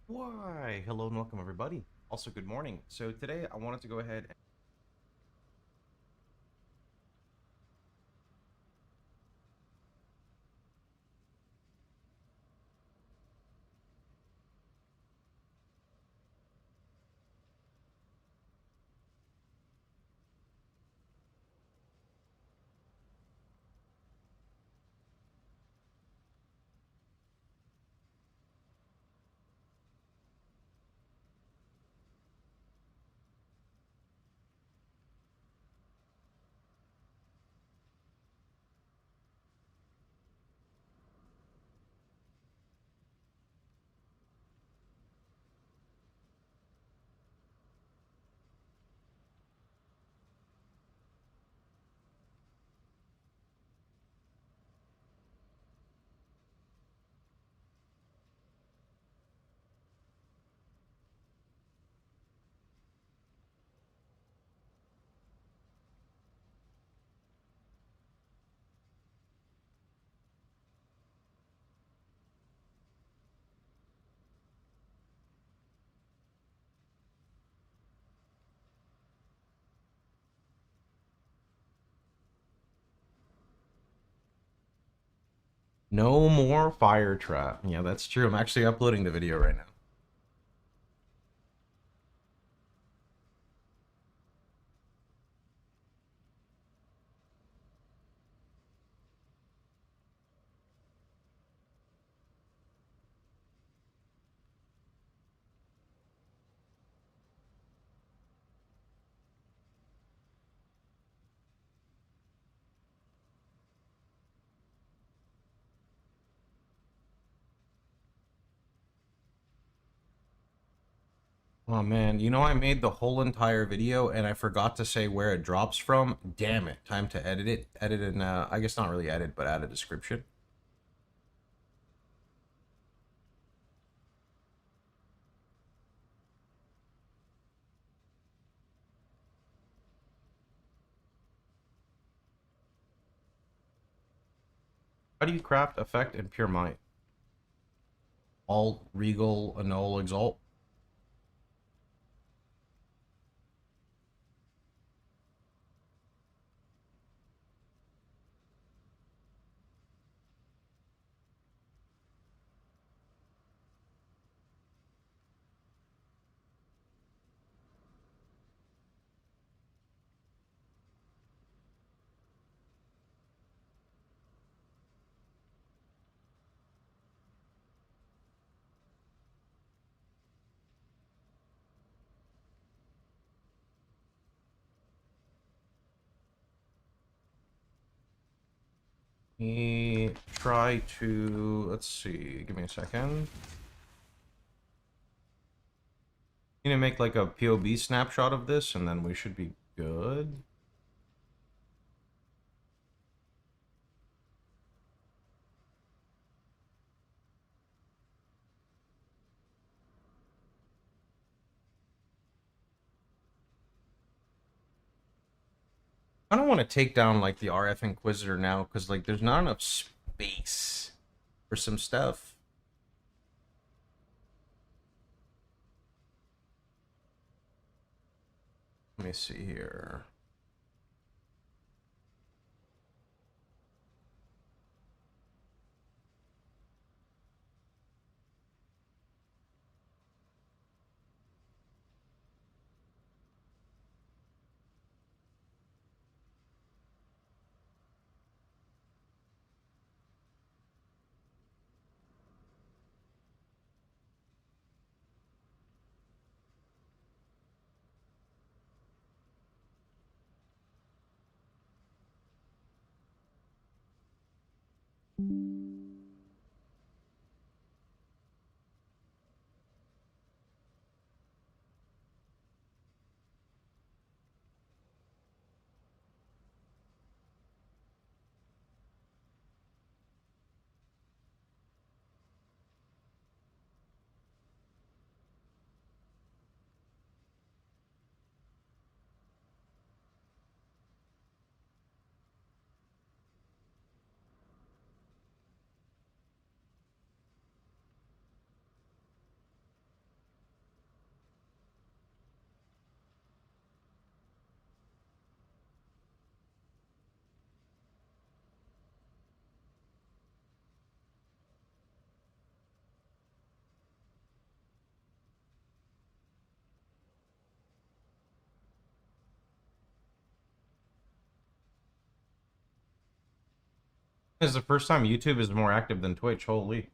Why, hello and welcome everybody. Also, good morning. So today I wanted to go ahead and no more fire trap. Yeah, that's true. I'm actually uploading the video right now. Oh man, you know I made the whole entire video and I forgot to say where it drops from. Damn it. Time to edit it. Edit in I guess not really edit, but add a description. How do you craft effect and pure might? Alt, regal, annul, exalt. Me try to let's see, give me a second. You need to make like a POB snapshot of this and then we should be good. I don't want to take down like the RF Inquisitor now because like there's not enough space for some stuff. Let me see here. This is the first time YouTube is more active than Twitch. Holy.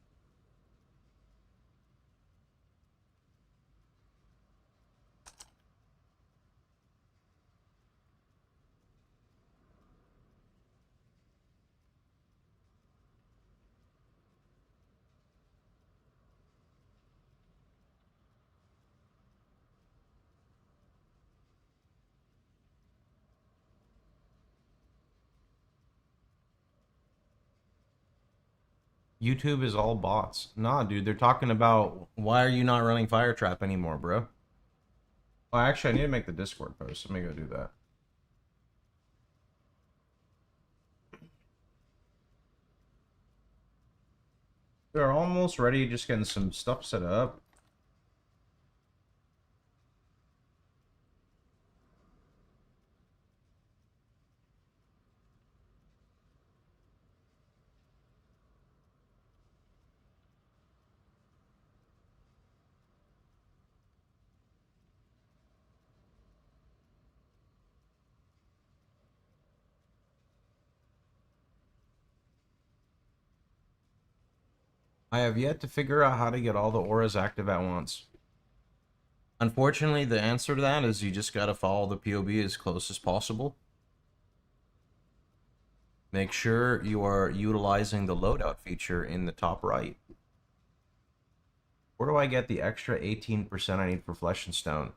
YouTube is all bots. Nah, dude, they're talking about why are you not running Fire Trap anymore, bro? Oh, actually, I need to make the Discord post. Let me go do that. They're almost ready, just getting some stuff set up. I have yet to figure out how to get all the auras active at once. Unfortunately, the answer to that is you just gotta follow the PoE as close as possible. Make sure you are utilizing the loadout feature in the top right. Where do I get the extra 18% I need for Flesh and Stone?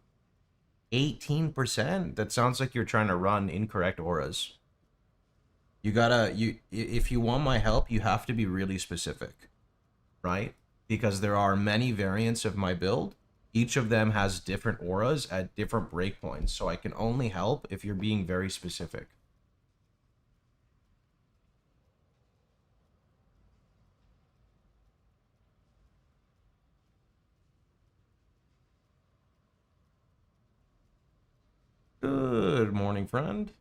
18%? That sounds like you're trying to run incorrect auras. You gotta, if you want my help, you have to be really specific, right? Because there are many variants of my build. Each of them has different auras at different breakpoints, so I can only help if you're being very specific. Good morning, friend.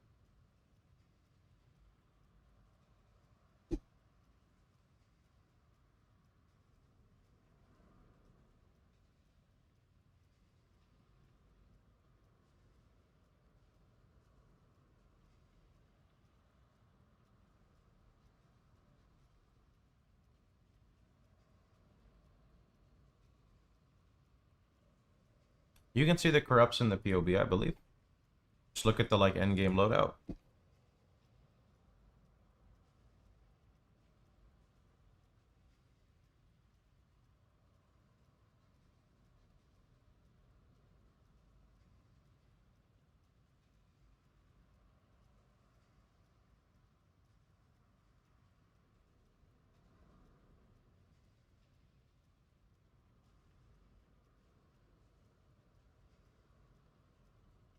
You can see the corrupts in the PoB, I believe. Just look at the like endgame loadout.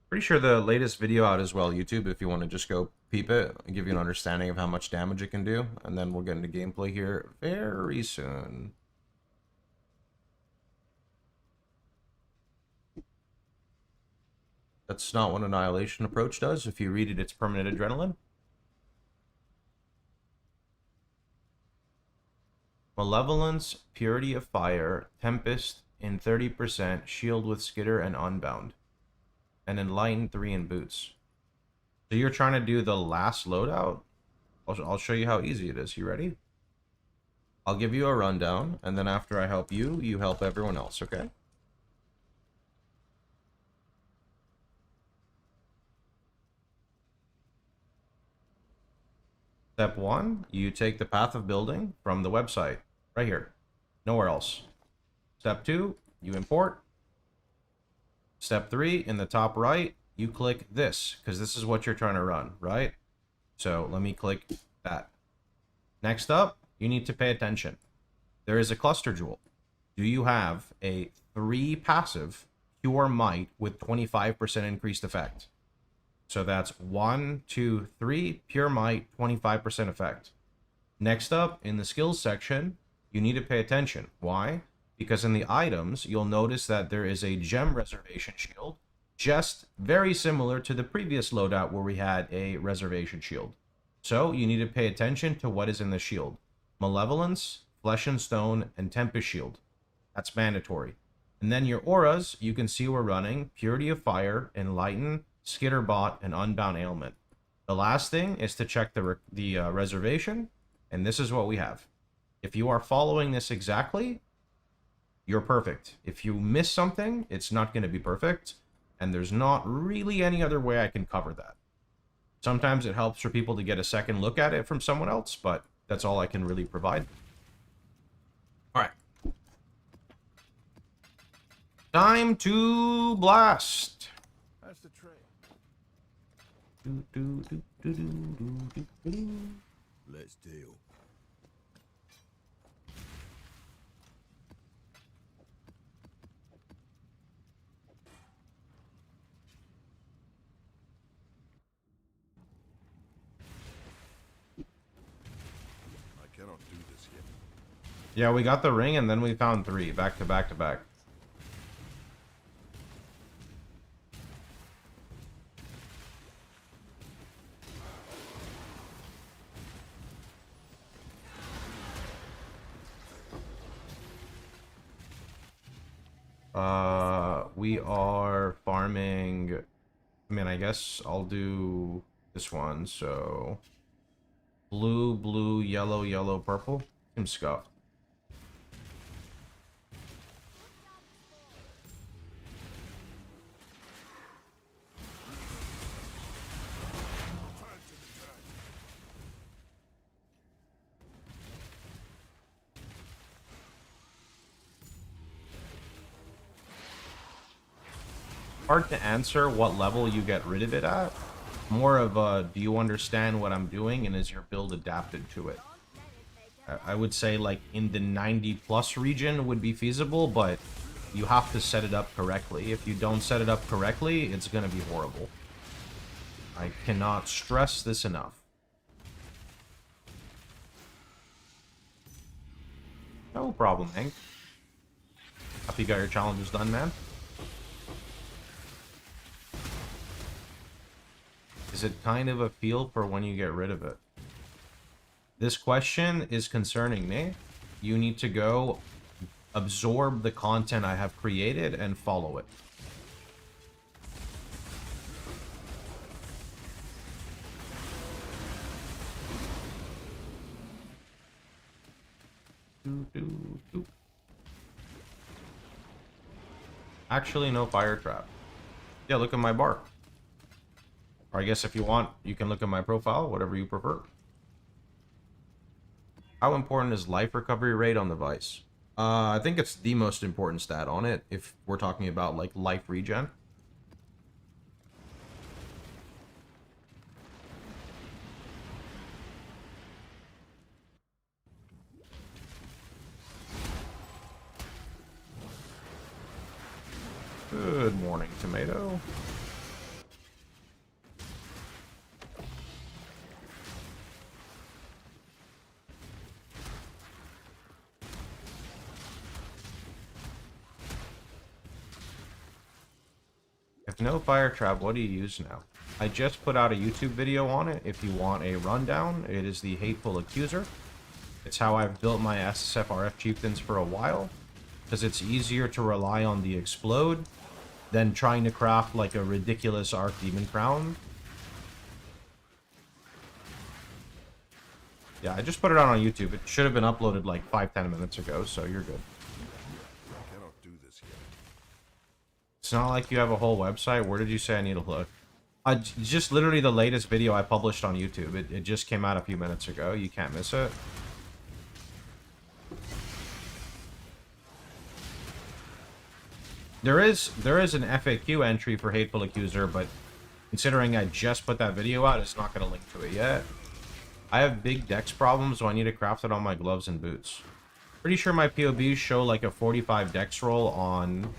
Pretty sure the latest video out as well, YouTube, if you want to just go peep it and give you an understanding of how much damage it can do. And then we'll get into gameplay here very soon. That's not what Annihilation Approach does. If you read it, it's permanent adrenaline. Malevolence, Purity of Fire, Tempest in 30%, Shield with Skitter and Unbound. And Enlighten 3 in Boots. So you're trying to do the last loadout? I'll show you how easy it is. You ready? I'll give you a rundown, and then after I help you, you help everyone else, okay? Step 1, you take the path of building from the website, right here. Nowhere else. Step 2, you import. Step 3, in the top right, you click this, because this is what you're trying to run, right? So let me click that. Next up, you need to pay attention. There is a cluster jewel. Do you have a 3 passive pure might with 25% increased effect? So that's 1, 2, 3, pure might, 25% effect. Next up, in the skills section, you need to pay attention. Why? Because in the items, you'll notice that there is a gem reservation shield, just very similar to the previous loadout where we had a reservation shield. So you need to pay attention to what is in the shield. Malevolence, Flesh and Stone, and Tempest Shield. That's mandatory. And then your auras, you can see we're running Purity of Fire, Enlighten, Skitterbot, and Unbound Ailment. The last thing is to check the reservation, And this is what we have. If you are following this exactly, you're perfect. If you miss something, it's not going to be perfect. And there's not really any other way I can cover that. Sometimes it helps for people to get a second look at it from someone else, but that's all I can really provide. All right. Time to blast. That's the train. Let's deal. I cannot do this yet. Yeah, we got the ring and then we found 3 back to back to back. We are farming. I mean, I guess I'll do this one. So blue, blue, yellow, yellow, purple. I'm scuffed. Hard to answer what level you get rid of it at. More of a, do you understand what I'm doing and is your build adapted to it? I would say like in the 90+ region would be feasible, but you have to set it up correctly. If you don't set it up correctly, it's going to be horrible. I cannot stress this enough. No problem, Hank. Hope you got your challenges done, man. Is it kind of a feel for when you get rid of it? This question is concerning me. You need to go absorb the content I have created and follow it. Actually, no fire trap. Yeah, look at my bar. Or I guess if you want, you can look at my profile, whatever you prefer. How important is life recovery rate on the Vice? I think it's the most important stat on it, if we're talking about, like, life regen. Good morning, tomato. If no fire trap, what do you use now? I just put out a YouTube video on it. If you want a rundown, it is the Hateful Accuser. It's how I've built my SSFRF chieftains for a while, because it's easier to rely on the explode than trying to craft like a ridiculous Archdemon crown. Yeah, I just put it out on YouTube. It should have been uploaded like 5-10 minutes ago, so you're good. I cannot do this yet. It's not like you have a whole website. Where did you say I need to look? Just literally the latest video I published on YouTube. It just came out a few minutes ago. You can't miss it. There is an FAQ entry for Hateful Accuser, but considering I just put that video out, it's not going to link to it yet. I have big dex problems, so I need to craft it on my gloves and boots. Pretty sure my POBs show like a 45 dex roll on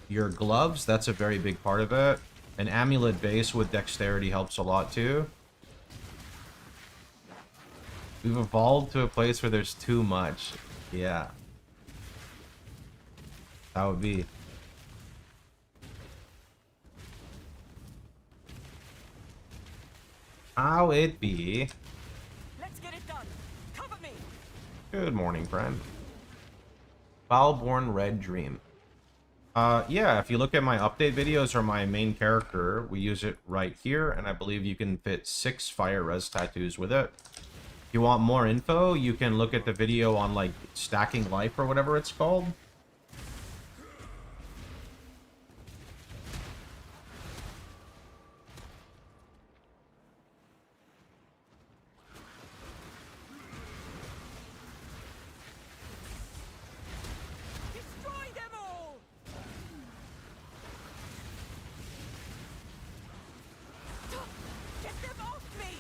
your gloves. That's a very big part of it. An amulet base with dexterity helps a lot too. We've evolved to a place where there's too much. Yeah. That would be. How it be. Let's get it done. Cover me. Good morning, friend. Foulborn Red Dream. Yeah, if you look at my update videos or my main character, we use it right here, and I believe you can fit 6 fire res tattoos with it. If you want more info, you can look at the video on, like, stacking life or whatever it's called. Destroy them all! Get them off me!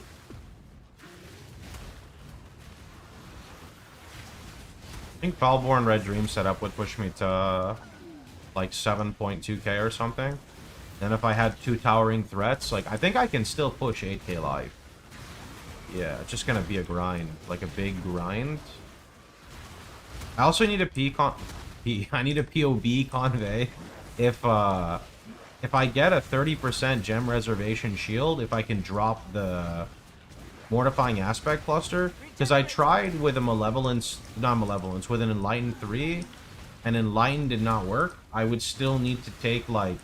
I think Foulborn Red Dream setup would push me to like 7.2k or something. And if I had 2 towering threats, like I think I can still push 8k life. Yeah, it's just gonna be a grind, like a big grind. I also need a I need a POB convey if I get a 30% gem reservation shield, if I can drop the Mortifying Aspect cluster, because I tried with a Malevolence, not Malevolence, with an Enlightened 3, and Enlightened did not work. I would still need to take, like,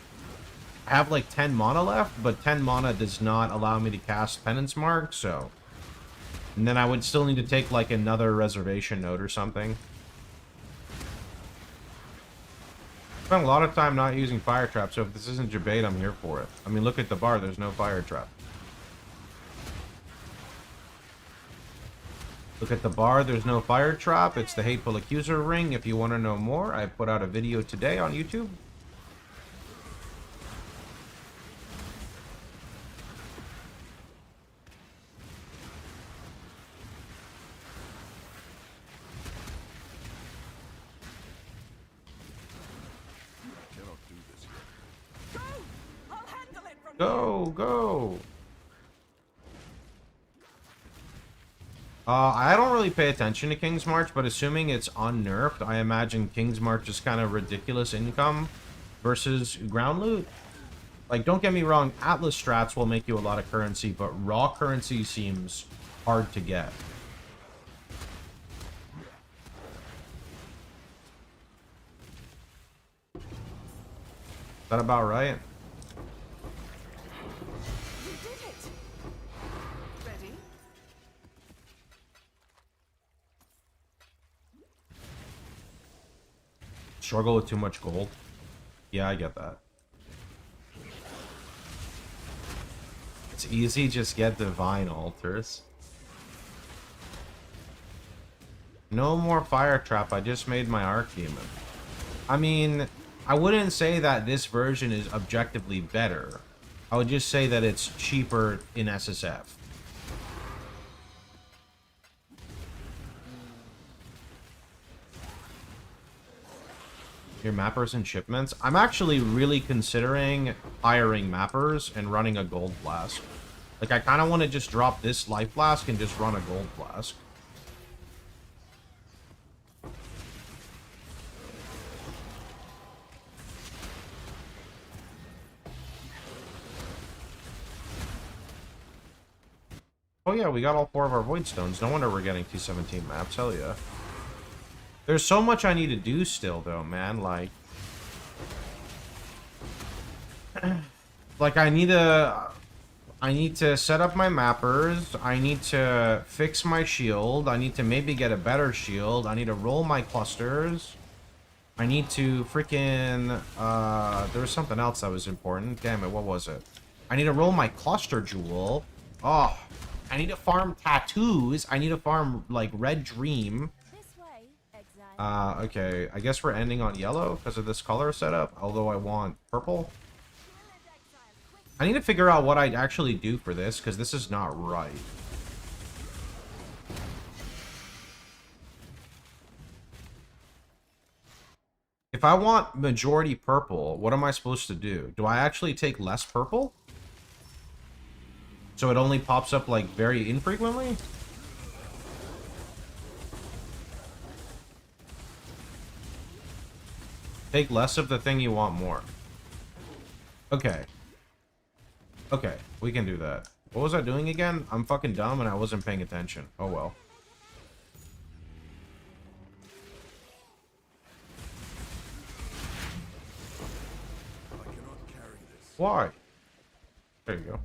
I have, like, 10 mana left, but 10 mana does not allow me to cast Penance Mark, so... And then I would still need to take, like, another reservation node or something. Spent a lot of time not using Fire Trap, so if this isn't Jabate, I'm here for it. I mean, look at the bar, there's no Fire Trap. Look at the bar, there's no Fire Trap. It's the Hateful Accuser ring. If you want to know more, I put out a video today on YouTube. Cannot do this yet. Go! I'll handle it from Go, go! I don't really pay attention to King's March, but assuming it's unnerfed, I imagine King's March is kind of ridiculous income versus ground loot. Like, don't get me wrong, Atlas strats will make you a lot of currency, but raw currency seems hard to get. Is that about right? You did it! Ready? Struggle with too much gold? Yeah, I get that. It's easy, just get divine altars. No more fire trap, I just made my Archdemon. I mean, I wouldn't say that this version is objectively better. I would just say that it's cheaper in SSF. Your mappers and shipments? I'm actually really considering hiring mappers and running a gold flask. Like, I kind of want to just drop this life flask and just run a gold flask. Oh yeah, we got all 4 of our Voidstones. No wonder we're getting 217 maps. Hell yeah. There's so much I need to do still, though, man. Like, I need to set up my mappers. I need to fix my shield. I need to maybe get a better shield. I need to roll my clusters. I need to freaking... there was something else that was important. Damn it, what was it? I need to roll my cluster jewel. Oh, I need to farm tattoos. I need to farm, like, Red Dream. Okay, I guess we're ending on yellow because of this color setup, although I want purple. I need to figure out what I'd actually do for this, because this is not right. If I want majority purple, what am I supposed to do? Do I actually take less purple? So it only pops up, like, very infrequently? Take less of the thing you want more. Okay. Okay, we can do that. What was I doing again? I'm fucking dumb and I wasn't paying attention. Oh well. I cannot carry this. Why? There you go.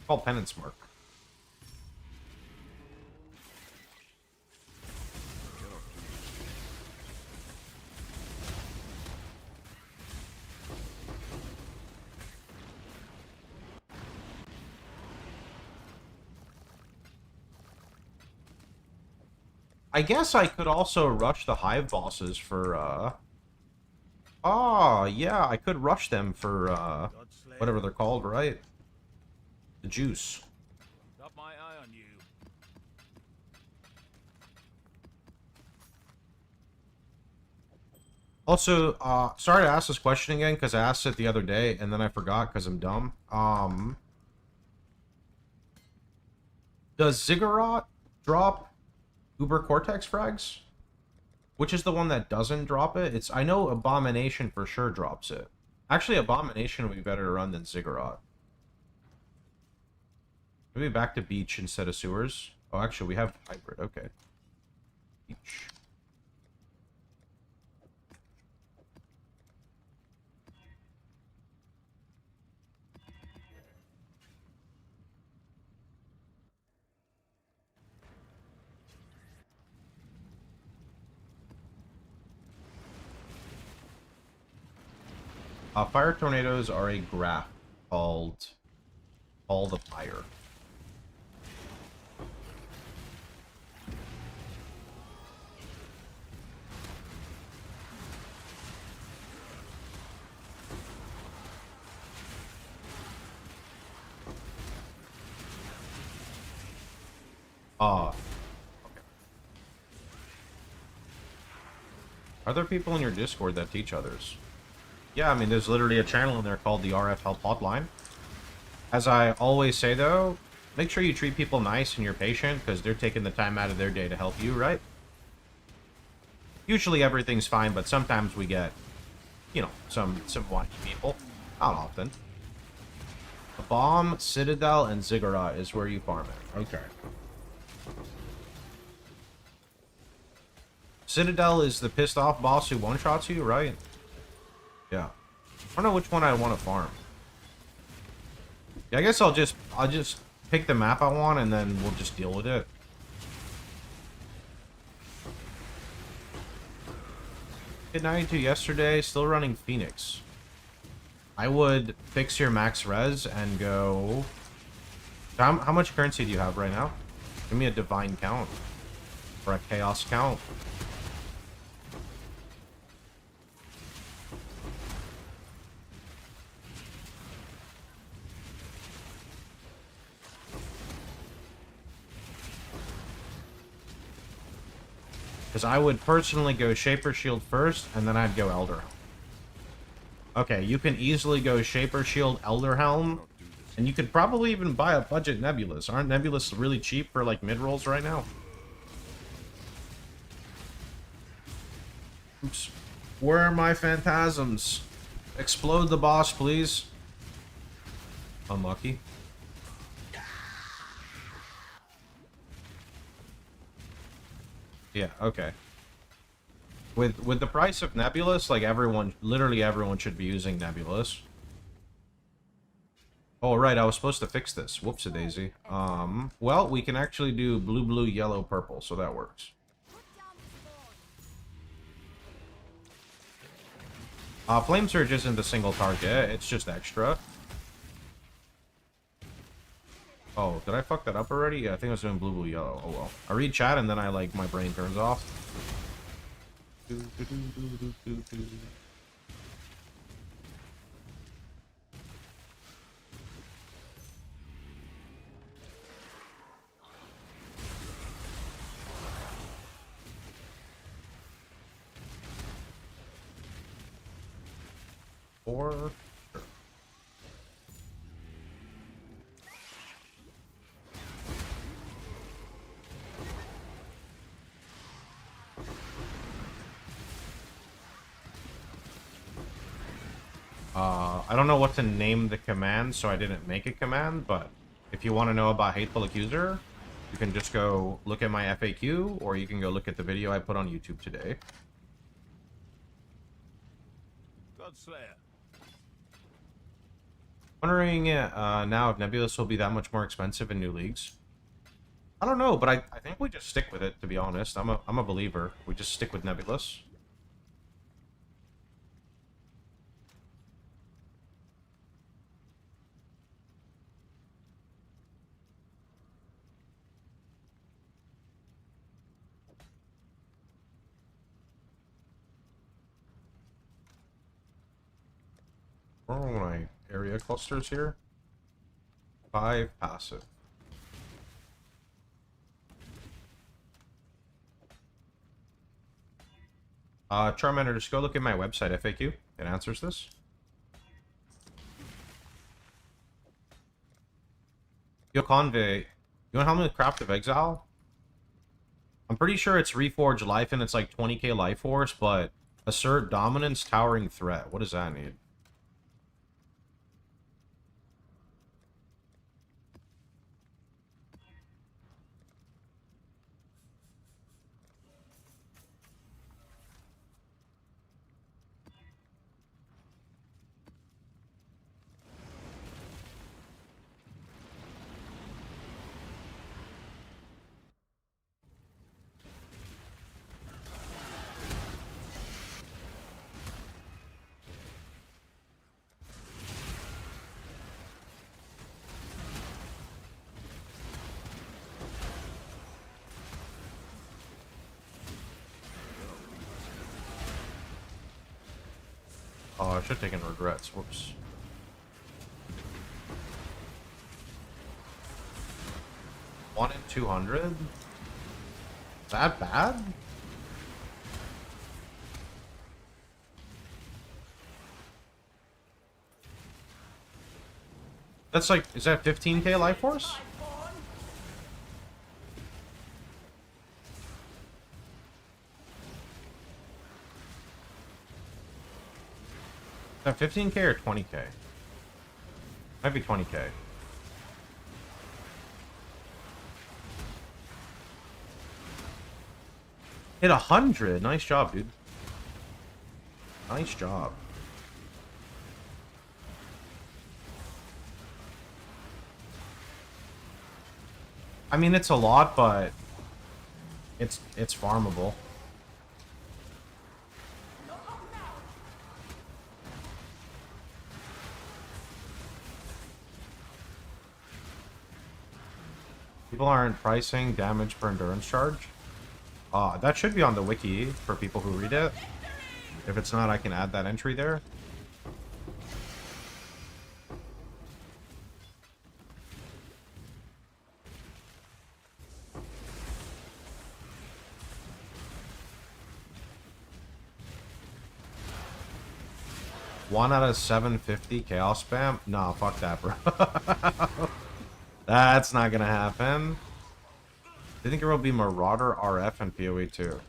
called Penance Mark. I guess I could also rush the hive bosses for, oh, yeah, I could rush them for, whatever they're called, right? The juice. Got my eye on you. Also, sorry to ask this question again, because I asked it the other day, and then I forgot because I'm dumb. Does Ziggurat drop Uber Cortex frags? Which is the one that doesn't drop it? I know Abomination for sure drops it. Actually, Abomination would be better to run than Ziggurat. Maybe back to beach instead of sewers. Oh, actually, we have hybrid. Okay. Beach. Fire tornadoes are a graph called All the Fire. Okay. Are there people in your Discord that teach others? Yeah, I mean, there's literally a channel in there called the RF Help Hotline. As I always say, though, make sure you treat people nice and you're patient, because they're taking the time out of their day to help you, right? Usually everything's fine, but sometimes we get, you know, some wacky people. Not often. A bomb, Citadel, and Ziggurat is where you farm it. Okay. Citadel is the pissed off boss who one-shots you, right? Yeah. I don't know which one I want to farm. Yeah, I guess I'll just pick the map I want and then we'll just deal with it. Hit 92 yesterday, still running Phoenix. I would fix your max res and go... How much currency do you have right now? Give me a divine count. Or a chaos count. Because I would personally go Shaper Shield first, and then I'd go Elder Helm. Okay, you can easily go Shaper Shield, Elder Helm, and you could probably even buy a budget Nebulous. Aren't Nebulous really cheap for, like, mid-rolls right now? Oops. Where are my phantasms? Explode the boss, please. Unlucky. Yeah, okay. With the price of Nebulous, like everyone, literally everyone should be using Nebulous. Oh, right, I was supposed to fix this. Whoops-a-daisy. Well, we can actually do blue, blue, yellow, purple, so that works. Flame Surge isn't a single target, it's just extra. Oh, did I fuck that up already? Yeah, I think I was doing blue, blue, yellow. Oh well. I read chat and then I, like, my brain turns off. Or... I don't know what to name the command, so I didn't make a command, but if you want to know about Hateful Accuser, you can just go look at my FAQ, or you can go look at the video I put on YouTube today. Godslayer. Wondering now if Nebulous will be that much more expensive in new leagues. I don't know, but I think we just stick with it, to be honest. I'm a believer. We just stick with Nebulous. Where are my area clusters here? 5 passive. Charmander, just go look at my website FAQ. It answers this. Yo, Convey, you want to help me with Craft of Exile? I'm pretty sure it's Reforge Life and it's like 20k Life Force, but Assert Dominance Towering Threat. What does that need? Oh, I should have taken regrets. Whoops. One in 200? Is that bad? That's like, is that 15k Life Force? Is that 15k or 20k? Might be 20k. Hit 100. Nice job, dude. Nice job. I mean, it's a lot, but it's farmable. People aren't pricing damage per endurance charge. That should be on the wiki for people who read it. If it's not, I can add that entry there. One out of 750 chaos spam? Nah, fuck that, bro. That's not gonna happen. I think there will be Marauder, RF, and PoE 2.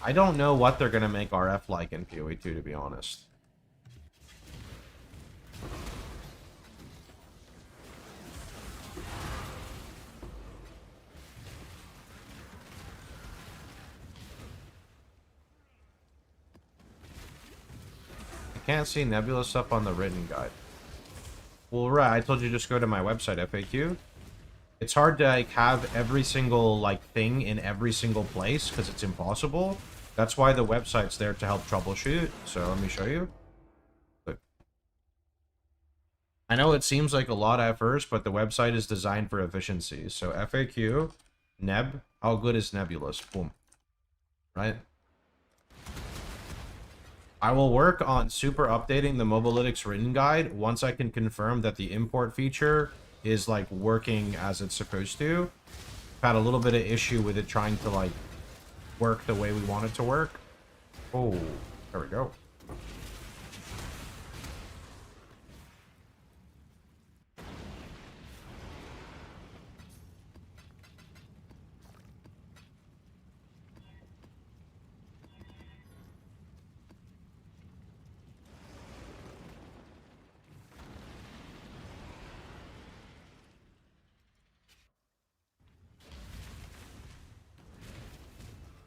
I don't know what they're gonna make RF like in PoE 2, to be honest. I can't see Nebula stuff on the written guide. Well, right, I told you just go to my website, FAQ. It's hard to like have every single like thing in every single place because it's impossible. That's why the website's there to help troubleshoot. So let me show you. Look. I know it seems like a lot at first, but the website is designed for efficiency. So FAQ, Neb, how good is Nebulous? Boom. Right? I will work on super updating the Mobalytics written guide once I can confirm that the import feature is like working as it's supposed to. I've had a little bit of issue with it trying to like work the way we want it to work. Oh, there we go.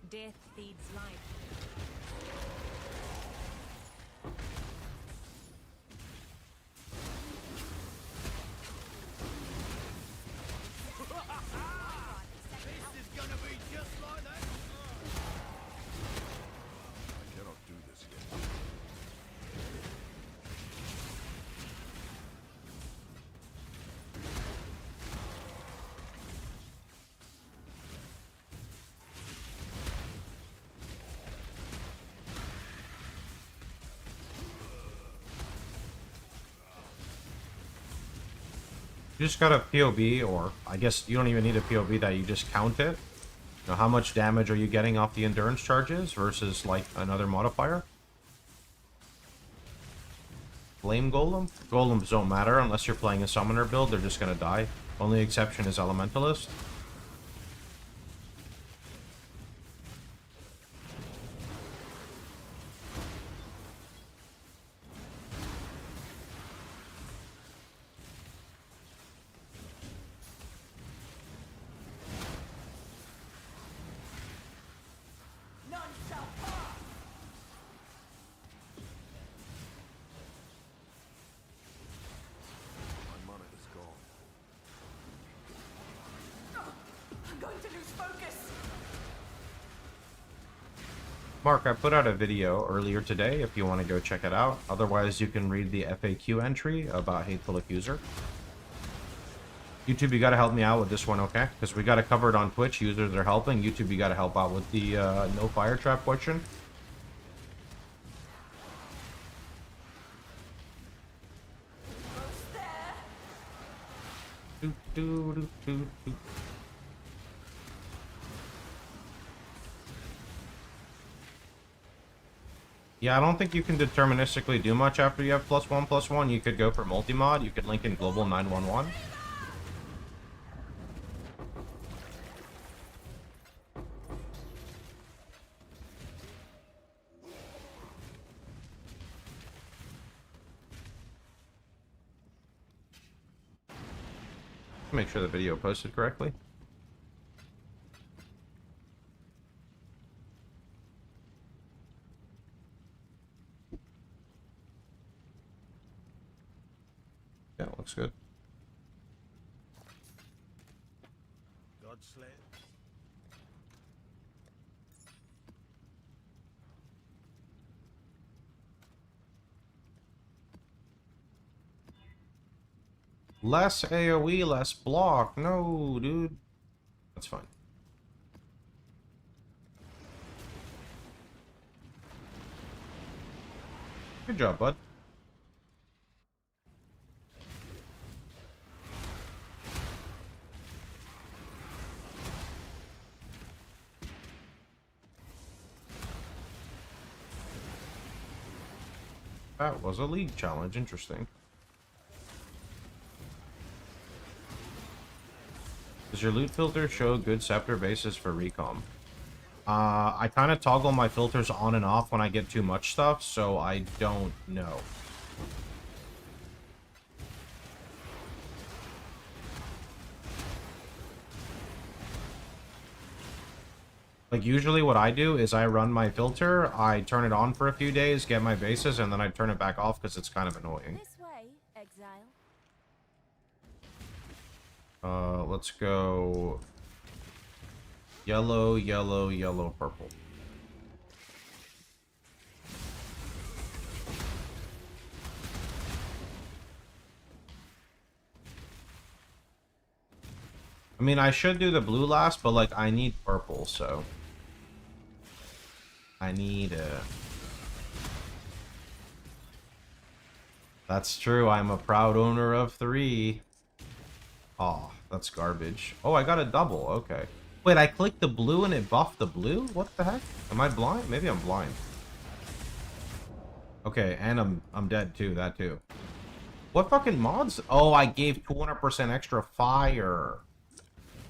Death feeds life. You just got a POB, or I guess you don't even need a POB, that you just count it. You know, how much damage are you getting off the endurance charges versus like another modifier? Flame Golem? Golems don't matter unless you're playing a summoner build, they're just gonna die. Only exception is Elementalist. My mana is gone. I'm going to lose focus. Mark, I put out a video earlier today if you want to go check it out. Otherwise, you can read the FAQ entry about Hateful Accuser. YouTube, you gotta help me out with this one, okay? Because we gotta cover it on Twitch. Users are helping. YouTube, you gotta help out with the no fire trap question. Almost there. Doo, doo, doo, doo, doo. Yeah, I don't think you can deterministically do much after you have +1/+1. You could go for multi-mod. You could link in Global 911. Make sure the video posted correctly. Yeah, looks good. God slay. Less AoE, less block. No, dude. That's fine. Good job, bud. That was a league challenge. Interesting. Does your loot filter show good scepter bases for recom? I kind of toggle my filters on and off when I get too much stuff, so I don't know. Like, usually what I do is I run my filter, I turn it on for a few days, get my bases, and then I turn it back off because it's kind of annoying. This way, exile. Let's go yellow, yellow, yellow, purple. I mean, I should do the blue last, but like I need purple, so I need That's true. I'm a proud owner of 3. Oh, that's garbage. Oh, I got a double. Okay. Wait, I clicked the blue and it buffed the blue? What the heck? Am I blind? Maybe I'm blind. Okay, and I'm dead too. That too. What fucking mods? Oh, I gave 200% extra fire.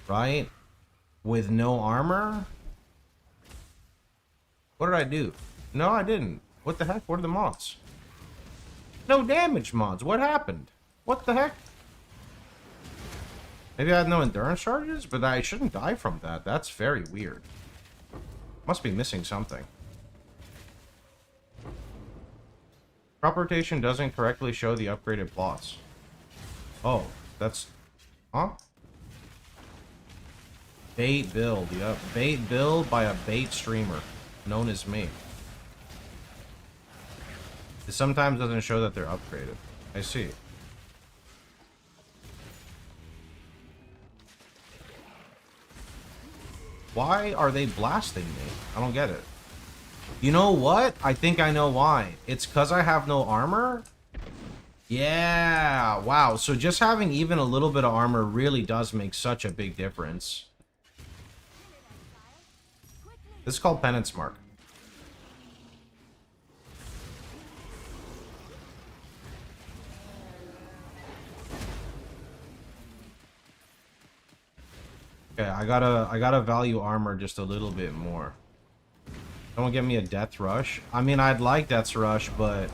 Right? With no armor? What did I do? No, I didn't. What the heck? What are the mods? No damage mods. What happened? What the heck? Maybe I had no endurance charges, but I shouldn't die from that. That's very weird. Must be missing something. Crop rotation doesn't correctly show the upgraded plots. Oh, that's... Huh? Bait build, yep. Bait build by a bait streamer, known as me. It sometimes doesn't show that they're upgraded. I see. Why are they blasting me? I don't get it. You know what? I think I know why. It's because I have no armor. Yeah, wow. So just having even a little bit of armor really does make such a big difference. This is called Penance Mark. Okay, I gotta value armor just a little bit more. Don't give me a death rush. I mean, I'd like death rush, but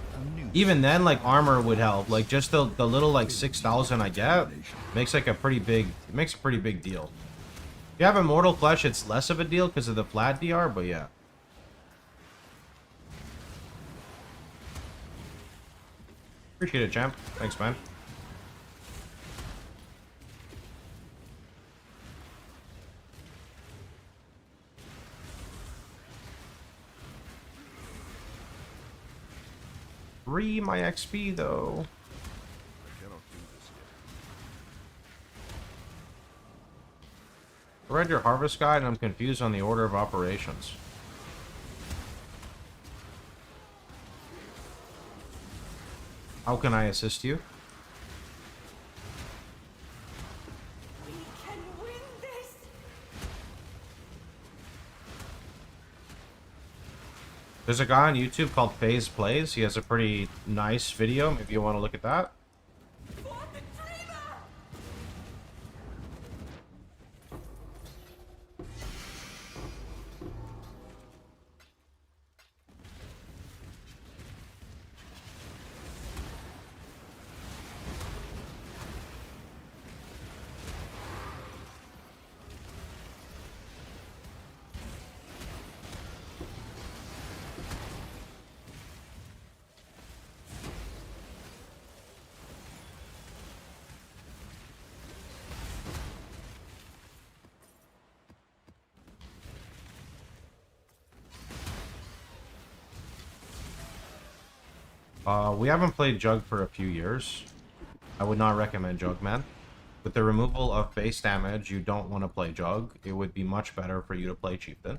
even then, like, armor would help. Like, just the little, like, 6,000 I get makes, like, it makes a pretty big deal. If you have Immortal Flesh, it's less of a deal because of the flat DR, but yeah. Appreciate it, champ. Thanks, man. Free my XP, though. I cannot do this yet. I read your harvest guide and I'm confused on the order of operations. How can I assist you? We can win this. There's a guy on YouTube called FaZe Plays. He has a pretty nice video. Maybe you want to look at that. For the dreamer. We haven't played Jug for a few years. I would not recommend Jug, man. With the removal of base damage, you don't want to play Jug. It would be much better for you to play Chieftain.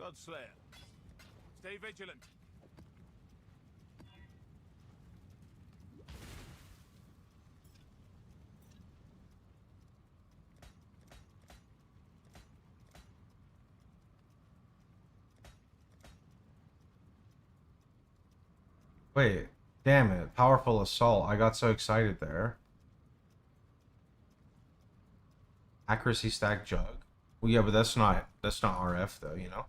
Godslayer. Stay vigilant. Wait, damn it. Powerful Assault. I got so excited there. Accuracy stack Jug. Well, yeah, but that's not RF though, you know?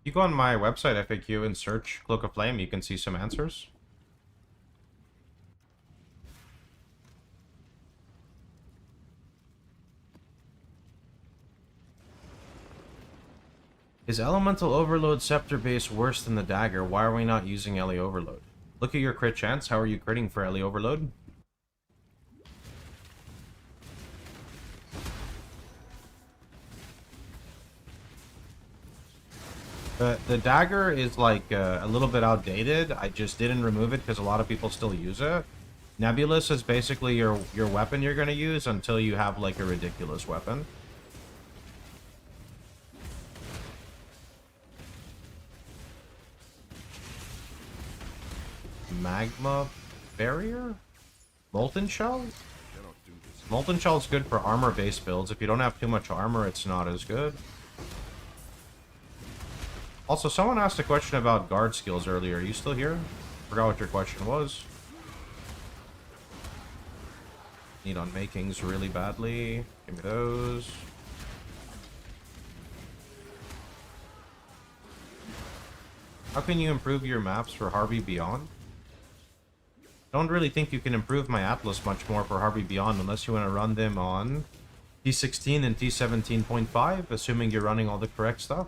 You go on my website FAQ and search Cloak of Flame, you can see some answers. Is Elemental Overload Scepter base worse than the Dagger? Why are we not using LA Overload? Look at your crit chance. How are you critting for LA Overload? The Dagger is like a little bit outdated. I just didn't remove it because a lot of people still use it. Nebulous is basically your weapon you're going to use until you have like a ridiculous weapon. Magma Barrier? Molten Shell? Cannot do this. Molten Shell is good for armor-based builds. If you don't have too much armor, it's not as good. Also, someone asked a question about guard skills earlier. Are you still here? Forgot what your question was. Need on makings really badly. Give me those. How can you improve your maps for Harvey Beyond? Don't really think you can improve my Atlas much more for Harvey Beyond unless you want to run them on T16 and T17.5, assuming you're running all the correct stuff.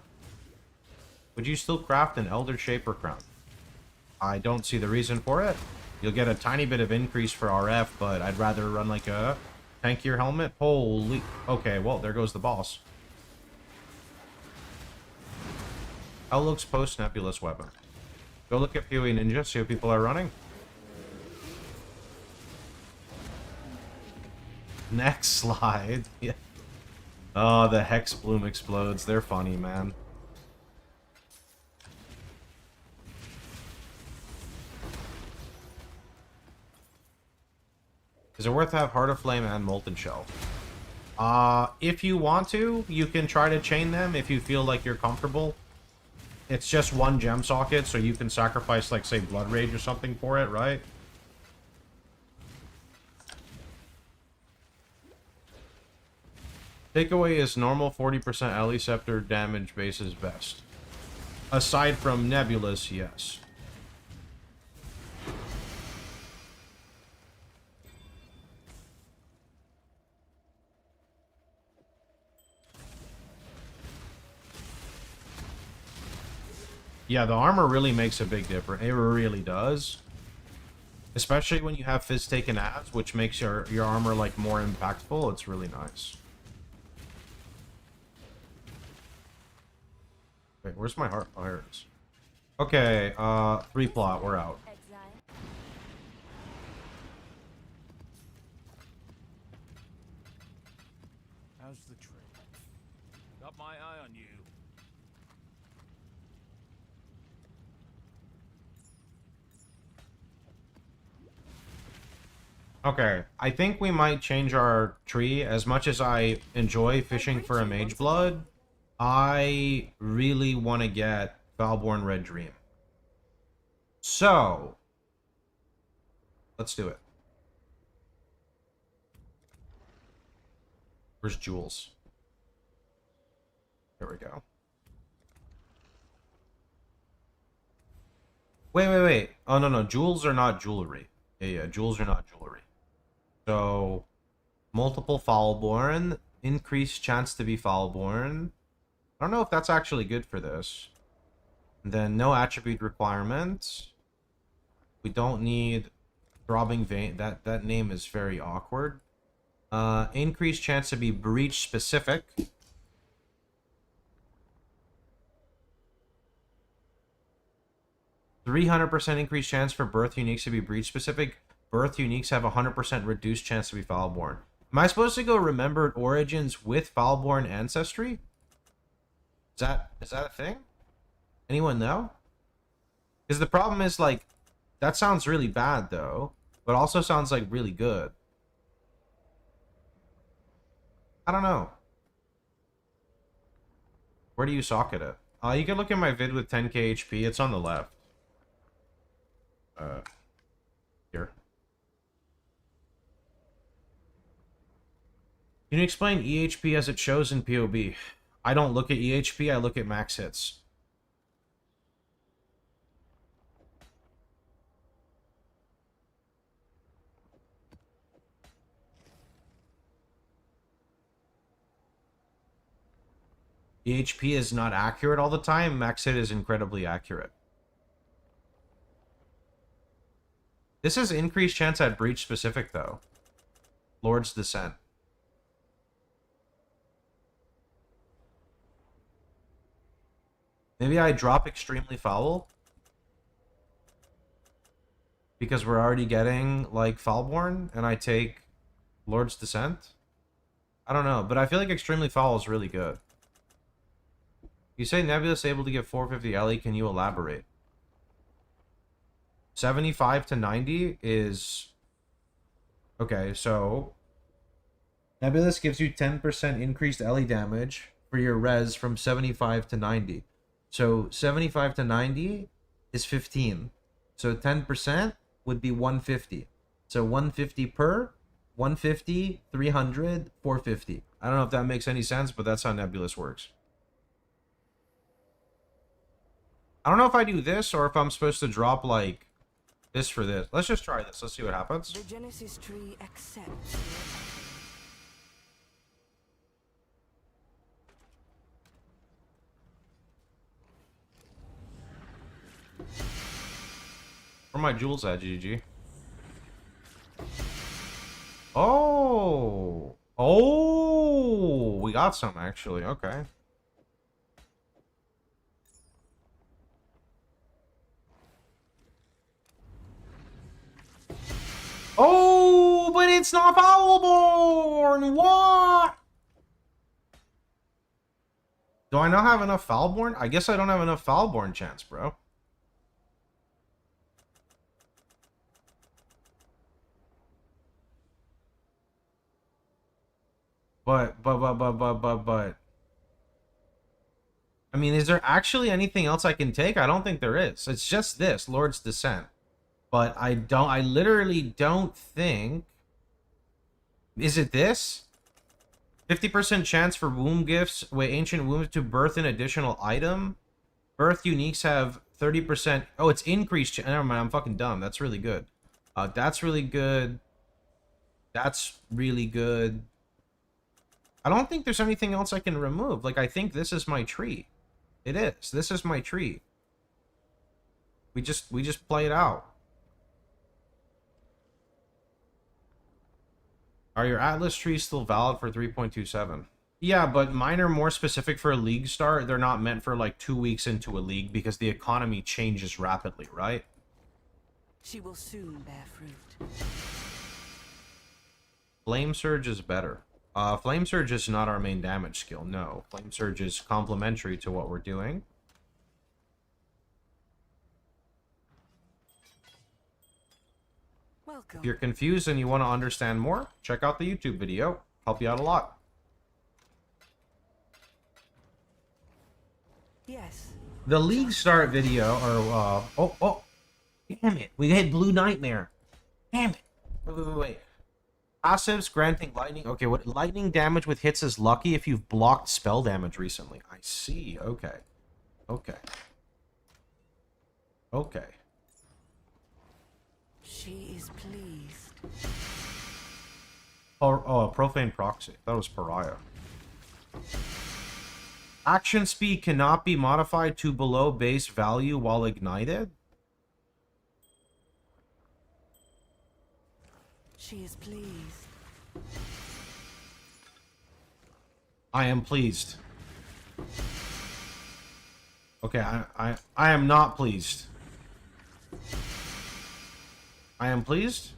Would you still craft an Elder Shaper Crown? I don't see the reason for it. You'll get a tiny bit of increase for RF, but I'd rather run like a tankier helmet. Holy... Okay, well, there goes the boss. How looks post-nebulous weapon? Go look at PoE Ninja, see what people are running. Next slide. Yeah. Oh, the Hex Bloom explodes. They're funny, man. Is it worth to have Heart of Flame and Molten Shell? If you want to, you can try to chain them if you feel like you're comfortable. It's just one gem socket, so you can sacrifice, like, say, Blood Rage or something for it, right? Takeaway is normal 40% Ally Scepter damage base is best. Aside from Nebulous, yes. Yeah, the armor really makes a big difference. It really does. Especially when you have Fizz taken abs, which makes your armor, like, more impactful. It's really nice. Wait, where's my heart? Oh, here it is. Okay, 3 plot, we're out. How's the trade? Got my eye on you. Okay, I think we might change our tree. As much as I enjoy fishing for a Mage Blood, I really want to get Valborn Red Dream. So, let's do it. Where's Jules? There we go. Wait. Oh, no. Jewels are not jewelry. Yeah, jewels are not jewelry. So, multiple Foulborn, increased chance to be Foulborn. I don't know if that's actually good for this. And then no attribute requirements. We don't need Throbbing Vein. That name is very awkward. Increased chance to be breach specific. %300 increased chance for birth uniques to be breach specific. Birth uniques have 100% reduced chance to be Foulborn. Am I supposed to go Remembered Origins with Foulborn Ancestry? Is that a thing? Anyone know? Because the problem is, like, that sounds really bad, though. But also sounds, like, really good. I don't know. Where do you socket it? You can look at my vid with 10k HP. It's on the left. Here. Can you explain EHP as it shows in POB? I don't look at EHP, I look at max hits. EHP is not accurate all the time, max hit is incredibly accurate. This is increased chance at breach specific, though. Lord's Descent. Maybe I drop Extremely Foul? Because we're already getting, like, Foulborn, and I take Lord's Descent? I don't know, but I feel like Extremely Foul is really good. You say Nebulous able to get 450 LE, can you elaborate? 75 to 90 is... Okay, so... Nebulous gives you 10% increased LE damage for your res from 75 to 90. So 75 to 90 is 15. So 10% would be 150. So 150 per, 150, 300, 450. I don't know if that makes any sense, but that's how Nebulous works. I don't know if I do this or if I'm supposed to drop, like, this for this. Let's just try this. Let's see what happens. The Genesis tree accepts. Where are my jewels at, GG? Oh! Oh! We got some, actually. Okay. but it's not Foulborn! What? Do I not have enough Foulborn? I guess I don't have enough Foulborn chance, bro. But. I mean, is there actually anything else I can take? I don't think there is. It's just this, Lord's Descent. But I literally don't think... Is it this? 50% chance for womb gifts with ancient wounds to birth an additional item. Birth uniques have 30%. Oh, it's increased. Never mind, I'm fucking dumb. That's really good. That's really good. That's really good. I don't think there's anything else I can remove. Like, I think this is my tree. It is. This is my tree. We just play it out. Are your Atlas trees still valid for 3.27? Yeah, but mine are more specific for a league start. They're not meant for like 2 weeks into a league because the economy changes rapidly, right? She will soon bear fruit. Flame Surge is better. Flame Surge is not our main damage skill, no. Flame Surge is complementary to what we're doing. Welcome. If you're confused and you want to understand more, check out the YouTube video. Help you out a lot. Yes. The league start video, or, oh, damn it. We hit Blue Nightmare. Damn it. Wait. Passives granting lightning. Okay, what lightning damage with hits is lucky if you've blocked spell damage recently. I see. Okay. Okay. Okay. She is pleased. Oh, Profane Proxy. That was Pariah. Action speed cannot be modified to below base value while ignited? She is pleased. I am pleased. Okay, I am not pleased. I am pleased?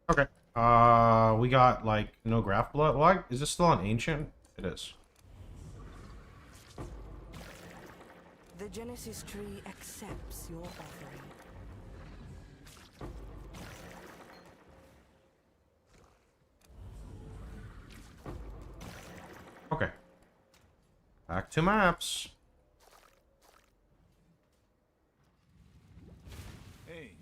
Okay. We got, like, no graph blood. Why? Is this still an ancient? It is. The Genesis tree accepts your offering. Okay. Back to maps. Hey,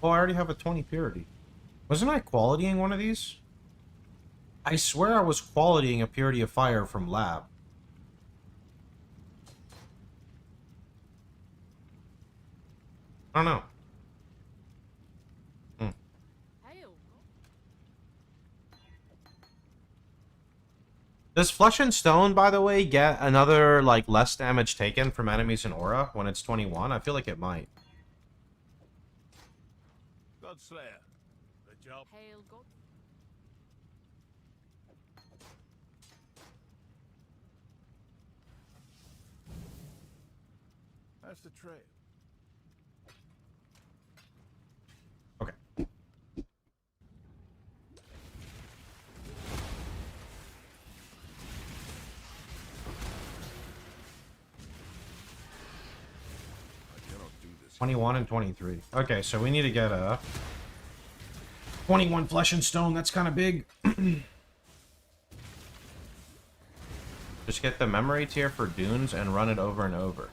Oh, I already have a 20 purity. Wasn't I qualitying one of these? I swear I was qualitying a purity of fire from lab. I don't know. Does Flesh and Stone, by the way, get another, like, less damage taken from enemies in Aura when it's 21? I feel like it might. Godslayer. The job. Hail God. That's the trail. Okay. I cannot do this. 21 and 23. Okay, so we need to get a 21 Flesh and Stone. That's kind of big. Just get the memory tier for Dunes and run it over and over.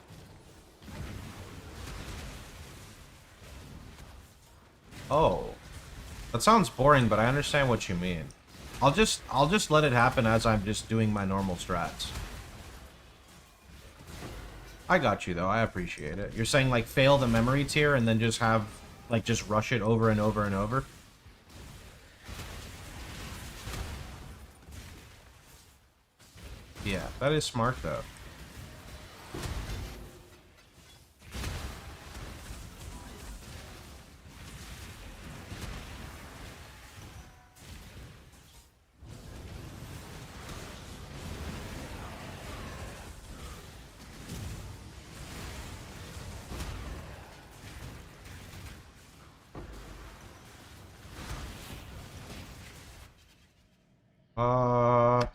Oh. That sounds boring, but I understand what you mean. I'll just let it happen as I'm just doing my normal strats. I got you, though. I appreciate it. You're saying, like, fail the memory tier and then just have, like, just rush it over and over and over? Yeah, that is smart, though.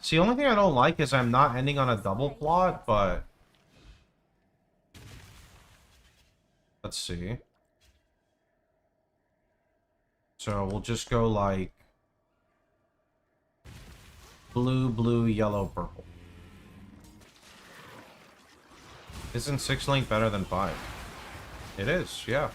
See, the only thing I don't like is I'm not ending on a double plot, but... Let's see. So, we'll just go, like... blue, blue, yellow, purple. Isn't 6-link better than 5? It is, yeah.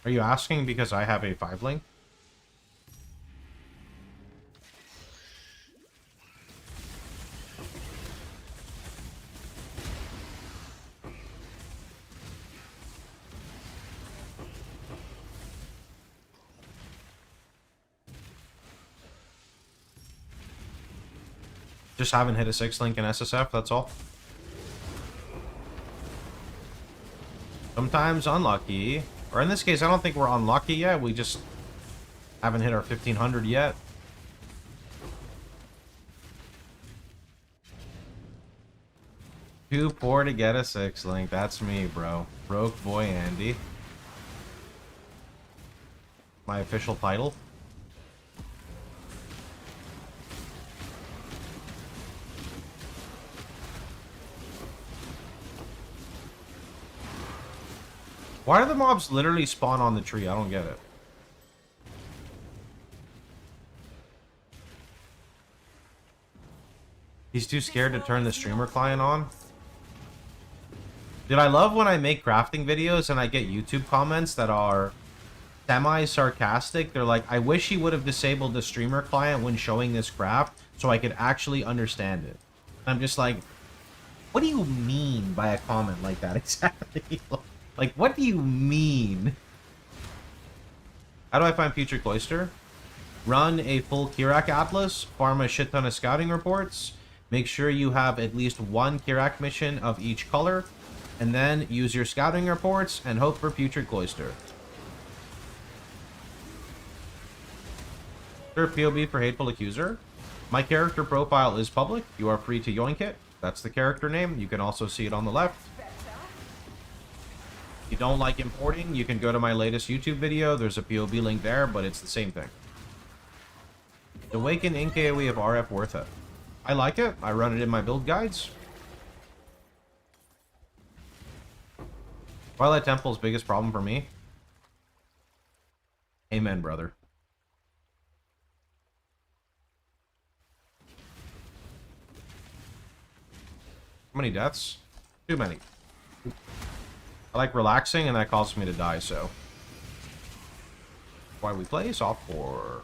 Are you asking because I have a 5-link? Just haven't hit a 6-link in SSF, that's all. Sometimes unlucky. Or in this case, I don't think we're unlucky yet. We just haven't hit our 1500 yet. Too poor to get a 6-link. That's me, bro. Broke boy Andy. My official title. Why do the mobs literally spawn on the tree? I don't get it. He's too scared to turn the streamer client on. Dude, I love when I make crafting videos and I get YouTube comments that are semi-sarcastic. They're like, I wish he would have disabled the streamer client when showing this craft so I could actually understand it. I'm just like, what do you mean by a comment like that exactly? Like, what do you mean? How do I find Future Cloister? Run a full Kirak Atlas, farm a shit ton of scouting reports, make sure you have at least one Kirak mission of each color, and then use your scouting reports and hope for Future Cloister. Sure, POB for Hateful Accuser. My character profile is public. You are free to yoink it. That's the character name. You can also see it on the left. If you don't like importing, you can go to my latest YouTube video. There's a POB link there, but it's the same thing. The Awaken in KOE of RF worth it. I like it. I run it in my build guides. Twilight Temple's biggest problem for me. Amen, brother. How many deaths? Too many. I like relaxing, and that causes me to die, so. Why we play soft core.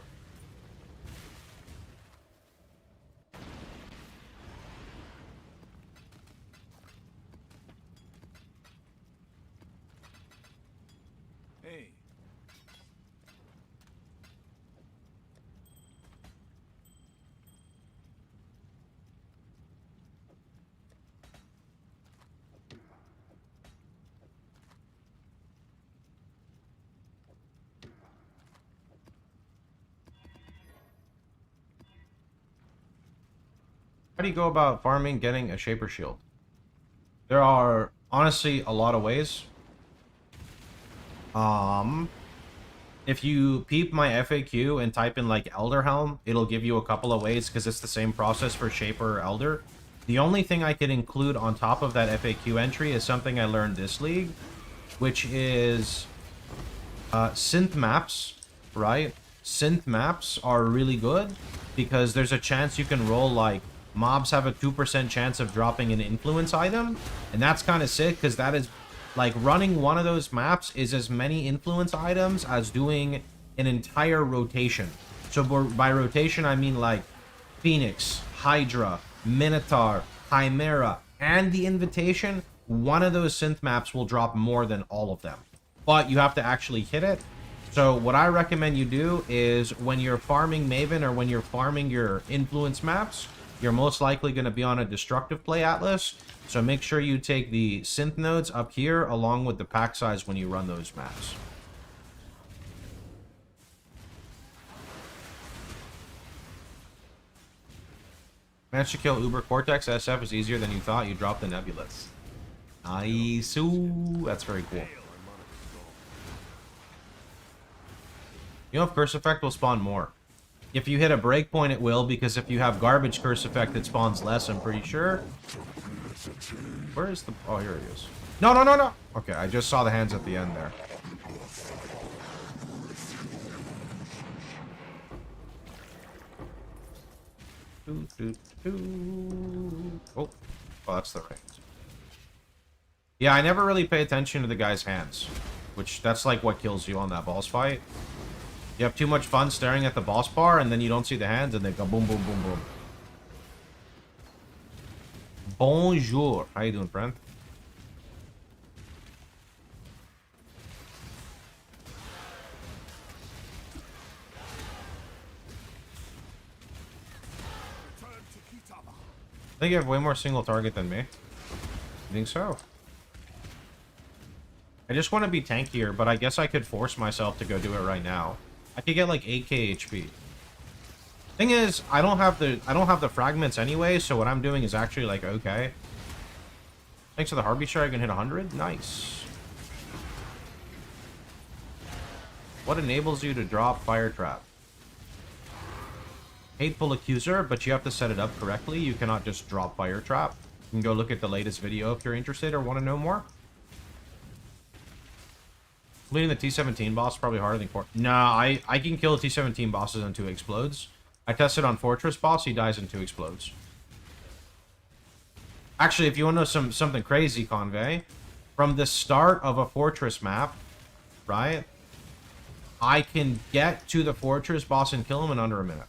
Hey. How do you go about farming getting a Shaper Shield? There are, honestly, a lot of ways. If you peep my FAQ and type in, like, Elder Helm, it'll give you a couple of ways, because it's the same process for Shaper or Elder. The only thing I could include on top of that FAQ entry is something I learned this league, which is synth maps, right? Synth maps are really good, because there's a chance you can roll, like, mobs have a 2% chance of dropping an influence item. And that's kind of sick, because that is, like, running one of those maps is as many influence items as doing an entire rotation. So by rotation, I mean, like, Phoenix, Hydra, Minotaur, Chimera, and the Invitation. One of those synth maps will drop more than all of them. But you have to actually hit it. So what I recommend you do is when you're farming Maven or when you're farming your influence maps, you're most likely going to be on a destructive play atlas. So make sure you take the synth nodes up here along with the pack size when you run those maps. Managed to kill Uber Cortex. SF is easier than you thought. You dropped the Nebulous. Nice. Ooh, that's very cool. You know if Curse Effect will spawn more. If you hit a breakpoint, it will, because if you have garbage Curse Effect, it spawns less, I'm pretty sure. Where is the... Oh, here it is. No, no, no, no! Okay, I just saw the hands at the end there. Oh, that's the right. Yeah, I never really pay attention to the guy's hands. Which, that's like what kills you on that boss fight. You have too much fun staring at the boss bar, and then you don't see the hands, and they go boom, boom, boom, boom. Bonjour. How you doing, friend? I think you have way more single target than me. You think so? I just want to be tankier, but I guess I could force myself to go do it right now. I could get like 8k HP. Thing is, I don't have the fragments anyway, so what I'm doing is actually like okay. Thanks to the Harbinger, I can hit 100. Nice. What enables you to drop Fire Trap? Hateful Accuser, but you have to set it up correctly. You cannot just drop Fire Trap. You can go look at the latest video if you're interested or want to know more. Completing the T-17 boss is probably harder than Nah, I can kill T-17 bosses in 2 explodes. I tested on Fortress boss, he dies in 2 explodes. Actually, if you want to know something crazy, Convey, from the start of a Fortress map, right, I can get to the Fortress boss and kill him in under a minute.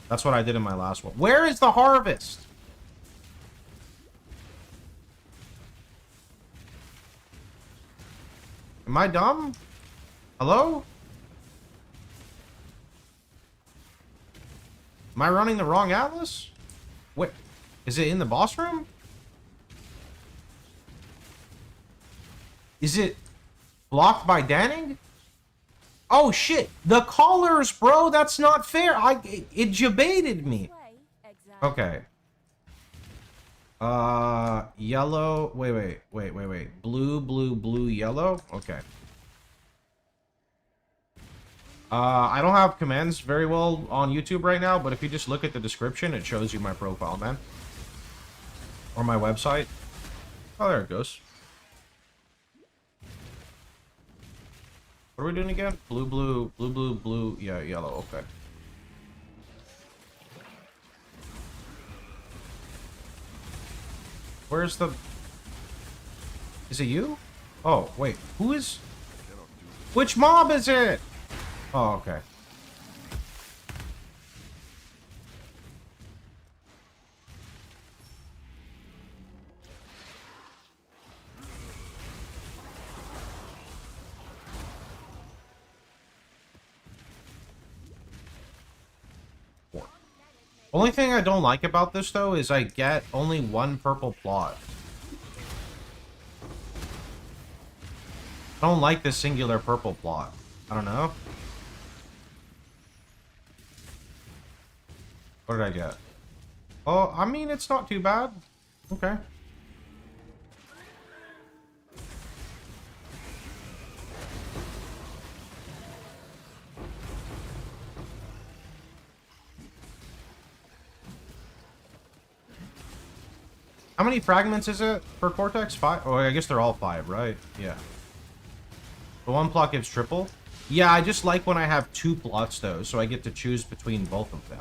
That's what I did in my last one. Where is the harvest? Am I dumb? Hello? Am I running the wrong atlas? Wait, is it in the boss room? Is it blocked by Danning? Oh shit, the collars, bro, that's not fair. It jebaited me. Okay. Yellow. Wait. Blue, yellow. Okay. I don't have commands very well on YouTube right now, but if you just look at the description, it shows you my profile, man. Or my website. Oh, there it goes. What are we doing again? Blue. Yeah, yellow. Okay. Where's the... Is it you? Oh, wait. Who is... Which mob is it? Oh, okay. Only thing I don't like about this, though, is I get only 1 purple plot. I don't like the singular purple plot. I don't know. What did I get? Oh, I mean, it's not too bad. Okay. How many fragments is it for Cortex? 5? Oh, I guess they're all 5, right? Yeah. The 1 plot gives triple. Yeah, I just like when I have 2 plots, though, so I get to choose between both of them.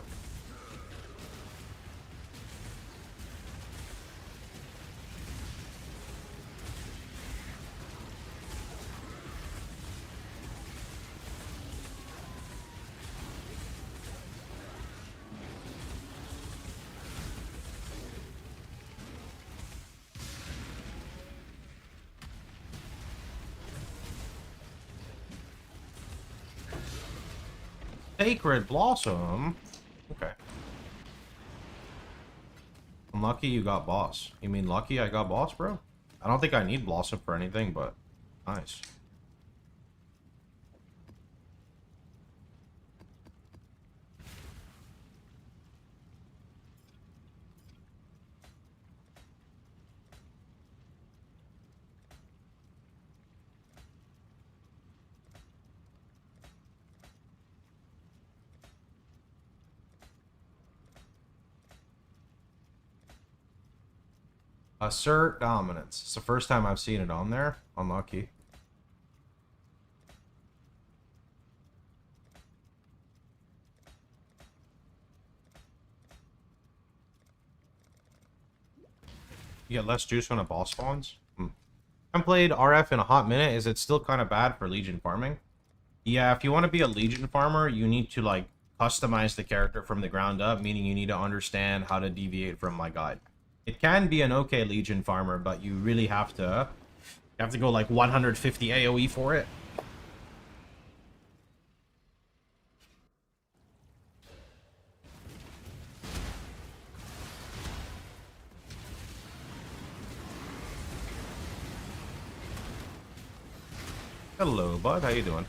Sacred Blossom? Okay. Unlucky you got boss. You mean lucky I got boss, bro? I don't think I need Blossom for anything, but nice. Assert dominance. It's the first time I've seen it on there. Unlucky. You get less juice when a boss spawns? I haven't played RF in a hot minute. Is it still kind of bad for Legion farming? Yeah, if you want to be a Legion farmer, you need to, like, customize the character from the ground up, meaning you need to understand how to deviate from my guide. It can be an okay Legion farmer, but you really have to go like 150 AoE for it. Hello, bud. How you doing?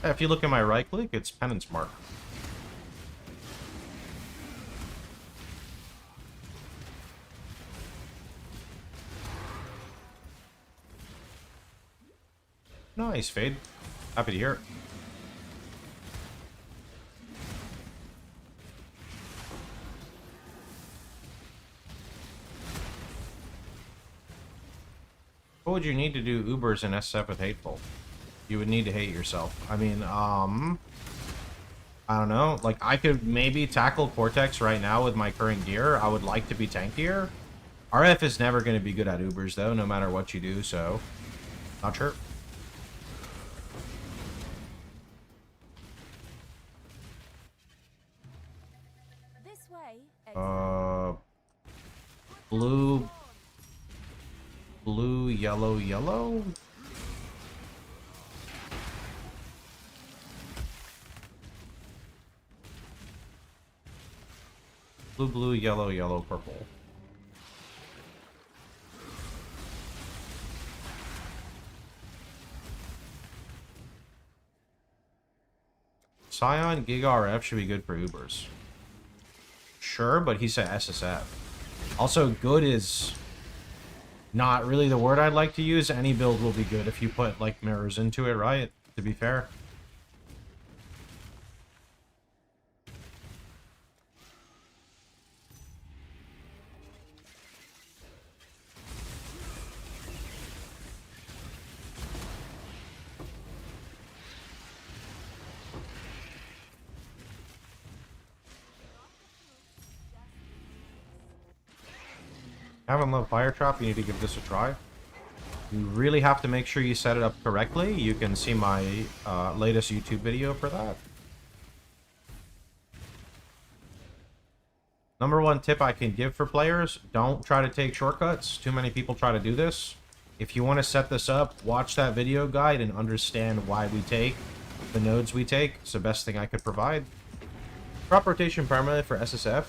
If you look at my right click, it's Penance Mark. Nice, Fade. Happy to hear it. What would you need to do Ubers in SF with Hateful? You would need to hate yourself. I mean, I don't know. Like, I could maybe tackle Cortex right now with my current gear. I would like to be tankier. RF is never going to be good at Ubers, though, no matter what you do, so... Not sure. This way. Blue... Blue, yellow, yellow? Blue, blue, yellow, yellow, purple. Scion Giga RF should be good for Ubers. Sure, but he said SSF. Also, good is not really the word I'd like to use. Any build will be good if you put, like, mirrors into it, right? To be fair. Haven't loved Fire Trap, you need to give this a try. You really have to make sure you set it up correctly. You can see my latest YouTube video for that. Number one tip I can give for players, don't try to take shortcuts. Too many people try to do this. If you want to set this up, watch that video guide and understand why we take the nodes we take. It's the best thing I could provide. Crop rotation permanently for SSF.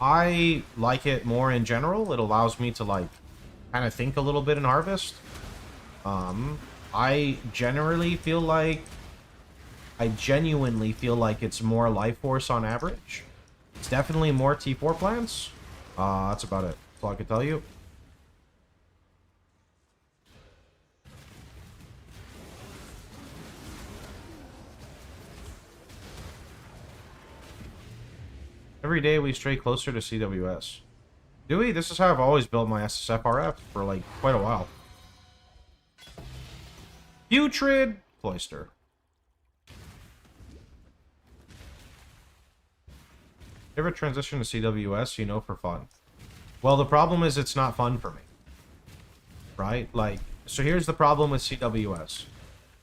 I like it more in general. It allows me to, like, kind of think a little bit in Harvest. I genuinely feel like it's more Life Force on average. It's definitely more T4 plants. That's about it. That's all I can tell you. Every day we stray closer to CWS. Do we? This is how I've always built my SSFRF for, like, quite a while. Putrid Cloister. Ever transition to CWS, you know, for fun? Well, the problem is it's not fun for me. Right? Like, so here's the problem with CWS.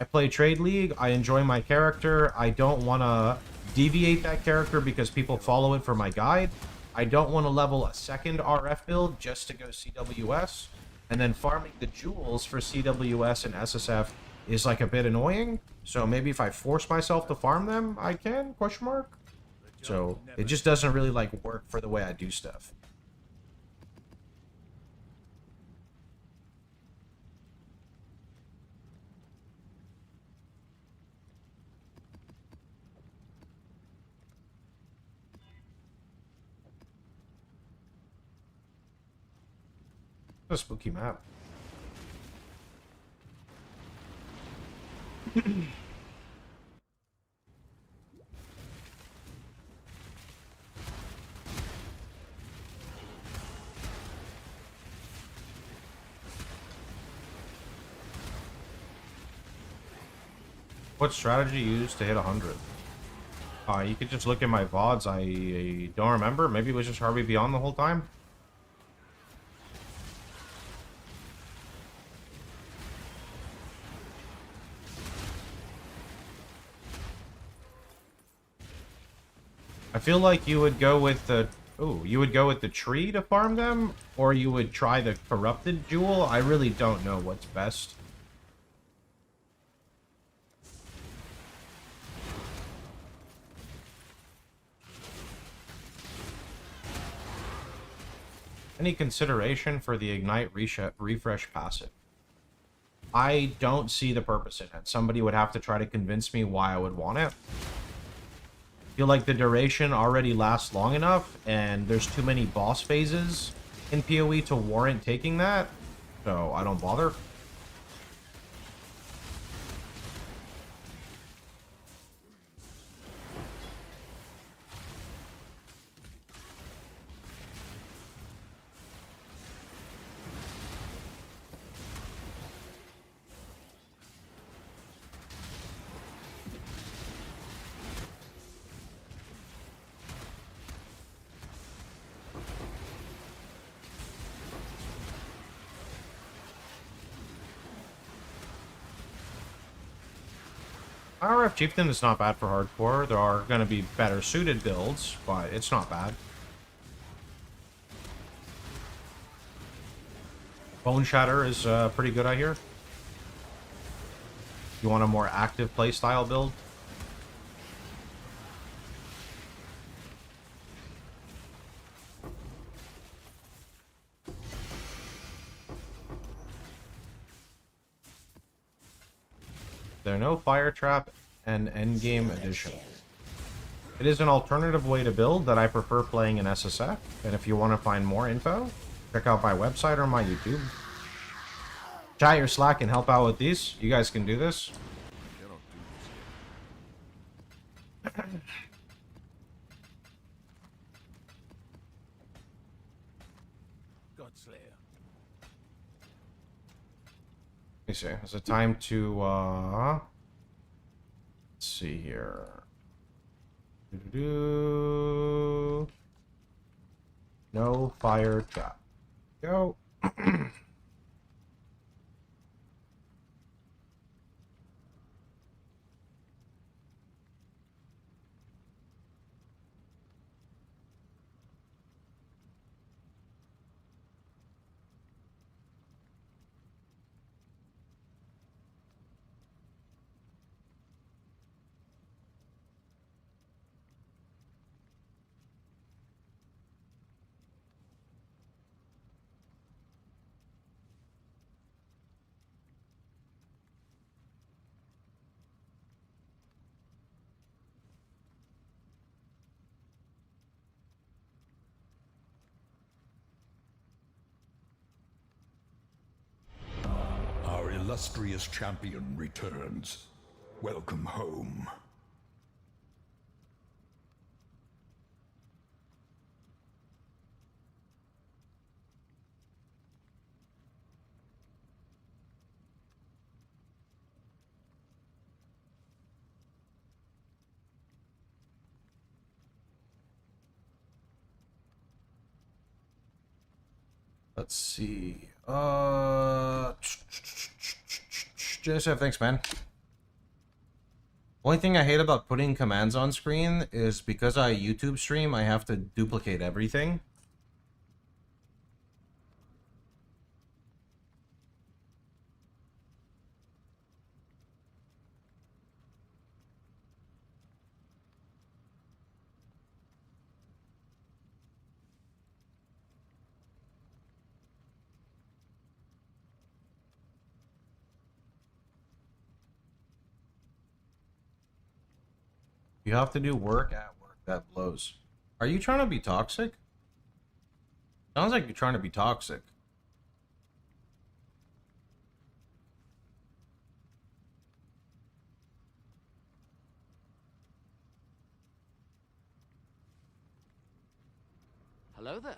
I play Trade League. I enjoy my character. I don't want to deviate that character because people follow it for my guide. I don't want to level a second RF build just to go CWS. And then farming the jewels for CWS and SSF is like a bit annoying. So maybe if I force myself to farm them, I can, question mark. So it just doesn't really like work for the way I do stuff. A spooky map. What strategy you used to hit 100? You could just look at my VODs. I don't remember. Maybe it was just Harvey Beyond the whole time. I feel like you would go with the... Ooh, you would go with the tree to farm them? Or you would try the corrupted jewel? I really don't know what's best. Any consideration for the Ignite refresh passive? I don't see the purpose in it. Somebody would have to try to convince me why I would want it. I feel like the duration already lasts long enough, and there's too many boss phases in PoE to warrant taking that, so I don't bother. RF Chieftain is not bad for hardcore. There are going to be better suited builds, but it's not bad. Bone Shatter is pretty good, I hear. You want a more active playstyle build? There are no Fire Trap and Endgame Edition. It is an alternative way to build that I prefer playing in SSF, and if you want to find more info, check out my website or my YouTube. Chat your Slack and help out with these. You guys can do this. Godslayer. Let me see. Is it time to, let's see here. No Fire Trap. Go. Our illustrious champion returns. Welcome home. Let's see. JSF, thanks, man. Only thing I hate about putting commands on screen is because I YouTube stream, I have to duplicate everything. You have to do work at work. That blows. Are you trying to be toxic? Sounds like you're trying to be toxic. Hello there.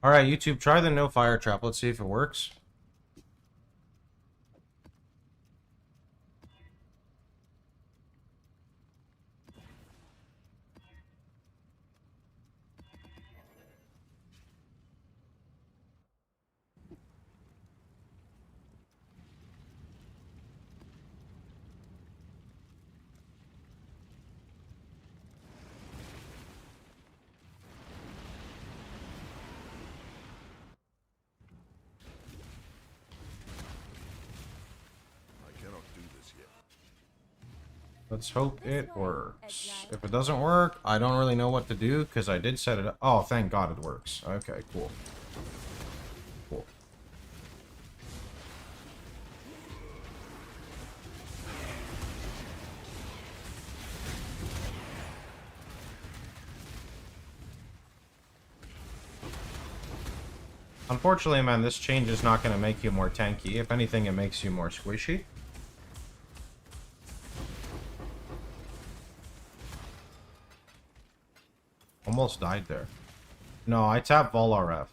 Alright, YouTube, try the no fire trap. Let's see if it works. Let's hope it works. If it doesn't work, I don't really know what to do because I did set it up. Oh, thank God it works. Okay, cool. Cool. Unfortunately, man, this change is not going to make you more tanky. If anything, it makes you more squishy. Almost died there. No, I tapped Vol RF.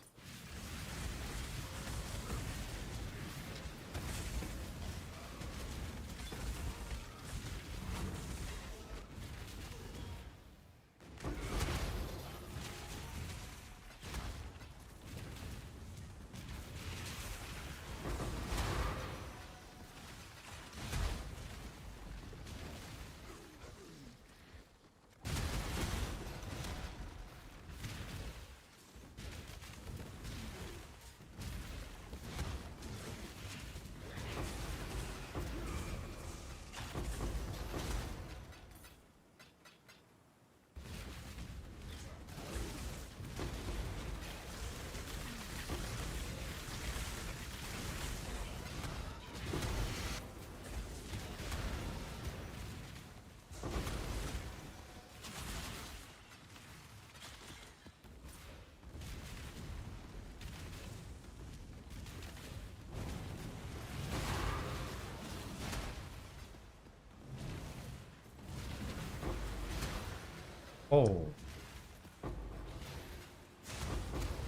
Oh.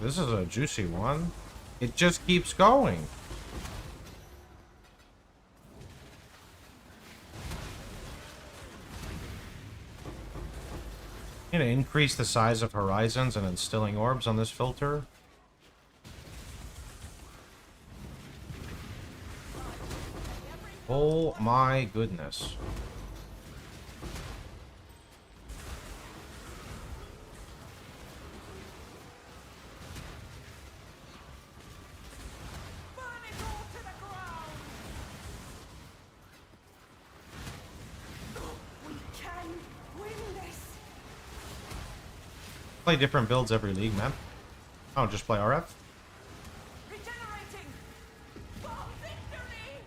This is a juicy one. It just keeps going. I'm gonna increase the size of horizons and instilling orbs on this filter. Oh my goodness. Play different builds every league, man. I don't just play RF. Regenerating! For victory!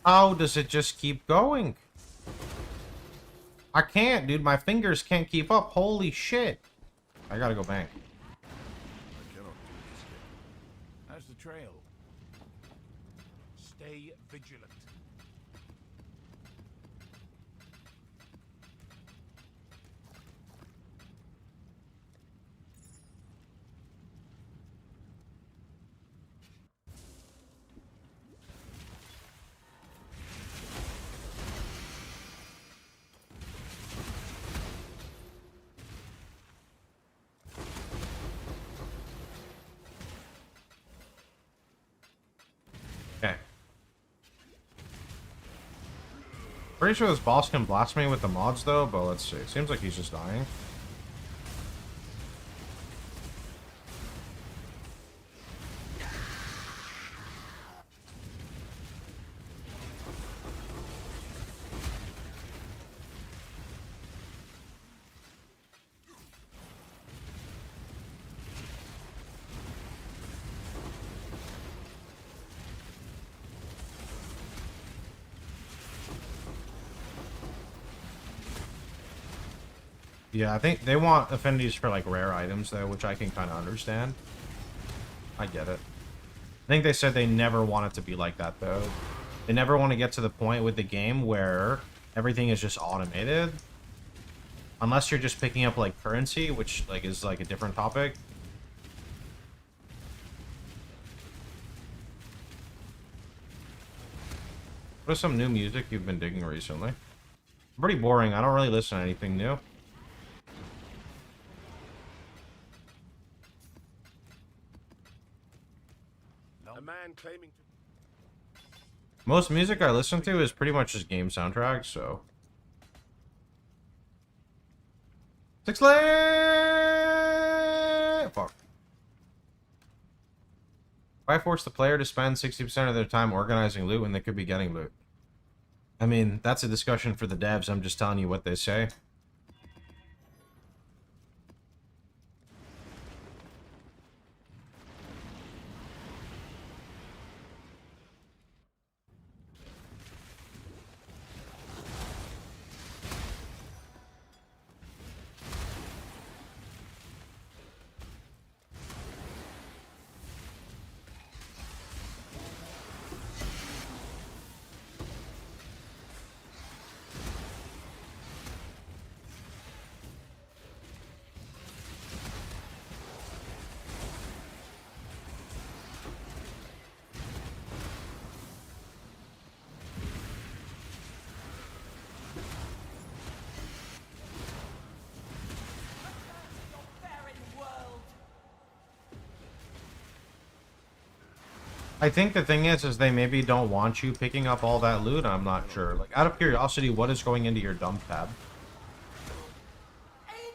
How does it just keep going? I can't, dude. My fingers can't keep up. Holy shit. I gotta go bank. I cannot do this yet. How's the trail? Stay vigilant. Pretty sure this boss can blast me with the mods though, but let's see. Seems like he's just dying. Yeah, I think they want affinities for like rare items though, which I can kind of understand. I get it. I think they said they never want it to be like that though. They never want to get to the point with the game where everything is just automated. Unless you're just picking up like currency, which like is like a different topic. What is some new music you've been digging recently? Pretty boring. I don't really listen to anything new. A man claiming to... Most music I listen to is pretty much just game soundtracks, so. Six lane! Fuck. Why force the player to spend 60% of their time organizing loot when they could be getting loot? I mean, that's a discussion for the devs. I'm just telling you what they say. I think the thing is they maybe don't want you picking up all that loot. I'm not sure. Like, out of curiosity, what is going into your dump tab? Aid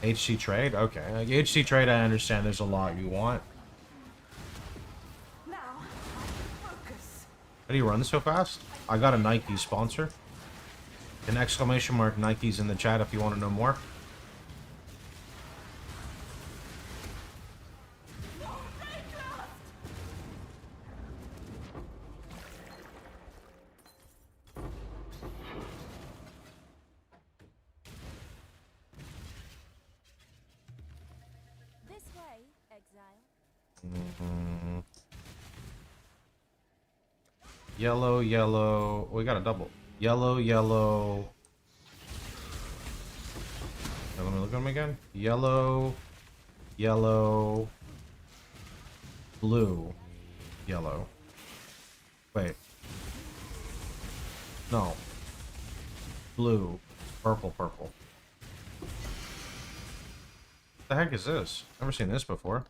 me! HC trade? Okay. Like, HC trade, I understand there's a lot you want. Now, I can focus. How do you run so fast? I got a Nike sponsor. An exclamation mark Nike's in the chat if you want to know more. This way, exile. Yellow, yellow. We got a double. Yellow, yellow. Now, let me look at them again. Yellow, yellow, blue, yellow. Wait. No. Blue, purple, purple. What the heck is this? Never seen this before.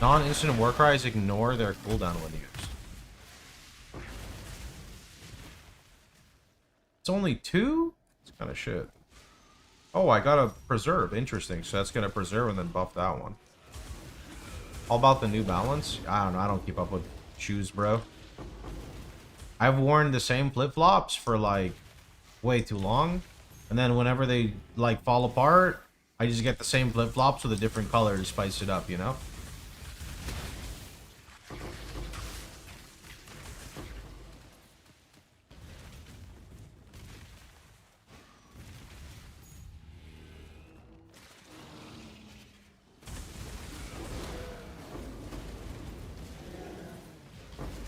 Non-instant war cries ignore their cooldown when used. It's only 2? It's kind of shit. Oh, I got a preserve. Interesting. So that's going to preserve and then buff that one. All about the New Balance? I don't know. I don't keep up with shoes, bro. I've worn the same flip-flops for, like, way too long. And then whenever they, like, fall apart, I just get the same flip-flops with a different color to spice it up, you know?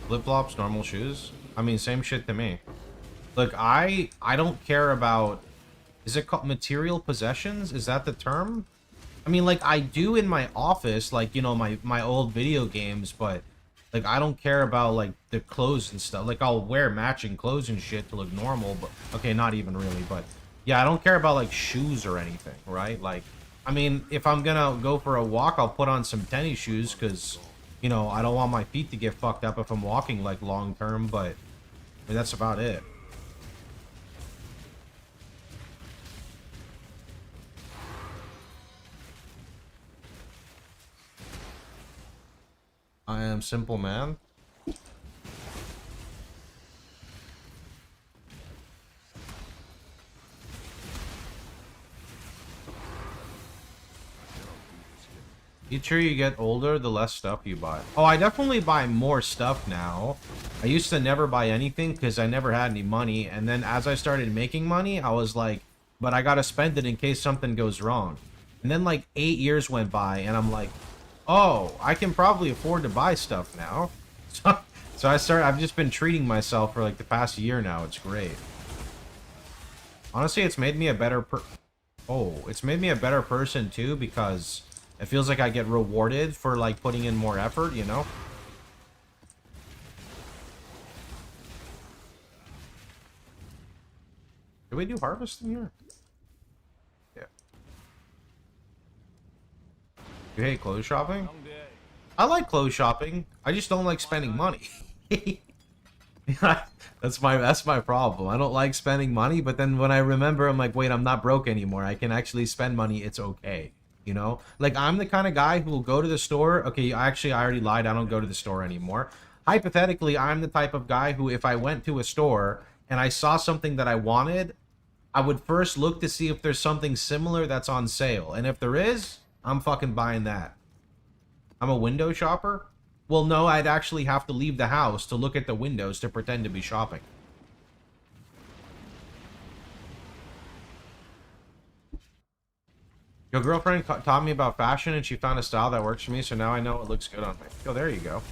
Flip-flops, normal shoes. I mean, same shit to me. Look, I don't care about... Is it called material possessions? Is that the term? I mean, like, I do in my office, like, you know, my old video games, but Like, I don't care about, like, the clothes and stuff. Like, I'll wear matching clothes and shit to look normal, but... Okay, not even really, but... Yeah, I don't care about, like, shoes or anything, right? Like, I mean, if I'm gonna go for a walk, I'll put on some tennis shoes, because, you know, I don't want my feet to get fucked up if I'm walking, like, long-term, but... I mean, that's about it. I am simple man. Each year you get older, the less stuff you buy. Oh, I definitely buy more stuff now. I used to never buy anything because I never had any money. And then as I started making money, I was like, but I gotta spend it in case something goes wrong. And then like 8 years went by and I'm like, oh, I can probably afford to buy stuff now. So I've just been treating myself for like the past year now. It's great. Honestly, it's made me a better it's made me a better person too, because it feels like I get rewarded for like putting in more effort, you know? Do we do harvesting here? Yeah. You hate clothes shopping? I like clothes shopping. I just don't like spending money. That's my problem. I don't like spending money, but then when I remember, I'm like, wait, I'm not broke anymore. I can actually spend money. It's okay. You know? Like, I'm the kind of guy who will go to the store. Okay, I already lied. I don't go to the store anymore. Hypothetically, I'm the type of guy who, if I went to a store and I saw something that I wanted, I would first look to see if there's something similar that's on sale. And if there is, I'm fucking buying that. I'm a window shopper? Well, no, I'd actually have to leave the house to look at the windows to pretend to be shopping. Your girlfriend taught me about fashion and she found a style that works for me, so now I know it looks good on me. Oh, there you go.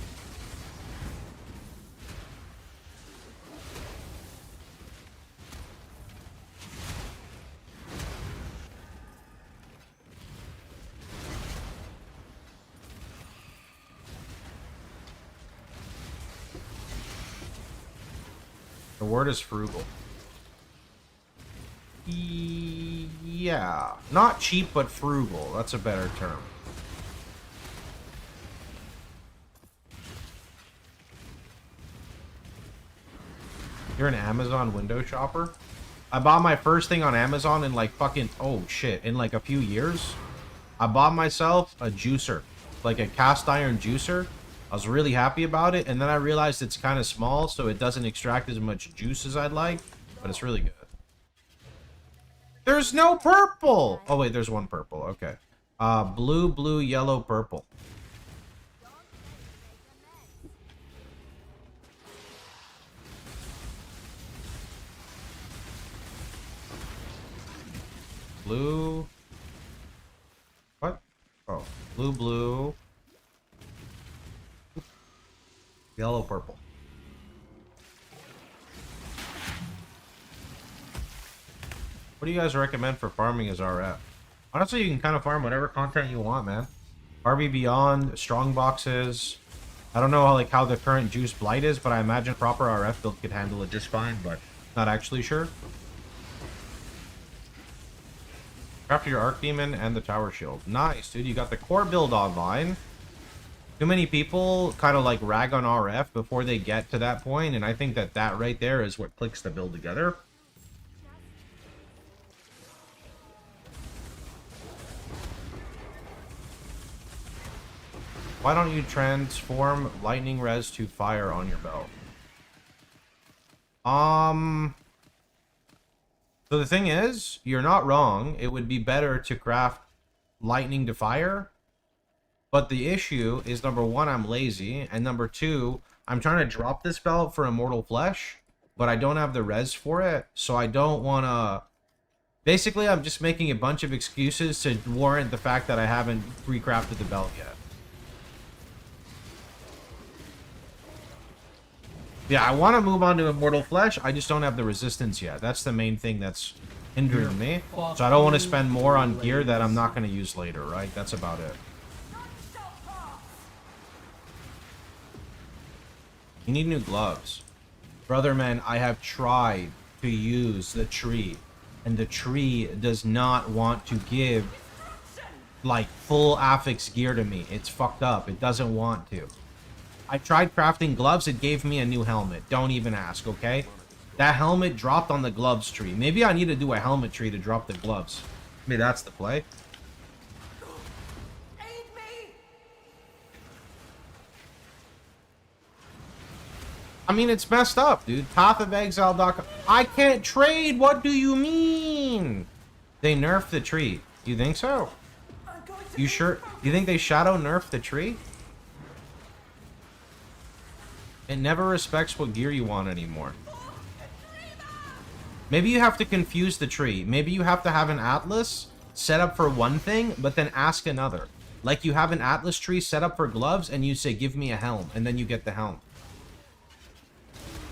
The word is frugal. Yeah. Not cheap, but frugal. That's a better term. You're an Amazon window shopper? I bought my first thing on Amazon in like fucking... Oh, shit. In like a few years. I bought myself a juicer. Like a cast iron juicer. I was really happy about it, and then I realized it's kind of small, so it doesn't extract as much juice as I'd like, but it's really good. There's no purple! Oh, wait, there's one purple. Okay. Blue, blue, yellow, purple. Blue. What? Oh, blue, blue. Yellow, purple. What do you guys recommend for farming as RF? Honestly, you can kind of farm whatever content you want, man. RB Beyond, strong boxes. I don't know how the current juice blight is, but I imagine proper RF build could handle it just fine, but not actually sure. Craft your Arc Demon and the Tower Shield. Nice, dude. You got the core build online. Too many people kind of like rag on RF before they get to that point, and I think that that right there is what clicks the build together. Why don't you transform lightning res to fire on your belt? So the thing is, you're not wrong. It would be better to craft lightning to fire. But the issue is, number one, I'm lazy, and number two, I'm trying to drop this belt for Immortal Flesh, but I don't have the res for it, so I don't want to... Basically, I'm just making a bunch of excuses to warrant the fact that I haven't recrafted the belt yet. Yeah, I want to move on to Immortal Flesh, I just don't have the resistance yet. That's the main thing that's hindering me. So I don't want to spend more on gear that I'm not going to use later, right? That's about it. You need new gloves. Brother man, I have tried to use the tree, and the tree does not want to give, like, full affix gear to me. It's fucked up. It doesn't want to. I tried crafting gloves. It gave me a new helmet. Don't even ask, okay? That helmet dropped on the gloves tree. Maybe I need to do a helmet tree to drop the gloves. Maybe that's the play. Aid me! I mean, it's messed up, dude. Pathofexile.com. I can't trade. What do you mean? They nerfed the tree. You think so? I'm going to You sure? You think they shadow nerfed the tree? It never respects what gear you want anymore. Maybe you have to confuse the tree. Maybe you have to have an atlas set up for one thing, but then ask another. Like you have an atlas tree set up for gloves, and you say, give me a helm, and then you get the helm.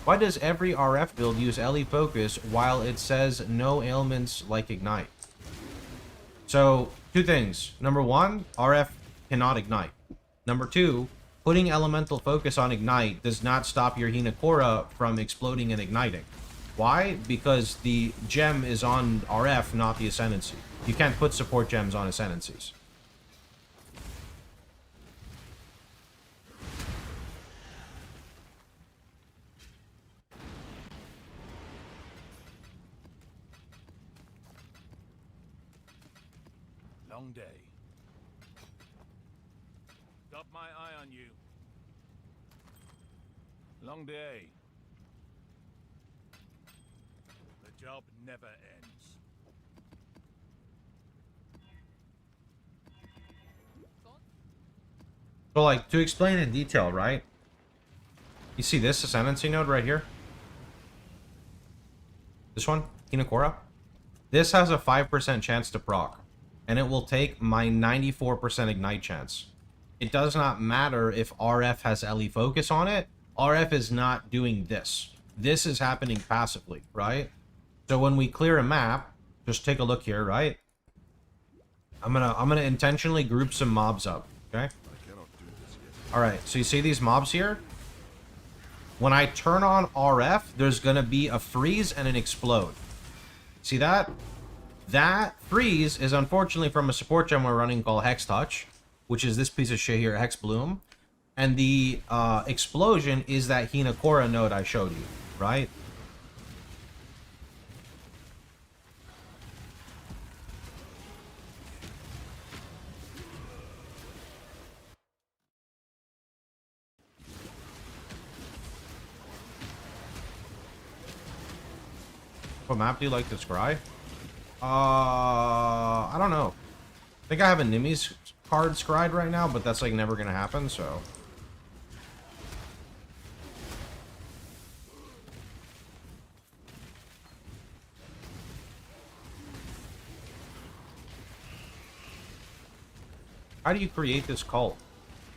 Why does every RF build use LE focus while it says no ailments like ignite? So, two things. Number one, RF cannot ignite. Number two, putting elemental focus on ignite does not stop your Hinakura from exploding and igniting. Why? Because the gem is on RF, not the Ascendancy. You can't put support gems on Ascendancies. Long day. Got my eye on you. Long day. The job never ends. So, like, to explain in detail, right? You see this Ascendancy node right here? This one? Hinakura? This has a 5% chance to proc. And it will take my 94% ignite chance. It does not matter if RF has LE focus on it. RF is not doing this. This is happening passively, right? So when we clear a map, just take a look here, right? I'm gonna intentionally group some mobs up, okay? Alright, so you see these mobs here? When I turn on RF, there's gonna be a freeze and an explode. See that? That freeze is unfortunately from a support gem we're running called Hex Touch, which is this piece of shit here, Hex Bloom. And the explosion is that Hinakura node I showed you, right? What map do you like to scry? I don't know. I think I have a Nimi's card scried right now, but that's like never gonna happen, so. How do you create this cult?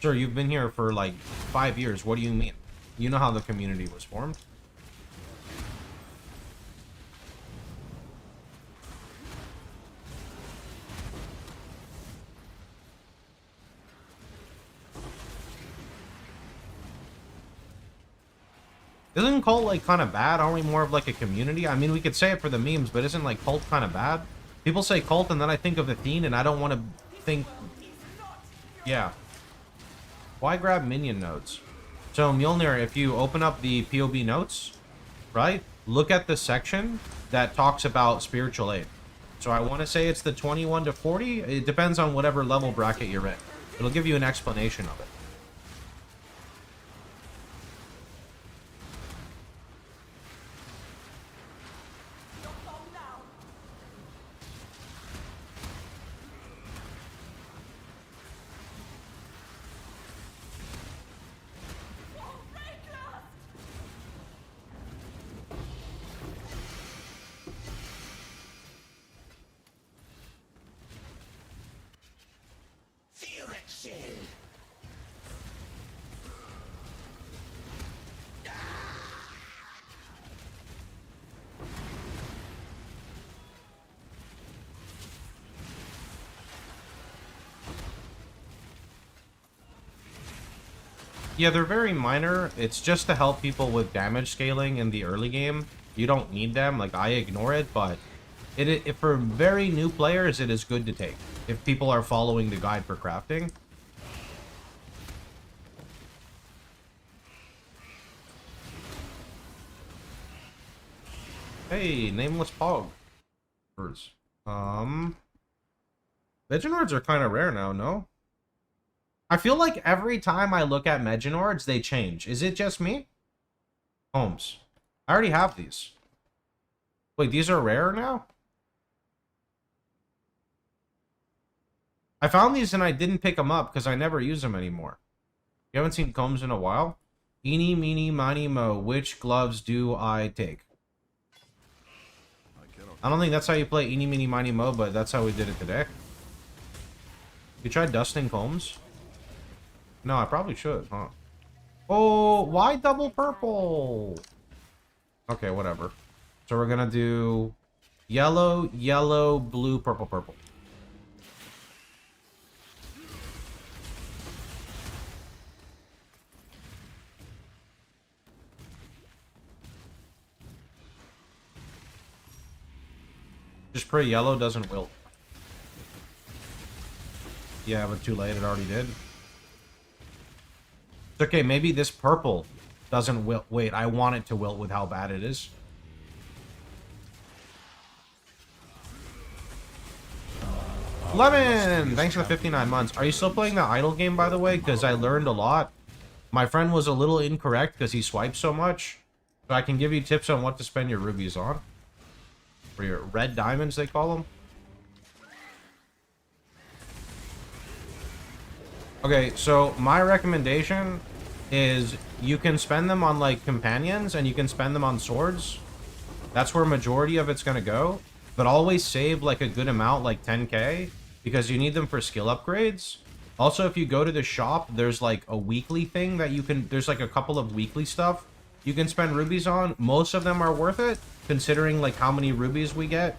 Sure, you've been here for like 5 years. What do you mean? You know how the community was formed. Isn't cult like kind of bad? Aren't we more of like a community? I mean, we could say it for the memes, but isn't like cult kind of bad? People say cult and then I think of the theme and I don't want to think... Yeah. Why grab minion nodes? So Mjolnir, if you open up the POB notes, right? Look at the section that talks about spiritual aid. So I want to say it's the 21 to 40. It depends on whatever level bracket you're in. It'll give you an explanation of it. Yeah, they're very minor. It's just to help people with damage scaling in the early game. You don't need them. Like, I ignore it, but if for very new players, it is good to take. If people are following the guide for crafting. Hey, nameless pog. Birds. Legionards are kind of rare now, no? I feel like every time I look at Meginords, they change. Is it just me? Homes. I already have these. Wait, these are rare now? I found these and I didn't pick them up because I never use them anymore. You haven't seen combs in a while? Eeny, meeny, miny, mo. Which gloves do I take? I don't think that's how you play Eeny, meeny, miny, mo, but that's how we did it today. You tried dusting combs? No, I probably should, huh? Oh, why double purple? Okay, whatever. So we're gonna do yellow, yellow, blue, purple, purple. Just pray yellow doesn't wilt. Yeah, but too late, it already did. It's okay, maybe this purple doesn't wilt. Wait, I want it to wilt with how bad it is. Lemon! Thanks for the 59 months. Are you still playing the idle game, by the way? Because I learned a lot. My friend was a little incorrect because he swipes so much. So I can give you tips on what to spend your rubies on. Or your red diamonds, they call them. Okay, so my recommendation is you can spend them on, like, companions, and you can spend them on swords. That's where majority of it's going to go. But always save, like, a good amount, like 10k, because you need them for skill upgrades. Also, if you go to the shop, there's, like, a weekly thing that you can... There's, like, a couple of weekly stuff you can spend rubies on. Most of them are worth it, considering, like, how many rubies we get.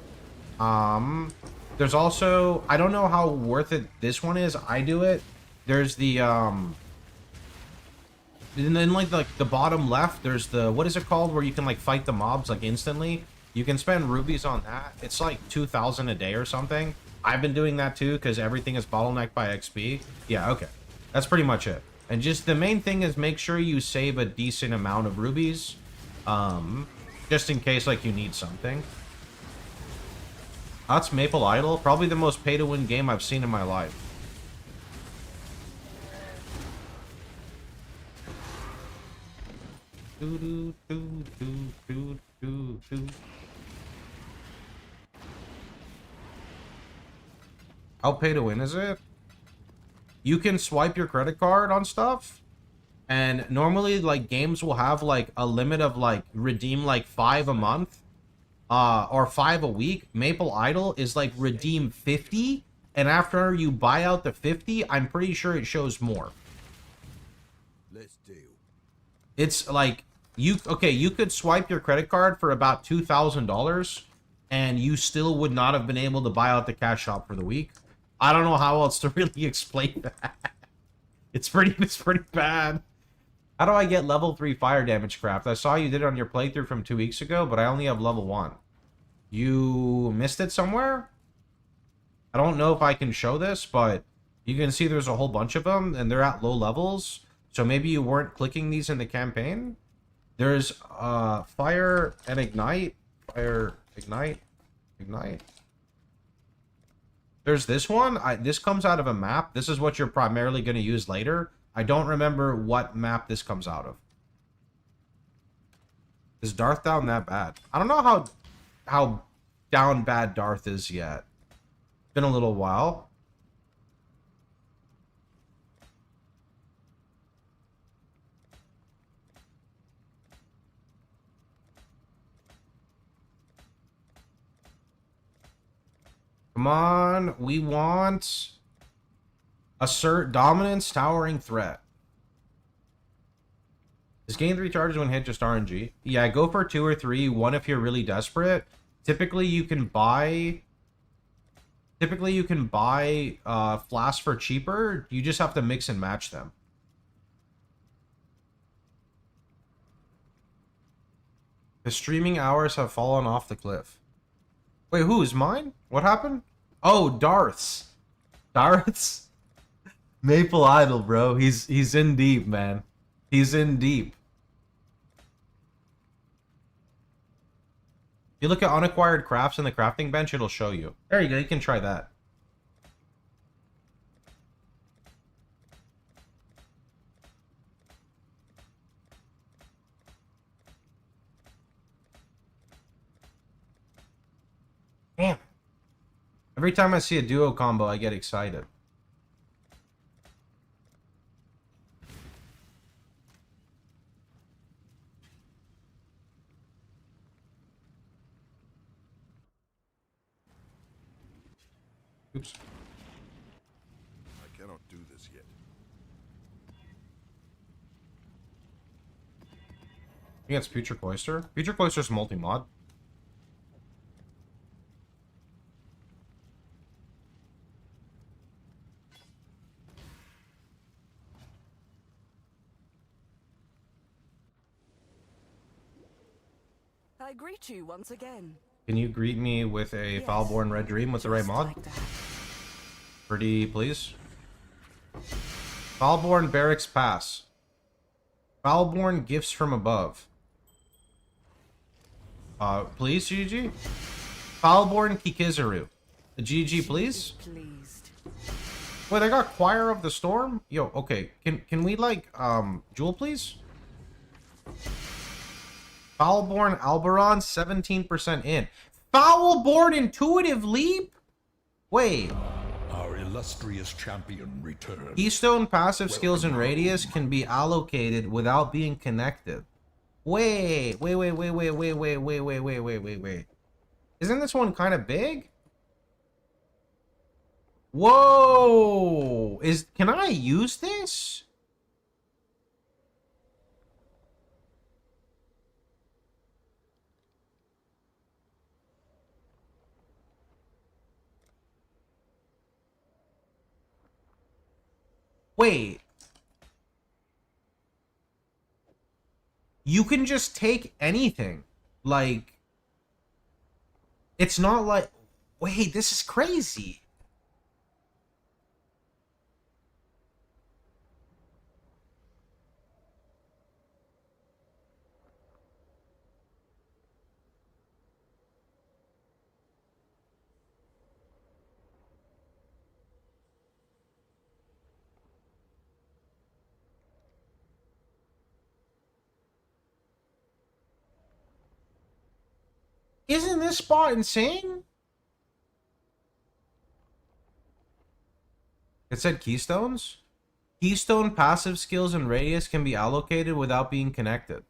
There's also... I don't know how worth it this one is. I do it. There's the, and then, like, the bottom left, there's the... What is it called? Where you can, like, fight the mobs, like, instantly. You can spend rubies on that. It's, like, 2,000 a day or something. I've been doing that, too, because everything is bottlenecked by XP. Yeah, okay. That's pretty much it. And just the main thing is make sure you save a decent amount of rubies. Just in case, like, you need something. That's Maple Idol. Probably the most pay-to-win game I've seen in my life. How pay to win is it? You can swipe your credit card on stuff, and normally, like, games will have, like, a limit of, like, redeem, like, 5 a month, or 5 a week. Maple Idol is, like, redeem 50, and after you buy out the 50, I'm pretty sure it shows more. Let's deal. It's like you could swipe your credit card for about $2,000 and you still would not have been able to buy out the cash shop for the week. I don't know how else to really explain that. It's pretty bad. How do I get level 3 fire damage craft? I saw you did it on your playthrough from 2 weeks ago, but I only have level 1. You missed it somewhere? I don't know if I can show this, but you can see there's a whole bunch of them and they're at low levels. So maybe you weren't clicking these in the campaign. There's fire and ignite. Fire, ignite, ignite. There's this one. This comes out of a map. This is what you're primarily going to use later. I don't remember what map this comes out of. Is Darth down that bad? I don't know how down bad Darth is yet. It's been a little while. Come on, we want assert dominance, towering threat. Is gain 3 charges when hit just RNG? Yeah, go for 2 or 3. 1 if you're really desperate. Typically you can buy flasks for cheaper. You just have to mix and match them. His streaming hours have fallen off the cliff. Wait, who's mine? What happened? Oh, Darth's. Darth's? Maple Idol, bro. He's in deep, man. He's in deep. If you look at unacquired crafts in the crafting bench, it'll show you. There you go, you can try that. Damn. Every time I see a duo combo, I get excited. Oops. I cannot do this yet. I think it's Future Cloister. Future Cloister's multi-mod. I greet you once again. Can you greet me with a Yes, Foulborn Red Dream with the right just mod? like that. Pretty, please. Foulborn Barracks Pass. Foulborn Gifts from Above. Please, GG. Foulborn Kikizaru. The GG, please. Pleased. Wait, I got Choir of the Storm? Yo, okay. Can we, like, Jewel, please? Foulborn Alberon, 17% in. Foulborn Intuitive Leap? Wait. Our illustrious champion returns. Keystone passive skills and radius can be allocated without being connected. Wait. Isn't this one kind of big? Whoa! Can I use this? Wait. You can just take anything. Like, it's not like... Wait, this is crazy. Isn't this spot insane? It said keystones? Keystone passive skills and radius can be allocated without being connected.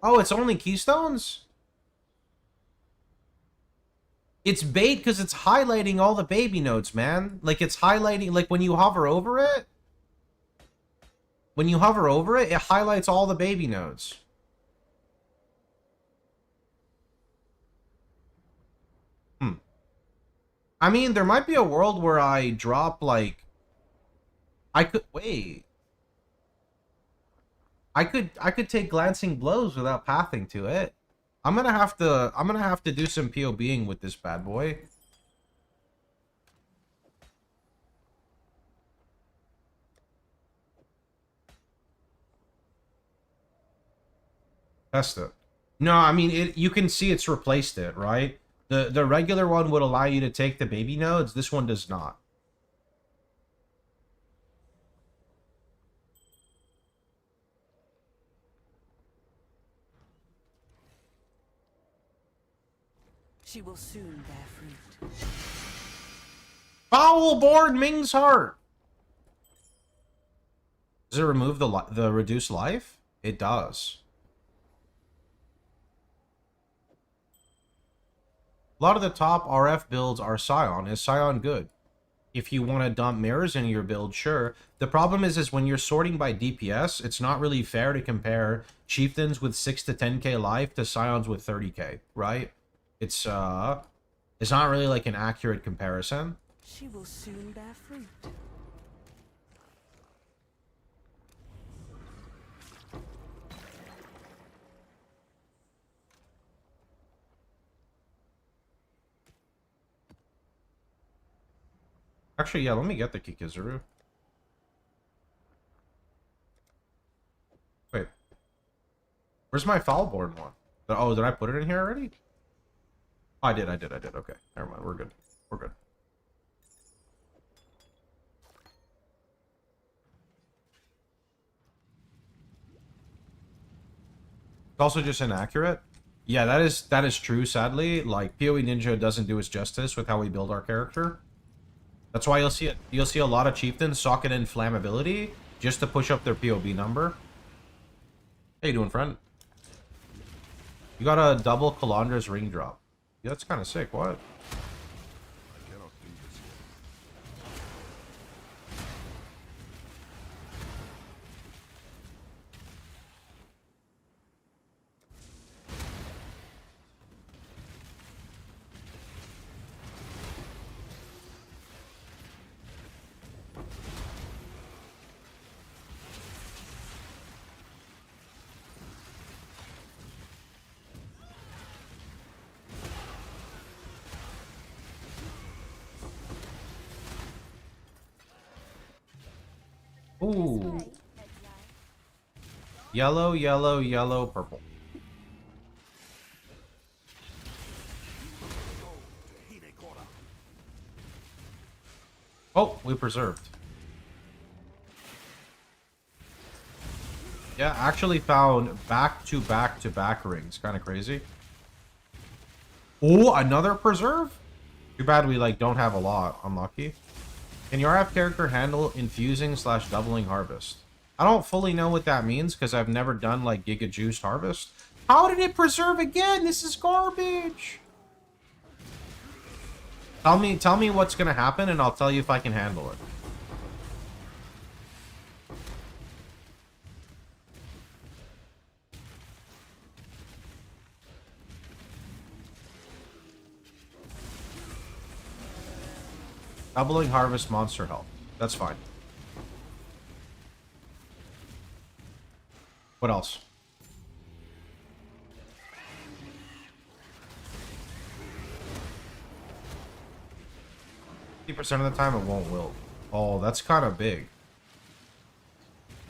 Oh, it's only keystones? It's bait because it's highlighting all the baby nodes, man. Like, it's highlighting, like, when you hover over it. When you hover over it, it highlights all the baby nodes. I mean, there might be a world where I drop, like... Wait. I could take glancing blows without pathing to it. I'm gonna have to do some POBing with this bad boy. Test it. No, I mean, you can see it's replaced it, right? The regular one would allow you to take the baby nodes. This one does not. She will soon bear fruit. Foulborn Ming's Heart. Does it remove the reduced life? It does. A lot of the top RF builds are Scion. Is Scion good? If you want to dump mirrors in your build, sure. The problem is when you're sorting by DPS, it's not really fair to compare chieftains with 6 to 10k life to Scions with 30k, right? It's not really like an accurate comparison. She will soon bear fruit. Actually, yeah, let me get the Kikizuru. Wait. Where's my Foulborn one? Oh, did I put it in here already? Oh, I did. Okay. Never mind. We're good. We're good. It's also just inaccurate. Yeah, that is true, sadly. Like, PoE Ninja doesn't do us justice with how we build our character. That's why you'll see a lot of chieftains socket in flammability just to push up their POB number. How you doing, friend? You got a double Calandra's ring drop. Yeah, that's kind of sick. What? I cannot do this yet. Ooh. Exile. Yellow, yellow, yellow, purple. Oh, we preserved. Yeah, actually found back-to-back-to-back rings. Kind of crazy. Oh, another preserve? Too bad we, like, don't have a lot. Unlucky. Can your RF character handle infusing / doubling harvest? I don't fully know what that means because I've never done, like, Giga Juiced harvest. How did it preserve again? This is garbage. Tell me what's gonna happen and I'll tell you if I can handle it. Doubling harvest monster health. That's fine. What else? 50% of the time it won't wilt. Oh, that's kind of big. Is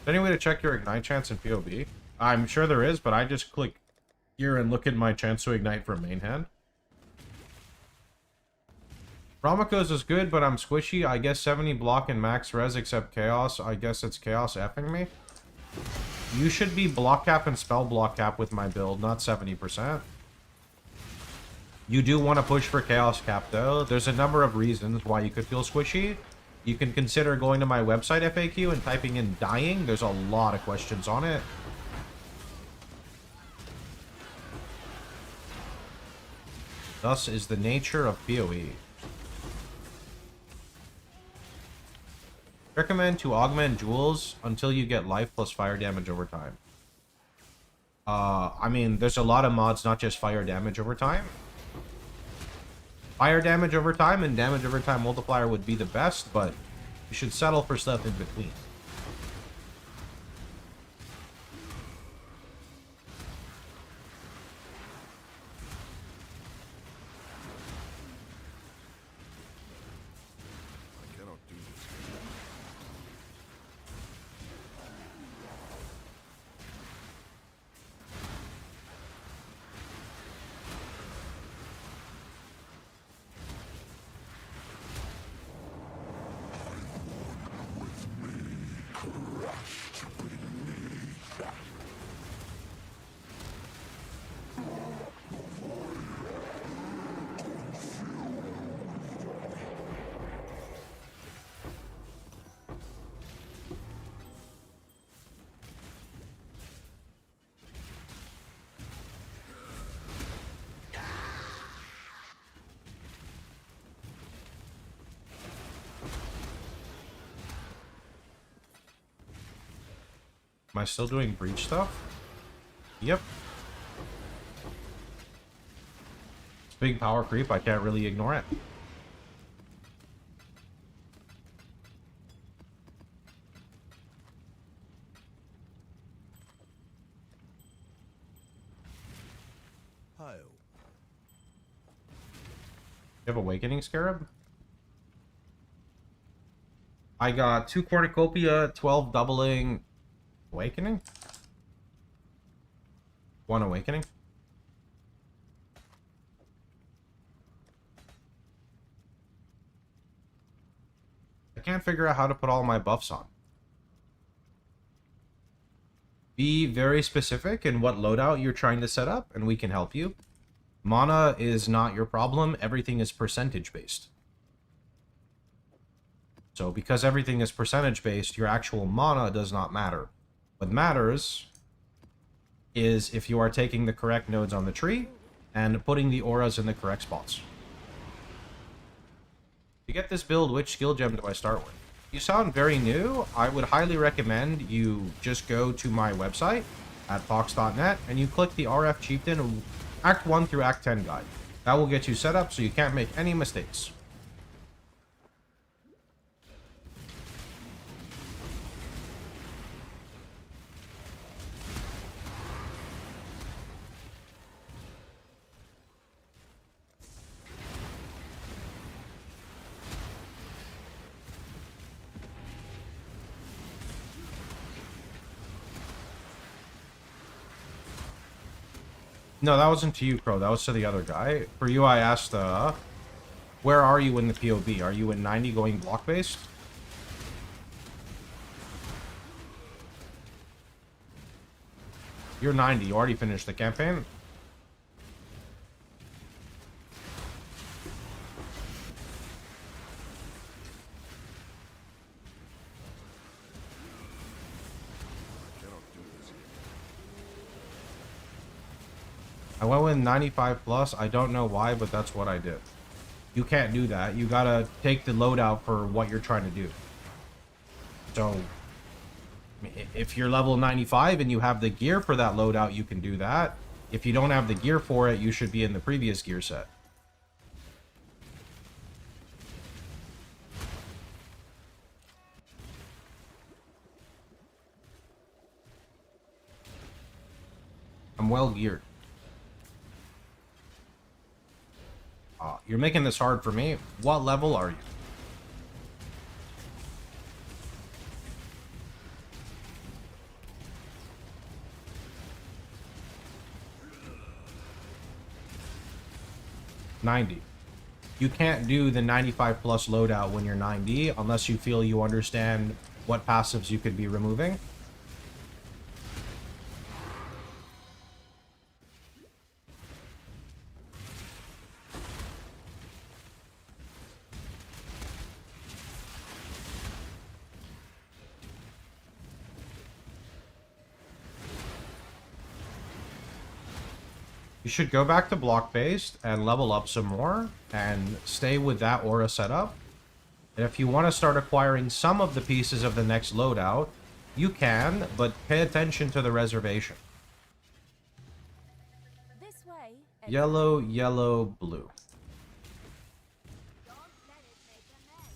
there any way to check your ignite chance in PoB? I'm sure there is, but I just click here and look at my chance to ignite for main hand. Ramako's is good, but I'm squishy. I guess 70 block and max res except chaos. I guess it's chaos effing me. You should be block cap and spell block cap with my build, not 70%. You do want to push for chaos cap though. There's a number of reasons why you could feel squishy. You can consider going to my website FAQ and typing in dying. There's a lot of questions on it. Thus is the nature of PoE. Recommend to augment jewels until you get life plus fire damage over time. I mean, there's a lot of mods, not just fire damage over time. Fire damage over time and damage over time multiplier would be the best, but you should settle for stuff in between. I cannot do this Am I still doing breach stuff? Yep. It's big power creep. I can't really ignore it. Hail. You have Awakening Scarab? I got 2 cornucopia, 12 doubling, awakening? 1 awakening. I can't figure out how to put all my buffs on. Be very specific in what loadout you're trying to set up, and we can help you. Mana is not your problem. Everything is percentage based. So because everything is percentage based, your actual mana does not matter. What matters is if you are taking the correct nodes on the tree and putting the auras in the correct spots. To get this build, which skill gem do I start with? You sound very new. I would highly recommend you just go to my website at fox.net and you click the RF Chieftain Act 1 through Act 10 guide. That will get you set up so you can't make any mistakes. No, that wasn't to you, Crow. That was to the other guy. For you, I asked, where are you in the POB? Are you in 90 going block-based? You're 90. You already finished the campaign? I went with 95 plus. I don't know why, but that's what I did. You can't do that. You gotta take the loadout for what you're trying to do. So, if you're level 95 and you have the gear for that loadout, you can do that. If you don't have the gear for it, you should be in the previous gear set. I'm well geared. You're making this hard for me. What level are you? $90. You can't do the 95 plus loadout when you're 90 unless you feel you understand what passives you could be removing. You should go back to block-based and level up some more and stay with that aura setup. And if you want to start acquiring some of the pieces of the next loadout, you can, but pay attention to the reservation. This way. Yellow, yellow, blue. Don't let it make a mess.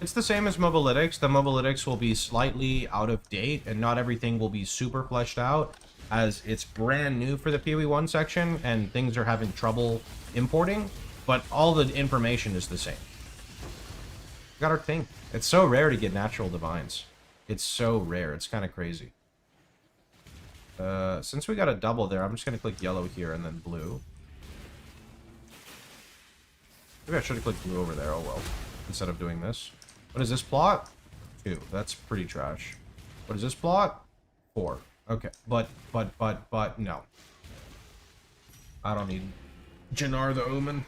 It's the same as Mobilytics. The Mobilytics will be slightly out of date, and not everything will be super fleshed out, as it's brand new for the PoE 1 section, and things are having trouble importing, but all the information is the same. We got our thing. It's so rare to get natural divines. It's so rare. It's kind of crazy. Since we got a double there, I'm just going to click yellow here and then blue. Maybe I should have clicked blue over there. Oh well. Instead of doing this. What is this plot? 2. That's pretty trash. What is this plot? 4. Okay. But, no. I don't need Jannar the Omen.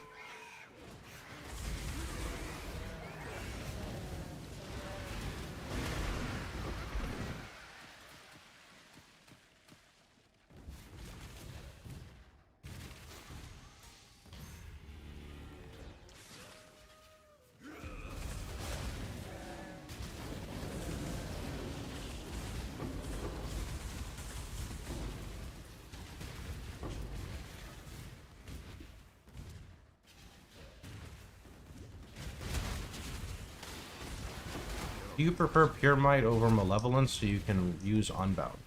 Do you prefer Pure Might over Malevolence so you can use Unbound?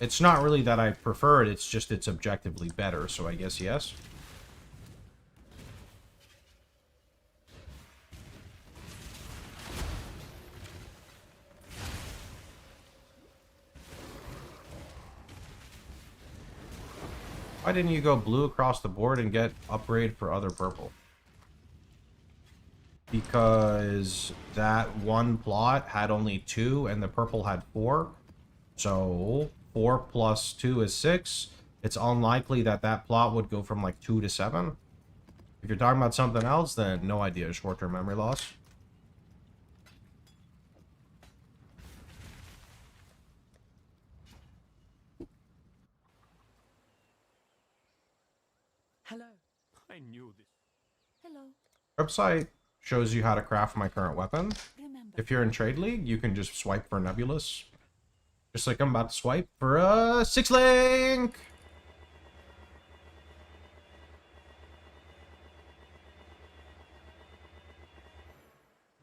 It's not really that I prefer it, it's just it's objectively better, so I guess yes. Why didn't you go blue across the board and get upgrade for other purple? Because that one plot had only 2 and the purple had 4. So 4 plus 2 is 6. It's unlikely that that plot would go from like 2 to 7. If you're talking about something else, then no idea. Short-term memory loss. Hello. I knew this. Hello. Website shows you how to craft my current weapon. Remember. If you're in Trade League, you can just swipe for Nebulous. Just like I'm about to swipe for a 6-link!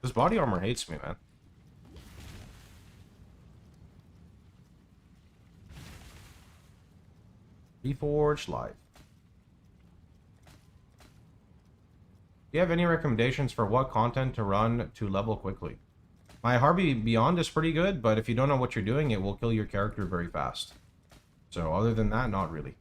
This body armor hates me, man. Reforged Life. Do you have any recommendations for what content to run to level quickly? My Harvey Beyond is pretty good, but if you don't know what you're doing, it will kill your character very fast. So other than that, not really.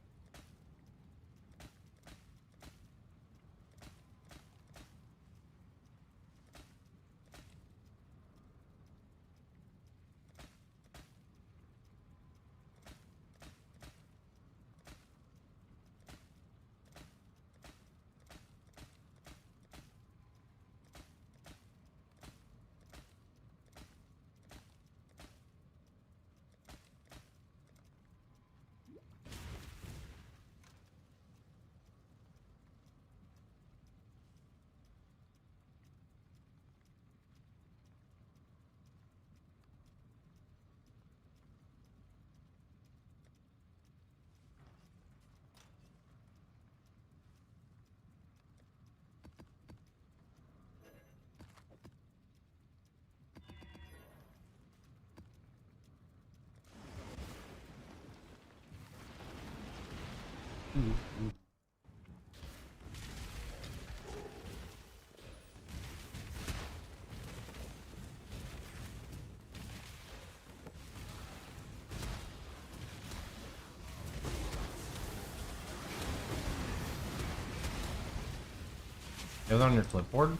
You have that on your clipboard?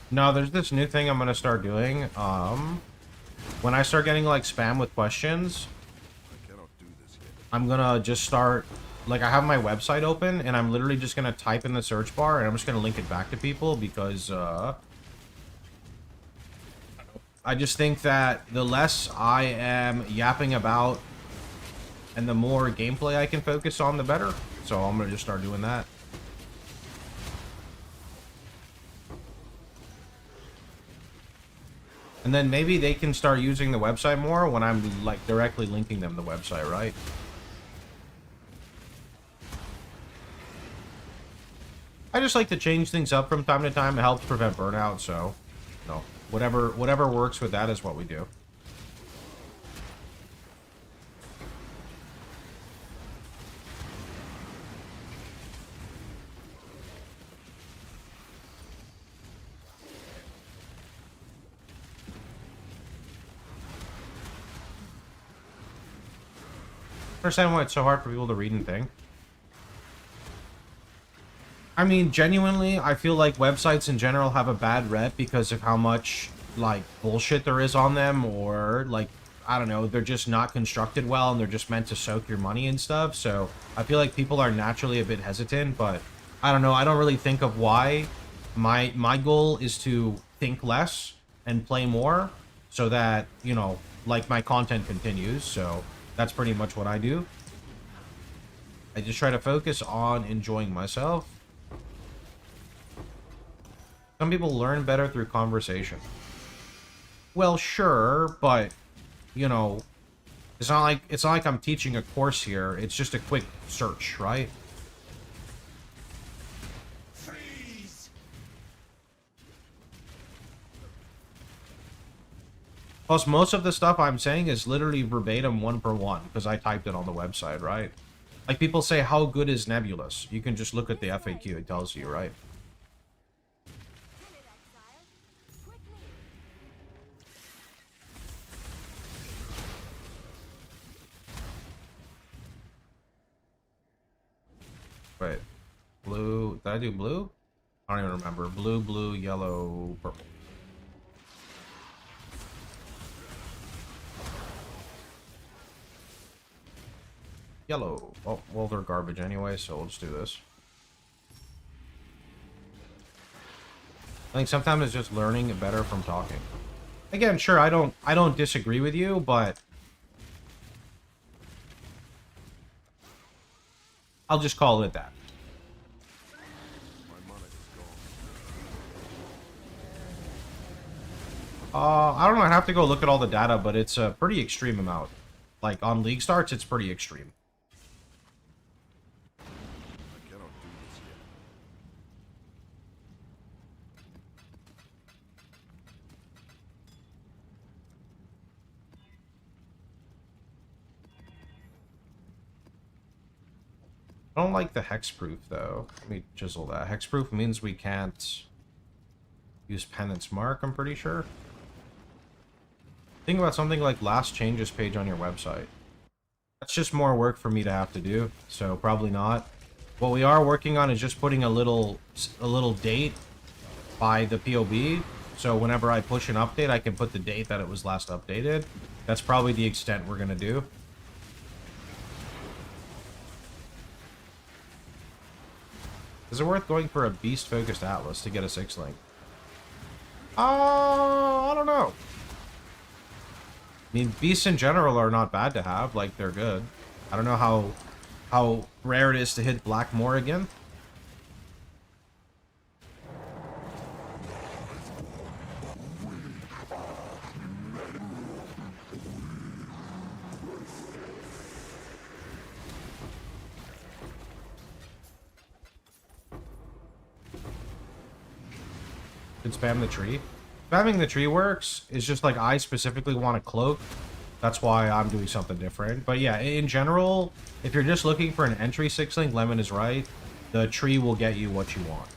No, there's this new thing I'm gonna start doing. When I start getting like spam with questions, I cannot do this yet. I'm gonna just start, like, I have my website open and I'm literally just gonna type in the search bar and I'm just gonna link it back to people because I just think that the less I am yapping about and the more gameplay I can focus on, the better. So I'm gonna just start doing that. And then maybe they can start using the website more when I'm, like, directly linking them to the website, right? I just like to change things up from time to time. It helps prevent burnout, so, you know, whatever works with that is what we do. Understand why it's so hard for people to read and think. I mean, genuinely, I feel like websites in general have a bad rep because of how much, like, bullshit there is on them, or, like, I don't know, they're just not constructed well and they're just meant to soak your money and stuff. So I feel like people are naturally a bit hesitant, but I don't know, I don't really think of why. My goal is to think less and play more so that, you know, like, my content continues. So that's pretty much what I do. I just try to focus on enjoying myself. Some people learn better through conversation. Well, sure, but, you know, it's not like I'm teaching a course here. It's just a quick search, right? Plus, most of the stuff I'm saying is literally verbatim 1-for-1 because I typed it on the website, right? Like people say, how good is Nebulous? You can just look at the FAQ. It tells you, right? Kill it, exile. Quickly. Wait. Blue. Did I do blue? I don't even remember. Blue, blue, yellow, purple. Yellow. Oh, well, they're garbage anyway, so we'll just do this. I think sometimes it's just learning better from talking. Again, sure, I don't disagree with you, but I'll just call it that. My mana is gone. I don't know, I'd have to go look at all the data, but it's a pretty extreme amount. Like, on League Starts, it's pretty extreme. I cannot do this yet. I don't like the hexproof, though. Let me chisel that. Hexproof means we can't use Penance Mark, I'm pretty sure. Think about something like last changes page on your website. That's just more work for me to have to do, so probably not. What we are working on is just putting a little date by the POB, so whenever I push an update, I can put the date that it was last updated. That's probably the extent we're gonna do. Is it worth going for a beast-focused Atlas to get a 6-link? I don't know. I mean, beasts in general are not bad to have. Like, they're good. I don't know how rare it is to hit Black Morrigan. Can spam the tree. Spamming the tree works. It's just like I specifically want a cloak. That's why I'm doing something different. But yeah, in general, if you're just looking for an entry 6-link, Lemon is right. The tree will get you what you want.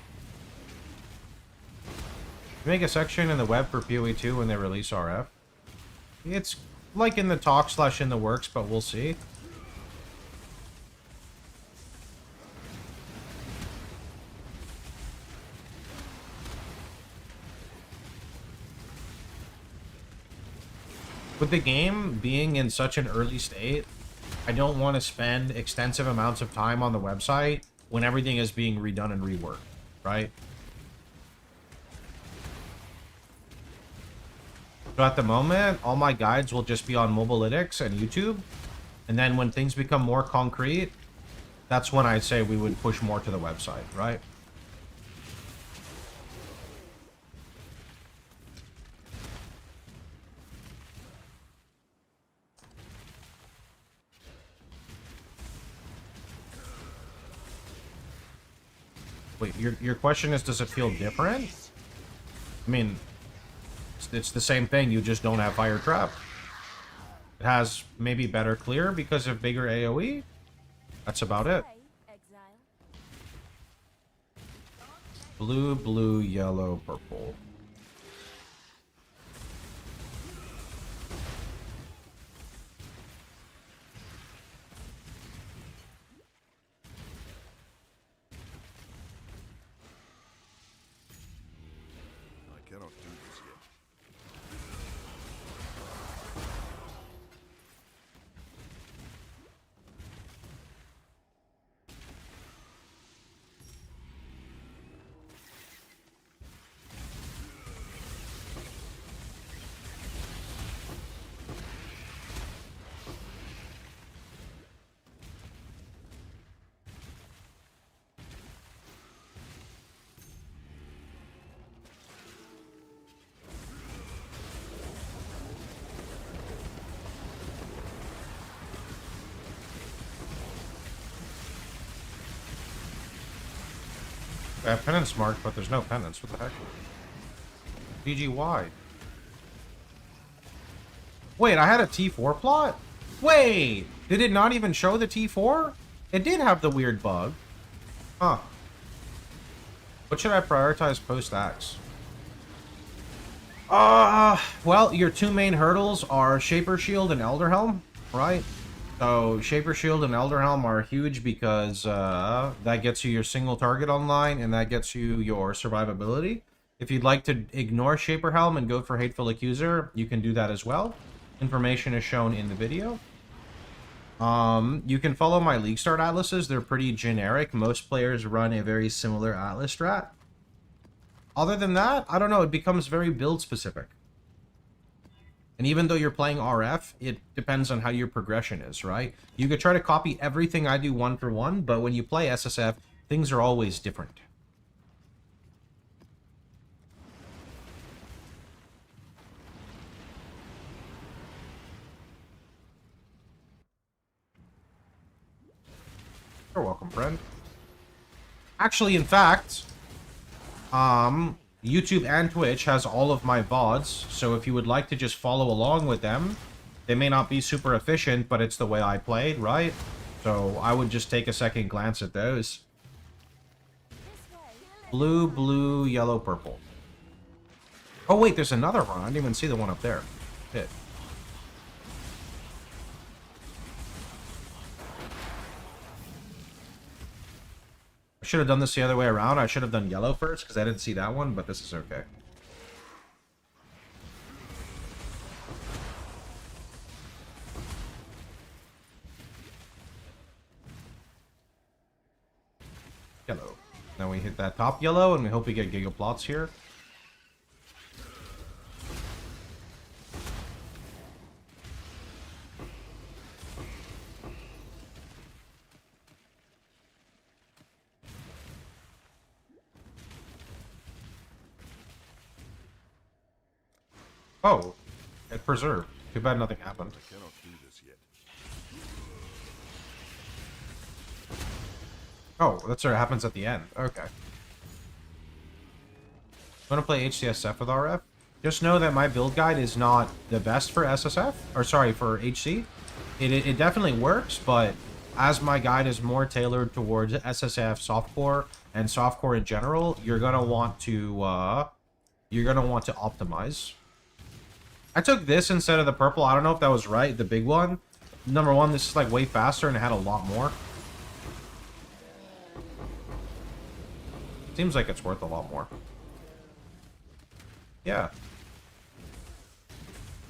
Make a section in the web for PoE 2 when they release RF. It's like in the talk / in the works, but we'll see. With the game being in such an early state, I don't want to spend extensive amounts of time on the website when everything is being redone and reworked, right? So at the moment, all my guides will just be on Mobilytics and YouTube. And then when things become more concrete, that's when I say we would push more to the website, right? Wait, your question is, does it feel different? I mean, it's the same thing, you just don't have Fire Trap. It has maybe better clear because of bigger AoE. That's about it. Hey, exile. Blue, blue, yellow, purple. I cannot do this yet. I have penance marked, but there's no penance. What the heck? DGY. Wait, I had a T4 plot? Wait, did it not even show the T4? It did have the weird bug. Huh. What should I prioritize post-axe? Well, your two main hurdles are Shaper Shield and Elder Helm, right? So, Shaper Shield and Elder Helm are huge because that gets you your single target online, and that gets you your survivability. If you'd like to ignore Shaper Helm and go for Hateful Accuser, you can do that as well. Information is shown in the video. You can follow my League Start atlases. They're pretty generic. Most players run a very similar atlas strat. Other than that, I don't know, it becomes very build specific. And even though you're playing RF, it depends on how your progression is, right? You could try to copy everything I do one for one, but when you play SSF, things are always different. You're welcome, friend. Actually, in fact, YouTube and Twitch has all of my VODs, so if you would like to just follow along with them, they may not be super efficient, but it's the way I played, right? So I would just take a second glance at those. Blue, blue, yellow, purple. Oh wait, there's another one. I didn't even see the one up there. Shit. I should have done this the other way around. I should have done yellow first, because I didn't see that one, but this is okay. Yellow. Now we hit that top yellow, and we hope we get gigaplots here. Oh, it preserved. Too bad nothing happened. I cannot do this yet. Oh, that's what happens at the end. Okay. Want to play HCSF with RF? Just know that my build guide is not the best for SSF, or sorry, for HC. It definitely works, but as my guide is more tailored towards SSF softcore and softcore in general, you're gonna want to optimize. I took this instead of the purple. I don't know if that was right, the big one. Number one, this is like way faster and it had a lot more. Seems like it's worth a lot more. Yeah.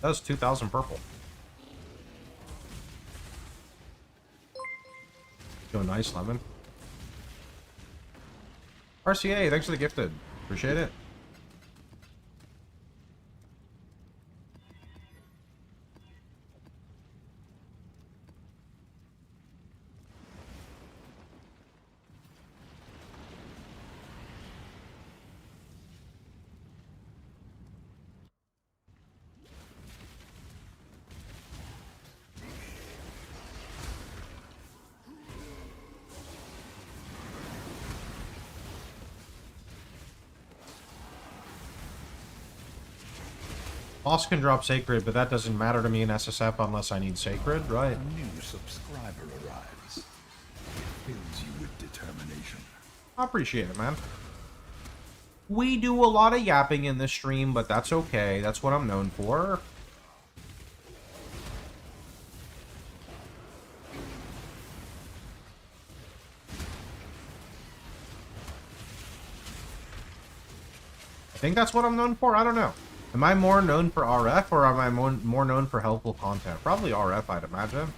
That was 2,000 purple. Go nice, Lemon. RCA, thanks for the gifted. Appreciate it. Boss can drop Sacred, but that doesn't matter to me in SSF unless I need Sacred, right? A new subscriber arrives. Fills you with determination. I appreciate it, man. We do a lot of yapping in this stream, but that's okay. That's what I'm known for. I think that's what I'm known for. I don't know. Am I more known for RF, or am I more known for helpful content? Probably RF, I'd imagine.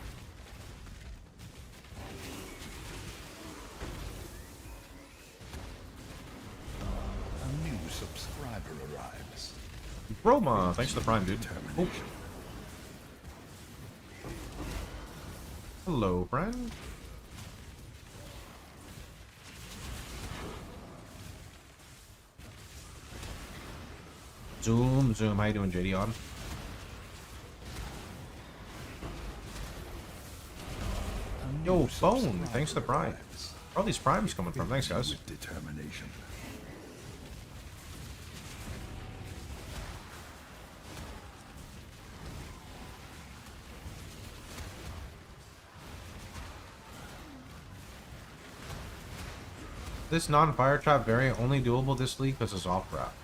A new subscriber arrives. Roma, thanks for the prime, dude. Oh. Hello, friend. Zoom, zoom. How you doing, JD on? Yo, Bone, thanks for the prime. Where are all these primes coming from? Thanks, guys. Determination. This non-fire trap variant only doable this league because it's off wrap?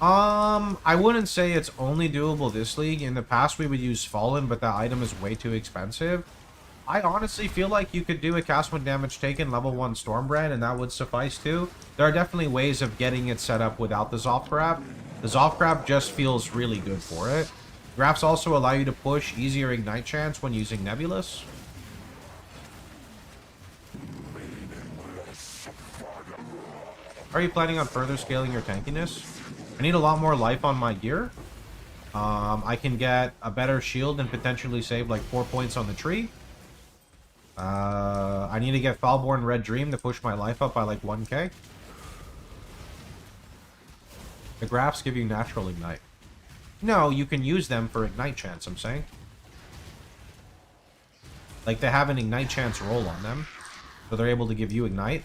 I wouldn't say it's only doable this league. In the past, we would use Fallen, but that item is way too expensive. I honestly feel like you could do a cast when damage taken level 1 Stormbrand, and that would suffice too. There are definitely ways of getting it set up without the Zoff grab. The Zoff grab just feels really good for it. Grabs also allow you to push easier Ignite chance when using Nebulous. Are you planning on further scaling your tankiness? I need a lot more life on my gear. I can get a better shield and potentially save like 4 points on the tree. I need to get Foulborn Red Dream to push my life up by like 1k. The graphs give you natural Ignite. No, you can use them for Ignite chance, I'm saying. Like they have an Ignite chance roll on them. So they're able to give you Ignite.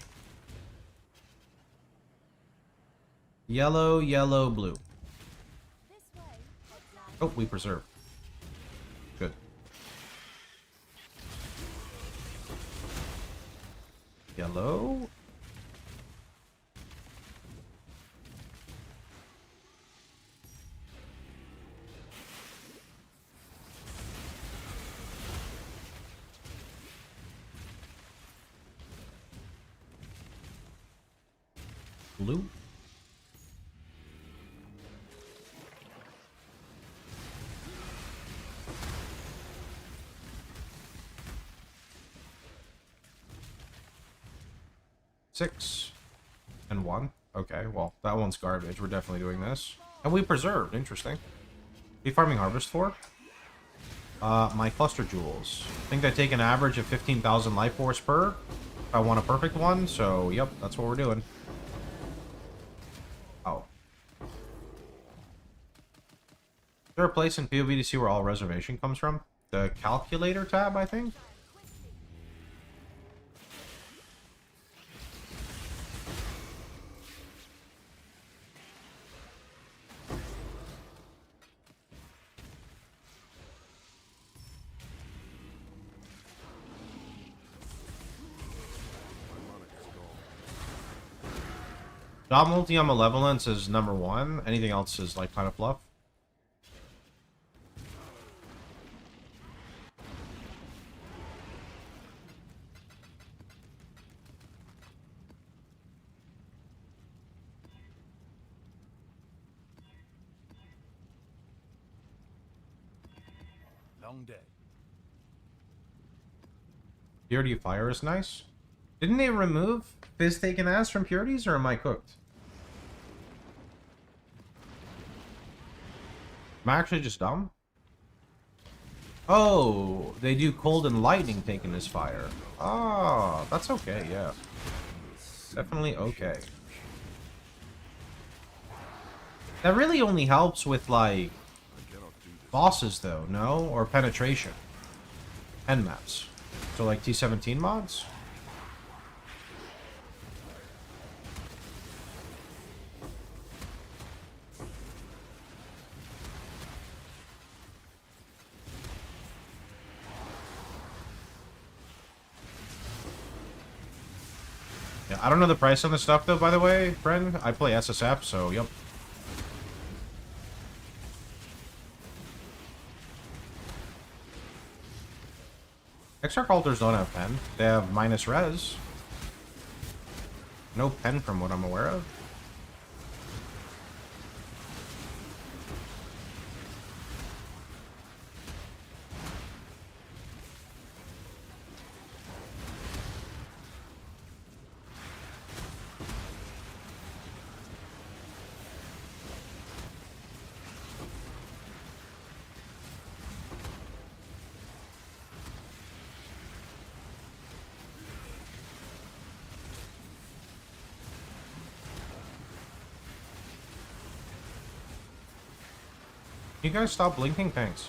Yellow, yellow, blue. This way, exile. Oh, we preserve. Good. Yellow. Blue. Six and 1. Okay, well, that one's garbage. We're definitely doing this. And we preserved. Interesting. Be farming harvest for? My cluster jewels. I think they take an average of 15,000 life force per. If I want a perfect one, so yep, that's what we're doing. Oh. Is there a place in PoE where all reservation comes from? The calculator tab, I think? Job multi on Malevolence is number 1. Anything else is like kind of fluff. Long day. Purity of Fire is nice. Didn't they remove Fizz Taken Ass from Purities, or am I cooked? Am I actually just dumb? Oh, they do Cold and Lightning taken as fire. Oh, that's okay, yeah. Definitely okay. That really only helps with, like, bosses, though, no? Or penetration. End maps. So, like, T17 mods? Yeah, I don't know the price on this stuff, though, by the way, friend. I play SSF, so, yep. Exarch altars don't have pen. They have minus res. No pen from what I'm aware of. You guys stop blinking? Thanks.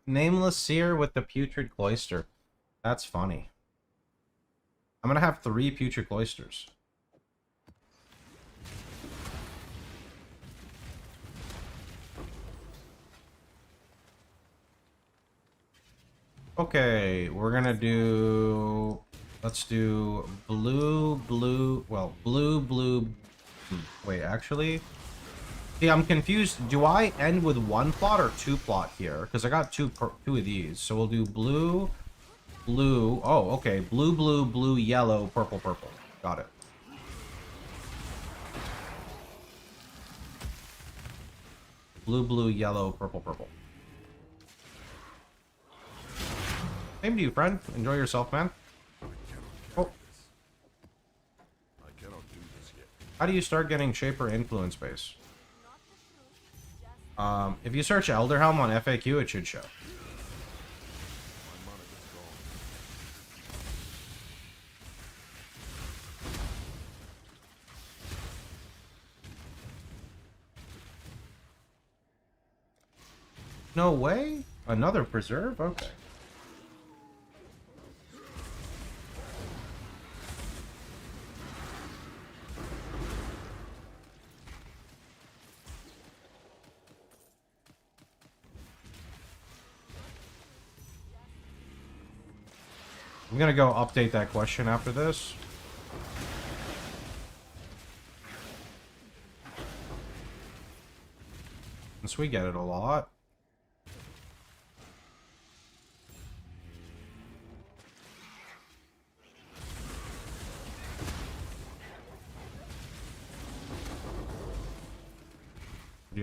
Nameless seer with the putrid cloister. That's funny. I'm gonna have 3 putrid cloisters. Okay, we're gonna do... Let's do blue, blue... Well, blue, blue... Wait, actually... See, I'm confused. Do I end with 1 plot or 2 plot here? Because I got two of these. So we'll do blue, blue... Oh, okay. Blue, blue, blue, yellow, purple, purple. Got it. Blue, blue, yellow, purple, purple. Same to you, friend. Enjoy yourself, man. Oh. I cannot do this yet. How do you start getting Shaper influence base? If you search Elderhelm on FAQ, it should show. My mana is gone. No way? Another preserve? Okay. I'm gonna go update that question after this. Since we get it a lot.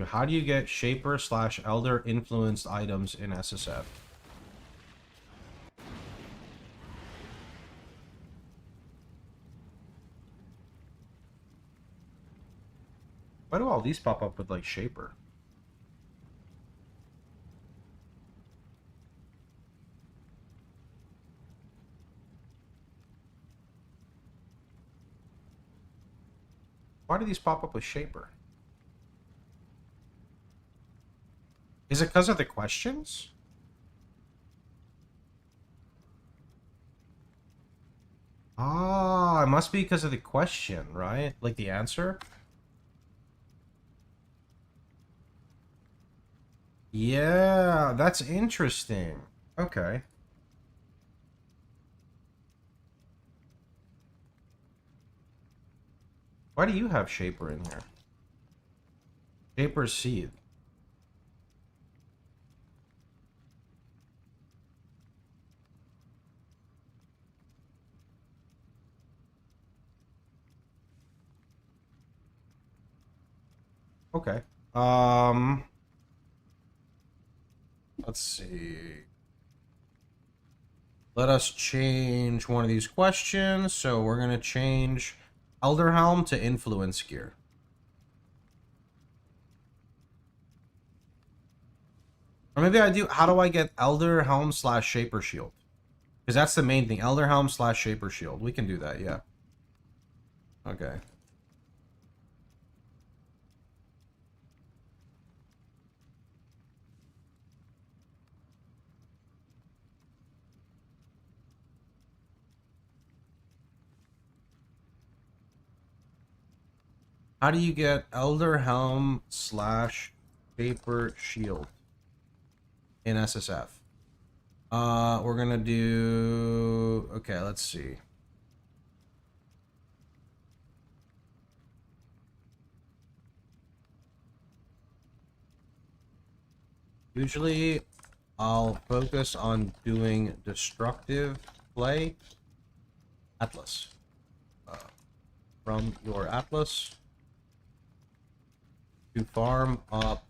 How do you get Shaper / Elder influenced items in SSF? Why do all these pop up with, like, Shaper? Why do these pop up with Shaper? Is it because of the questions? Ah, it must be because of the question, right? Like the answer? Yeah, that's interesting. Okay. Why do you have Shaper in here? Shaper's Seed. Okay. Let's see. Let us change one of these questions. So we're going to change Elderhelm to Influence Gear. Or maybe I do... How do I get Elderhelm / Shaper Shield? Because that's the main thing. Elderhelm / Shaper Shield. We can do that, yeah. Okay. How do you get Elderhelm / Shaper Shield in SSF? We're gonna do... Okay, let's see. Usually, I'll focus on doing destructive play. Atlas. From your Atlas to farm up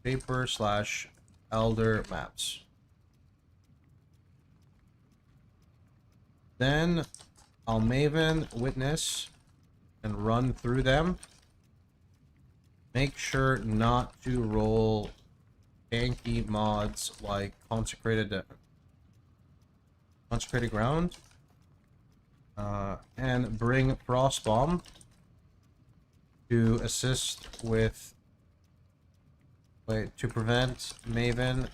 Shaper / Elder maps. Then I'll Maven Witness and run through them. Make sure not to roll tanky mods like Consecrated Ground. And bring Frostbomb to assist with Wait, to prevent Maven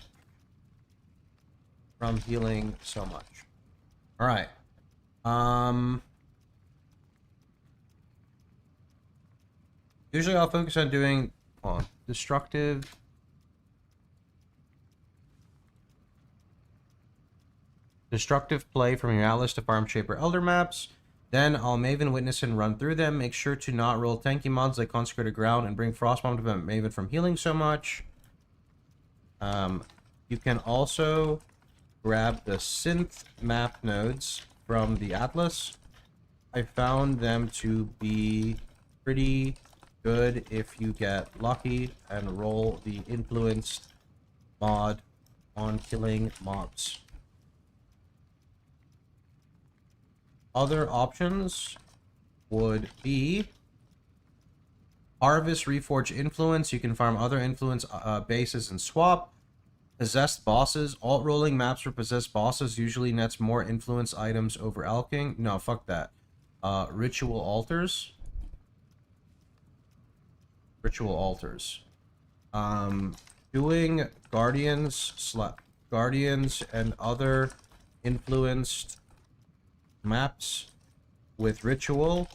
from healing so much. Alright. Usually I'll focus on doing destructive play from your Atlas to Farm Shaper Elder maps. Then I'll Maven Witness and run through them. Make sure to not roll tanky mods like Consecrated Ground and bring Frostbomb to prevent Maven from healing so much. You can also grab the synth map nodes from the Atlas. I found them to be pretty good if you get lucky and roll the influenced mod on killing mobs. Other options would be Harvest, Reforge Influence. You can farm other influence bases and swap. Possessed bosses. Alt rolling maps for possessed bosses usually nets more influence items over alking. No, fuck that. Ritual altars. Ritual altars. Doing guardians and other influenced maps with ritual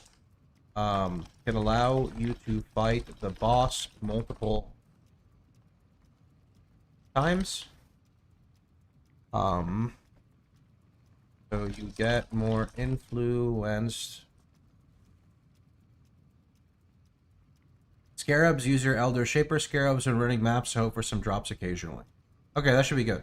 can allow you to fight the boss multiple times. So you get more influenced. Scarabs, use your Elder Shaper Scarabs when running maps to hope for some drops occasionally. Okay, that should be good.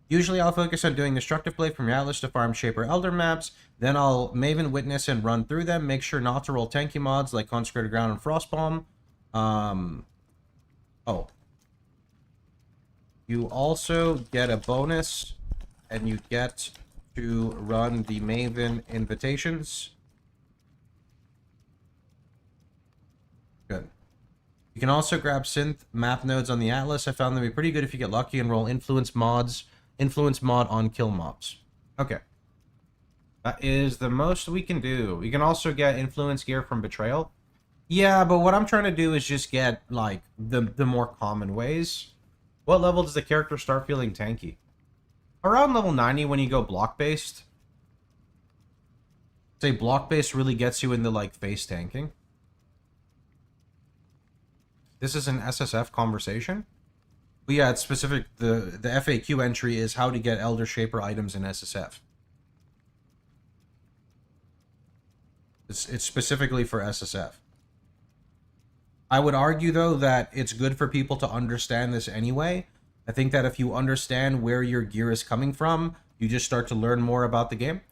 Usually I'll focus on doing destructive play from your Atlas to farm Shaper Elder maps. Then I'll Maven Witness and run through them. Make sure not to roll tanky mods like Consecrated Ground and Frostbomb. Oh. You also get a bonus, and you get to run the Maven invitations. Good. You can also grab synth map nodes on the Atlas. I found them to be pretty good if you get lucky and roll influence mod on kill mobs. Okay. That is the most we can do. We can also get influence gear from Betrayal. Yeah, but what I'm trying to do is just get, like, the more common ways. What level does the character start feeling tanky? Around level 90 when you go block-based. Say block-based really gets you into, like, face tanking. This is an SSF conversation. But yeah, it's specific. The FAQ entry is how to get Elder Shaper items in SSF. It's specifically for SSF. I would argue, though, that it's good for people to understand this anyway. I think that if you understand where your gear is coming from, you just start to learn more about the game.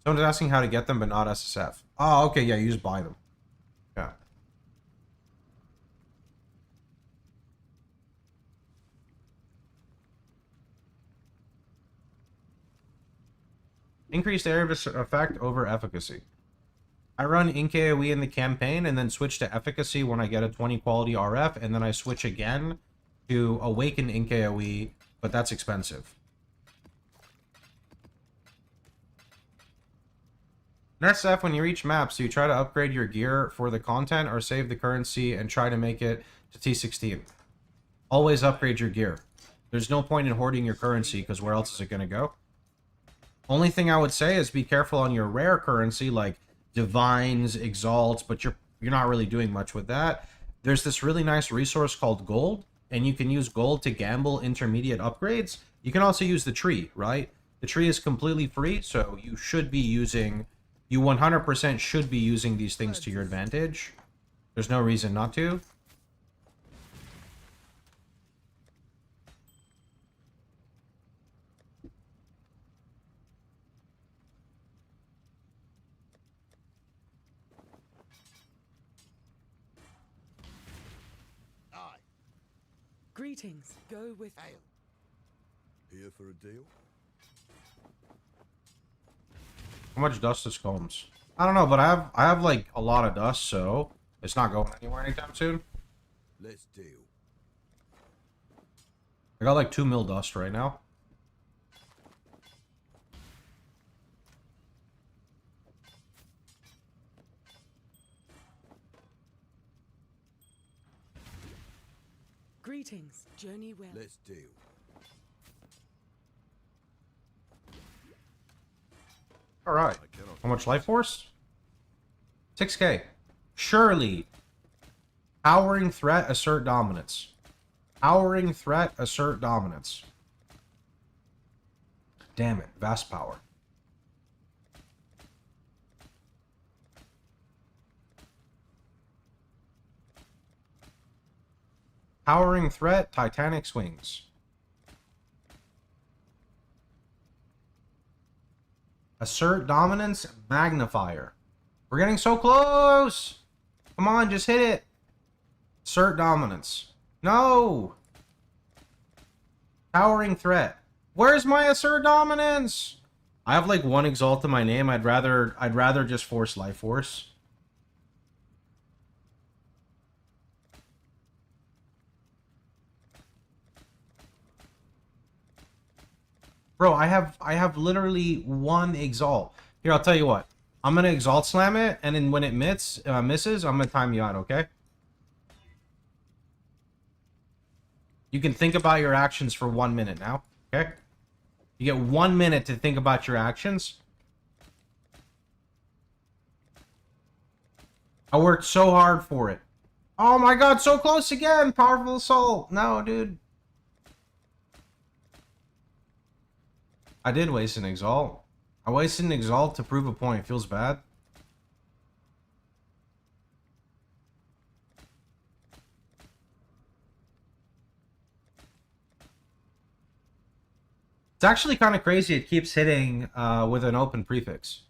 Someone's asking how to get them, but not SSF. Oh, okay, yeah, you just buy them. Yeah. Increased area of effect over efficacy. I run Ink AoE in the campaign and then switch to efficacy when I get a 20 quality RF, and then I switch again to awaken Ink AoE, but that's expensive. In SF, when you reach maps, do you try to upgrade your gear for the content or save the currency and try to make it to T16? Always upgrade your gear. There's no point in hoarding your currency, because where else is it going to go? Only thing I would say is be careful on your rare currency, like Divines, Exalts, but you're not really doing much with that. There's this really nice resource called Gold, and you can use Gold to gamble intermediate upgrades. You can also use the tree, right? The tree is completely free, so you should be using... You 100% should be using these things to your advantage. There's no reason not to. Greetings. Go with Ale. Here for a deal? How much dust is Combs? I don't know, but I have like a lot of dust, so it's not going anywhere anytime soon. Let's deal. I got like 2 mil dust right now. Greetings. Journey well. Let's deal. All right. I cannot How much life force? 6K. Surely. Powering threat, assert dominance. Powering threat, assert dominance. Damn it. Vast power. Powering threat, Titanic swings. Assert dominance, magnifier. We're getting so close. Come on, just hit it. Assert dominance. No. Powering threat. Where's my assert dominance? I have like one exalt in my name. I'd rather just force life force. Bro, I have literally one exalt. Here, I'll tell you what. I'm gonna exalt slam it, and then when it misses, I'm gonna time you out, okay? You can think about your actions for 1 minute now, okay? You get 1 minute to think about your actions. I worked so hard for it. Oh my god, so close again! Powerful assault! No, dude. I did waste an exalt. I wasted an exalt to prove a point. It feels bad. It's actually kind of crazy. It keeps hitting with an open prefix.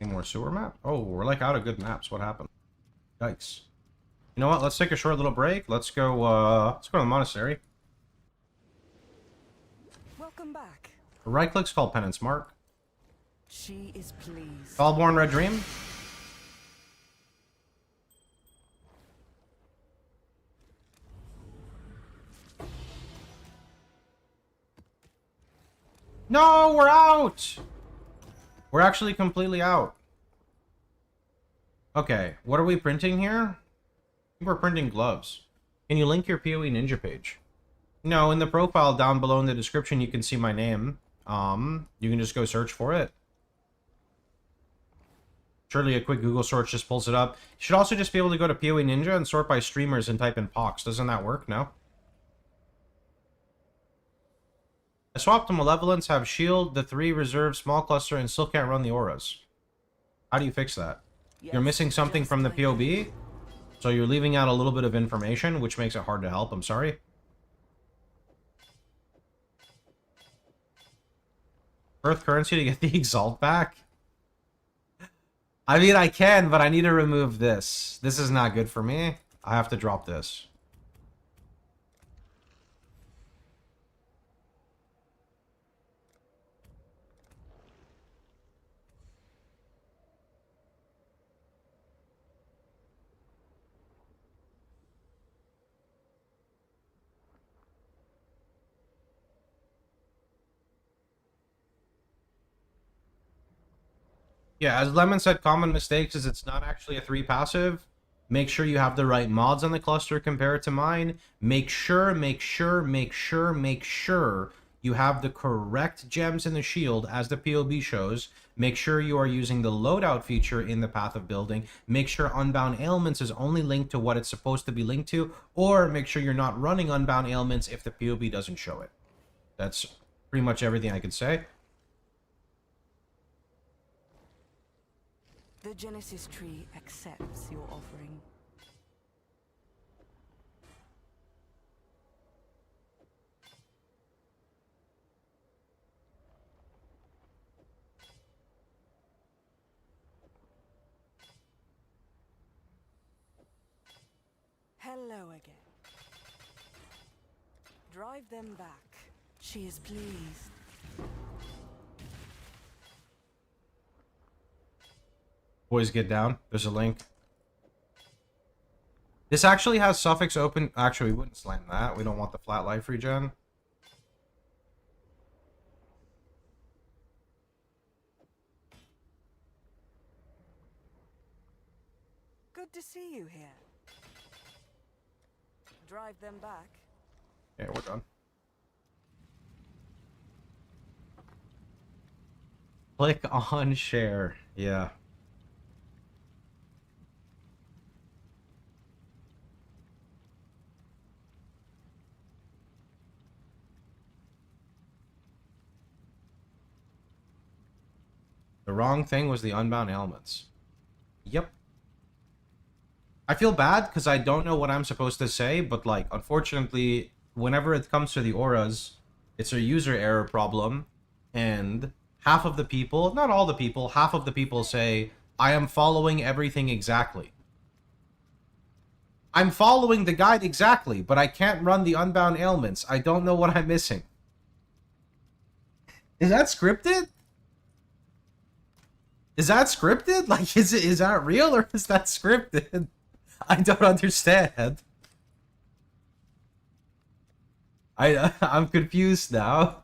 Any more sewer map? Oh, we're like out of good maps. What happened? Yikes. You know what? Let's take a short little break. Let's go to the monastery. Welcome back. Right click's called Penance Mark. She is pleased. Fallborn Red Dream. No, we're out! We're actually completely out. Okay, what are we printing here? I think we're printing gloves. Can you link your PoE Ninja page? No, in the profile down below in the description, you can see my name. You can just go search for it. Surely a quick Google search just pulls it up. You should also just be able to go to PoE Ninja and sort by streamers and type in Pox. Doesn't that work? No? I swapped to Malevolence, have Shield, the 3 reserve, small cluster, and still can't run the auras. How do you fix that? Yes, You're missing something just from the like POB, so you're leaving out a little bit of information, which makes it hard to help. I'm sorry. Earth currency to get the exalt back? I mean, I can, but I need to remove this. This is not good for me. I have to drop this. Yeah, as Lemon said, common mistakes is it's not actually a 3 passive. Make sure you have the right mods on the cluster compared to mine. Make sure you have the correct gems in the shield as the POB shows. Make sure you are using the loadout feature in the path of building. Make sure Unbound Ailments is only linked to what it's supposed to be linked to. Or make sure you're not running Unbound Ailments if the POB doesn't show it. That's pretty much everything I can say. The Genesis tree accepts your offering. Hello again. Drive them back. She is pleased. Boys, get down. There's a link. This actually has suffix open. Actually, we wouldn't slam that. We don't want the flat life regen. Good to see you here. Drive them back. Yeah, we're done. Click on share. Yeah. The wrong thing was the unbound elements. Yep. I feel bad because I don't know what I'm supposed to say, but like, unfortunately, whenever it comes to the auras, it's a user error problem, and half of the people, not all the people, half of the people say, I am following everything exactly. I'm following the guide exactly, but I can't run the unbound ailments. I don't know what I'm missing. Is that scripted? Is that scripted? Like, is that real or is that scripted? I don't understand. I'm confused now.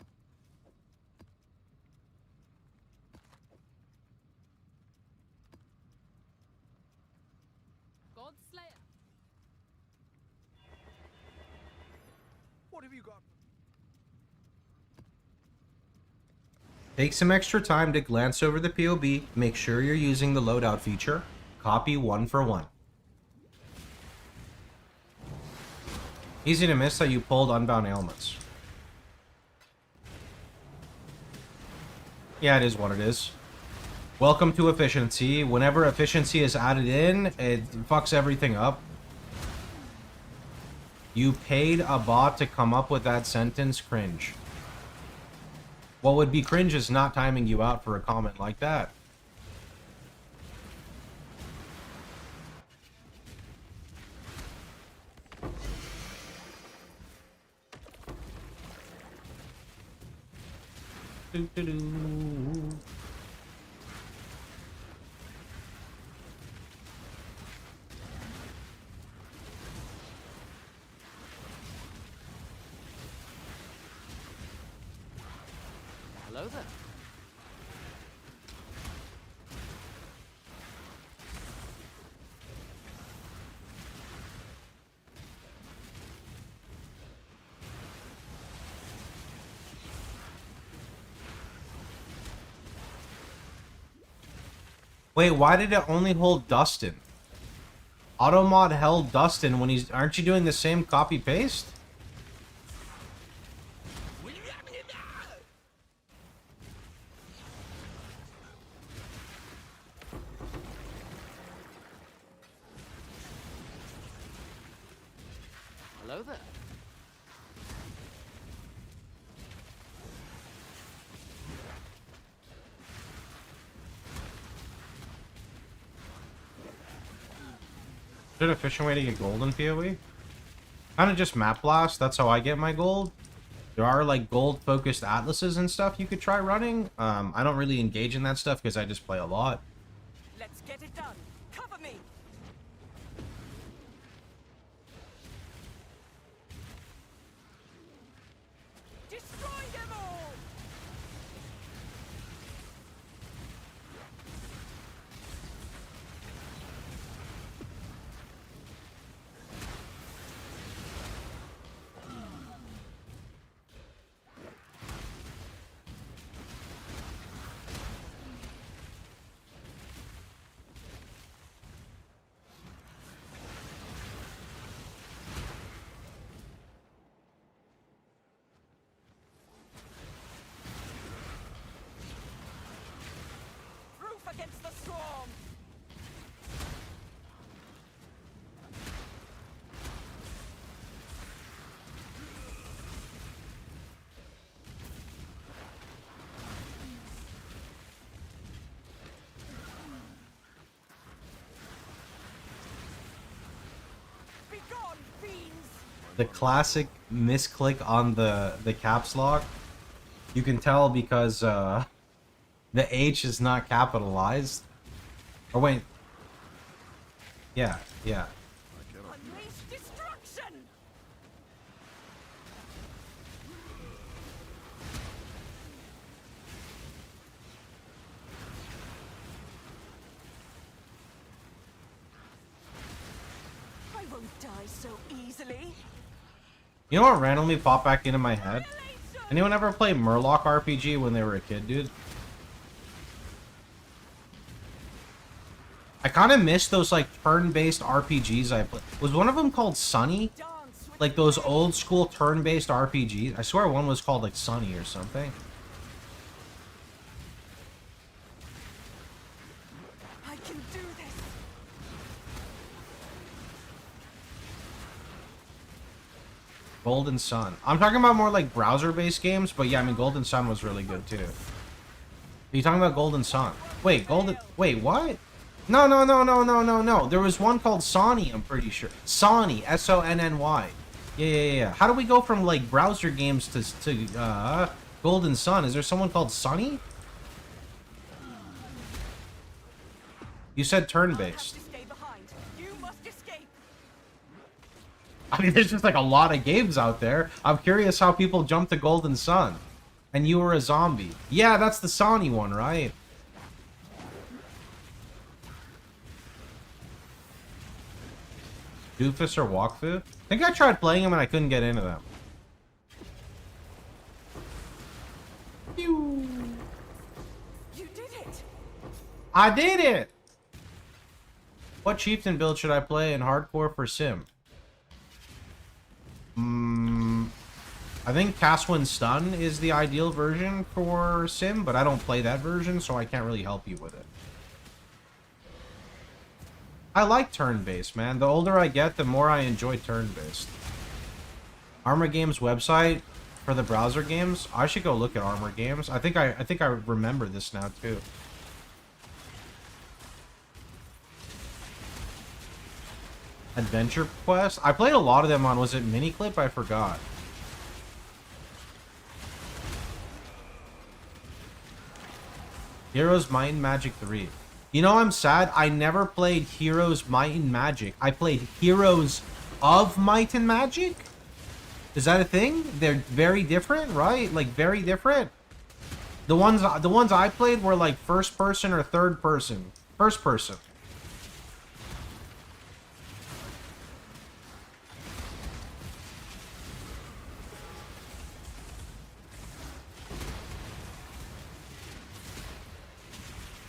Godslayer. What have you got? Take some extra time to glance over the POB. Make sure you're using the loadout feature. Copy 1 for 1. Easy to miss that you pulled unbound ailments. Yeah, it is what it is. Welcome to efficiency. Whenever efficiency is added in, it fucks everything up. You paid a bot to come up with that sentence. Cringe. What would be cringe is not timing you out for a comment like that. Doo-doo-doo. Hello there. Wait, why did it only hold Dustin? Automod held Dustin when he's... Aren't you doing the same copy-paste? Hello there. Is there an efficient way to get gold in PoE? Kind of just map blast. That's how I get my gold. There are like gold focused atlases and stuff you could try running. I don't really engage in that stuff because I just play a lot. Let's get it done. Cover me. Destroy them all. the classic misclick on the caps lock. You can tell because the H is not capitalized. Or wait. Yeah, yeah. Unleash destruction! I won't die so easily. You know what randomly popped back into my head? Anyone ever play Murloc RPG when they were a kid, dude? I kind of miss those, like, turn-based RPGs I played. Was one of them called Sunny? Dance with Like, those old-school turn-based RPGs? I swear one was called, like, Sunny or something. I can do this. Golden Sun. I'm talking about more, like, browser-based games, but yeah, I mean, Golden Sun was really good, too. Are you talking about Golden Sun? Wait, Wait, what? No, no, no, no, no, no, no. There was one called Sonny, I'm pretty sure. Sonny, S-O-N-N-Y. Yeah, yeah, yeah. How do we go from, like, browser games to Golden Sun? Is there someone called Sonny? You said I turn-based. have to stay behind. You must escape. I mean, there's just, like, a lot of games out there. I'm curious how people jump to Golden Sun. And you were a zombie. Yeah, that's the Sonny one, right? Doofus or Walkthrough? I think I tried playing them and I couldn't get into them. Pew. You did it. I did it! What chieftain build should I play in hardcore for Sim? I think Caswin Stun is the ideal version for Sim, but I don't play that version, so I can't really help you with it. I like turn-based, man. The older I get, the more I enjoy turn-based. Armor Games website for the browser games. I should go look at Armor Games. I think I remember this now too. Adventure Quest. I played a lot of them on, was it Miniclip? I forgot. Heroes Might and Magic 3. You know, I'm sad. I never played Heroes Might and Magic. I played Heroes of Might and Magic? Is that a thing? They're very different, right? Like, very different? The ones I played were like first person or third person. First person.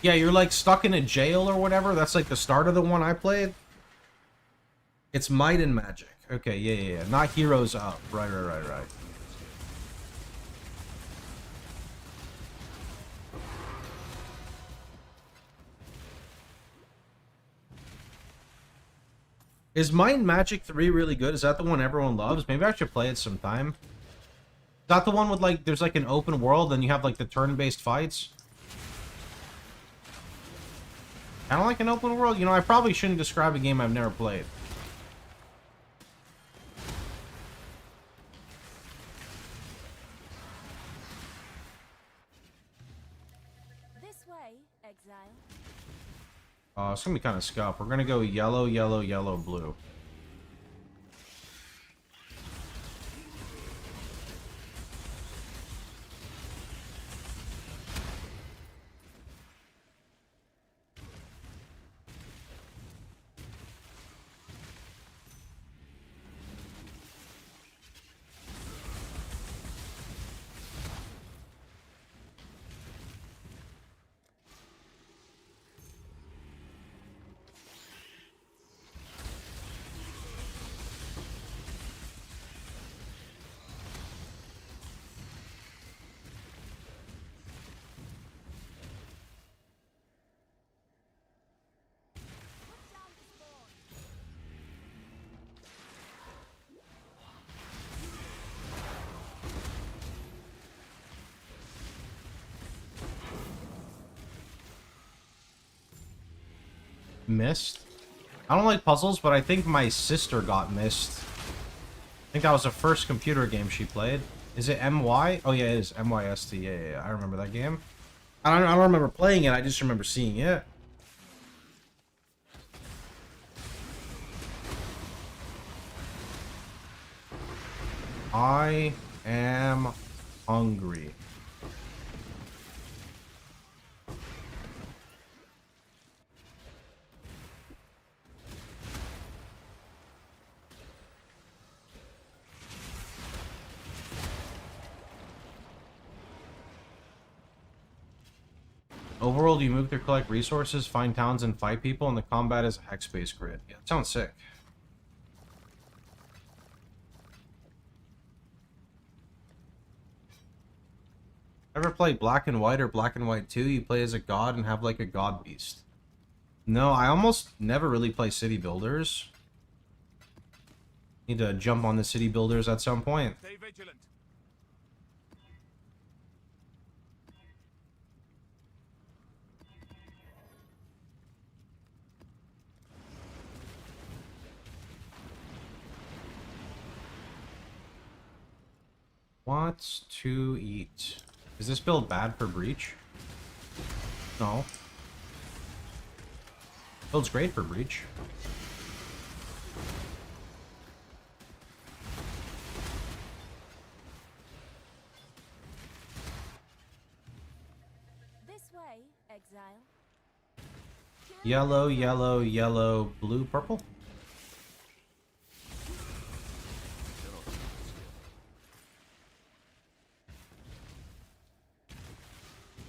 Yeah, you're like stuck in a jail or whatever. That's like the start of the one I played. It's Might and Magic. Okay, yeah, yeah, yeah. Not Heroes Up. Right. Is Might and Magic 3 really good? Is that the one everyone loves? Maybe I should play it sometime. Is that the one with like, there's like an open world and you have like the turn-based fights? Kind of like an open world? You know, I probably shouldn't describe a game I've never played. This way, exile. It's gonna be kind of scuff. We're gonna go yellow, yellow, yellow, blue. Missed? I don't like puzzles, but I think my sister got missed. I think that was the first computer game she played. Is it MY? Oh yeah, it is MYST. Yeah. I remember that game. I don't remember playing it. I just remember seeing it. I am hungry. Overworld, you move to collect resources, find towns, and fight people, and the combat is a hex-based grid. Yeah, that sounds sick. Ever play Black and White or Black and White 2? You play as a god and have like a god beast. No, I almost never really play city builders. Need to jump on the city builders at some point. Stay vigilant. What to eat? Is this build bad for Breach? No. Build's great for Breach. This way, exile. Yellow, yellow, yellow, blue, purple?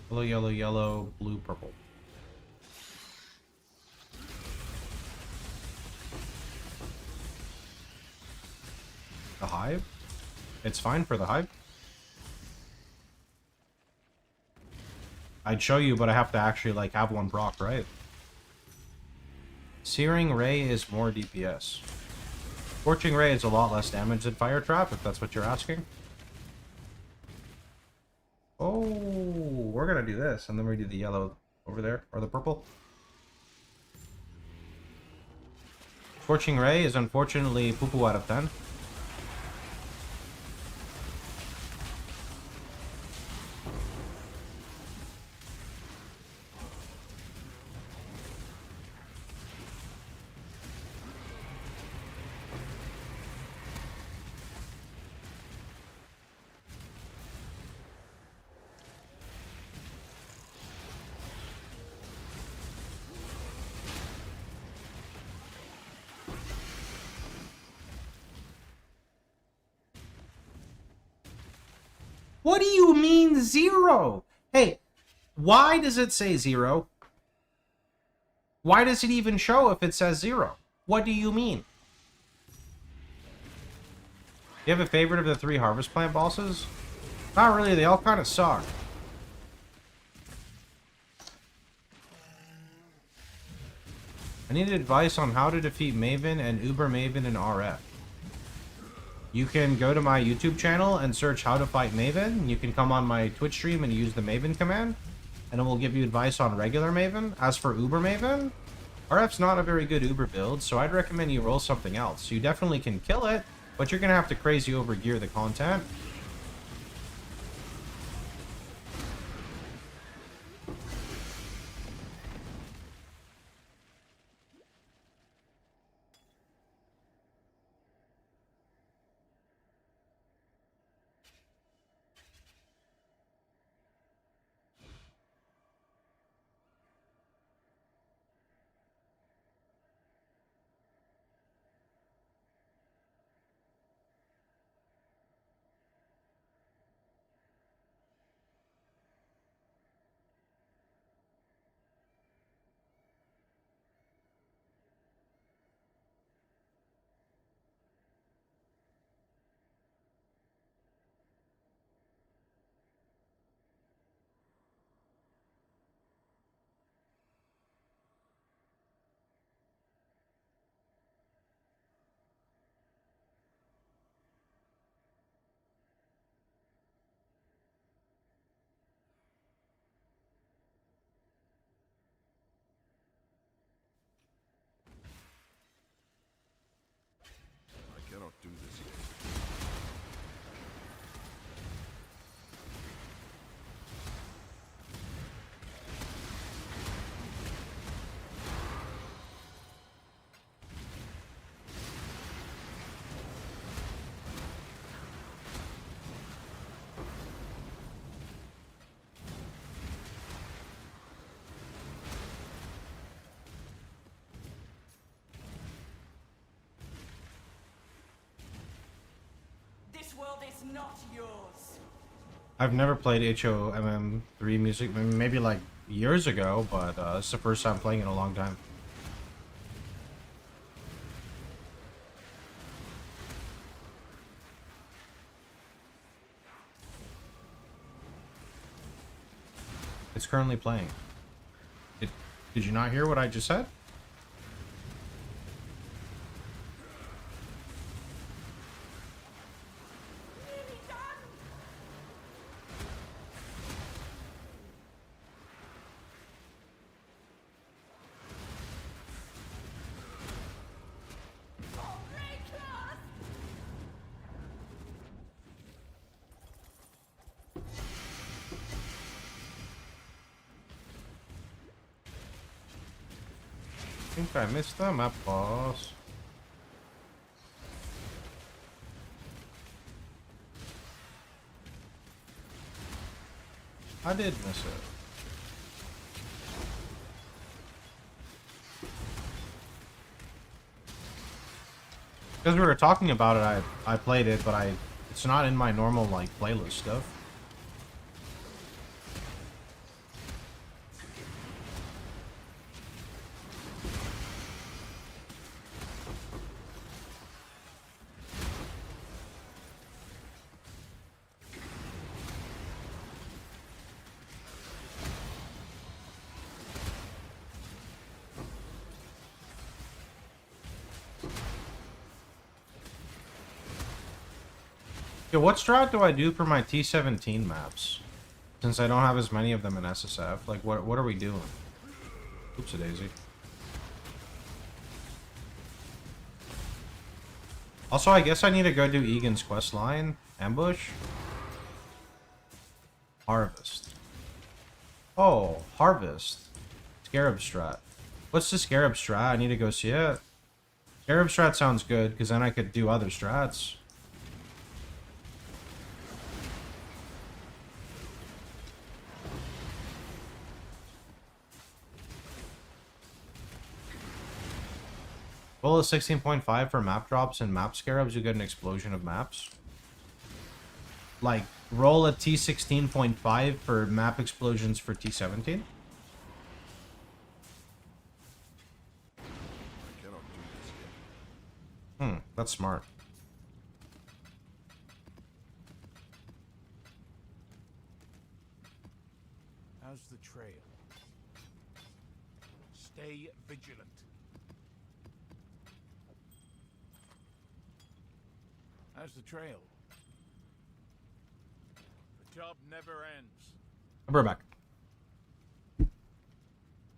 Yellow, yellow, yellow, blue, purple. The hive? It's fine for the hive. I'd show you, but I have to actually like have one proc, right? Searing Ray is more DPS. Scorching Ray is a lot less damage than Fire Trap, if that's what you're asking. Oh, we're gonna do this, and then we do the yellow over there, or the purple. Scorching Ray is unfortunately poo-poo out of 10. What do you mean 0? Hey, why does it say 0? Why does it even show if it says 0? What do you mean? You have a favorite of the 3 Harvest Plant bosses? Not really, they all kind of suck. I need advice on how to defeat Maven and Uber Maven in RF. You can go to my YouTube channel and search how to fight Maven. You can come on my Twitch stream and use the Maven command, and it will give you advice on regular Maven. As for Uber Maven, RF's not a very good Uber build, so I'd recommend you roll something else. You definitely can kill it, but you're going to have to crazy over gear the content. world is not yours. I've never played HOMM3 music, maybe like years ago, but it's the first time playing it in a long time. It's currently playing. Did you not hear what I just said? I think I missed the map, boss. I did miss it. Because we were talking about it, I played it, but it's not in my normal like playlist stuff. Yo, what strat do I do for my T17 maps? Since I don't have as many of them in SSF, like what are we doing? Oops-a daisy. Also, I guess I need to go do Egan's quest line. Ambush. Harvest. Oh, harvest. Scarab strat. What's the Scarab strat? I need to go see it. Scarab strat sounds good, because then I could do other strats. Roll a 16.5 for map drops and map scarabs, you get an explosion of maps. Like, roll a T16.5 for map explosions for T17. I cannot do this yet. That's smart. How's the trail? Stay vigilant. How's the trail? The job never ends. I'll be right back.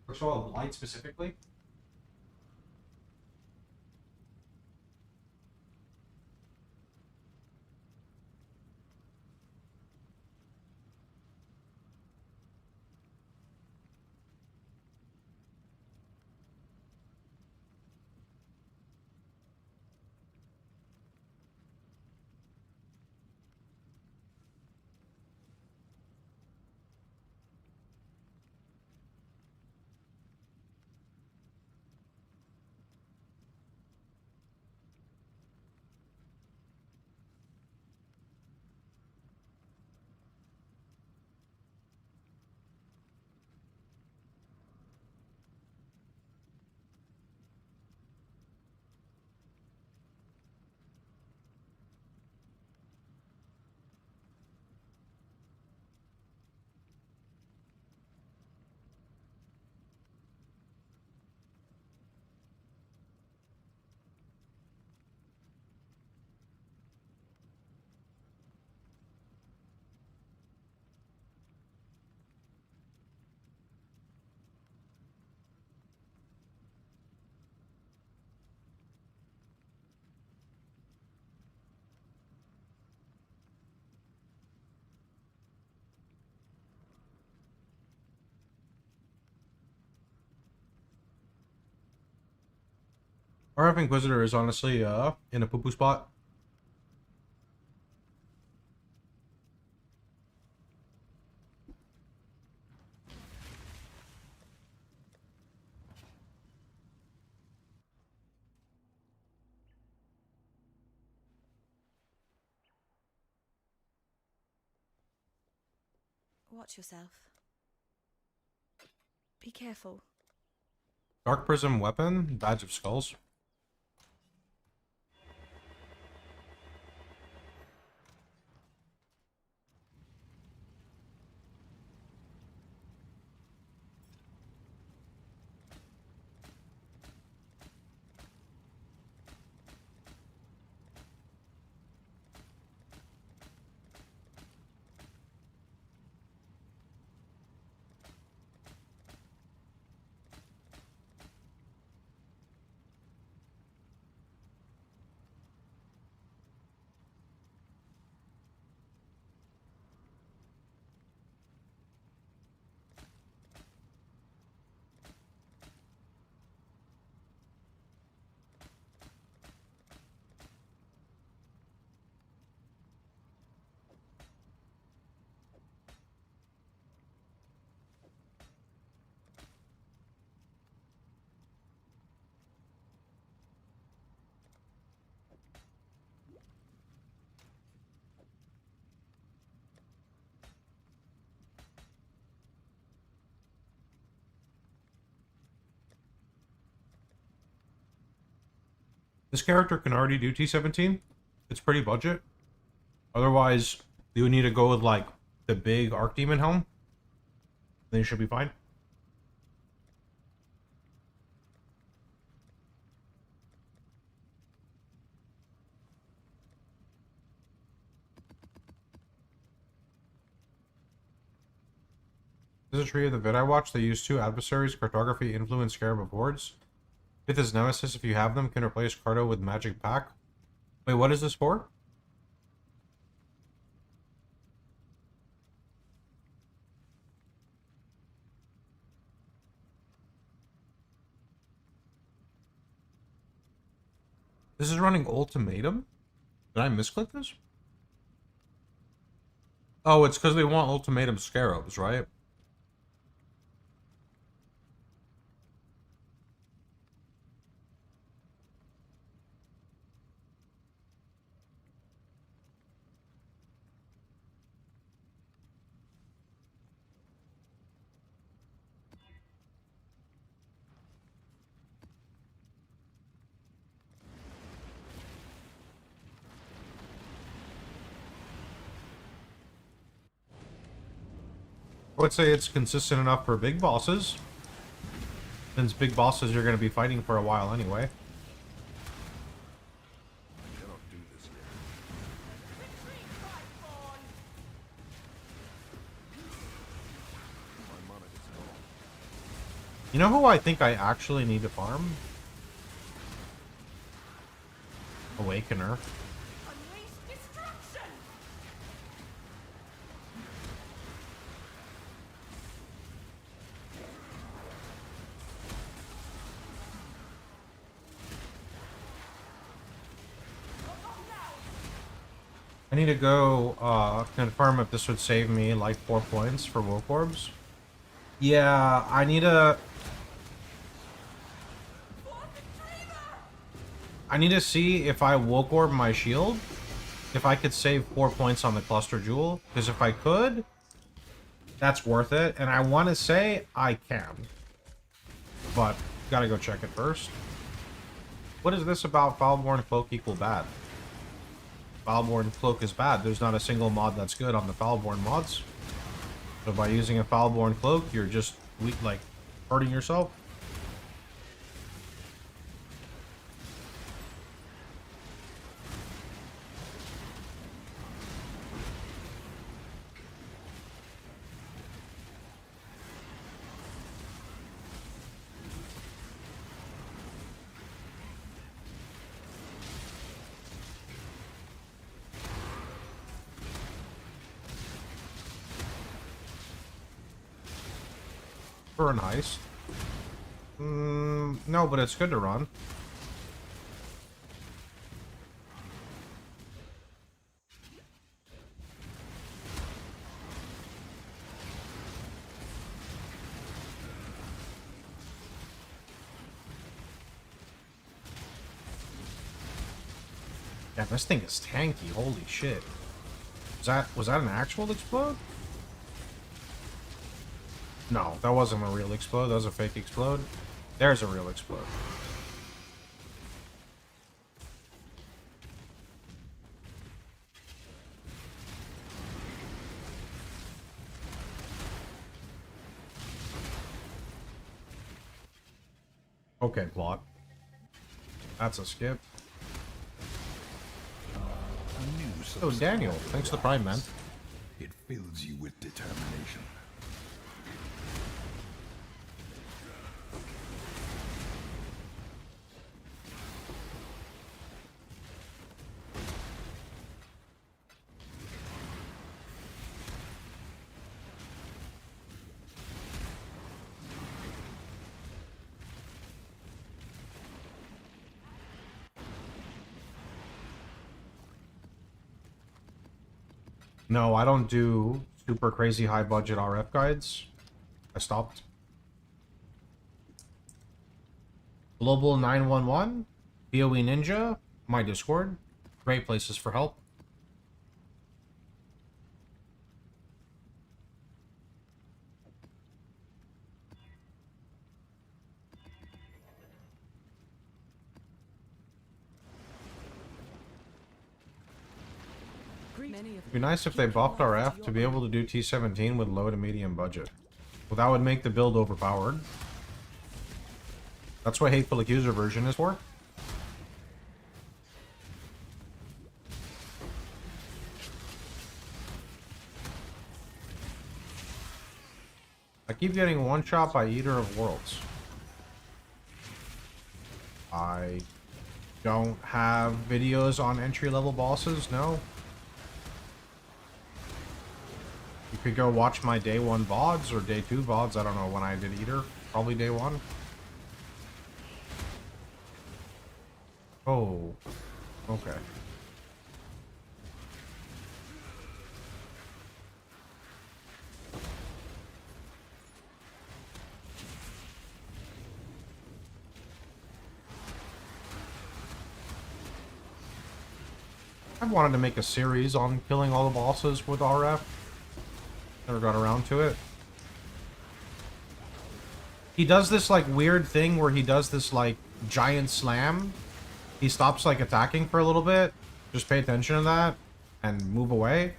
First of all, light specifically. RF Inquisitor is honestly in a poo-poo spot. Watch yourself. Be careful. Dark Prism weapon, badge of skulls. This character can already do T17. It's pretty budget. Otherwise, you would need to go with like the big Archdemon helm. Then you should be fine. This is a tree of the vid I watched. They use 2 adversaries, cartography, influence, scarab of hordes. 5th is Nemesis. If you have them, can replace Carto with magic pack. Wait, what is this for? This is running ultimatum? Did I misclick this? Oh, it's because they want ultimatum scarabs, right? I would say it's consistent enough for big bosses. Since big bosses you're going to be fighting for a while anyway. I cannot do this yet. My mana is gone. You know who I think I actually need to farm? Awakener. I need to go confirm if this would save me like 4 points for Woke Orbs. Yeah, I need to... I need to see if I Woke Orb my shield, if I could save 4 points on the Cluster Jewel. Because if I could, that's worth it. And I want to say I can. But, gotta go check it first. What is this about Foulborn Cloak equal bad? Foulborn Cloak is bad. There's not a single mod that's good on the Foulborn mods. So by using a Foulborn Cloak, you're just weak, like hurting yourself. For an heist. No, but it's good to run. Yeah, this thing is tanky. Holy shit. Was that an actual explode? No, that wasn't a real explode. That was a fake explode. There's a real explode. Okay, plot. That's a skip. A new Oh, substance Daniel. Thanks for the prime, man. It fills you with determination. No, I don't do super crazy high budget RF guides. I stopped. Global 911, PoE Ninja, my Discord. Great places for help. Many of It'd be nice if they buffed RF to be able to do T17 with low to medium budget. Well, that would make the build overpowered. That's what Hateful Accuser version is for. I keep getting one shot by Eater of Worlds. I don't have videos on entry-level bosses, no. You could go watch my day 1 VODs or day 2 VODs. I don't know when I did Eater. Probably day 1. Oh. Okay. I've wanted to make a series on killing all the bosses with RF. Never got around to it. He does this like weird thing where he does this like giant slam. He stops like attacking for a little bit. Just pay attention to that and move away.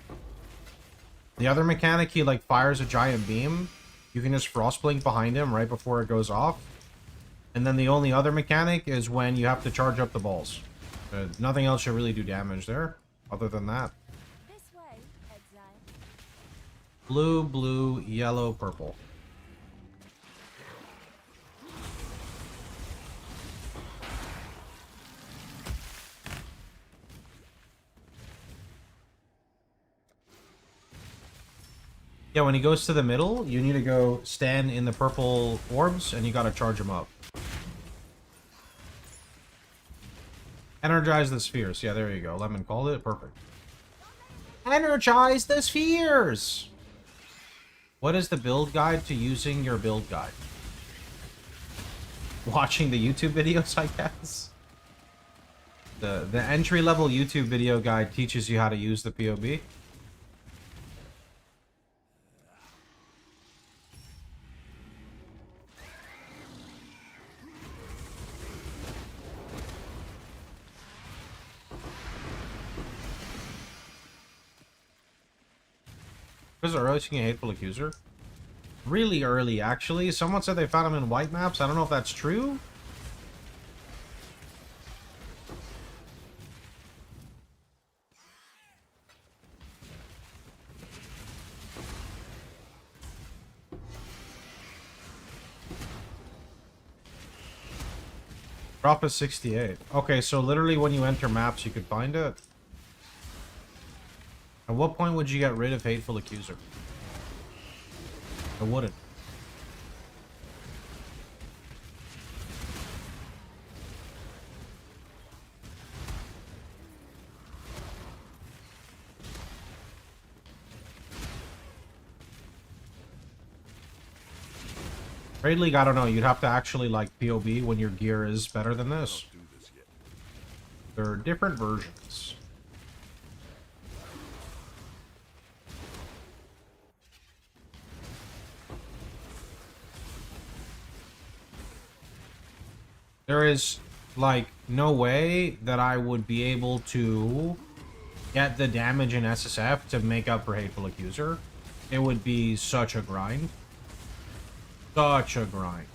The other mechanic, he like fires a giant beam. You can just frostblink behind him right before it goes off. And then the only other mechanic is when you have to charge up the balls. Nothing else should really do damage there, other than that. This way, exile. Blue, blue, yellow, purple. Yeah, when he goes to the middle, you need to go stand in the purple orbs, and you gotta charge him up. Energize the spheres. Yeah, there you go. Lemon called it. Perfect. Energize the spheres! What is the build guide to using your build guide? Watching the YouTube videos, I guess? The entry-level YouTube video guide teaches you how to use the POB. Was it early seeing a Hateful Accuser? Really early, actually. Someone said they found him in white maps. I don't know if that's true. Drop is 68. Okay, so literally when you enter maps, you could find it. At what point would you get rid of Hateful Accuser? I wouldn't. Raid League, I don't know. You'd have to actually like POB when your gear is better than this. Do this yet. There are different versions. There is, like, no way that I would be able to get the damage in SSF to make up for Hateful Accuser. It would be such a grind. Such a grind.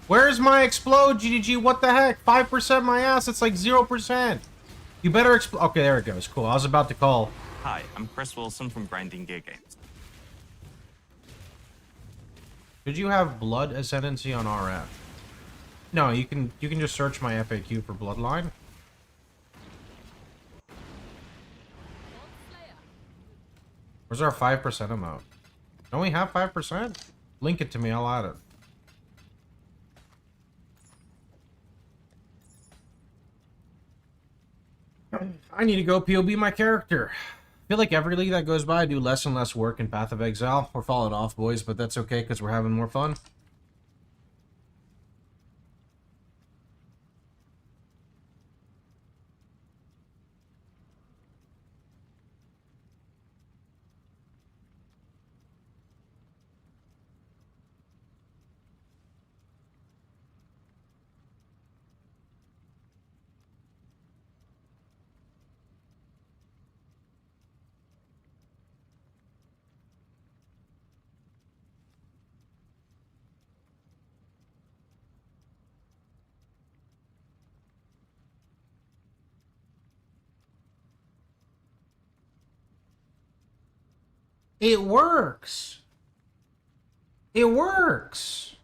Where's my explode, GDG? What the heck? 5% my ass. It's like 0%. You better explode. Okay, there it goes. Cool. I was about to call. Hi, I'm Chris Wilson from Grinding Gear Games. Did you have Blood Ascendancy on RF? No, you can just search my FAQ for Bloodline. Where's our 5% emote? Don't we have 5%? Link it to me, I'll add it. I need to go POB my character. I feel like every league that goes by, I do less and less work in Path of Exile. We're falling off, boys, but that's okay because we're having more fun. It works. It works.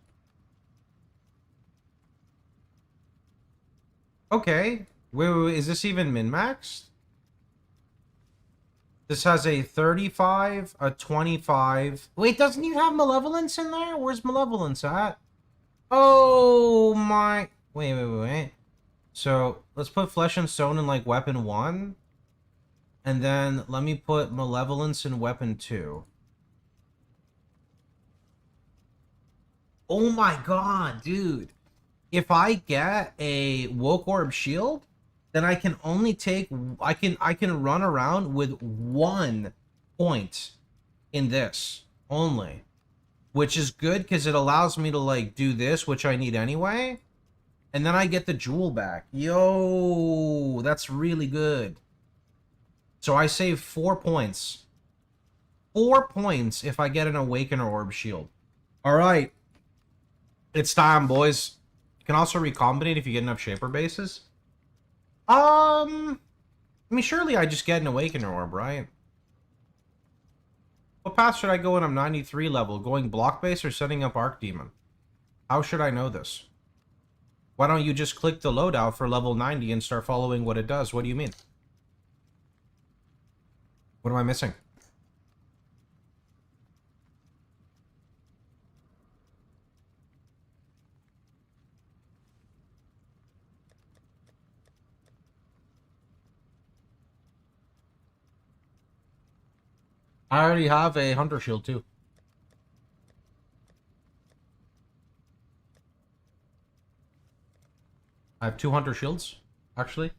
Okay. Wait, is this even min-maxed? This has a 35, a 25. Wait, doesn't you have Malevolence in there? Where's Malevolence at? Oh my. Wait. So, let's put Flesh and Stone in, like, Weapon 1. And then let me put Malevolence in Weapon 2. Oh my god, dude. If I get a Woke Orb Shield, then I can only take... I can run around with 1 point in this only. Which is good because it allows me to, like, do this, which I need anyway. And then I get the jewel back. Yo, that's really good. So I save 4 points. 4 points if I get an Awakener Orb Shield. Alright. It's time, boys. You can also recombinate if you get enough Shaper bases. I mean, surely I just get an Awakener Orb, right? What path should I go when I'm 93 level? Going block base or setting up Archdemon? How should I know this? Why don't you just click the loadout for level 90 and start following what it does? What do you mean? What am I missing? I already have a Hunter Shield too. I have 2 Hunter Shields, actually.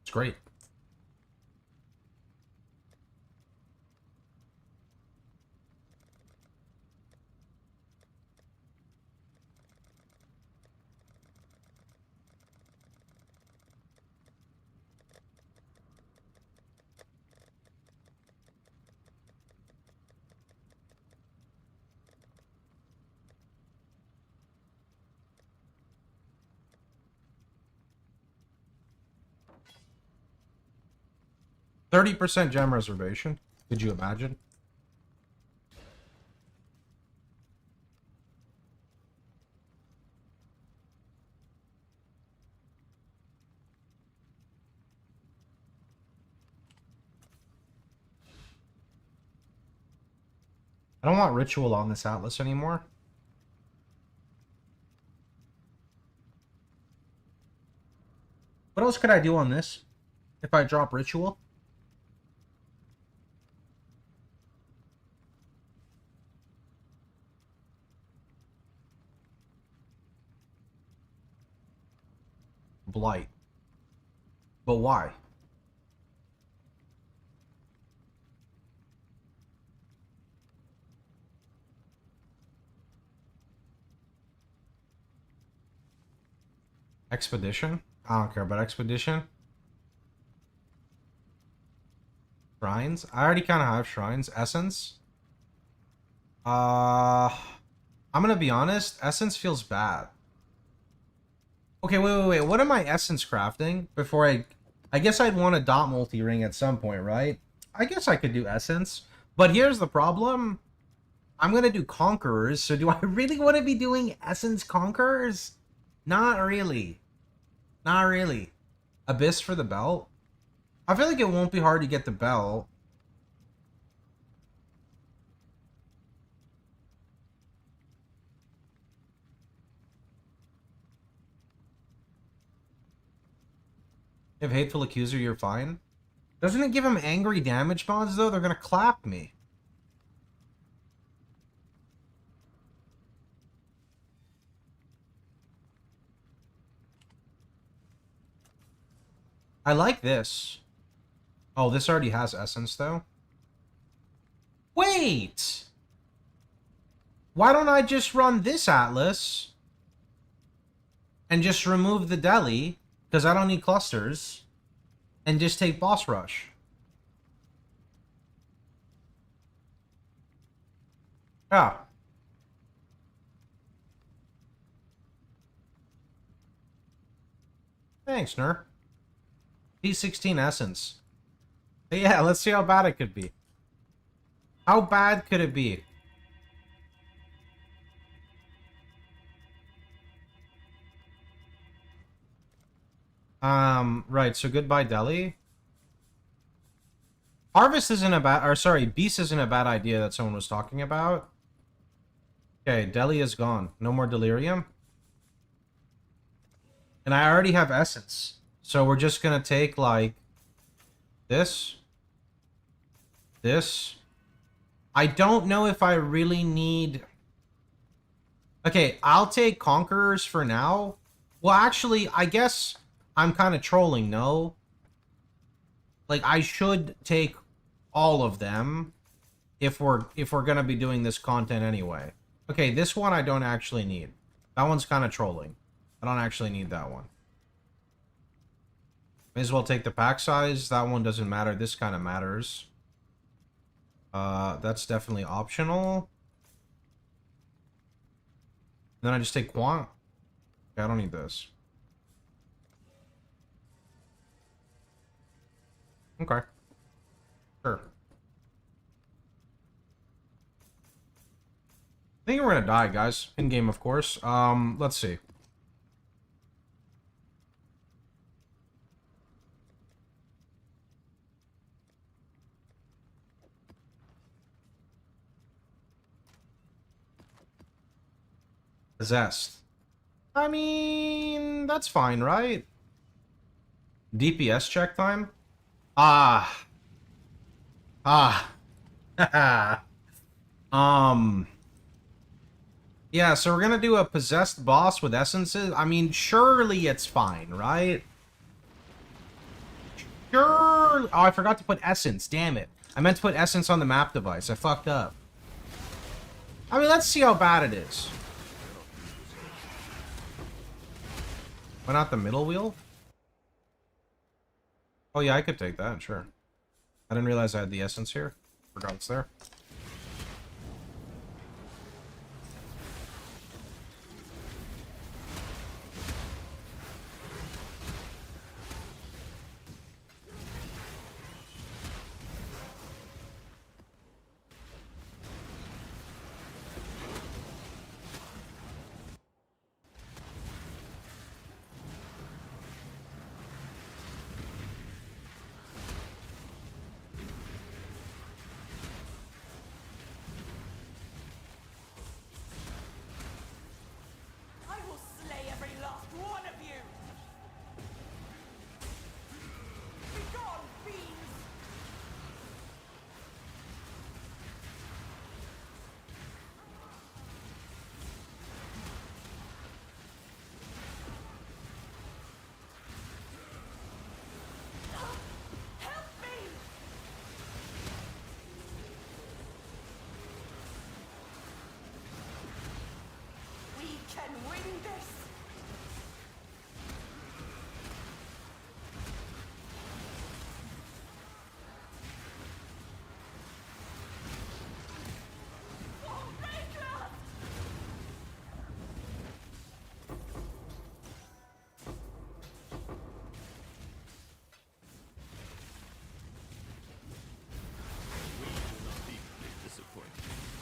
It's great. %30 gem reservation. Could you imagine? I don't want ritual on this atlas anymore. What else could I do on this if I drop ritual? Blight. But why? Expedition? I don't care about Expedition. Shrines? I already kind of have Shrines. Essence? I'm gonna be honest. Essence feels bad. Okay, wait. What am I Essence crafting before I guess I'd want a dot multi-ring at some point, right? I guess I could do Essence. But here's the problem. I'm gonna do Conquerors, so do I really want to be doing Essence Conquerors? Not really. Not really. Abyss for the belt? I feel like it won't be hard to get the belt. If Hateful Accuser, you're fine. Doesn't it give him angry damage mods, though? They're gonna clap me. I like this. Oh, this already has Essence, though. Wait! Why don't I just run this Atlas and just remove the Deli, because I don't need clusters, and just take Boss Rush? Yeah. Thanks, Ner. P16 Essence. But yeah, let's see how bad it could be. How bad could it be? Right, so goodbye Delhi. Harvest isn't a bad, or sorry, Beast isn't a bad idea that someone was talking about. Okay, Delhi is gone. No more Delirium. And I already have Essence. So we're just gonna take, like, this. This. I don't know if I really need... Okay, I'll take Conquerors for now. Well, actually, I guess I'm kind of trolling, no? Like, I should take all of them if we're gonna be doing this content anyway. Okay, this one I don't actually need. That one's kind of trolling. I don't actually need that one. May as well take the pack size. That one doesn't matter. This kind of matters. That's definitely optional. Then I just take Quant. Okay, I don't need this. Okay. Sure. I think we're gonna die, guys. In game, of course. Let's see. Possessed. I mean, that's fine, right? DPS check time? Ah. Yeah, so we're gonna do a possessed boss with essences. I mean, surely it's fine, right? Surely. Oh, I forgot to put essence. Damn it. I meant to put essence on the map device. I fucked up. I mean, let's see how bad it is. Why not the middle wheel? Oh yeah, I could take that, sure. I didn't realize I had the essence here. Forgot it's there.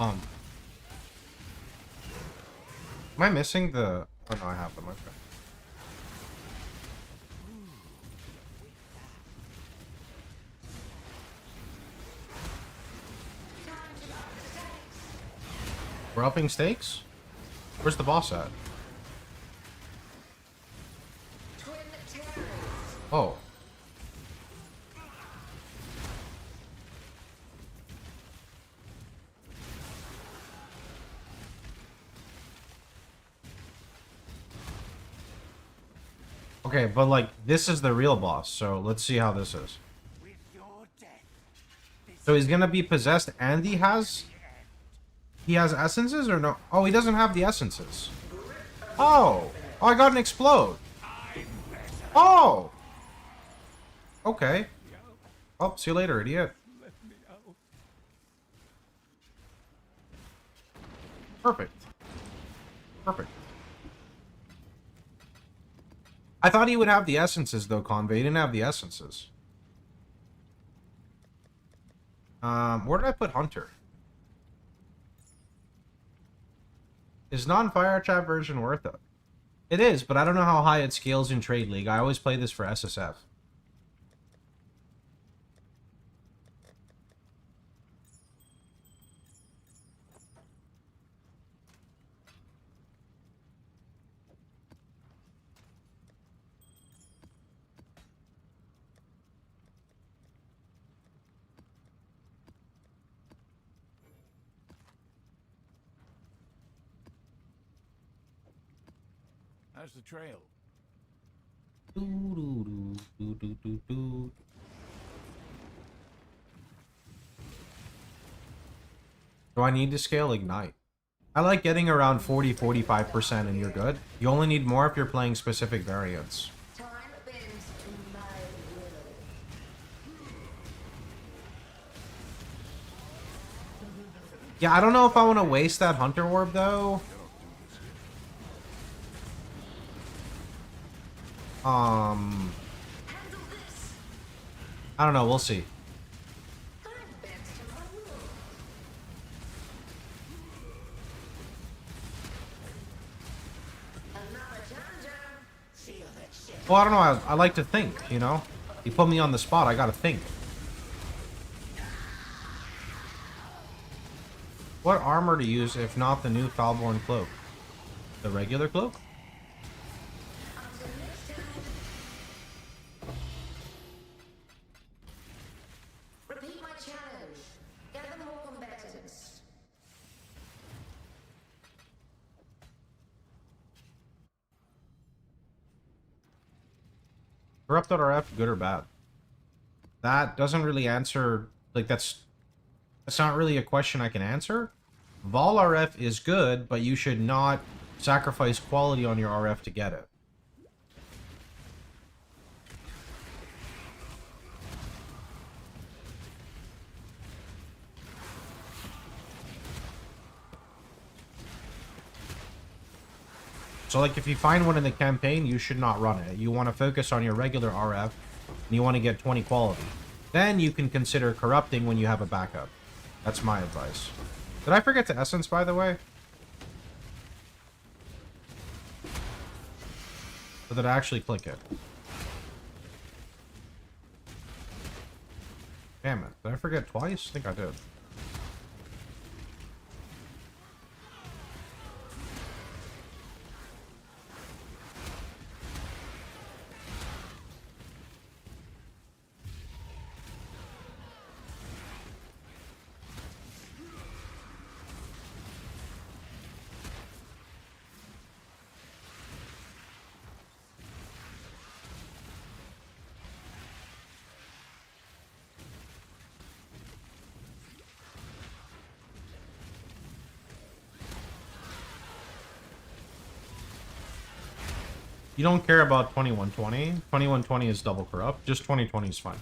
Am I missing the... Oh no, I have them. Okay. We're upping stakes? Where's the boss at? Oh. Okay, but like, this is the real boss, so let's see how this is. So he's gonna be possessed and he has essences or no? Oh, he doesn't have the essences. Oh! Oh, I got an explode. Oh! Okay. Oh, see you later, idiot. Perfect. Perfect. I thought he would have the essences, though, Convey. He didn't have the essences. Where did I put Hunter? Is non-fire chat version worth it? It is, but I don't know how high it scales in Trade League. I always play this for SSF. How's the trail? Do I need to scale Ignite? I like getting around 40-45% and you're good. You only need more if you're playing specific variants. Yeah, I don't know if I want to waste that Hunter Orb, though. I don't know, we'll see. Well, I don't know, I like to think, you know? You put me on the spot, I gotta think. What armor to use if not the new Foulborn Cloak? The regular cloak? Repeat my challenge. Gather more combatants. Corrupt.rf, good or bad? That doesn't really answer, like that's not really a question I can answer. Vol RF is good, but you should not sacrifice quality on your RF to get it. So like if you find one in the campaign, you should not run it. You want to focus on your regular RF, and you want to get 20 quality. Then you can consider corrupting when you have a backup. That's my advice. Did I forget to essence, by the way? Or did I actually click it? Damn it. Did I forget twice? I think I did. You don't care about 2120. 2120 is double corrupt. Just 2020 is fine.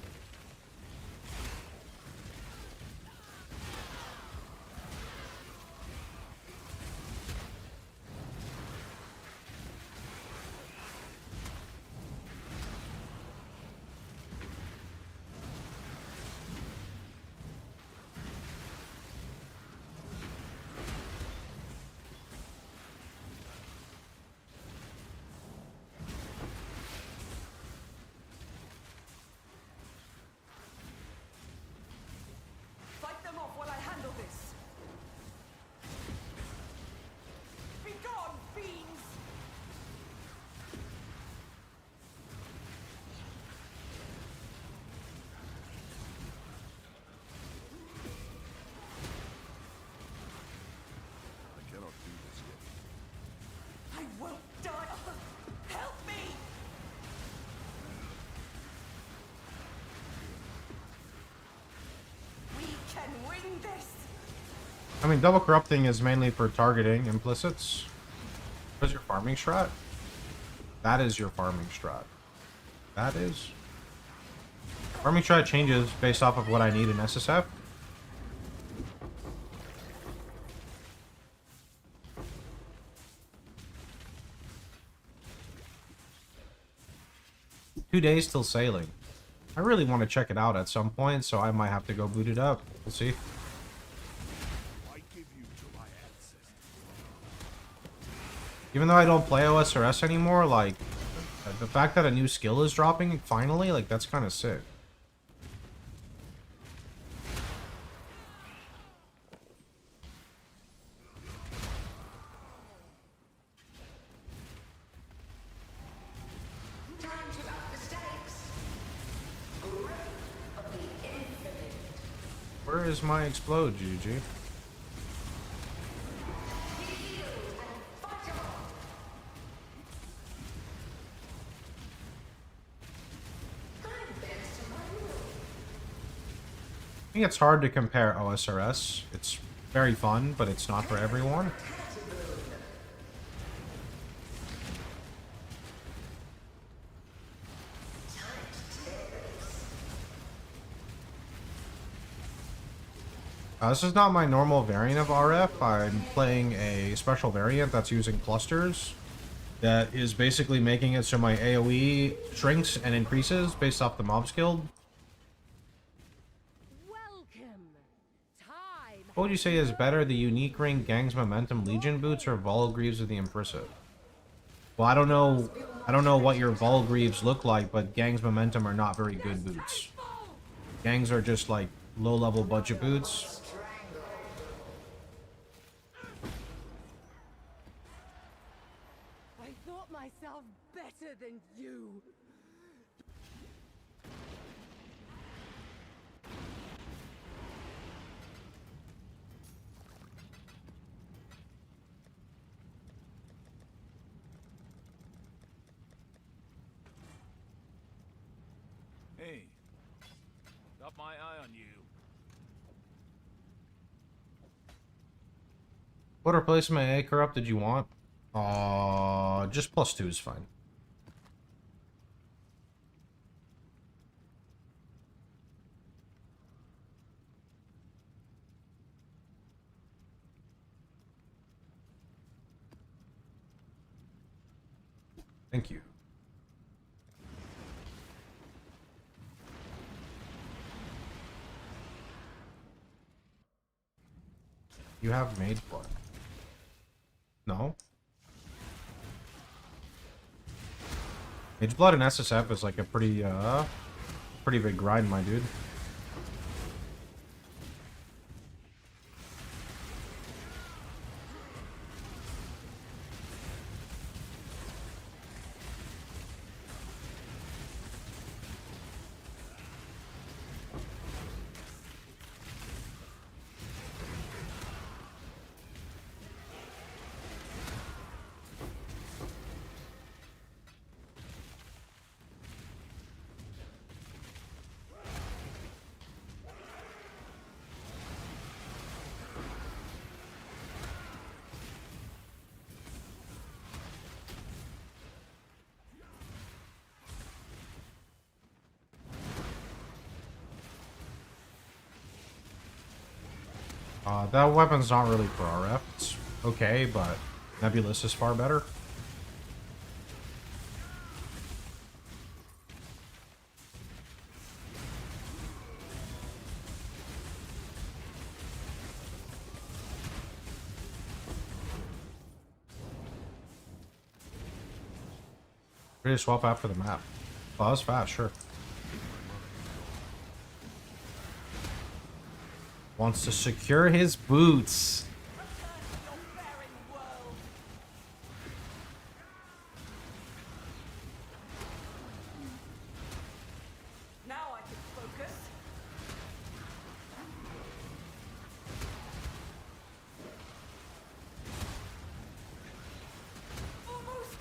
this. I mean, double corrupting is mainly for targeting implicits. What's your farming strat? That is your farming strat. That is. Farming strat changes based off of what I need in SSF. Two days till sailing. I really want to check it out at some point, so I might have to go boot it up. We'll see. I give you to my ancestors. Even though I don't play OSRS anymore, like, the fact that a new skill is dropping, finally, like, that's kind of sick. Time to up the stakes. Grip of the infinite. Where is my explode, GG? I think it's hard to compare OSRS. It's very fun, but it's not for everyone. This is not my normal variant of RF. I'm playing a special variant that's using clusters. That is basically making it so my AoE shrinks and increases based off the mob skill. Welcome. Time. What would you say is better, the Unique Ring Gang's Momentum Legion boots or Volgreaves of the Impressive? Well, I don't know what your Volgreaves look like, but Gang's Momentum are not very good boots. Gangs are just like low-level budget boots. I thought myself better than you. Hey. Got my eye on you. What replacement A corrupt did you want? Just +2 is fine. Thank you. You have Mage Blood. No? Mage Blood and SSF is like a pretty big grind, my dude. That weapon's not really for RF. It's okay, but Nebulous is far better. Ready to swap after the map. Oh, that was fast, sure. Wants to secure his boots. Now I can focus. Almost.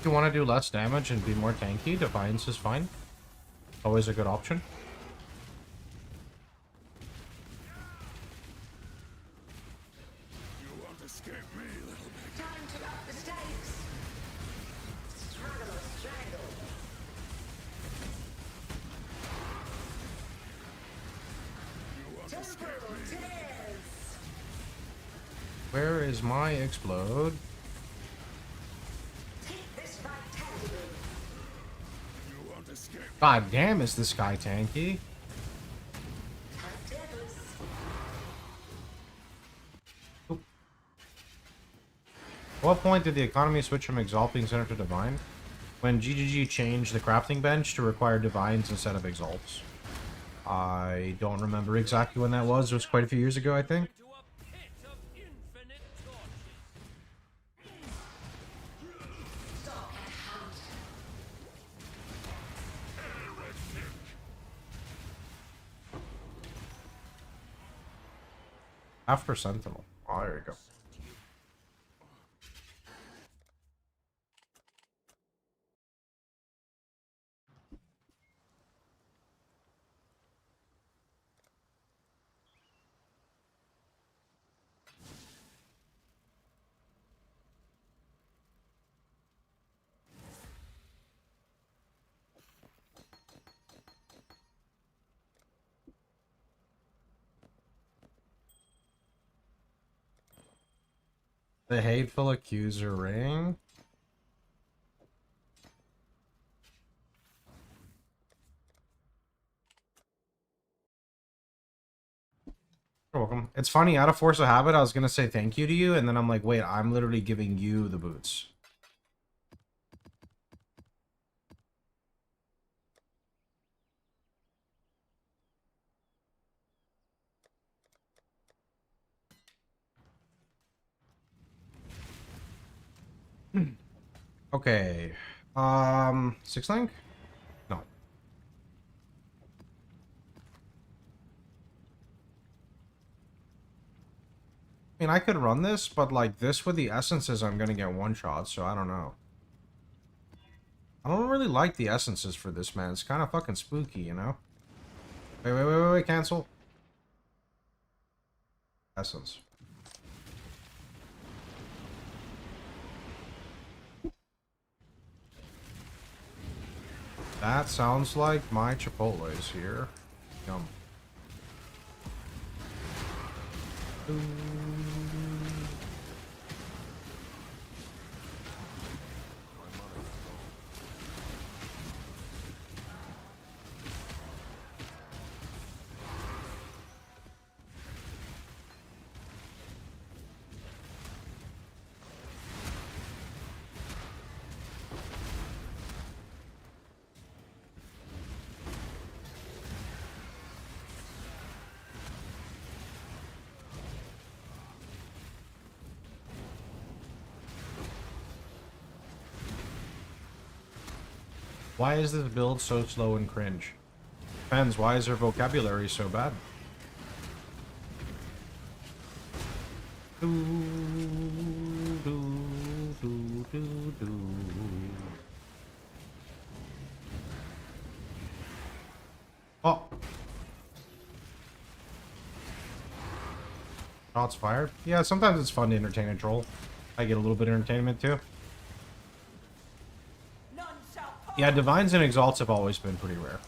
you want to do less damage and be more tanky, Defiance is fine. Always a good option. You won't escape me, little bit. Time to up the stakes. Struggle or strangle. You won't escape Temporal me. tears. Where is my explode? Take this vitality. You won't escape. God damn, is this guy tanky? Deadless. At what point did the economy switch from Exalting Center to Divine? When GGG changed the crafting bench to require Divines instead of Exalts. I don't remember exactly when that was. It was quite a few years ago, I think. To a pit of infinite torches. Stalk and hunt. After Sentinel. Oh, there you go. The Hateful Accuser ring. You're welcome. It's funny, out of force of habit, I was gonna say thank you to you, and then I'm like, wait, I'm literally giving you the boots. Okay. 6 link? No. I mean, I could run this, but like this with the essences, I'm gonna get one shot, so I don't know. I don't really like the essences for this, man. It's kind of fucking spooky, you know? Wait, cancel. Essence. That sounds like my Chipotle is here. Yum. Why is this build so slow and cringe? Depends, why is their vocabulary so bad? Oh! Shots fired? Yeah, sometimes it's fun to entertain a troll. I get a little bit of entertainment too. Yeah, Divines and Exalts have always been pretty rare.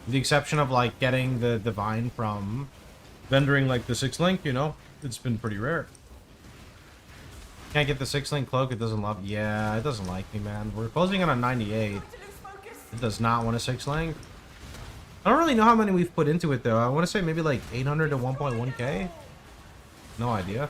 With the exception of, like, getting the Divine from vendoring, like, the 6-link, you know? It's been pretty rare. Can't get the 6-link cloak, it doesn't love... Yeah, it doesn't like me, man. We're closing in on 98. It does not want a 6-link. I don't really know how many we've put into it, though. I want to say maybe, like, 800 to 1.1k? No idea.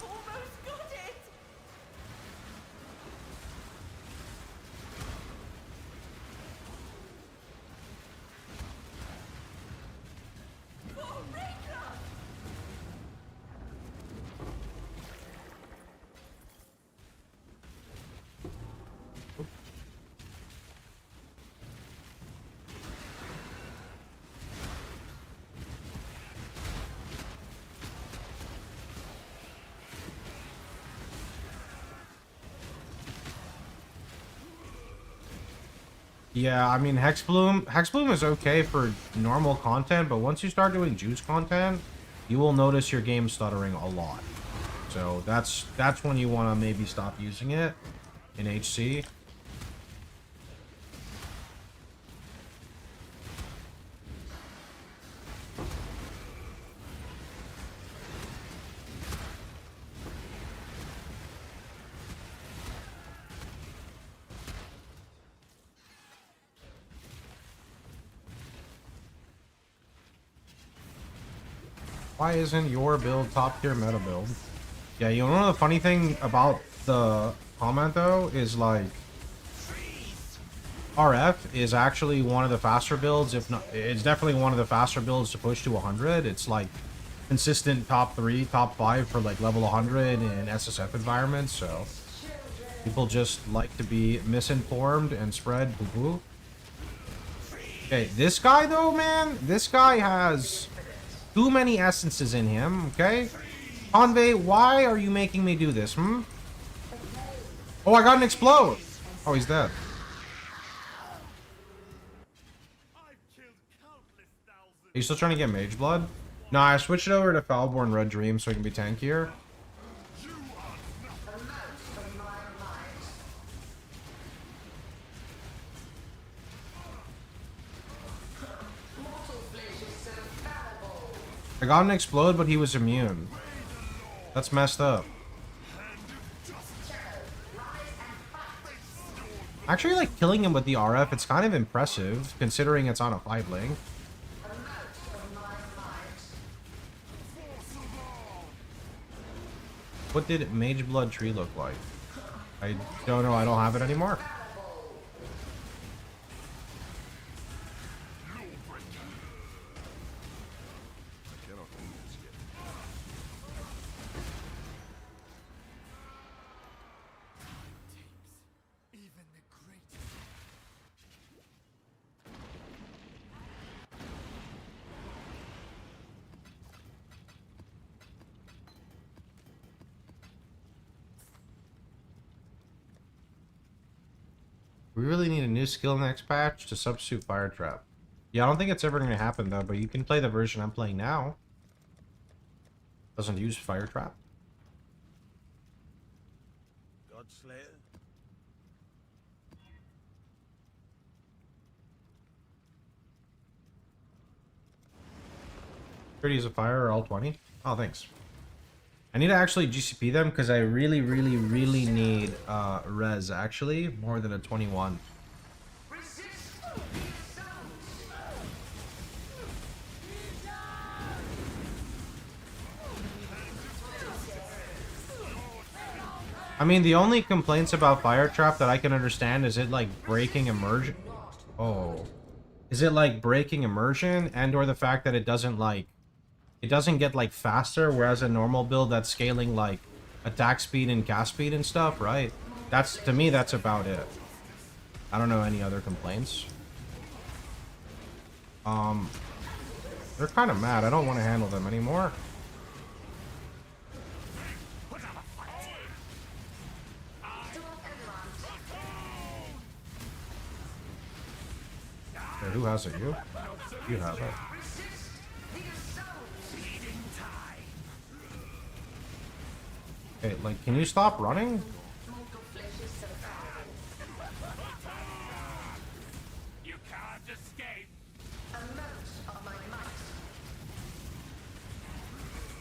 Yeah, I mean, Hexbloom is okay for normal content, but once you start doing juice content, you will notice your game stuttering a lot. So that's when you want to maybe stop using it in HC. Why isn't your build top tier meta build? Yeah, you know the funny thing about the comment though is like RF is actually one of the faster builds, if not, it's definitely one of the faster builds to push to 100. It's like consistent top 3, top 5 for like level 100 in SSF environments, so people just like to be misinformed and spread poo-poo. Okay, this guy though, man, this guy has too many essences in him, okay? Convey, why are you making me do this, hmm? Oh, I got an explode! Oh, he's dead. Are you still trying to get Mage Blood? No, I switched it over to Foulborn Red Dream so I can be tankier. I got an explode, but he was immune. That's messed up. Actually, like, killing him with the RF, it's kind of impressive, considering it's on a 5 link. What did Mage Blood Tree look like? I don't know, I don't have it anymore. We really need a new skill next patch to substitute Fire Trap. Yeah, I don't think it's ever going to happen though, but you can play the version I'm playing now. Doesn't use Fire Trap. Godslayer? Pretty use a fire or all 20? Oh, thanks. I need to actually GCP them because I really need res actually more than a 21. I mean, the only complaints about Fire Trap that I can understand is it like breaking immersion. Oh, is it like breaking immersion and or the fact that it doesn't like. It doesn't get like faster, whereas a normal build that's scaling like attack speed and cast speed and stuff, right? That's, to me, that's about it. I don't know any other complaints. They're kind of mad. I don't want to handle them anymore. Okay, who has it? You? You have it. Okay, like, can you stop running? You can't escape.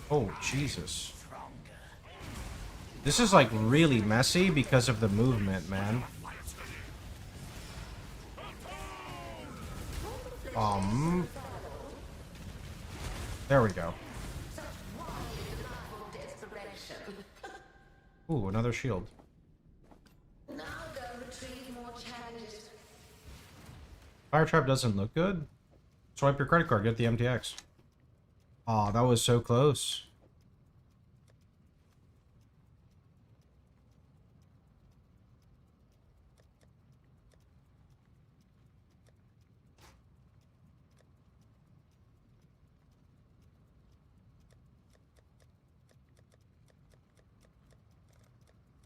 Oh, Jesus. This is, like, really messy because of the movement, man. There we go. Ooh, another shield. Now go retrieve more challenges. Fire Trap doesn't look good. Swipe your credit card, get the MTX. Aw, that was so close.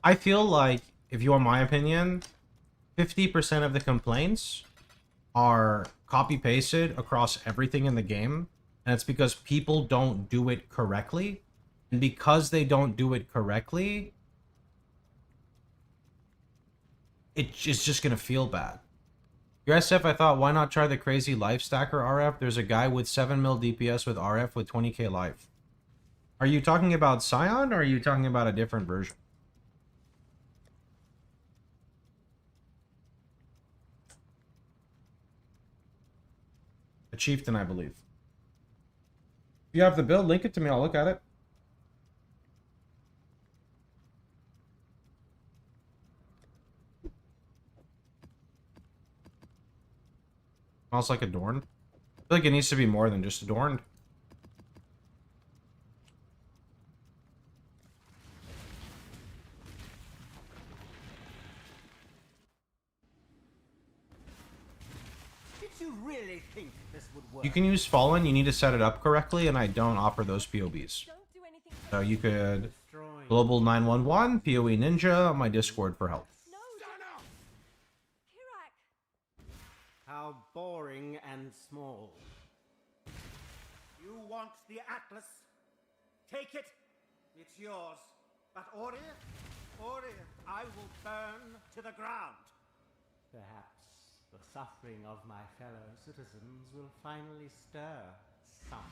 I feel like, if you want my opinion, 50% of the complaints are copy pasted across everything in the game, and it's because people don't do it correctly. And because they don't do it correctly, it's just gonna feel bad. Your SF, I thought, why not try the crazy life stacker RF? There's a guy with 7 mil DPS with RF with 20k life. Are you talking about Scion, or are you talking about a different version? A chieftain, I believe. If you have the build, link it to me, I'll look at it. Smells like adorned. I feel like it needs to be more than just adorned. Did you really think this would work? You can use Fallen, you need to set it up correctly, and I don't offer those POBs. Don't do anything. So you could Destroying. Global 911, PoE Ninja on my Discord for help. No. Kirak. How boring and small. You want the Atlas? Take it. It's yours. But Ori, I will burn to the ground. Perhaps the suffering of my fellow citizens will finally stir something.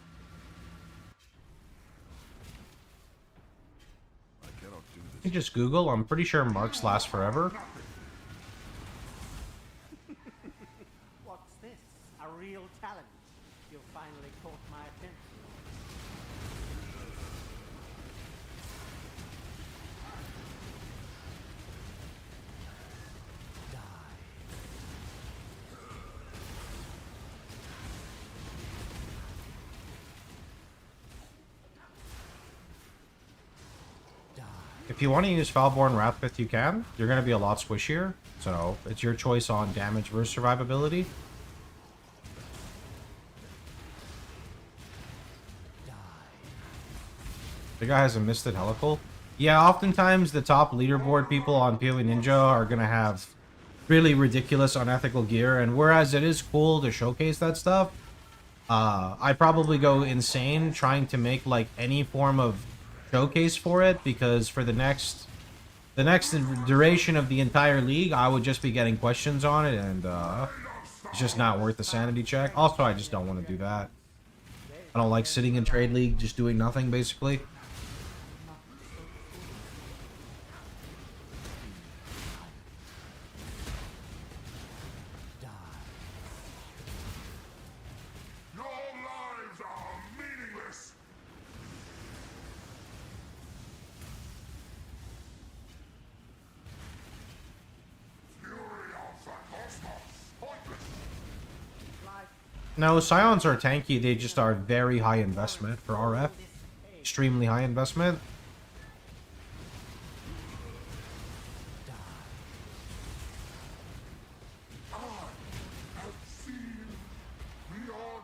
I cannot do You this. just Google, I'm pretty sure marks last forever. What's this? A real talent? You finally caught my attention. If you want to use Foulborn Wrathpith, you can. You're going to be a lot squishier, so it's your choice on damage versus survivability. The guy has a Misted Helical. Yeah, oftentimes the top leaderboard people on PoE Ninja are going to have really ridiculous unethical gear, and whereas it is cool to showcase that stuff, I probably go insane trying to make like any form of showcase for it, because for the next duration of the entire league, I would just be getting questions on it, and it's just not worth the sanity check. Also, I just don't want to do that. I don't like sitting in trade league just doing nothing, basically. Your lives are meaningless. Fury of the cosmos, pointless. No, Scions are tanky, they just are very high investment for RF. Extremely high investment. Have seen beyond.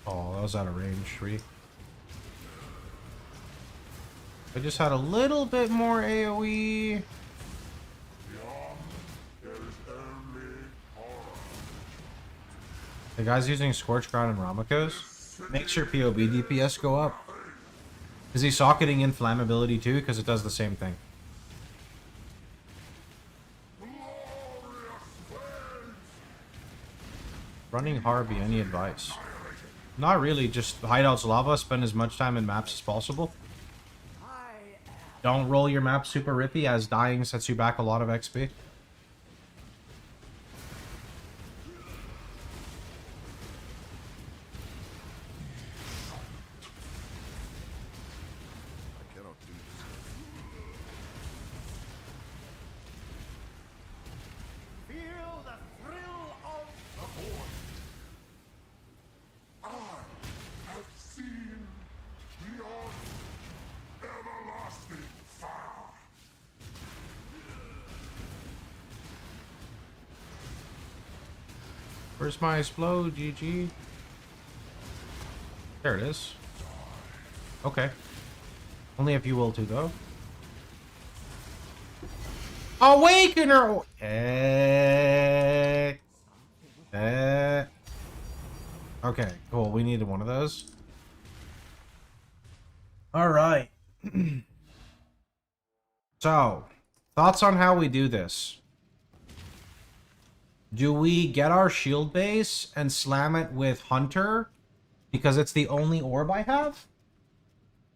Oh, that was out of range. I just had a little bit more AoE. There is only horror. The guy's using Scorch Ground and Ramakos. Makes your POB DPS go up. Is he socketing inflammability too? Because it does the same thing. Running Harvey, any advice? Not really, just hideouts lava, spend as much time in maps as possible. Don't roll your map super rippy, as dying sets you back a lot of XP. I cannot do this yet. Feel the thrill of the void. I have seen beyond everlasting fire. Where's my explode, GG? There it is. Okay. Only if you will to, though. Awakener! Okay, cool. We needed one of those. Alright. So, thoughts on how we do this? Do we get our shield base and slam it with Hunter? Because it's the only orb I have?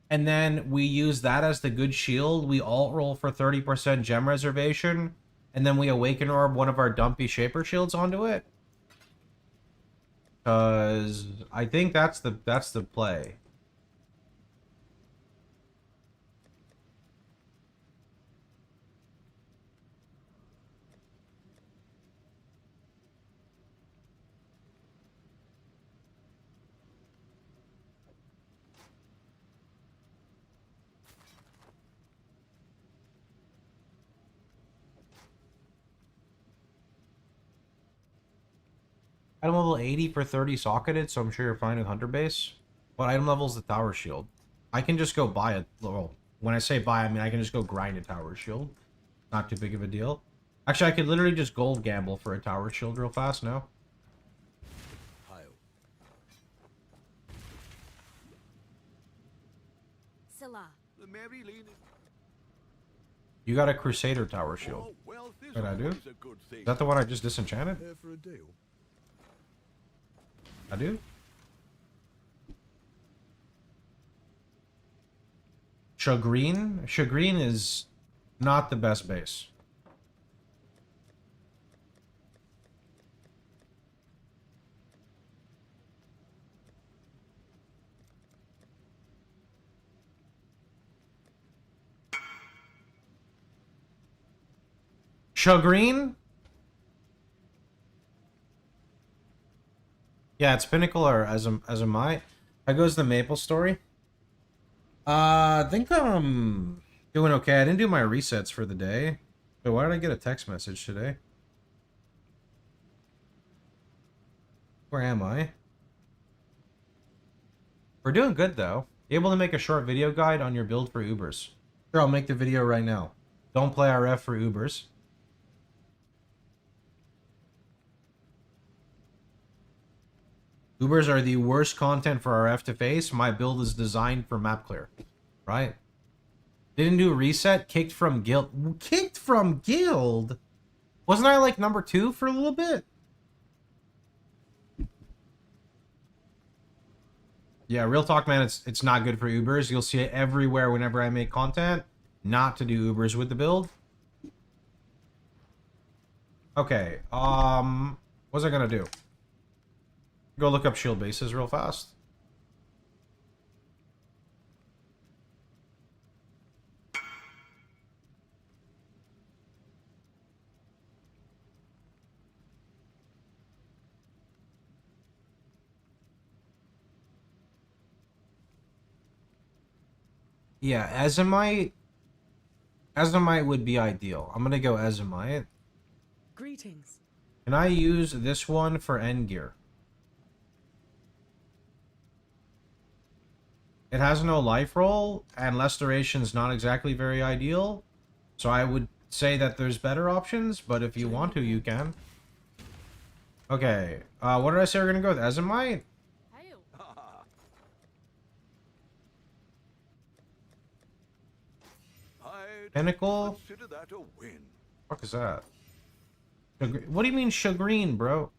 And then we use that as the good shield. We alt roll for 30% gem reservation. And then we awaken orb one of our dumpy shaper shields onto it. Because I think that's the play. Item level 80 for 30 socketed, so I'm sure you're fine with Hunter base. What item level is the tower shield? I can just go buy it. Well, when I say buy, I mean I can just go grind a tower shield. Not too big of a deal. Actually, I could literally just gold gamble for a tower shield real fast now. Scylla. The Mary Lane. You got a Crusader tower shield. Oh, well, this What I do? always a good thing. Is that the one I just disenchanted? Here for a deal. I do? Chagrin? Chagrin is not the best base. Chagrin? Yeah, it's Pinnacle or as a my. How goes the Maple story? I think I'm doing okay. I didn't do my resets for the day. Wait, why did I get a text message today? Where am I? We're doing good though. Able to make a short video guide on your build for Ubers. Sure, I'll make the video right now. Don't play RF for Ubers. Ubers are the worst content for RF to face. My build is designed for map clear. Right? Didn't do a reset. Kicked from guild. Kicked from guild? Wasn't I like number 2 for a little bit? Yeah, real talk, man. It's not good for Ubers. You'll see it everywhere whenever I make content. Not to do Ubers with the build. Okay. What was I gonna do? Go look up shield bases real fast. Yeah, Azimite. Azimite would be ideal. I'm gonna go Azimite. Greetings. Can I use this one for end gear? It has no life roll, and less duration is not exactly very ideal. So I would say that there's better options, but if you want to, you can. Okay, what did I say we're gonna go with? Azimite? Hail. I'd Pinnacle? consider that a win. What is that? What do you mean chagrin, bro?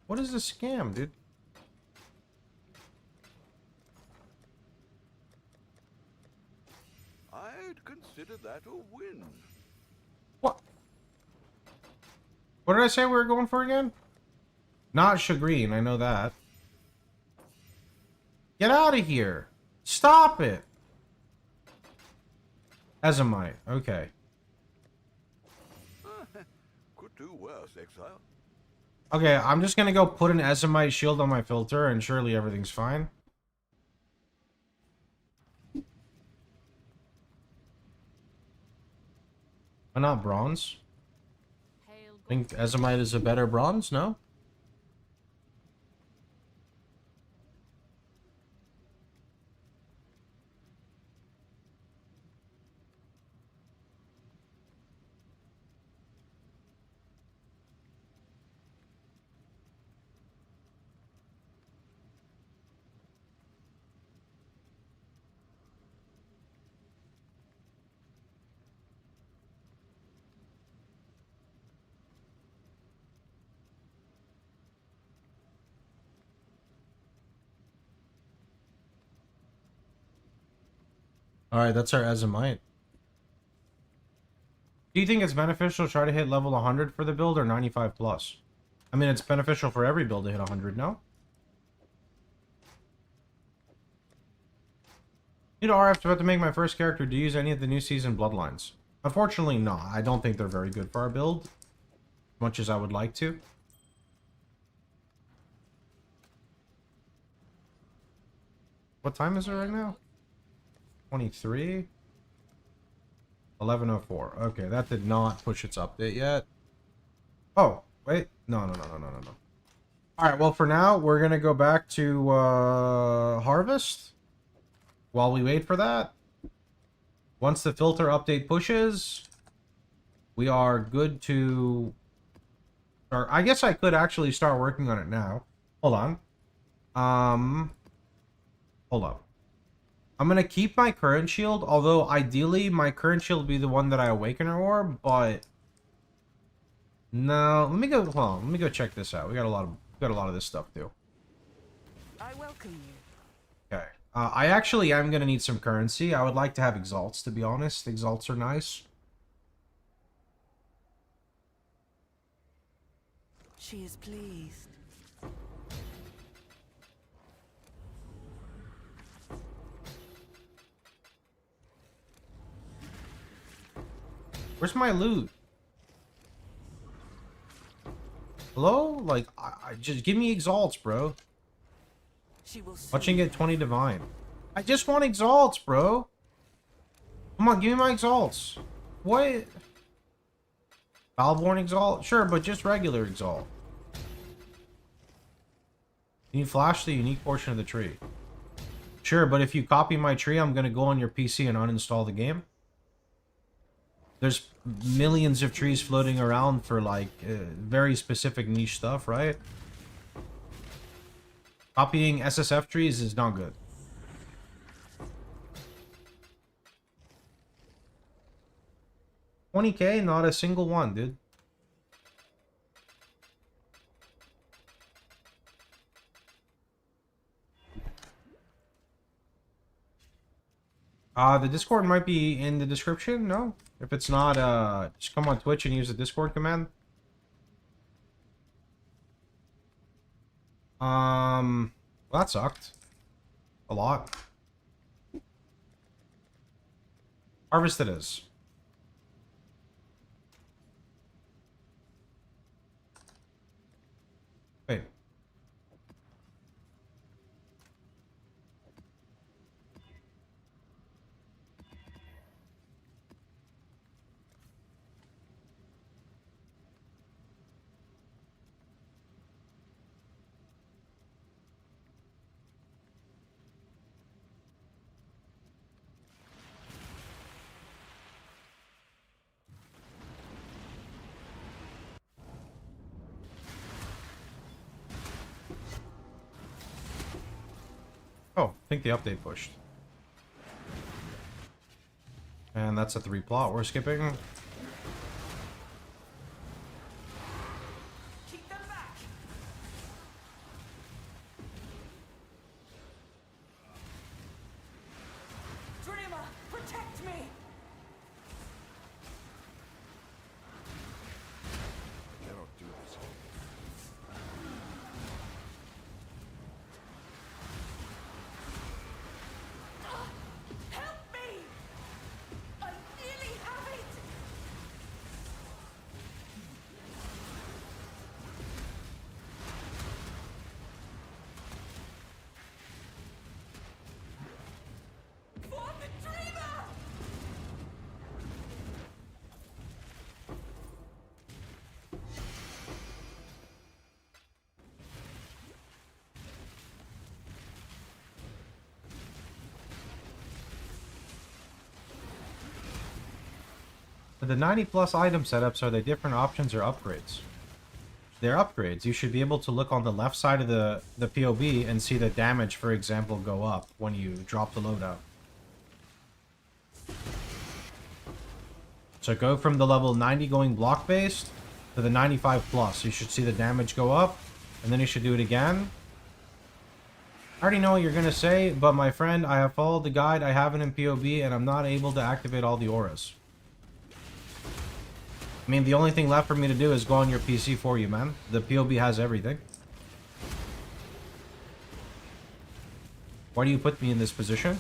What is this scam, dude? I'd consider that a win. What? What did I say we were going for again? Not chagrin, I know that. Get out of here. Stop it. Azimite, okay. Could do worse, Exile. Okay, I'm just gonna go put an Ezomite shield on my filter, and surely everything's fine. Why not bronze? Hail I think Ezomite is a better bronze, no? Alright, that's our Ezomite. Do you think it's beneficial to try to hit level 100 for the build or 95 plus? I mean, it's beneficial for every build to hit 100, no? Need RF about to make my first character. Do you use any of the new season bloodlines? Unfortunately, no. I don't think they're very good for our build. As much as I would like to. What time is it right now? 23? 11:04. Okay, that did not push its update yet. Oh, wait. No. Alright, well, for now, we're going to go back to Harvest. While we wait for that. Once the filter update pushes, we are good to... Or I guess I could actually start working on it now. Hold on. Hold up. I'm going to keep my current shield, although ideally my current shield would be the one that I awaken her orb, but... No, let me go, hold on, let me go check this out. We got a lot of this stuff too. I welcome you. Okay. I actually am going to need some currency. I would like to have exalts, to be honest. Exalts are nice. She is pleased. Where's my loot? Hello? Like, I just give me exalts, bro. She will soon Watching get 20 divine. I just want exalts, bro. Come on, give me my exalts. What? Valborn exalt? Sure, but just regular exalt. Can you flash the unique portion of the tree? Sure, but if you copy my tree, I'm going to go on your PC and uninstall the game. There's millions of trees floating around for, like, very specific niche stuff, right? Copying SSF trees is not good. $20K, not a single one, dude. The Discord might be in the description, no? If it's not, just come on Twitch and use the Discord command. Well, that sucked. A lot. Harvest it is. Wait. Oh, I think the update pushed. And that's a 3 plot we're skipping. keep them back. Dreamer, protect me. I cannot do this yet. Help me. I nearly have it. But the 90 plus item setups, are they different options or upgrades? They're upgrades. You should be able to look on the left side of the POB and see the damage, for example, go up when you drop the loadout. So go from the level 90 going block based to the 95 plus. You should see the damage go up, and then you should do it again. I already know what you're going to say, but my friend, I have followed the guide, I have it in POB, and I'm not able to activate all the auras. I mean, the only thing left for me to do is go on your PC for you, man. The POB has everything. Why do you put me in this position?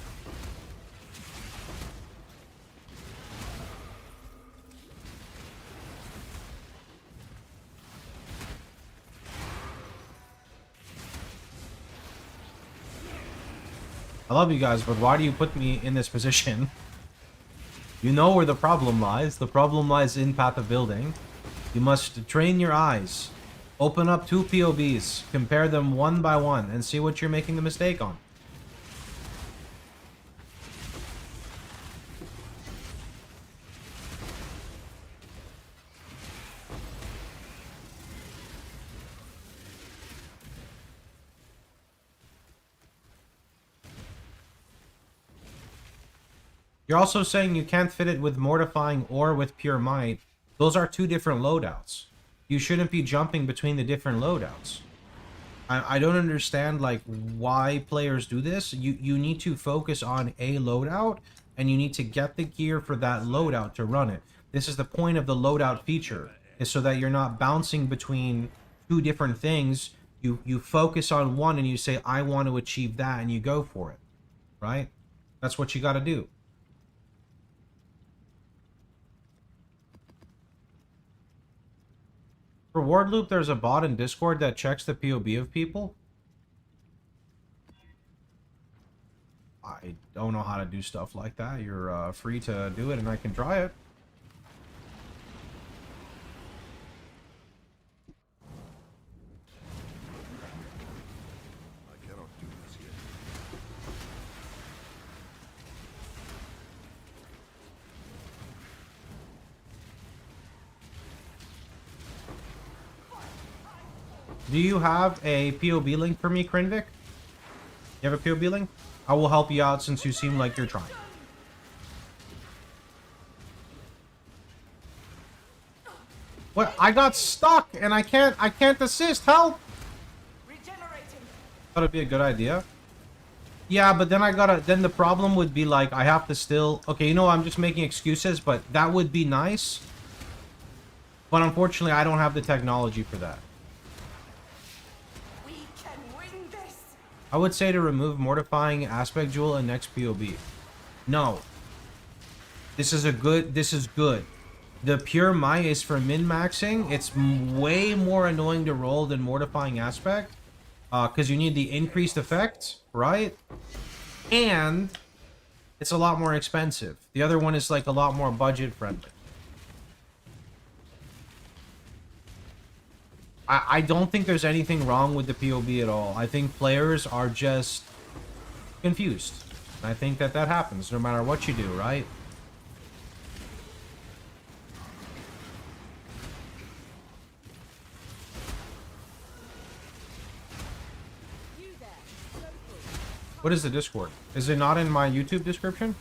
I love you guys, but why do you put me in this position? You know where the problem lies. The problem lies in path of building. You must train your eyes. Open up 2 POBs. Compare them one by one and see what you're making the mistake on. You're also saying you can't fit it with Mortifying or with Pure Might. Those are 2 different loadouts. You shouldn't be jumping between the different loadouts. I don't understand, like, why players do this. You need to focus on a loadout, and you need to get the gear for that loadout to run it. This is the point of the loadout feature, is so that you're not bouncing between 2 different things. You focus on one, and you say, I want to achieve that, and you go for it. Right? That's what you got to do. For Ward Loop, there's a bot in Discord that checks the POB of people. I don't know how to do stuff like that. You're free to do it, and I can try it. I cannot do this yet. Do you have a POB link for me, Krinvik? You have a POB link? I will help you out since you seem like you're trying. What? I got stuck and I can't assist. Help! That'd be a good idea. Yeah, but then then the problem would be, like, I have to still... Okay, you know, I'm just making excuses, but that would be nice. But unfortunately, I don't have the technology for that. I would say to remove Mortifying Aspect Jewel in next POB. No. This is good. The Pure Might is for min-maxing. It's way more annoying to roll than Mortifying Aspect. Because you need the increased effect, right? And it's a lot more expensive. The other one is, like, a lot more budget friendly. I don't think there's anything wrong with the POB at all. I think players are just confused. And I think that happens no matter what you do, right? What is the Discord? Is it not in my YouTube description?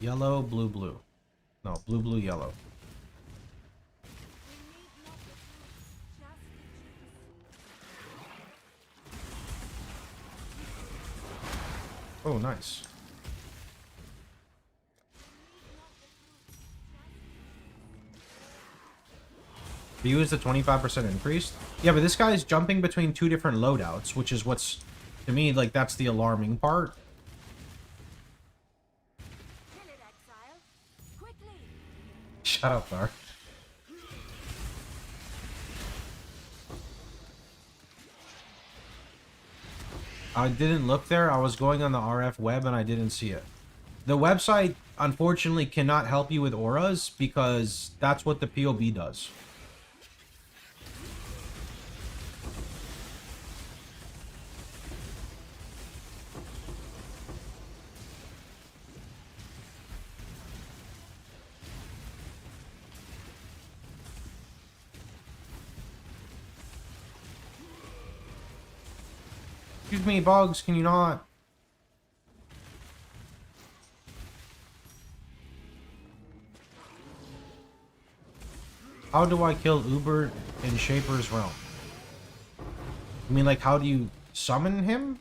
Yellow, blue, blue. No, blue, blue, yellow. Oh, nice. You use the 25% increased? Yeah, but this guy's jumping between 2 different loadouts, which is what's, to me, like, that's the alarming part. Shut up, Dark. I didn't look there. I was going on the RF web and I didn't see it. The website, unfortunately, cannot help you with auras because that's what the POB does. Excuse me, bugs, can you not? How do I kill Uber in Shaper's realm? I mean, like, how do you summon him?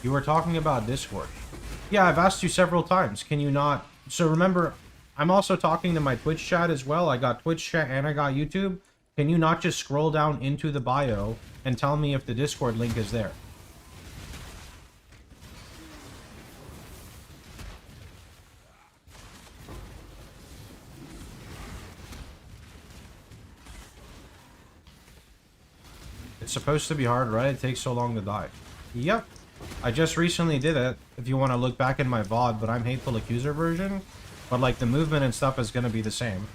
You were talking about Discord. Yeah, I've asked you several times. Can you not? So remember, I'm also talking to my Twitch chat as well. I got Twitch chat and I got YouTube. Can you not just scroll down into the bio and tell me if the Discord link is there? It's supposed to be hard, right? It takes so long to die. Yep. I just recently did it, if you want to look back in my VOD, but I'm Hateful Accuser version. But, like, the movement and stuff is going to be the same.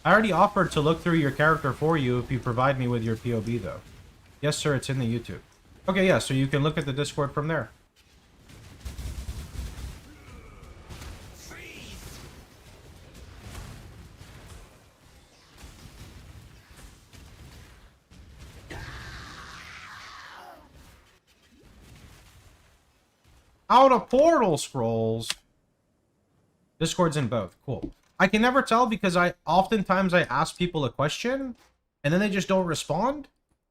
I already offered to look through your character for you if you provide me with your POB, though. Yes, sir, it's in the YouTube. Okay, yeah, so you can look at the Discord from there. Out of portal scrolls. Discord's in both. Cool. I can never tell because oftentimes I ask people a question and then they just don't respond.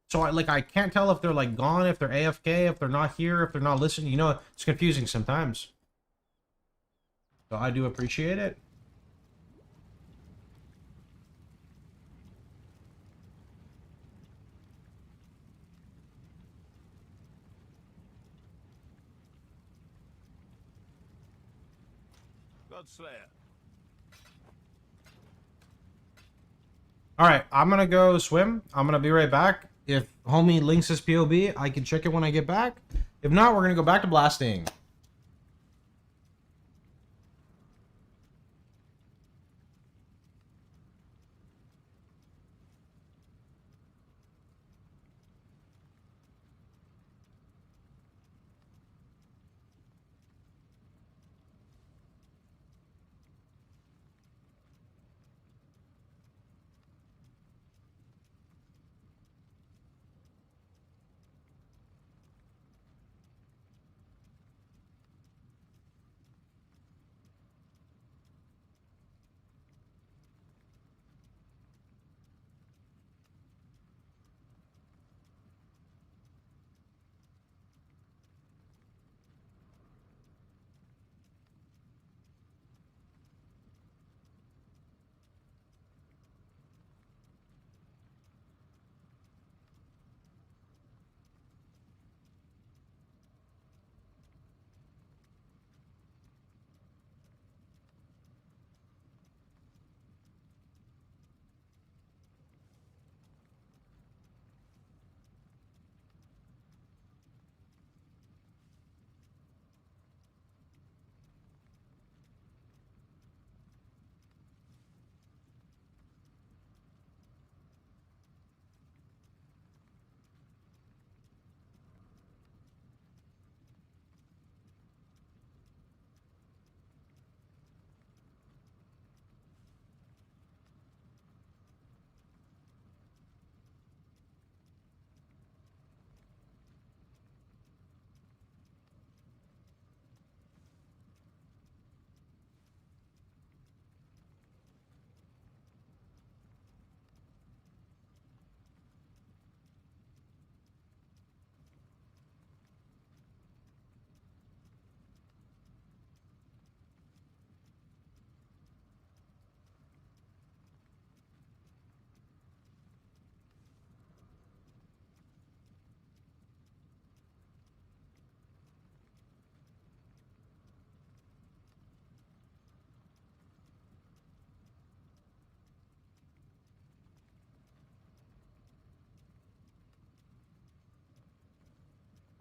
So I can't tell if they're like gone, if they're AFK, if they're not here, if they're not listening. You know, it's confusing sometimes. So I do appreciate it. Godslayer. Alright, I'm gonna go swim. I'm gonna be right back. If homie links his POB, I can check it when I get back. If not, we're gonna go back to blasting.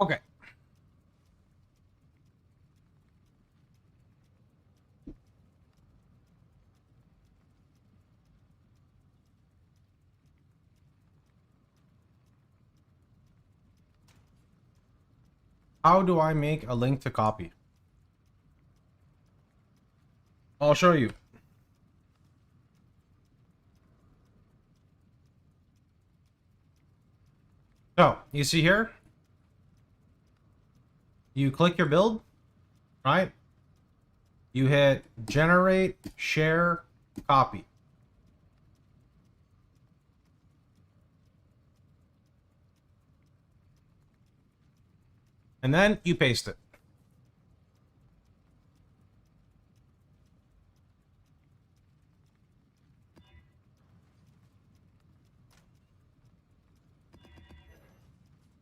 Okay. How do I make a link to copy? I'll show you. So, you see here? You click your build, right? You hit generate, share, copy. And then you paste it.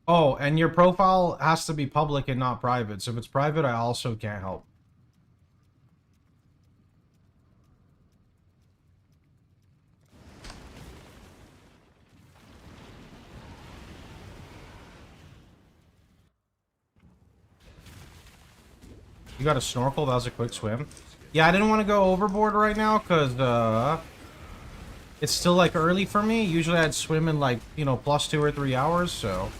Oh, and your profile has to be public and not private. So if it's private, I also can't help. You got a snorkel? That was a quick swim. Yeah, I didn't want to go overboard right now because it's still like early for me. Usually I'd swim in like, you know, plus 2 or 3 hours, so.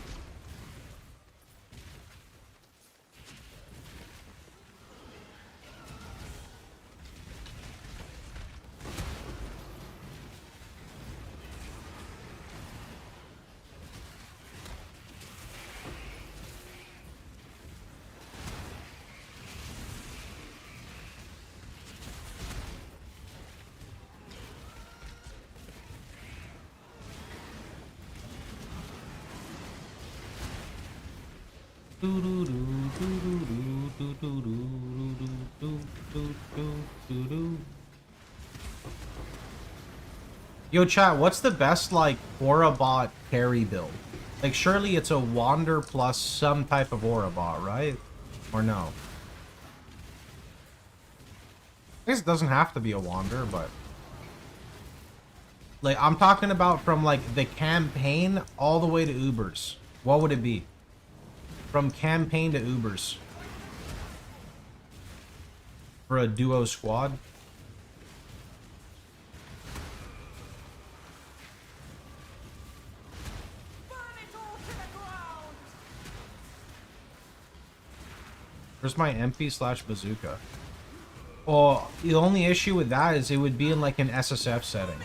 Yo, chat, what's the best, like, aura bot carry build? Like, surely it's a wander plus some type of aura bot, right? Or no? I guess it doesn't have to be a wander, but... Like, I'm talking about from, like, the campaign all the way to Ubers. What would it be? From campaign to Ubers. For a duo squad. Where's my MP/bazooka? Oh, the only issue with that is it would be in like an SSF setting.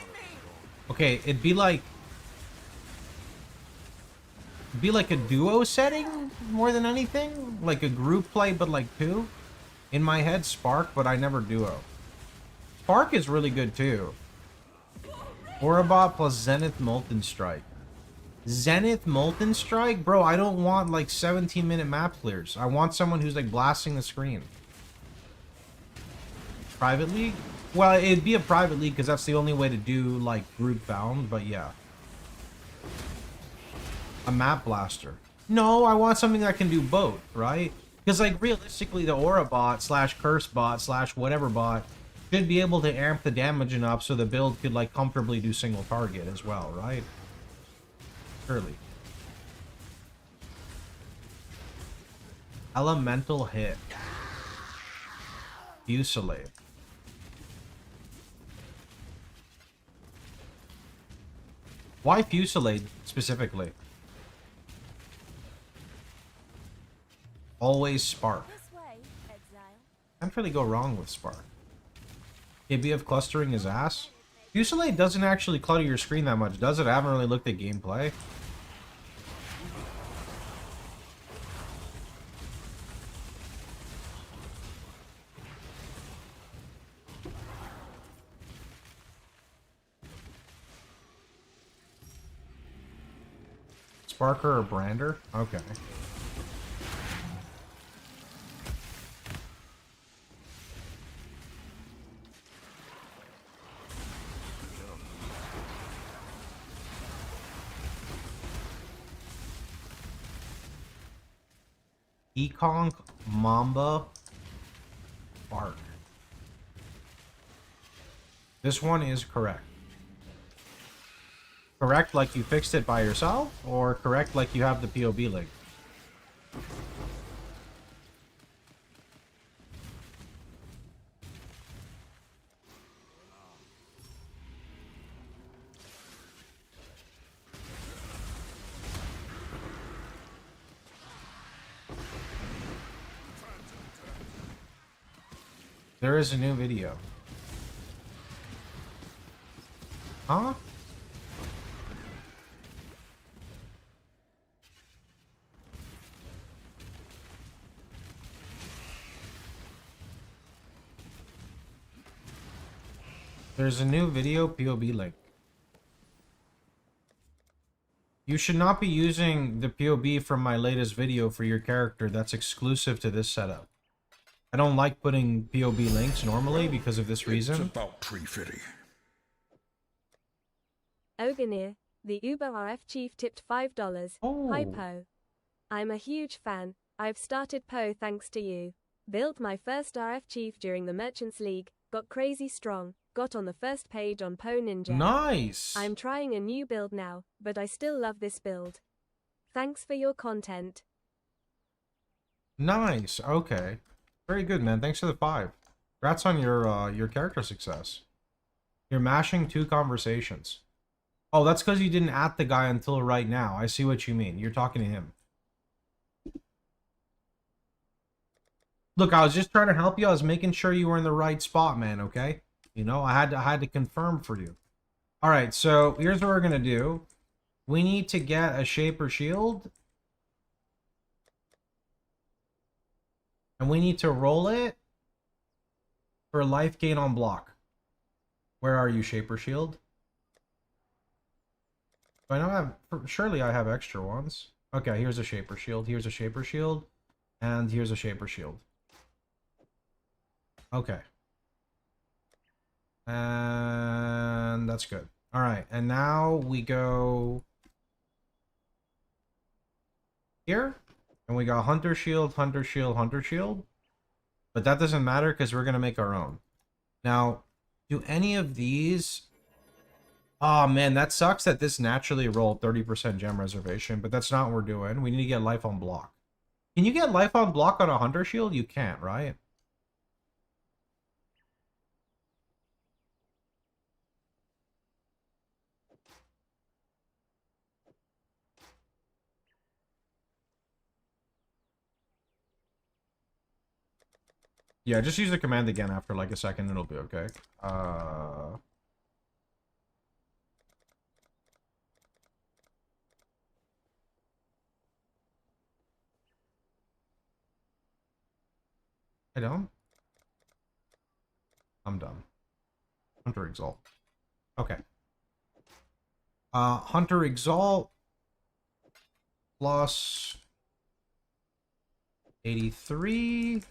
Okay, it'd be like a duo setting more than anything, like a group play, but like 2. In my head, Spark, but I never duo. Spark is really good too. Aurabot plus Zenith Molten Strike. Zenith Molten Strike? Bro, I don't want like 17-minute map clears. I want someone who's like blasting the screen. Private league? Well, it'd be a private league because that's the only way to do like group bound, but yeah. A map blaster. No, I want something that can do both, right? Because like realistically the aura bot slash curse bot slash whatever bot should be able to amp the damage enough so the build could like comfortably do single target as well, right? Surely. Elemental hit. Fusillade. Why Fusillade specifically? Always Spark. Can't really go wrong with Spark. KBF clustering his ass. Fusillade doesn't actually clutter your screen that much, does it? I haven't really looked at gameplay. Sparker or Brander? Okay. Econk, Mamba, Bark. This one is correct. Correct like you fixed it by yourself, or correct like you have the POB link? There is a new video. Huh? There's a new video POB link. You should not be using the POB from my latest video for your character. That's exclusive to this setup. I don't like putting POB links normally because of this reason. It's about tree fitting. Oganir, the Uber RF chief tipped $5. Oh. Hi Poe. I'm a huge fan. I've started Poe thanks to you. Built my first RF chief during the Merchants League, got crazy strong, got on the first page on Poe Ninja. Nice. I'm trying a new build now, but I still love this build. Thanks for your content. Nice. Okay. Very good, man. Thanks for the 5. Congrats on your character success. You're mashing 2 conversations. Oh, that's because you didn't at the guy until right now. I see what you mean. You're talking to him. Look, I was just trying to help you. I was making sure you were in the right spot, man, okay? You know, I had to confirm for you. All right, so here's what we're going to do. We need to get a Shaper Shield. And we need to roll it for life gain on block. Where are you, Shaper Shield? I know surely I have extra ones. Okay, here's a Shaper Shield. Here's a Shaper Shield. And here's a Shaper Shield. Okay. And that's good. All right, and now we go here. And we got Hunter Shield, Hunter Shield, Hunter Shield. But that doesn't matter because we're going to make our own. Now, do any of these... Oh, man, that sucks that this naturally rolled 30% gem reservation, but that's not what we're doing. We need to get life on block. Can you get life on block on a Hunter Shield? You can't, right? Yeah, just use the command again after like a second, it'll be okay. I don't? I'm done. Hunter Exalt. Okay. Hunter Exalt plus 83,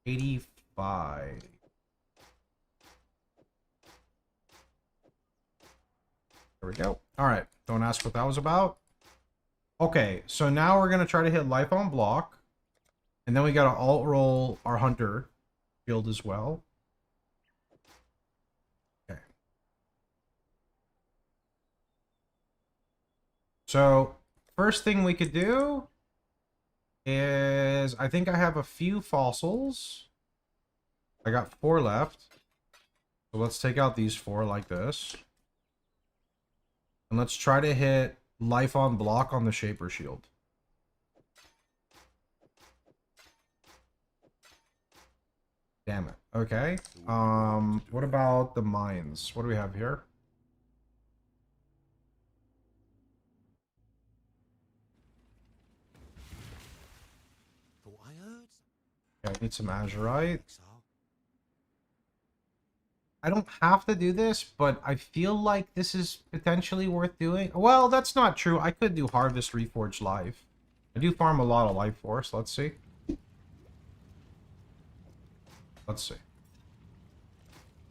85. There we go. All right. Don't ask what that was about. Okay, so now we're going to try to hit life on block. And then we got to alt roll our Hunter Shield as well. Okay. So, first thing we could do is, I think I have a few fossils. I got 4 left. So let's take out these 4 like this. And let's try to hit life on block on the Shaper Shield. Damn it. Okay. What about the mines? What do we have here? Thought I heard. Okay, I need some azurite. I don't have to do this, but I feel like this is potentially worth doing. Well, that's not true. I could do Harvest Reforged Life. I do farm a lot of Life Force. Let's see. Let's see.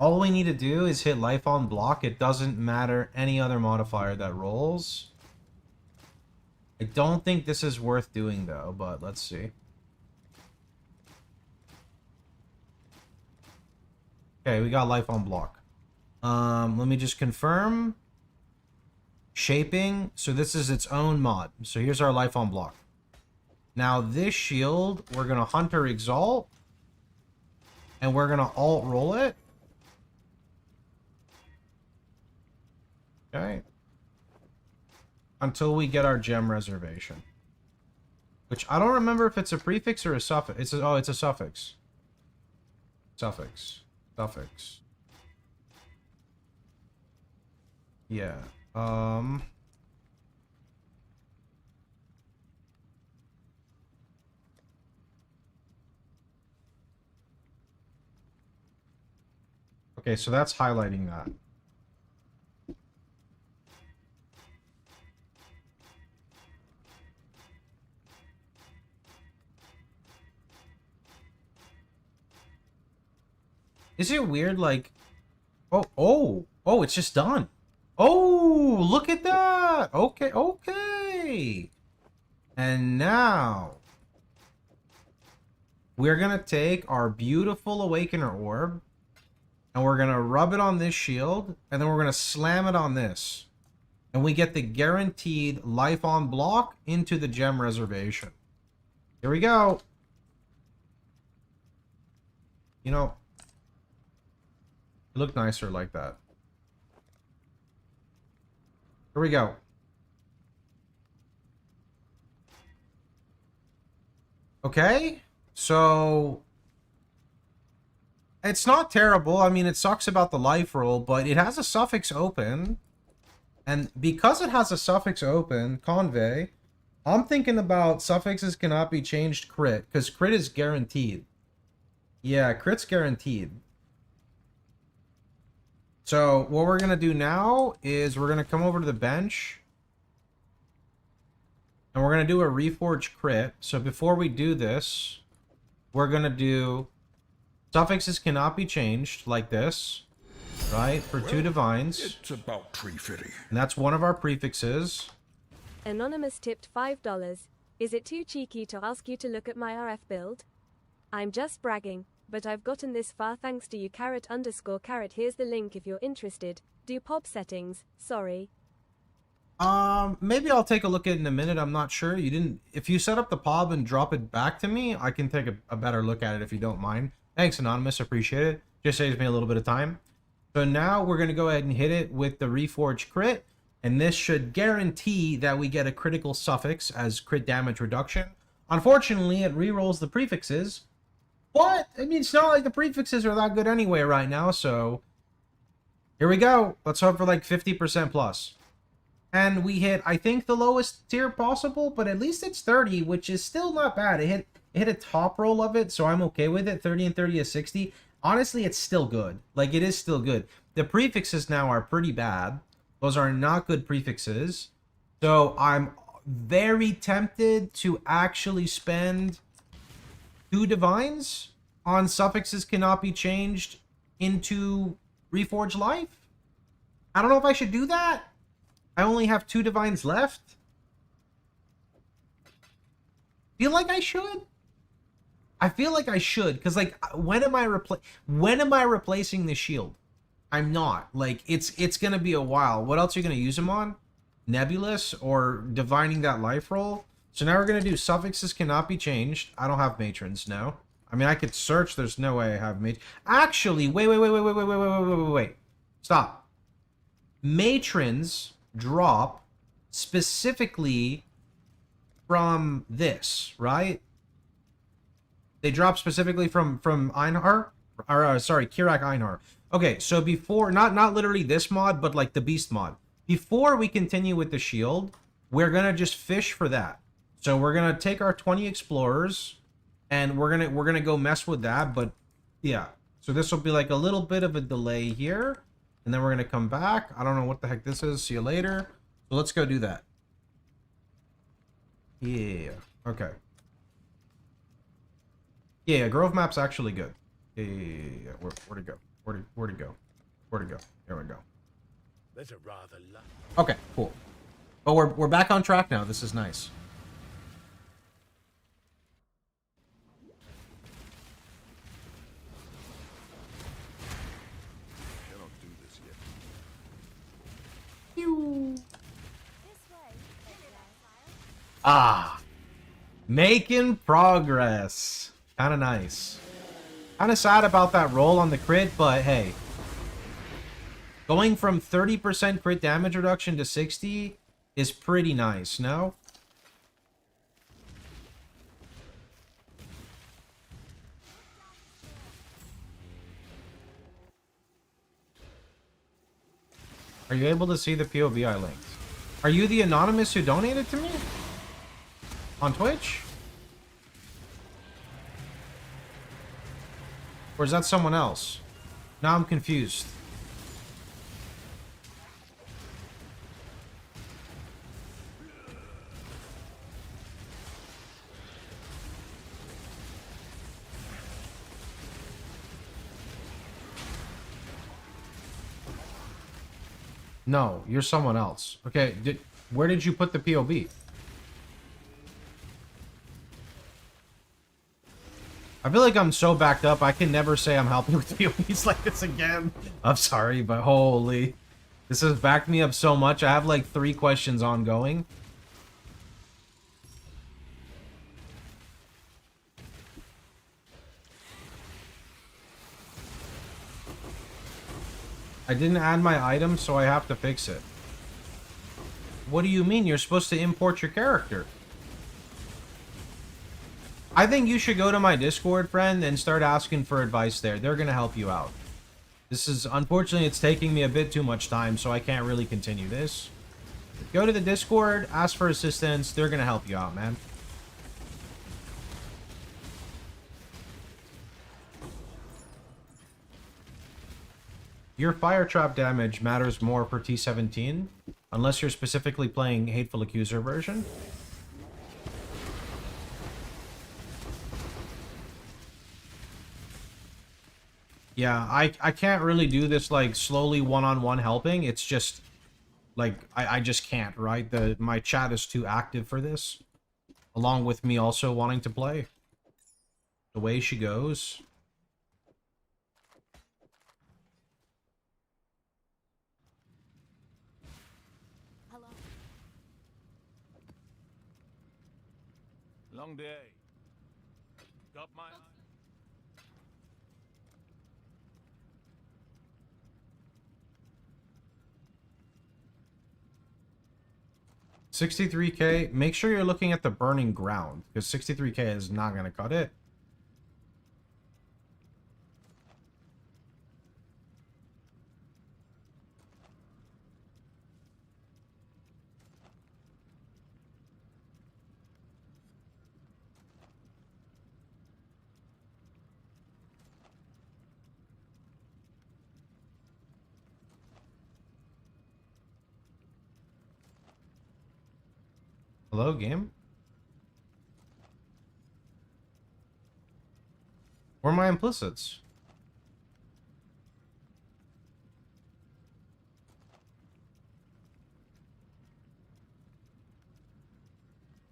All we need to do is hit life on block. It doesn't matter any other modifier that rolls. I don't think this is worth doing though, but let's see. Okay, we got life on block. Let me just confirm. Shaping. So this is its own mod. So here's our life on block. Now this shield, we're going to Hunter Exalt. And we're going to alt roll it. Okay. Until we get our gem reservation. Which I don't remember if it's a prefix or a suffix. It's a, oh, it's a suffix. Suffix. Suffix. Yeah. Okay, so that's highlighting that. Is it weird, like... Oh, it's just done. Oh, look at that. Okay, okay. And now... we're going to take our beautiful Awakener Orb, and we're going to rub it on this shield, and then we're going to slam it on this. And we get the guaranteed life on block into the gem reservation. Here we go. You know... it looked nicer like that. Here we go. Okay, so it's not terrible. I mean, it sucks about the life roll, but it has a suffix open. And because it has a suffix open, convey, I'm thinking about suffixes cannot be changed crit, because crit is guaranteed. Yeah, crit's guaranteed. So what we're going to do now is we're going to come over to the bench. And we're going to do a Reforge crit. So before we do this, we're going to do suffixes cannot be changed like this. Right? For 2 divines. It's about tree fitting. And that's one of our prefixes. Anonymous tipped $5. Is it too cheeky to ask you to look at my RF build? I'm just bragging. But I've gotten this far thanks to you _carrot. Here's the link if you're interested. Do POB settings. Sorry. Maybe I'll take a look at it in a minute. I'm not sure. You didn't... if you set up the POB and drop it back to me, I can take a better look at it if you don't mind. Thanks, Anonymous. Appreciate it. Just saves me a little bit of time. So now we're going to go ahead and hit it with the Reforge crit. And this should guarantee that we get a critical suffix as crit damage reduction. Unfortunately, it rerolls the prefixes. But, I mean, it's not like the prefixes are that good anyway right now, so... here we go. Let's hope for like 50% plus. And we hit, I think, the lowest tier possible, but at least it's 30, which is still not bad. It hit a top roll of it, so I'm okay with it. 30 and 30 is 60. Honestly, it's still good. Like, it is still good. The prefixes now are pretty bad. Those are not good prefixes. So, I'm very tempted to actually spend... 2 divines on suffixes cannot be changed into Reforge life. I don't know if I should do that. I only have 2 divines left. Feel like I should. I feel like I should, because like when am I replacing the shield? I'm not. Like it's gonna be a while. What else are you gonna use them on? Nebulous or divining that life roll? So now we're going to do suffixes cannot be changed. I don't have matrons now. I mean, I could search. There's no way I have matrons. Actually, wait. Stop. Matrons drop specifically from this, right? They drop specifically from Einhar. Or, sorry, Kirak Einhar. Okay, so before, not literally this mod, but like the Beast mod. Before we continue with the shield, we're going to just fish for that. So we're gonna take our 20 explorers, and we're gonna go mess with that. But yeah, so this will be like a little bit of a delay here, and then we're gonna come back. I don't know what the heck this is. See you later. So let's go do that. Yeah. Okay. Yeah. Grove map's actually good. Yeah. Where'd it go? Where'd it go? Where'd it go? There we go. That's a rather Okay. Cool. But we're back on track now. This is nice. Ah, making progress. Kind of nice. Kind of sad about that roll on the crit, but hey. Going from 30% crit damage reduction to 60 is pretty nice, no? Are you able to see the POV I linked? Are you the anonymous who donated to me? On Twitch? Or is that someone else? Now I'm confused. No, you're someone else. Okay, where did you put the POV? I feel like I'm so backed up, I can never say I'm helping with POVs like this again. I'm sorry, but holy. This has backed me up so much. I have like 3 questions ongoing. I didn't add my item, so I have to fix it. What do you mean? You're supposed to import your character. I think you should go to my Discord, friend, and start asking for advice there. They're going to help you out. This is, unfortunately, it's taking me a bit too much time, so I can't really continue this. Go to the Discord, ask for assistance. They're going to help you out, man. Your fire trap damage matters more for T17, unless you're specifically playing Hateful Accuser version. Yeah, I can't really do this like slowly one-on-one helping. It's just like I just can't, right? My chat is too active for this. Along with me also wanting to play. The way she goes. Hello. Long day. Got my... 63k, make sure you're looking at the burning ground, because 63k is not going to cut it. Hello, game? Where are my implicits?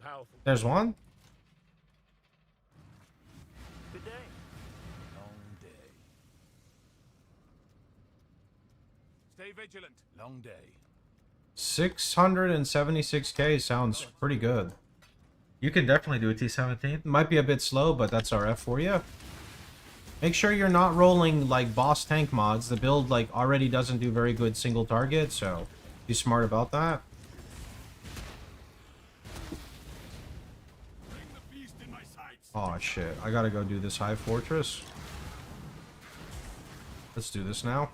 Powerful. There's one? Good day. Long day. Stay vigilant. Long day. 676k sounds pretty good. You can definitely do a T17. Might be a bit slow, but that's RF for you. Make sure you're not rolling like boss tank mods. The build like already doesn't do very good single target, so be smart about that. Bring the beast in my sights. Oh shit, I gotta go do this Hive Fortress. Let's do this now.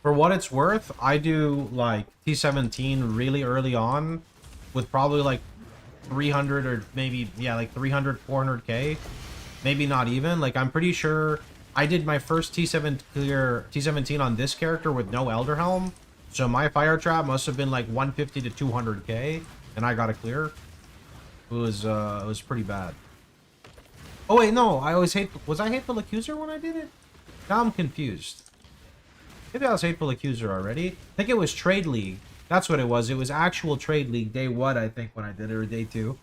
For what it's worth, I do like T17 really early on with probably like 300 or maybe, yeah, like 300, 400k. Maybe not even. Like, I'm pretty sure I did my first T17 on this character with no Elder Helm. So my fire trap must have been like 150 to 200k, and I got a clear. It was pretty bad. Oh wait, no, was I Hateful Accuser when I did it? Now I'm confused. Maybe I was Hateful Accuser already. I think it was Trade League. That's what it was. It was actual Trade League day 1, I think, when I did it, or day 2.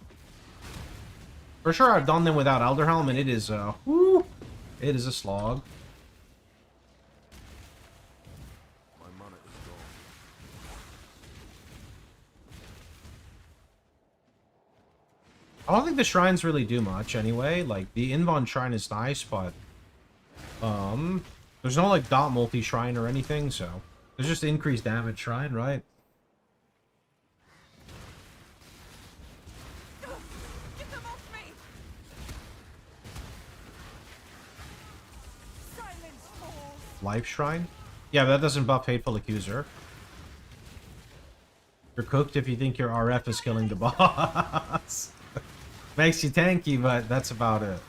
For sure, I've done them without Elder Helm, and it is, whoo, it is a slog. My mana is gone. I don't think the shrines really do much anyway. Like, the Invon shrine is nice, but... there's no, like, dot multi-shrine or anything, so... There's just increased damage shrine, right? Get them off me! Silence, fools! Life shrine? Yeah, but that doesn't buff Hateful Accuser. You're cooked if you think your RF is killing the boss. Makes you tanky, but that's about it.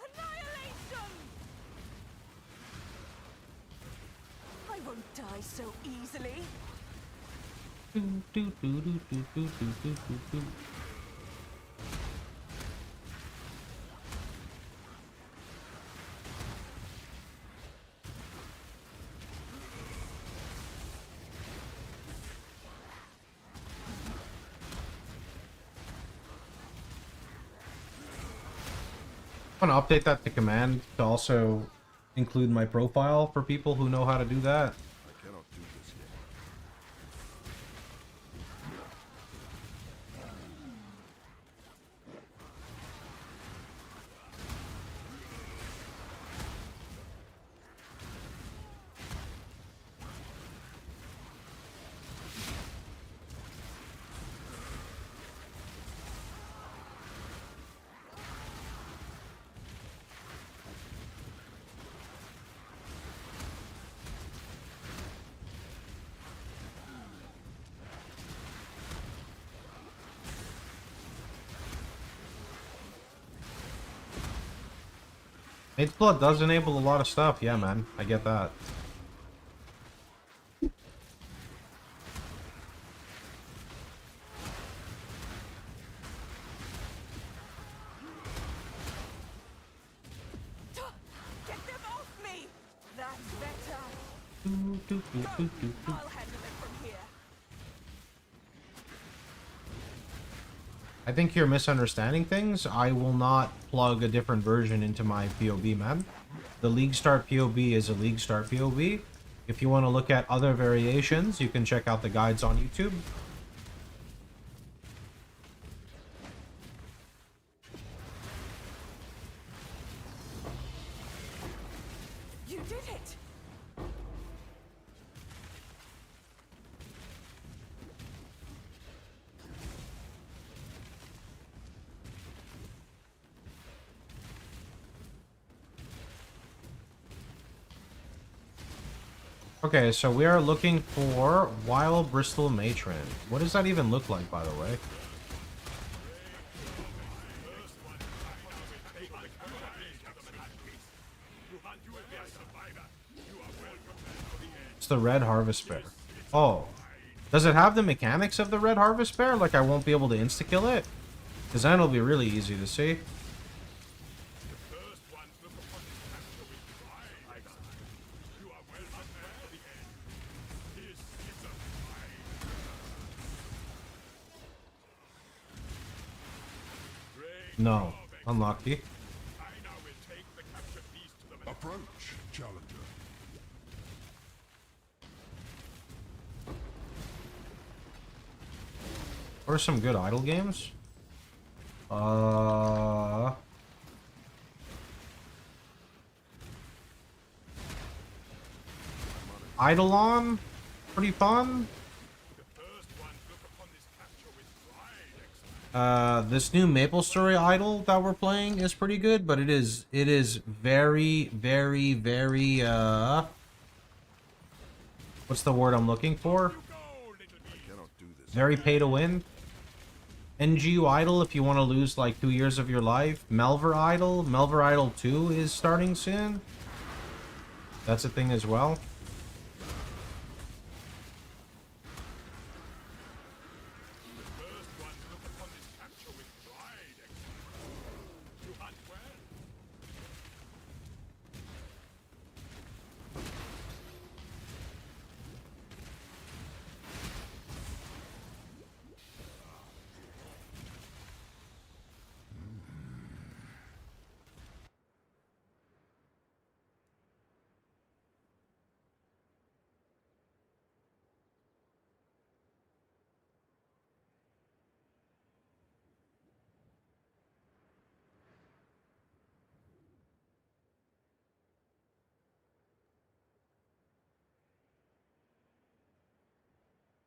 Annihilation! I won't die so easily. I want to update that to command to also include my profile for people who know how to do that. I cannot do this yet. Mate's Blood does enable a lot of stuff. Yeah, man. I get that. Get them off me! That's better. I'll handle it from here. I think you're misunderstanding things. I will not plug a different version into my POB, man. The League Start POB is a League Start POB. If you want to look at other variations, you can check out the guides on YouTube. You did it! Okay, so we are looking for Wild Bristol Matron. What does that even look like, by the way? It's the Red Harvest Bear. Oh. Does it have the mechanics of the Red Harvest Bear? Like I won't be able to insta-kill it? Because then it'll be really easy to see. No. Unlucky. Approach, challenger. What are some good idle games? Eidolon? Pretty fun. This new Maple Story idol that we're playing is pretty good, but it is very, very, very, what's the word I'm looking for? Very pay to win. NGU idol if you want to lose like 2 years of your life. Melver idol 2 is starting soon. That's a thing as well.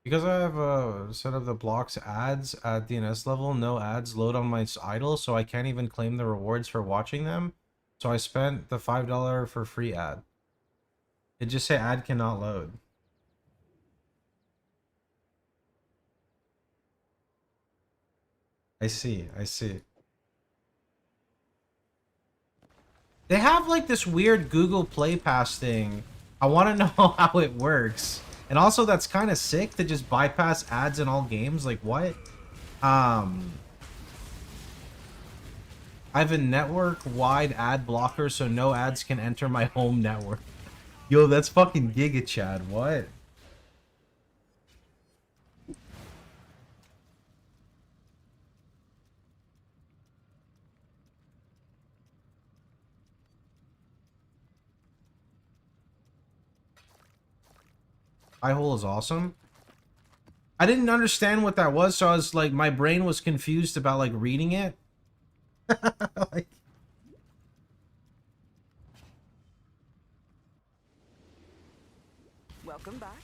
Because I have a set of the blocks ads at DNS level, no ads load on my idle, so I can't even claim the rewards for watching them. So I spent the $5 for free ad. It just say ad cannot load. I see, I see. They have like this weird Google Play Pass thing. I want to know how it works. And also that's kind of sick to just bypass ads in all games. Like what? I have a network-wide ad blocker so no ads can enter my home network. Yo, that's fucking Giga Chad. What? Eye-hole is awesome. I didn't understand what that was, so I was like, my brain was confused about like reading it. Like, Welcome back.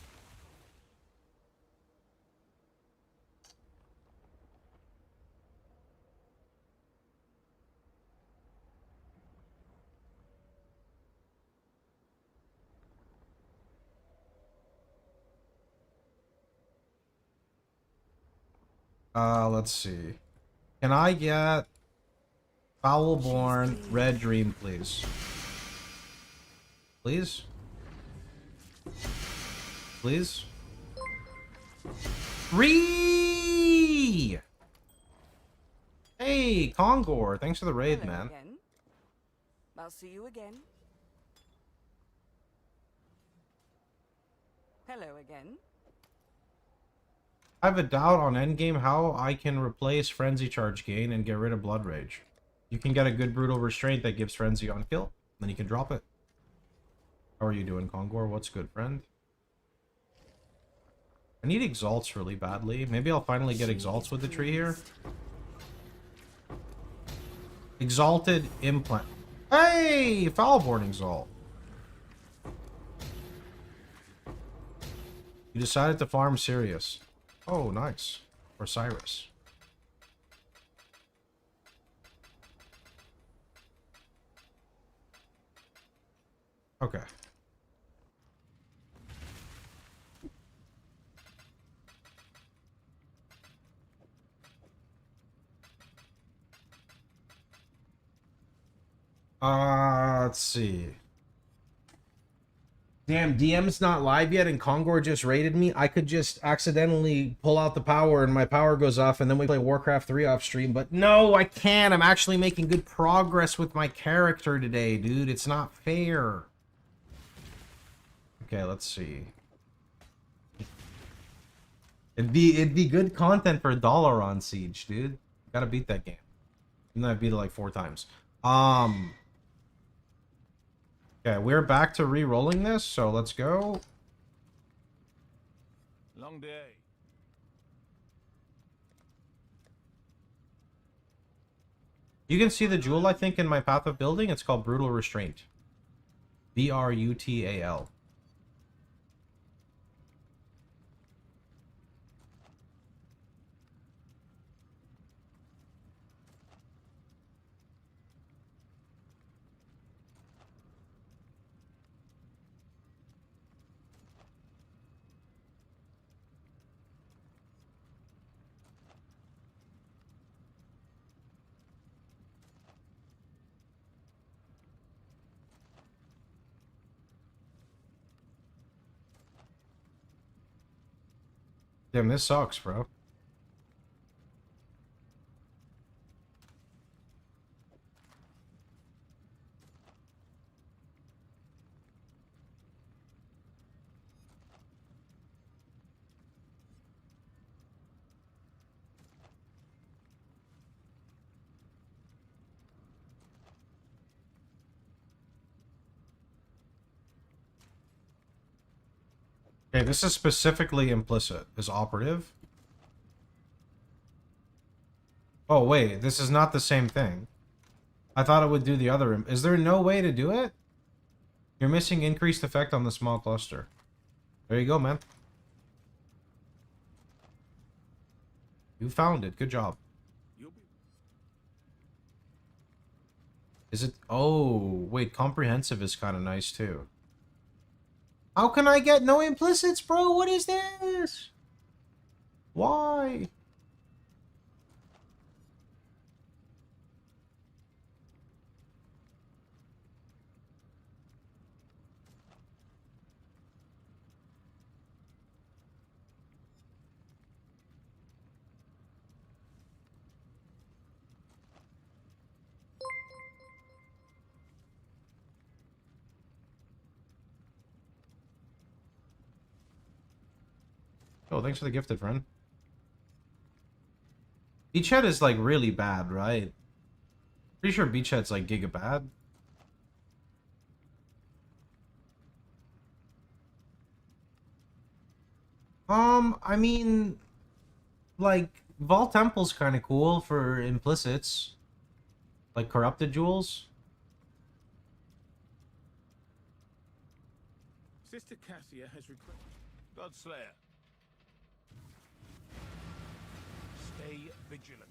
let's see. Can I get Foulborn Red Dream, please? Please? Please? Free! Hey, Kongor, thanks for the raid, Hello man. again. I'll see you again. Hello again. I have a doubt on endgame how I can replace Frenzy Charge gain and get rid of Blood Rage. You can get a good Brutal Restraint that gives Frenzy on kill, then you can drop it. How are you doing, Kongor? What's good, friend? I need Exalts really badly. Maybe I'll finally get Exalts with the tree here. Exalted Implant. Hey! Foulborn Exalt. You decided to farm Sirius. Oh, nice. Or Cyrus. Okay. Let's see. Damn, DM's not live yet and Kongor just raided me. I could just accidentally pull out the power and my power goes off and then we play Warcraft 3 off stream. But no, I can't. I'm actually making good progress with my character today, dude. It's not fair. Okay, let's see. It'd be good content for $1 on Siege, dude. Gotta beat that game. Even though I beat it like 4 times. Okay, we're back to re-rolling this, so let's go. Long day. You can see the jewel, I think, in my path of building. It's called Brutal Restraint. B-R-U-T-A-L. Damn, this sucks, bro. Okay, this is specifically implicit. Is operative? Oh, wait. This is not the same thing. I thought it would do the other. Is there no way to do it? You're missing increased effect on the small cluster. There you go, man. You found it. Good job. You'll be Is it? Oh, wait. Comprehensive is kind of nice too. How can I get no implicits, bro? What is this? Why? Oh, thanks for the gifted, friend. Beachhead is like really bad, right? Pretty sure Beachhead's like giga bad. I mean, like, Vol Temple's kind of cool for implicits. Like corrupted jewels. Sister Cassia has requested. Godslayer. Stay vigilant.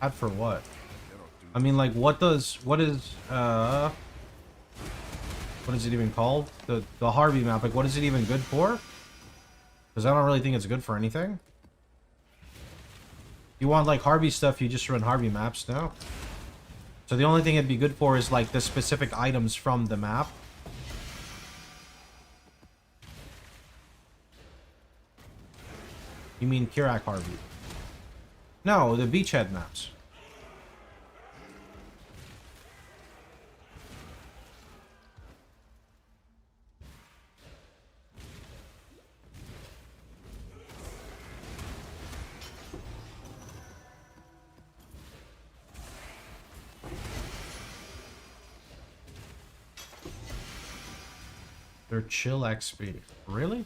Bad for what? I mean, like, what is, what is it even called? The Harvey map, like, what is it even good for? Because I don't really think it's good for anything. You want, like, Harvey stuff, you just run Harvey maps now. So the only thing it'd be good for is, like, the specific items from the map. You mean Kirak Harvey? No, the beachhead maps. They're chill XP. Really?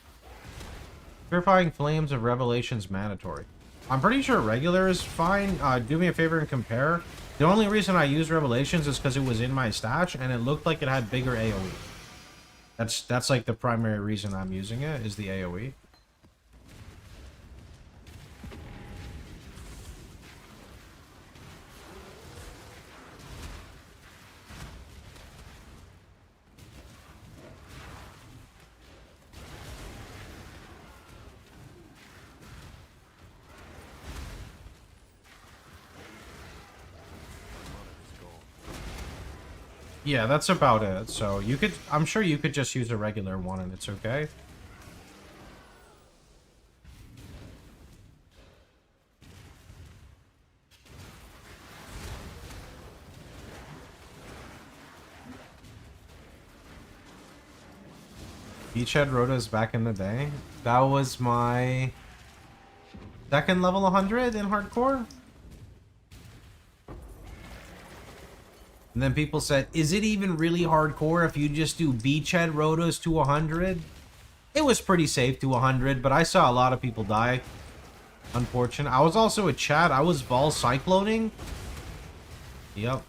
Purifying Flames of Revelation's mandatory. I'm pretty sure regular is fine. Do me a favor and compare. The only reason I use Revelations is because it was in my stash and it looked like it had bigger AoE. That's like the primary reason I'm using it, is the AoE. Yeah, that's about it. So you could, I'm sure you could just use a regular one and it's okay. Beachhead Rotas back in the day. That was my second level 100 in hardcore. And then people said, is it even really hardcore if you just do Beachhead Rotos to 100? It was pretty safe to 100, but I saw a lot of people die. Unfortunate. I was also a Chad. I was Vol Cycloning. Yep.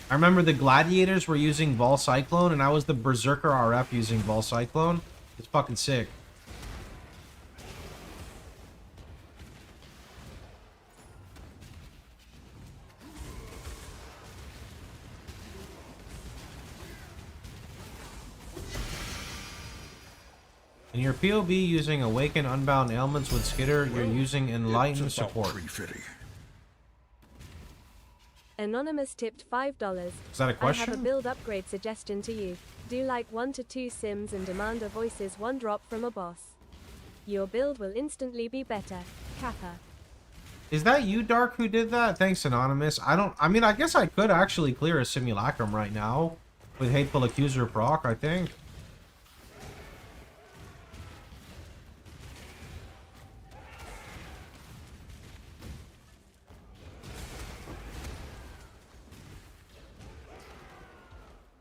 I remember the Gladiators were using Vol Cyclone, and I was the Berserker RF using Vol Cyclone. It's fucking sick. In your POV using Awaken Unbound Ailments with Skitter, you're using Enlightened support. Anonymous tipped $5. Is that a question? I have a build upgrade suggestion to you. Do like 1 to 2 sims and demand a voices 1 drop from a boss. Your build will instantly be better. Kappa. Is that you, Dark, who did that? Thanks, Anonymous. I mean, I guess I could actually clear a Simulacrum right now with Hateful Accuser proc, I think.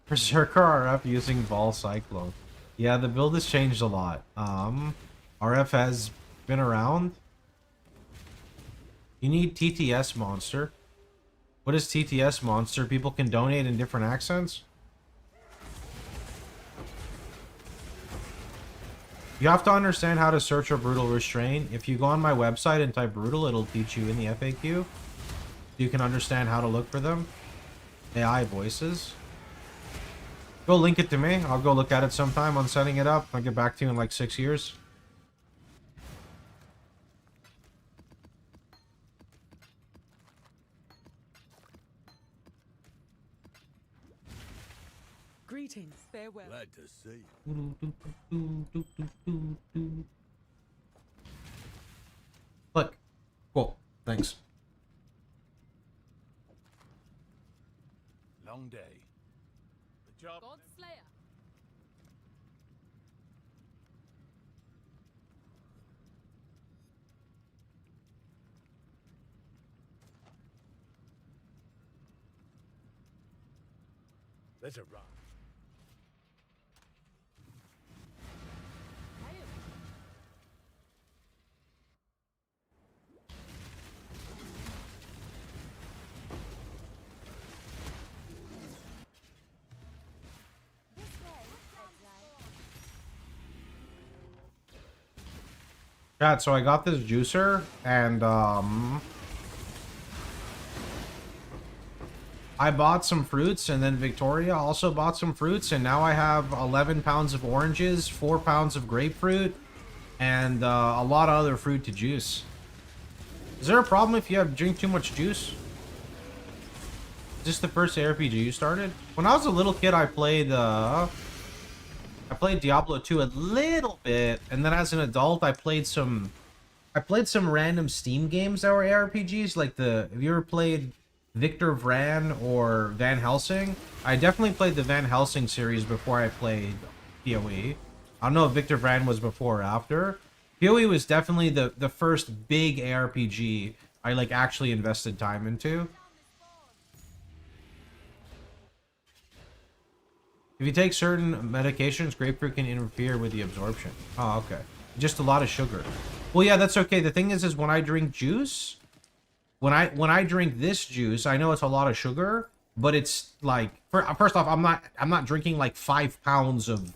Berserker RF using Vol Cyclone. Yeah, the build has changed a lot. RF has been around. You need TTS Monster. What is TTS Monster? People can donate in different accents? You have to understand how to search a brutal restraint. If you go on my website and type brutal, it'll teach you in the FAQ. You can understand how to look for them. AI voices. Go link it to me. I'll go look at it sometime on setting it up. I'll get back to you in like 6 years. Greetings, farewell. Glad to see you. Look. Cool. Thanks. Long day. The job. God Slayer. There's a run. Chat, so I got this juicer, and, I bought some fruits, and then Victoria also bought some fruits, and now I have 11 pounds of oranges, 4 pounds of grapefruit, and, a lot of other fruit to juice. Is there a problem if you drink too much juice? Is this the first ARPG you started? When I was a little kid, I played Diablo 2 a little bit, and then as an adult, I played some random Steam games that were ARPGs, like have you ever played Victor Vran or Van Helsing? I definitely played the Van Helsing series before I played PoE. I don't know if Victor Vran was before or after. PoE was definitely the first big ARPG I like actually invested time into. If you take certain medications, grapefruit can interfere with the absorption. Oh, okay. Just a lot of sugar. Well, yeah, that's okay. The thing is when I drink juice, when I drink this juice, I know it's a lot of sugar, but it's like, first off, I'm not drinking like 5 pounds of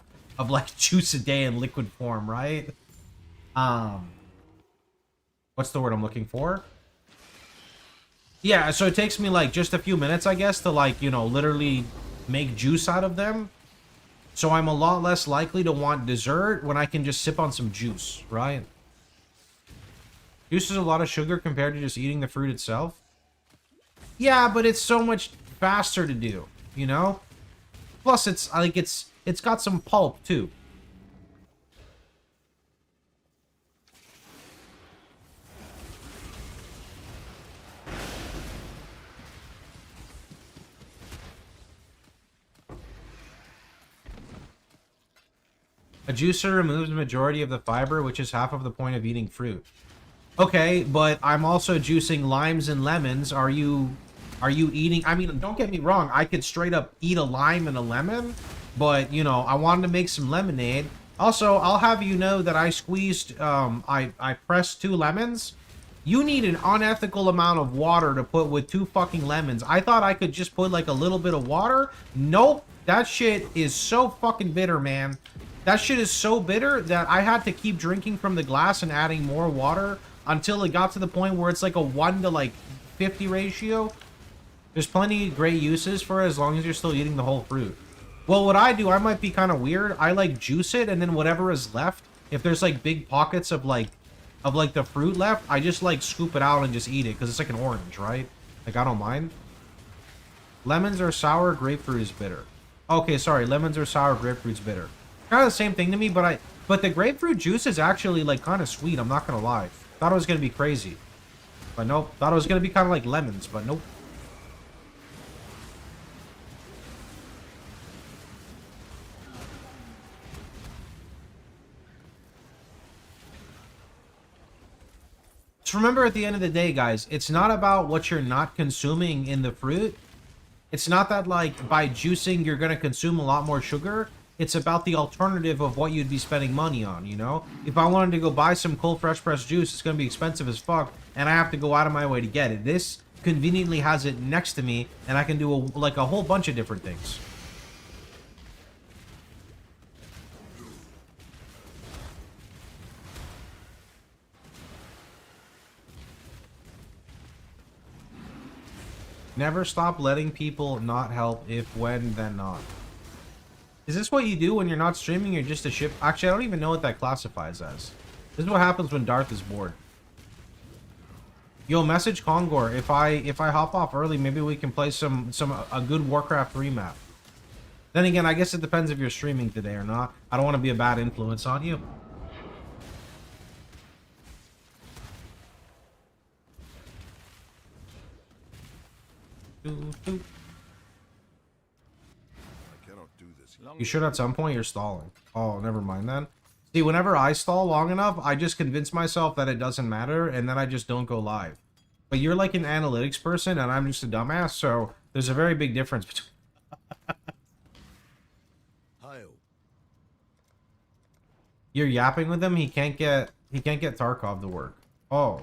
like juice a day in liquid form, right? What's the word I'm looking for? Yeah, so it takes me like just a few minutes, I guess, to like, you know, literally make juice out of them. So I'm a lot less likely to want dessert when I can just sip on some juice, right? Juice is a lot of sugar compared to just eating the fruit itself. Yeah, but it's so much faster to do, you know? Plus, it's like it's got some pulp too. A juicer removes the majority of the fiber, which is half of the point of eating fruit. Okay, but I'm also juicing limes and lemons. Are you eating? I mean, don't get me wrong. I could straight up eat a lime and a lemon, but, you know, I wanted to make some lemonade. Also, I'll have you know that I squeezed, I pressed 2 lemons. You need an unethical amount of water to put with 2 fucking lemons. I thought I could just put, like, a little bit of water. Nope. That shit is so fucking bitter, man. That shit is so bitter that I had to keep drinking from the glass and adding more water until it got to the point where it's like a 1 to like 50 ratio. There's plenty of great uses for it as long as you're still eating the whole fruit. Well, what I do, I might be kind of weird. I like juice it, and then whatever is left, if there's like big pockets of like the fruit left, I just like scoop it out and just eat it because it's like an orange, right? Like I don't mind. Lemons are sour, grapefruit is bitter. Okay, sorry, lemons are sour, grapefruit's bitter. Kind of the same thing to me, but the grapefruit juice is actually like kind of sweet. I'm not gonna lie. Thought it was gonna be crazy, but nope. Thought it was gonna be kind of like lemons, but nope. Just remember, at the end of the day, guys, it's not about what you're not consuming in the fruit. It's not that like by juicing you're gonna consume a lot more sugar. It's about the alternative of what you'd be spending money on, you know? If I wanted to go buy some cold fresh pressed juice, it's going to be expensive as fuck, and I have to go out of my way to get it. This conveniently has it next to me, and I can do like a whole bunch of different things. Never stop letting people not help. If, when, then not. Is this what you do when you're not streaming? You're just a ship? Actually, I don't even know what that classifies as. This is what happens when Darth is bored. Yo, message Kongor. If I hop off early, maybe we can play a good Warcraft 3 map. Then again, I guess it depends if you're streaming today or not. I don't want to be a bad influence on you. I cannot do this yet. You should at some point. You're stalling. Oh, never mind then. See, whenever I stall long enough, I just convince myself that it doesn't matter, and then I just don't go live. But you're like an analytics person, and I'm just a dumbass, so there's a very big difference between... You're yapping with him. He can't get Tarkov to work. Oh.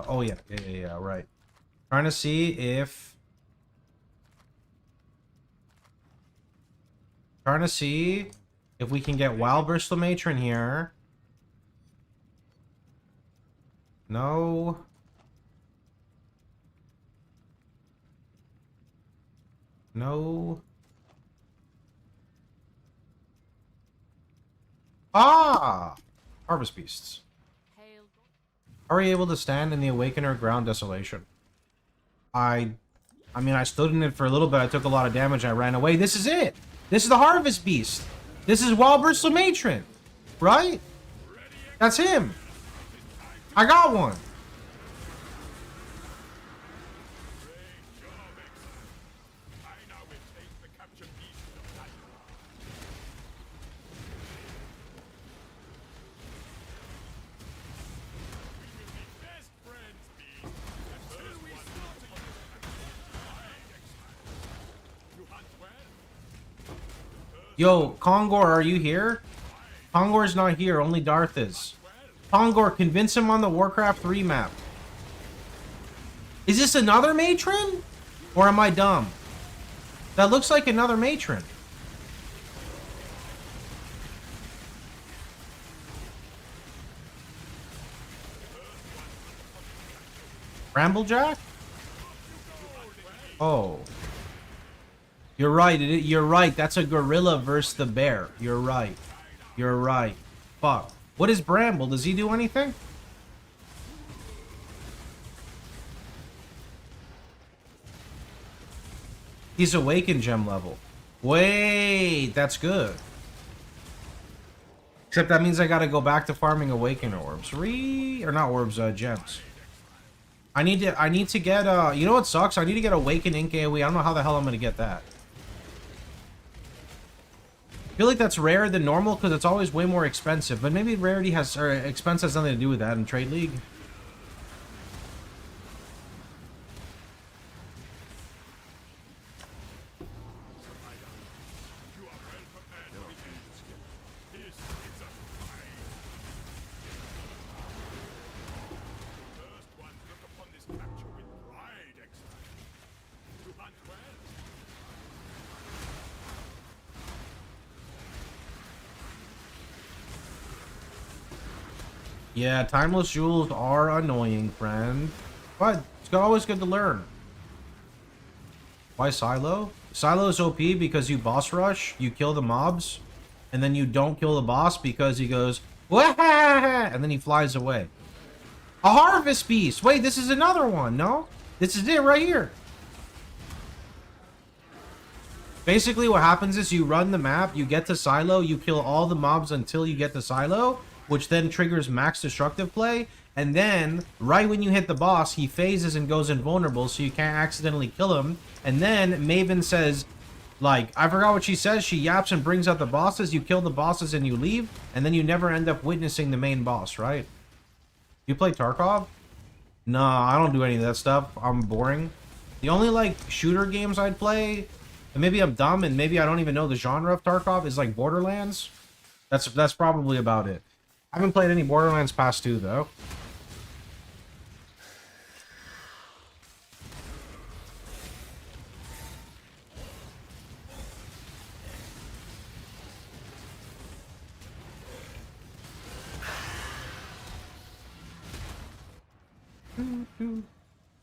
Oh yeah, right. Trying to see if we can get Wild Bristol Matron here. No. No. Ah! Harvest Beasts. Are you able to stand in the Awakener ground desolation? I mean, I stood in it for a little bit. I took a lot of damage. I ran away. This is it. This is the Harvest Beast. This is Wild Bristol Matron. Right? That's him. I got one. Yo, Kongor, are you here? Kongor's not here, only Darth is. Kongor, convince him on the Warcraft 3 map. Is this another matron? Or am I dumb? That looks like another matron. Bramblejack? Oh. You're right. You're right. That's a gorilla versus the bear. You're right. You're right. Fuck. What is Bramble? Does he do anything? He's Awakened gem level. Wait, that's good. Except that means I gotta go back to farming Awakened orbs. Or not orbs, gems. I need to get, you know what sucks? I need to get Awakened Ink AoE. I don't know how the hell I'm gonna get that. I feel like that's rarer than normal because it's always way more expensive, but maybe rarity has, or expense has nothing to do with that in Trade League. Yeah, timeless jewels are annoying, friend. But it's always good to learn. Why Silo? Silo is OP because you boss rush, you kill the mobs, and then you don't kill the boss because he goes, wah, and then he flies away. A Harvest Beast! Wait, this is another one, no? This is it right here. Basically what happens is you run the map, you get to Silo, you kill all the mobs until you get to Silo, which then triggers max destructive play, and then, right when you hit the boss, he phases and goes invulnerable, so you can't accidentally kill him, and then Maven says, like, I forgot what she says, she yaps and brings out the bosses, you kill the bosses and you leave, and then you never end up witnessing the main boss, right? You play Tarkov? No, I don't do any of that stuff, I'm boring. The only, like, shooter games I'd play, and maybe I'm dumb, and maybe I don't even know the genre of Tarkov, is like Borderlands. That's probably about it. I haven't played any Borderlands past 2, though.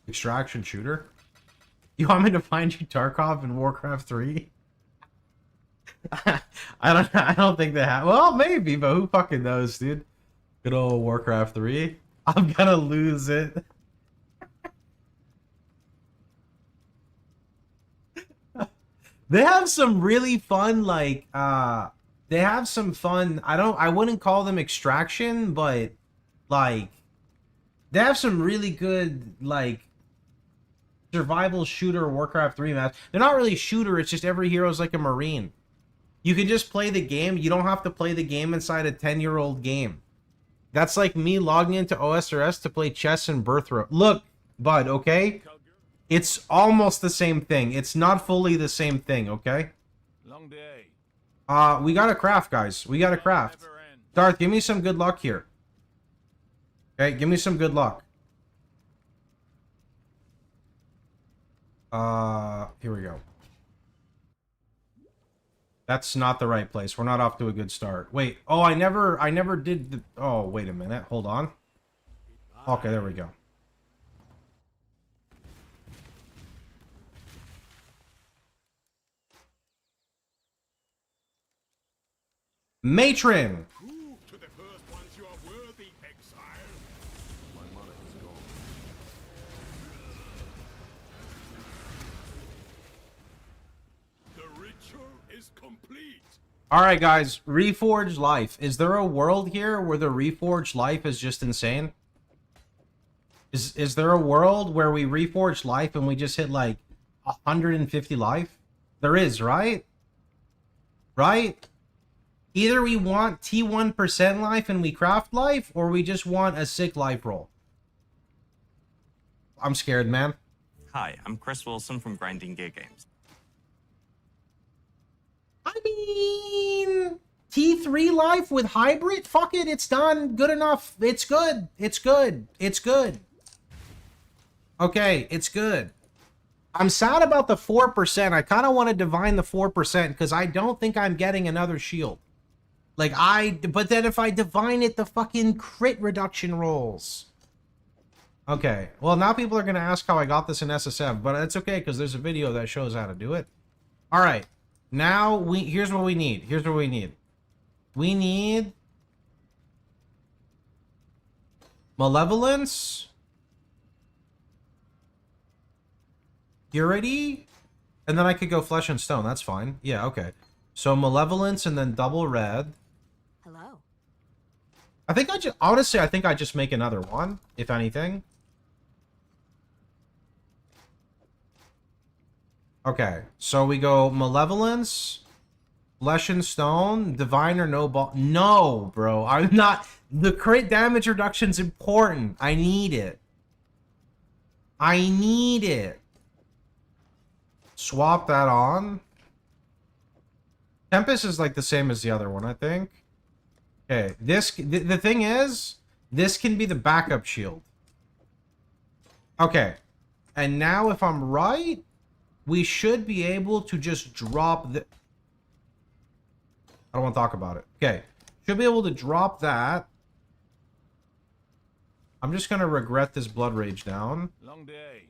Extraction shooter. You want me to find you Tarkov in Warcraft 3? I don't think they have. Well, maybe, but who fucking knows, dude? Good old Warcraft 3. I'm gonna lose it. They have some really fun, like, they have some fun, I wouldn't call them extraction, but, like, they have some really good, like, survival shooter Warcraft 3 maps. They're not really shooter, it's just every hero's like a Marine. You can just play the game, you don't have to play the game inside a 10-year-old game. That's like me logging into OSRS to play chess and Birthright. Look, bud, okay? It's almost the same thing. It's not fully the same thing, okay? Long day. We gotta craft, guys. We gotta craft. Darth, give me some good luck here. Okay, give me some good luck. Here we go. That's not the right place. We're not off to a good start. Wait. Oh, I never did the... Oh, wait a minute. Hold on. Okay, there we go. Matron! Prove to the first ones you are worthy, exile. My money is gone. The ritual is complete. Alright, guys. Reforged life. Is there a world here where the reforged life is just insane? Is there a world where we reforged life and we just hit, like, 150 life? There is, right? Right? Either we want T1% life and we craft life, or we just want a sick life roll. I'm scared, man. Hi, I'm Chris Wilson from Grinding Gear Games. I mean, T3 life with hybrid? Fuck it, it's done. Good enough. It's good. It's good. It's good. Okay, it's good. I'm sad about the 4%. I kind of want to divine the 4% because I don't think I'm getting another shield. Like, but then if I divine it, the fucking crit reduction rolls. Okay, well, now people are going to ask how I got this in SSF, but it's okay, because there's a video that shows how to do it. Alright, now, here's what we need. Here's what we need. We need... Malevolence. Purity. And then I could go Flesh and Stone, that's fine. Yeah, okay. So, Malevolence and then double red. Hello. I think honestly, I think I just make another one, if anything. Okay, so we go Malevolence, Flesh and Stone, Divine or no ball. No, bro, I'm not. The crit damage reduction's important. I need it. I need it. Swap that on. Tempest is like the same as the other one, I think. Okay, the thing is, this can be the backup shield. Okay, and now if I'm right, we should be able to just drop the... I don't want to talk about it. Okay, should be able to drop that. I'm just going to regret this Blood Rage down. Long day.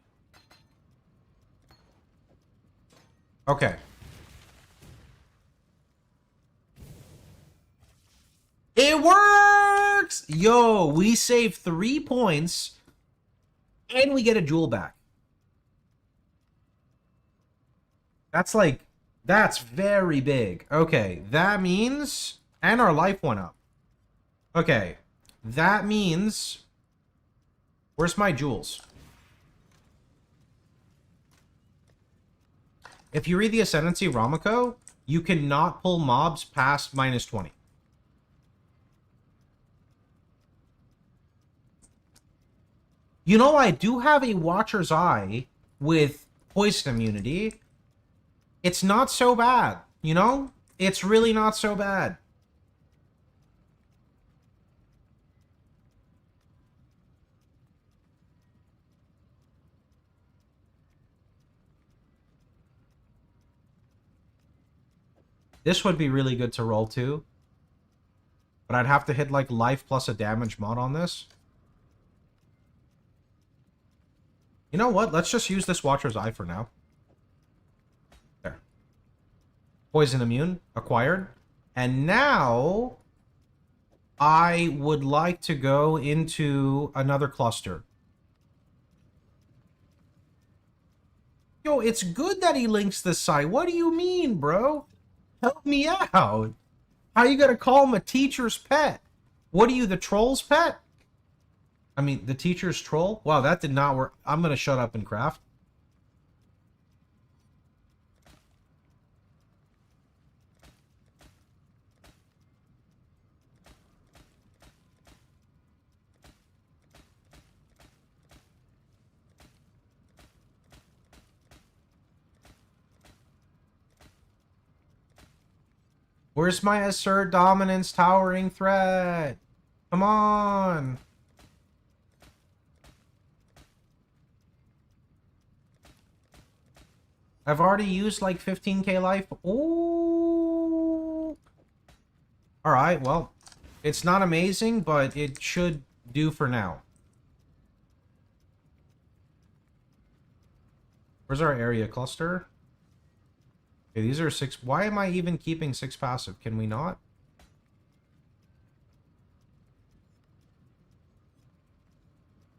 Okay. It works! Yo, we save 3 points, and we get a jewel back. That's like, that's very big. Okay, that means, and our life went up. Okay, that means, where's my jewels? If you read the Ascendancy Ramako, you cannot pull mobs past -20. You know, I do have a Watcher's Eye with poison immunity. It's not so bad, you know? It's really not so bad. This would be really good to roll too. But I'd have to hit like life plus a damage mod on this. You know what? Let's just use this Watcher's Eye for now. There. Poison immune acquired. And now I would like to go into another cluster. Yo, it's good that he links this site. What do you mean, bro? Help me out. How you gonna call him a teacher's pet? What are you, the troll's pet? I mean, the teacher's troll? Wow, that did not work. I'm gonna shut up and craft. Where's my assert dominance towering threat? Come on. I've already used like 15k life. Ooh. Alright, well, it's not amazing, but it should do for now. Where's our area cluster? Okay, these are 6. Why am I even keeping 6 passive? Can we not?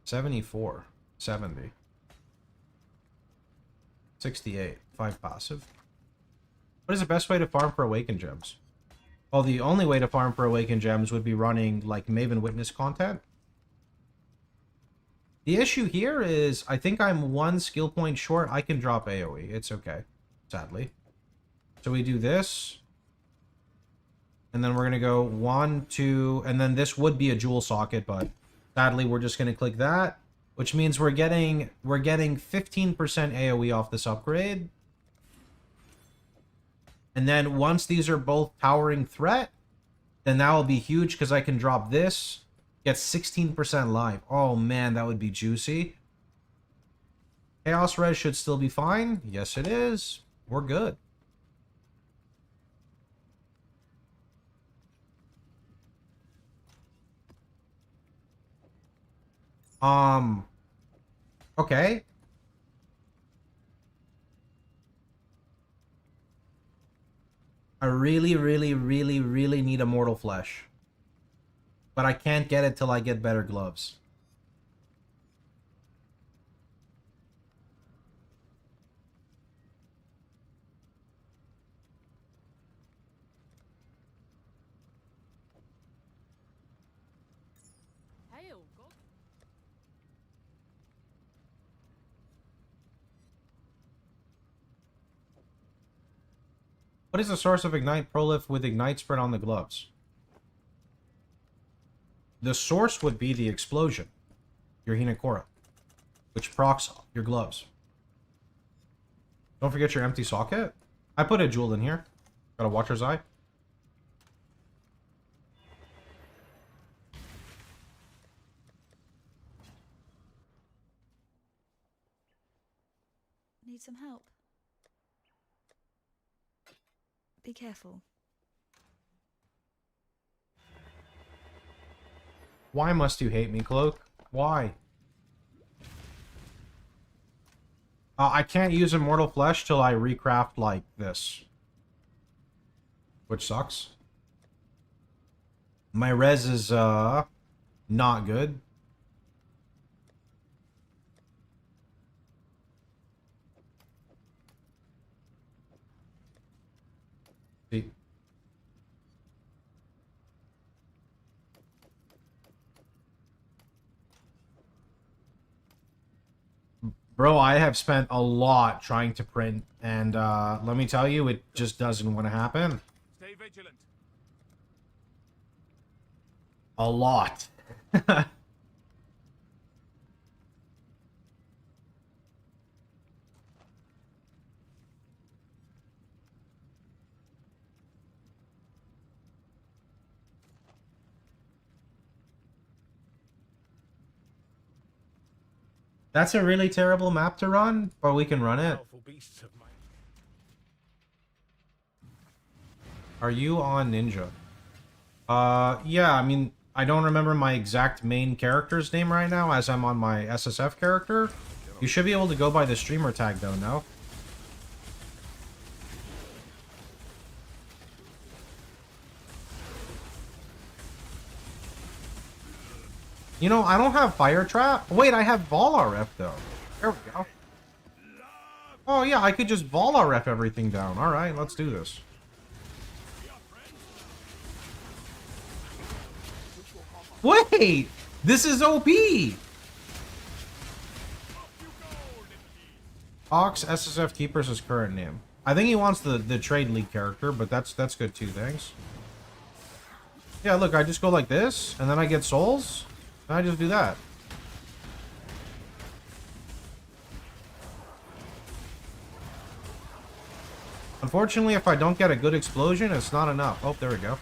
$74, $70, $68, 5 passive. What is the best way to farm for Awakened Gems? Well, the only way to farm for Awakened Gems would be running, like, Maven Witness content. The issue here is, I think I'm 1 skill point short. I can drop AoE. It's okay, sadly. So we do this. And then we're going to go 1, 2, and then this would be a jewel socket, but sadly we're just going to click that, which means we're getting 15% AoE off this upgrade. And then once these are both towering threat, then that will be huge because I can drop this, get 16% life. Oh man, that would be juicy. Chaos Res should still be fine. Yes, it is. We're good. Okay. I really need Immortal Flesh. But I can't get it till I get better gloves. Hail, God. What is the source of Ignite Prolif with Ignite spread on the gloves? The source would be the explosion, your Hinekora, which procs your gloves. Don't forget your empty socket. I put a jewel in here. Got a Watcher's Eye. Need some help? Be careful. Why must you hate me, Cloak? Why? I can't use Immortal Flesh till I recraft like this. Which sucks. My res is, not good. See. Bro, I have spent a lot trying to print, and let me tell you, it just doesn't want to happen. Stay vigilant. A lot. That's a really terrible map to run, but we can run it. Powerful beasts of mine. Are you on Ninja? Yeah, I mean, I don't remember my exact main character's name right now, as I'm on my SSF character. You should be able to go by the streamer tag though, no? You know, I don't have Fire Trap. Wait, I have Vol RF though. There we go. Oh yeah, I could just Vol RF everything down. Alright, let's do this. Wait! This is OP! Ox SSF Keeper's his current name. I think he wants the Trade League character, but that's good too, thanks. Yeah, look, I just go like this, and then I get souls, and I just do that. Unfortunately, if I don't get a good explosion, it's not enough. Oh, there we go.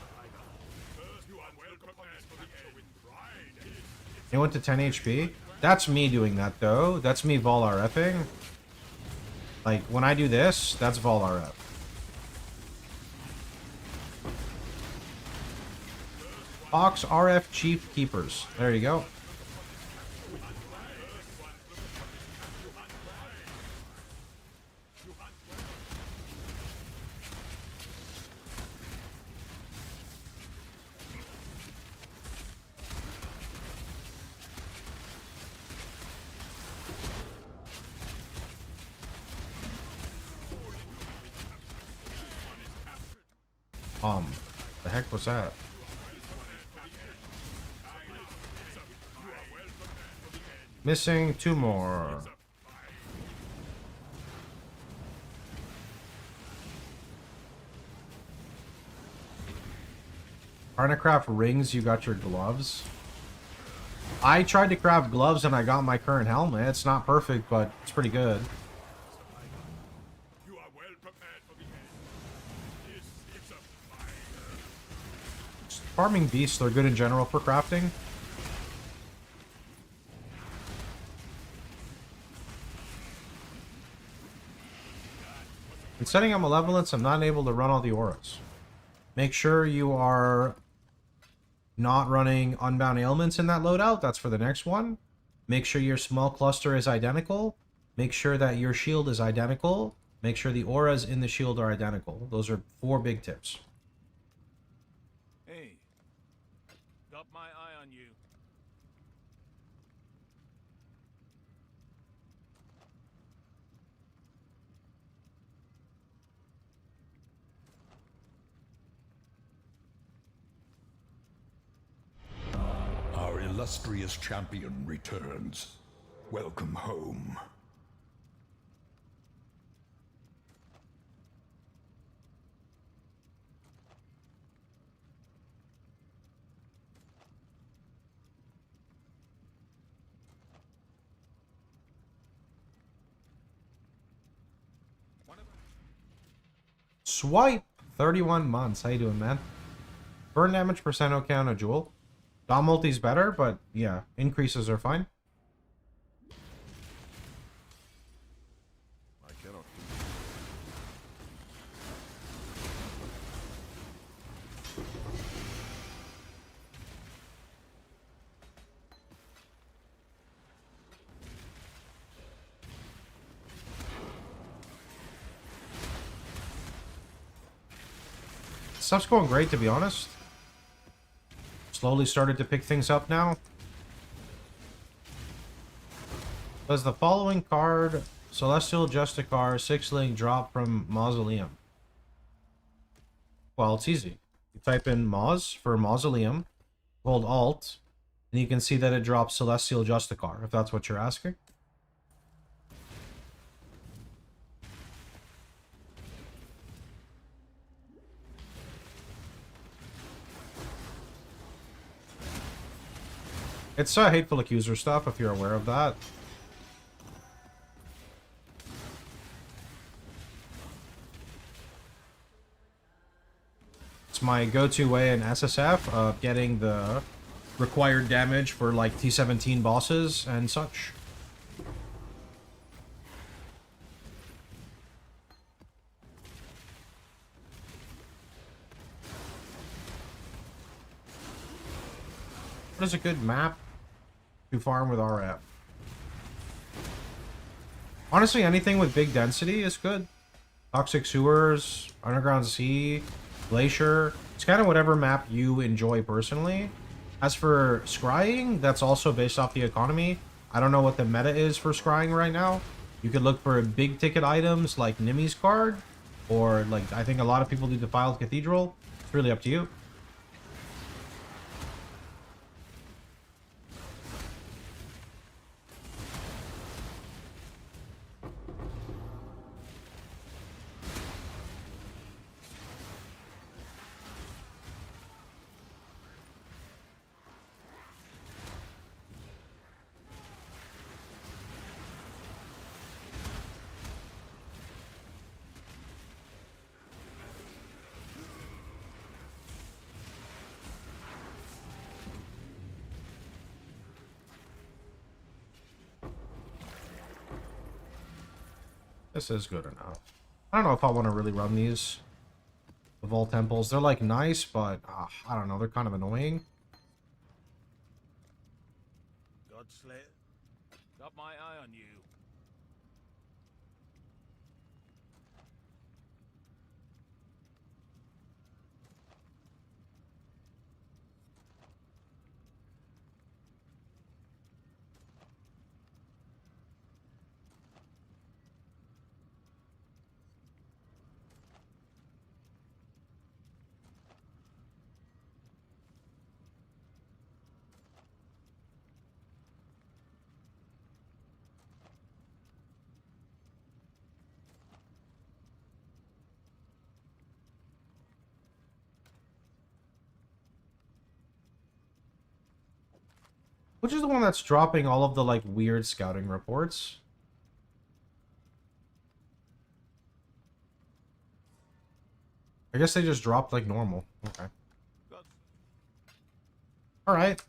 He went to 10 HP. That's me doing that, though. That's me Vol RFing. Like, when I do this, that's Vol RF. Ox RF Chief Keepers. There you go. The heck was that? Missing 2 more. Trying to craft rings, you got your gloves. I tried to craft gloves and I got my current helmet. It's not perfect, but it's pretty good. Farming beasts, they're good in general for crafting. In setting up Malevolence, I'm not able to run all the auras. Make sure you are not running Unbound Ailments in that loadout. That's for the next one. Make sure your small cluster is identical. Make sure that your shield is identical. Make sure the auras in the shield are identical. Those are 4 big tips. Hey, got my eye on you. Our illustrious champion returns. Welcome home. Swipe! 31 months. How you doing, man? Burn damage percent okay on a jewel. Dom multi's better, but yeah, increases are fine. I cannot. Stuff's going great, to be honest. Slowly started to pick things up now. Does the following card, Celestial Justicar, 6-link drop from Mausoleum? Well, it's easy. You type in Maus for Mausoleum, hold Alt, and you can see that it drops Celestial Justicar, if that's what you're asking. It's Hateful Accuser stuff, if you're aware of that. It's my go-to way in SSF of getting the required damage for, like, T17 bosses and such. What is a good map to farm with RF? Honestly, anything with big density is good. Toxic sewers, underground sea, glacier. It's kind of whatever map you enjoy personally. As for scrying, that's also based off the economy. I don't know what the meta is for scrying right now. You could look for big ticket items like Nimi's card, or like I think a lot of people do Defiled Cathedral. It's really up to you. This is good enough. I don't know if I want to really run these. The Vault Temples. They're like nice, but I don't know. They're kind of annoying. Godslayer. Got my eye on you. Which is the one that's dropping all of the like weird scouting reports? I guess they just dropped like normal. Okay. Alright.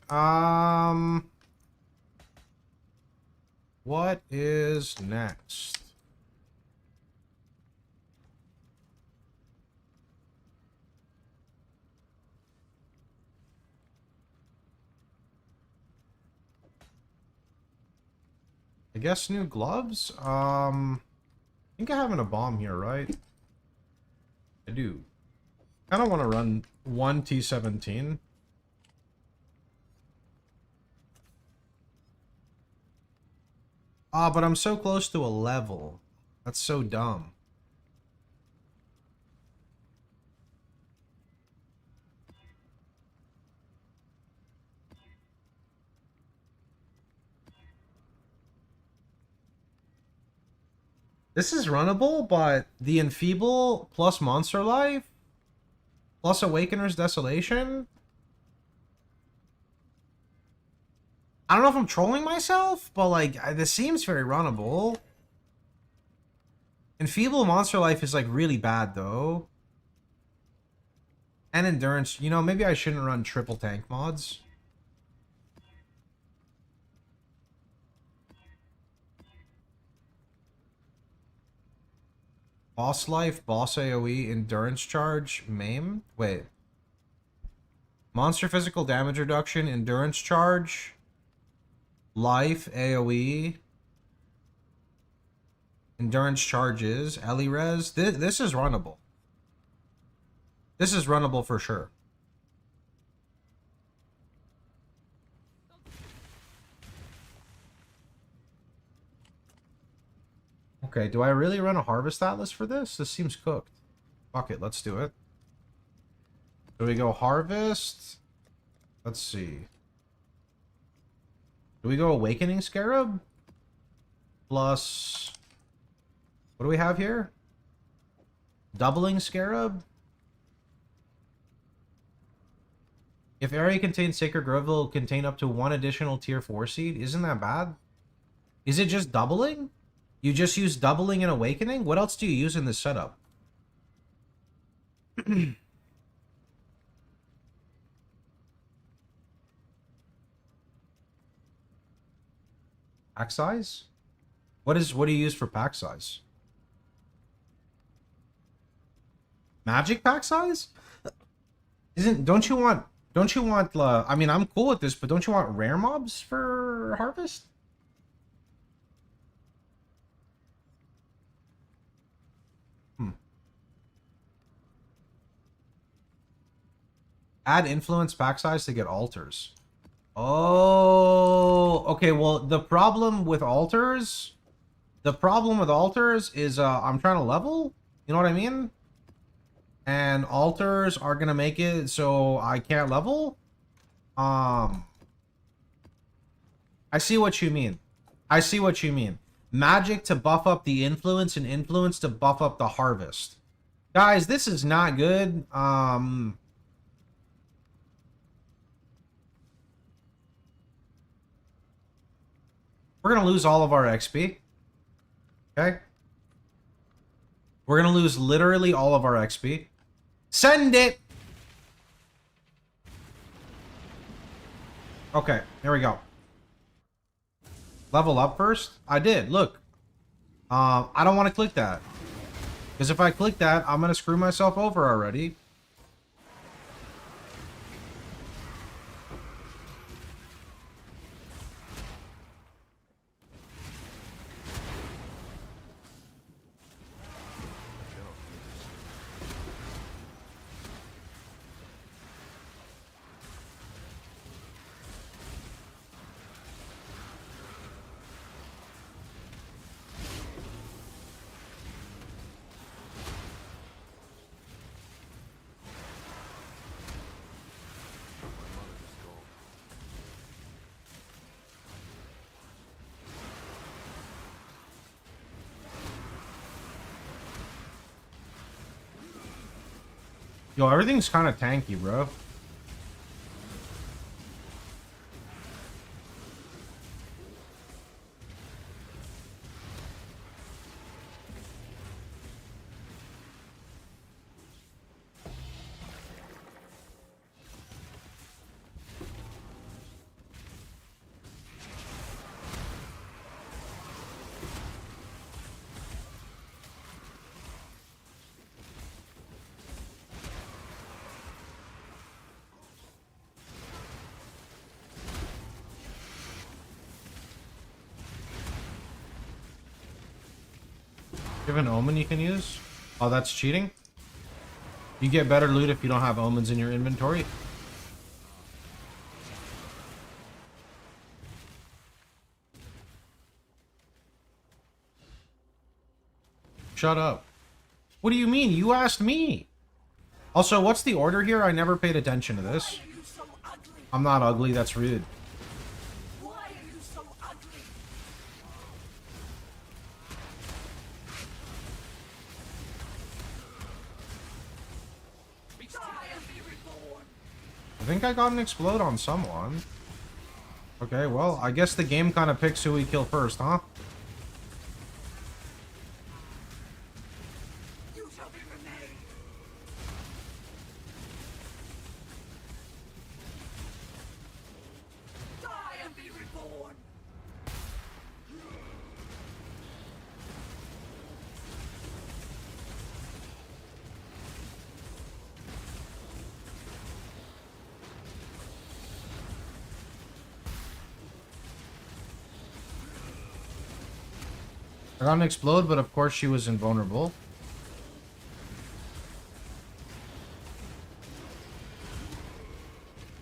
What is next? I guess new gloves? I think I have a bomb here, right? I do. I don't want to run one T-17. But I'm so close to a level. That's so dumb. This is runnable, but the Enfeeble plus Monster Life plus Awakener's Desolation? I don't know if I'm trolling myself, but like, this seems very runnable. Enfeeble Monster Life is like really bad though. And Endurance, you know, maybe I shouldn't run triple tank mods. Boss Life, Boss AoE, Endurance Charge, Maim? Wait. Monster Physical Damage Reduction, Endurance Charge, Life, AoE, Endurance Charges, Ellie Res. This is runnable. This is runnable for sure. Okay, do I really run a Harvest Atlas for this? This seems cooked. Fuck it, let's do it. Do we go Harvest? Let's see. Do we go Awakening Scarab? Plus... what do we have here? Doubling Scarab? If area contains Sacred Grove, it will contain up to 1 additional tier 4 seed. Isn't that bad? Is it just doubling? You just use doubling and awakening? What else do you use in this setup? Pack size? What do you use for pack size? Magic pack size? Don't you want I mean, I'm cool with this, but don't you want rare mobs for Harvest? Add influence pack size to get altars. Oh, okay. Well, the problem with altars is I'm trying to level. You know what I mean? And altars are gonna make it so I can't level. I see what you mean. I see what you mean. Magic to buff up the influence and influence to buff up the harvest. Guys, this is not good. We're gonna lose all of our XP. Okay? We're gonna lose literally all of our XP. Send it! Okay, here we go. Level up first? I did, look. I don't want to click that. Because if I click that, I'm gonna screw myself over already. Yo, everything's kind of tanky, bro. You have an omen you can use? Oh, that's cheating? You get better loot if you don't have omens in your inventory. Shut up. What do you mean? You asked me. Also, what's the order here? I never paid attention to this. I'm not ugly, that's rude. I think I got an explode on someone. Okay, well, I guess the game kind of picks who we kill first, huh? I got an explode, but of course she was invulnerable.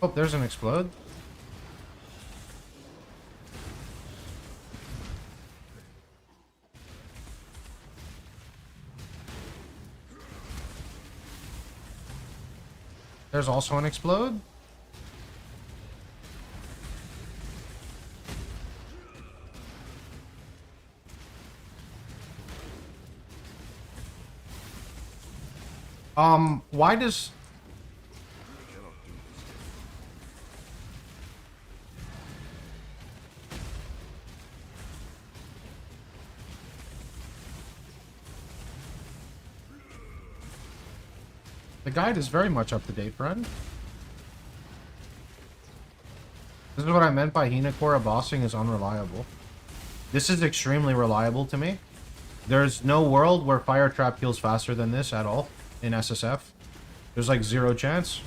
Oh, there's an explode. There's also an explode. Why does... The guide is very much up to date, friend. This is what I meant by Hinakura bossing is unreliable. This is extremely reliable to me. There's no world where Fire Trap kills faster than this at all in SSF. There's like 0 chance.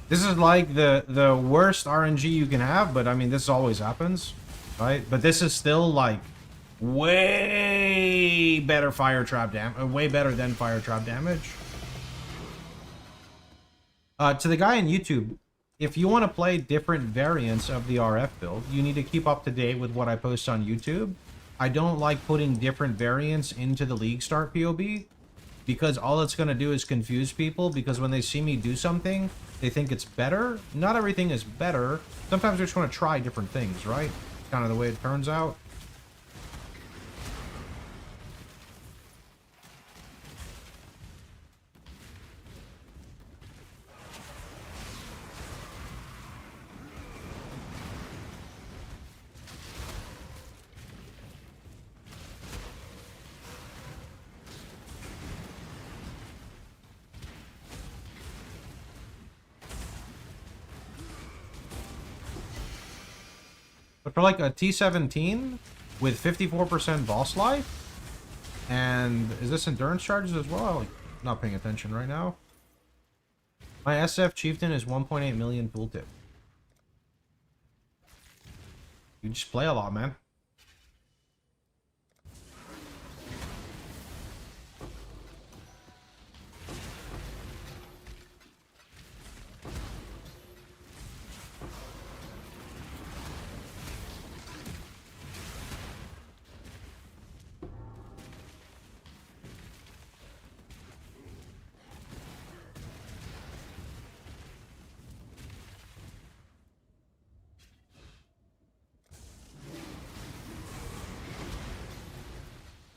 This is like the worst RNG you can have, but I mean, this always happens, right? But this is still like way better fire trap damage, way better than fire trap damage. To the guy on YouTube, if you want to play different variants of the RF build, you need to keep up to date with what I post on YouTube. I don't like putting different variants into the League Start POB, because all it's going to do is confuse people, because when they see me do something, they think it's better. Not everything is better. Sometimes they're just going to try different things, right? Kind of the way it turns out. But for like a T17 with 54% boss life, and is this endurance charges as well? Like, not paying attention right now. My SF Chieftain is 1.8 million tooltip. You just play a lot, man.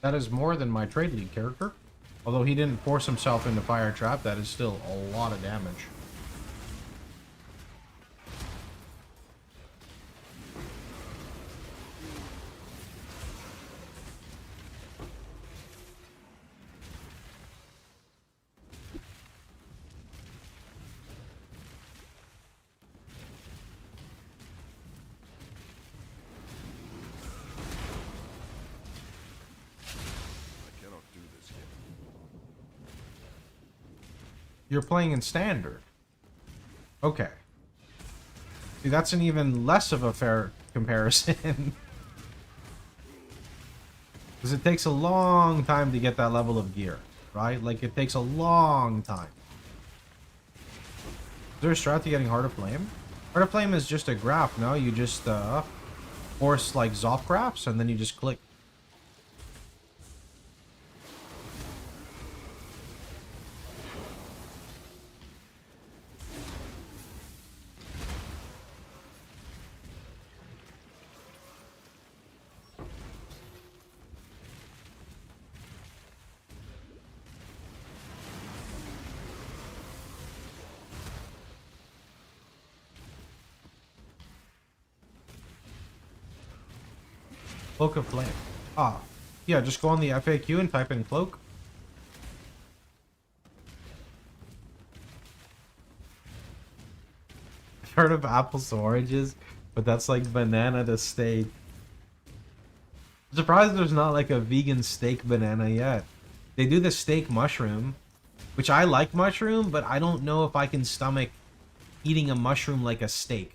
That is more than my trade league character. Although he didn't force himself into fire trap, that is still a lot of damage. You're playing in standard. Okay. See, that's an even less of a fair comparison. Because it takes a long time to get that level of gear, right? Like, it takes a long time. Is there a strat to getting Heart of Flame? Heart of Flame is just a graph, no? You just force, like, Zoff graphs, and then you just click. Cloak of Flame. Ah. Yeah, just go on the FAQ and type in cloak. I've heard of apples to oranges, but that's like banana to steak. I'm surprised there's not like a vegan steak banana yet. They do the steak mushroom, which I like mushroom, but I don't know if I can stomach eating a mushroom like a steak.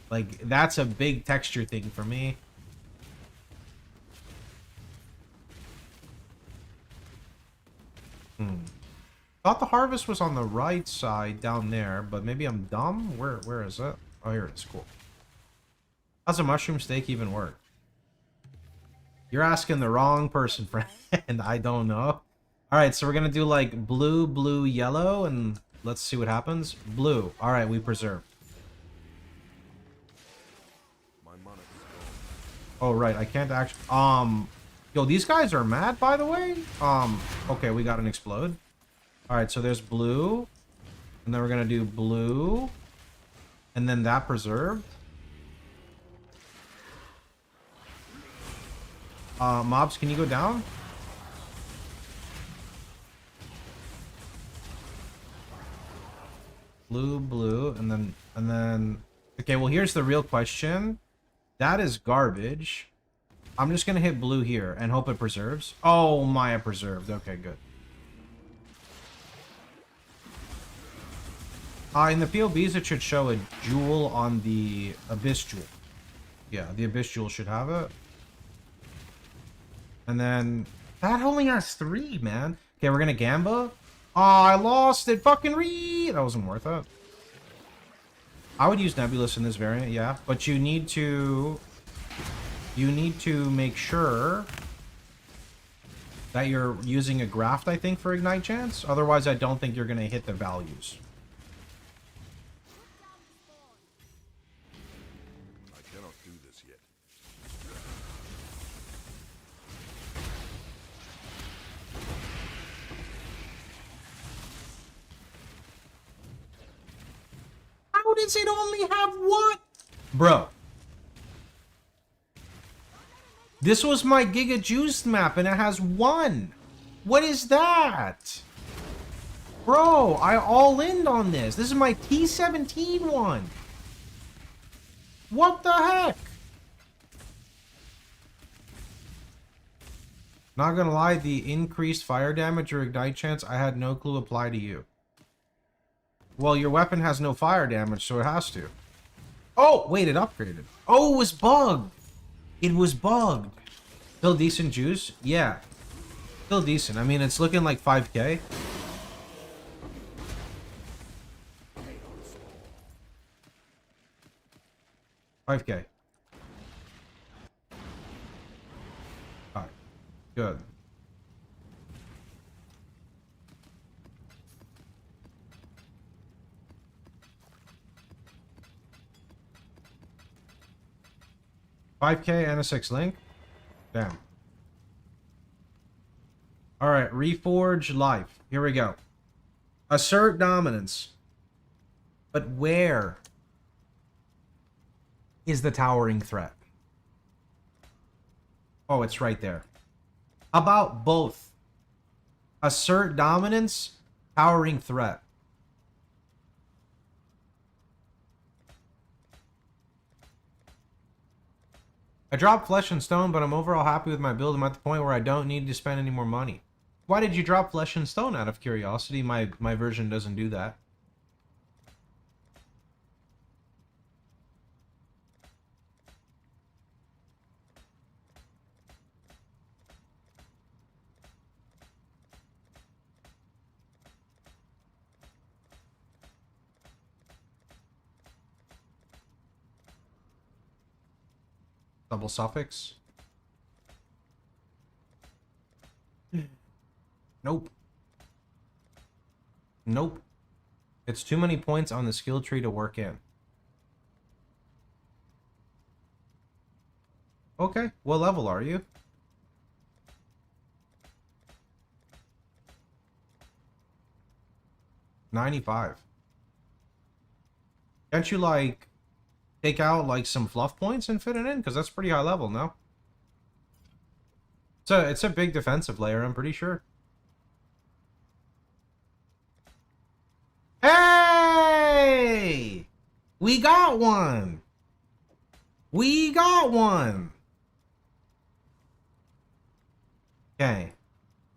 Like, that's a big texture thing for me. Thought the harvest was on the right side down there, but maybe I'm dumb. Where is it? Oh, here it is. Cool. How's a mushroom steak even work? You're asking the wrong person, friend. I don't know. Alright, so we're gonna do like blue, blue, yellow, and let's see what happens. Blue. Alright, we preserve. Oh, right, I can't actually... Yo, these guys are mad, by the way. Okay, we got an explode. Alright, so there's blue. And then we're gonna do blue. And then that preserved. Mobs, can you go down? Blue, blue, and then... Okay, well, here's the real question. That is garbage. I'm just gonna hit blue here and hope it preserves. Oh, Maya preserved. Okay, good. In the POBs, it should show a jewel on the Abyss Jewel. Yeah, the Abyss Jewel should have it. And then... That only has 3, man. Okay, we're gonna Gamba. I lost it. Fucking That wasn't worth it. I would use Nebulous in this variant, yeah. But you need to... You need to make sure that you're using a Graft, I think, for Ignite Chance. Otherwise, I don't think you're gonna hit the values. I cannot do this yet. How does it only have 1? Bro. This was my Giga Juiced map and it has 1. What is that? Bro, I all-in on this. This is my T17 one. What the heck? Not gonna lie, the increased fire damage or ignite chance, I had no clue apply to you. Well, your weapon has no fire damage, so it has to. Oh, wait, it upgraded. Oh, it was bugged. It was bugged. Still decent juice? Yeah. Still decent. I mean, it's looking like 5k. $5k. Alright. Good. $5k and a 6 link. Damn. Alright, Reforge Life. Here we go. Assert dominance. But where is the towering threat? Oh, it's right there. How about both? Assert dominance, towering threat. I dropped Flesh and Stone, but I'm overall happy with my build. I'm at the point where I don't need to spend any more money. Why did you drop Flesh and Stone out of curiosity? My version doesn't do that. Double suffix. Nope. Nope. It's too many points on the skill tree to work in. Okay, what level are you? $95. Can't you, like, take out, like, some fluff points and fit it in? Because that's pretty high level, no? So it's a big defensive layer, I'm pretty sure. Hey! We got one! We got one! Okay.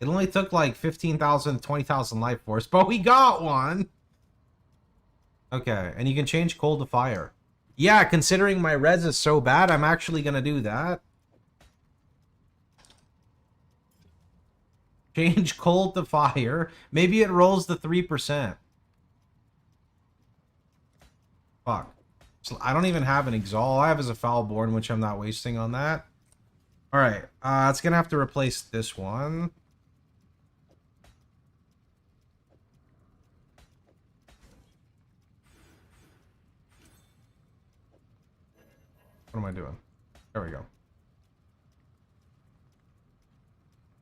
It only took like 15,000, 20,000 life force, but we got one! Okay, and you can change cold to fire. Yeah, considering my res is so bad, I'm actually gonna do that. Change cold to fire. Maybe it rolls the 3%. Fuck. So I don't even have an Exalt. All I have is a Foulborn, which I'm not wasting on that. Alright, it's gonna have to replace this one. What am I doing? There we go.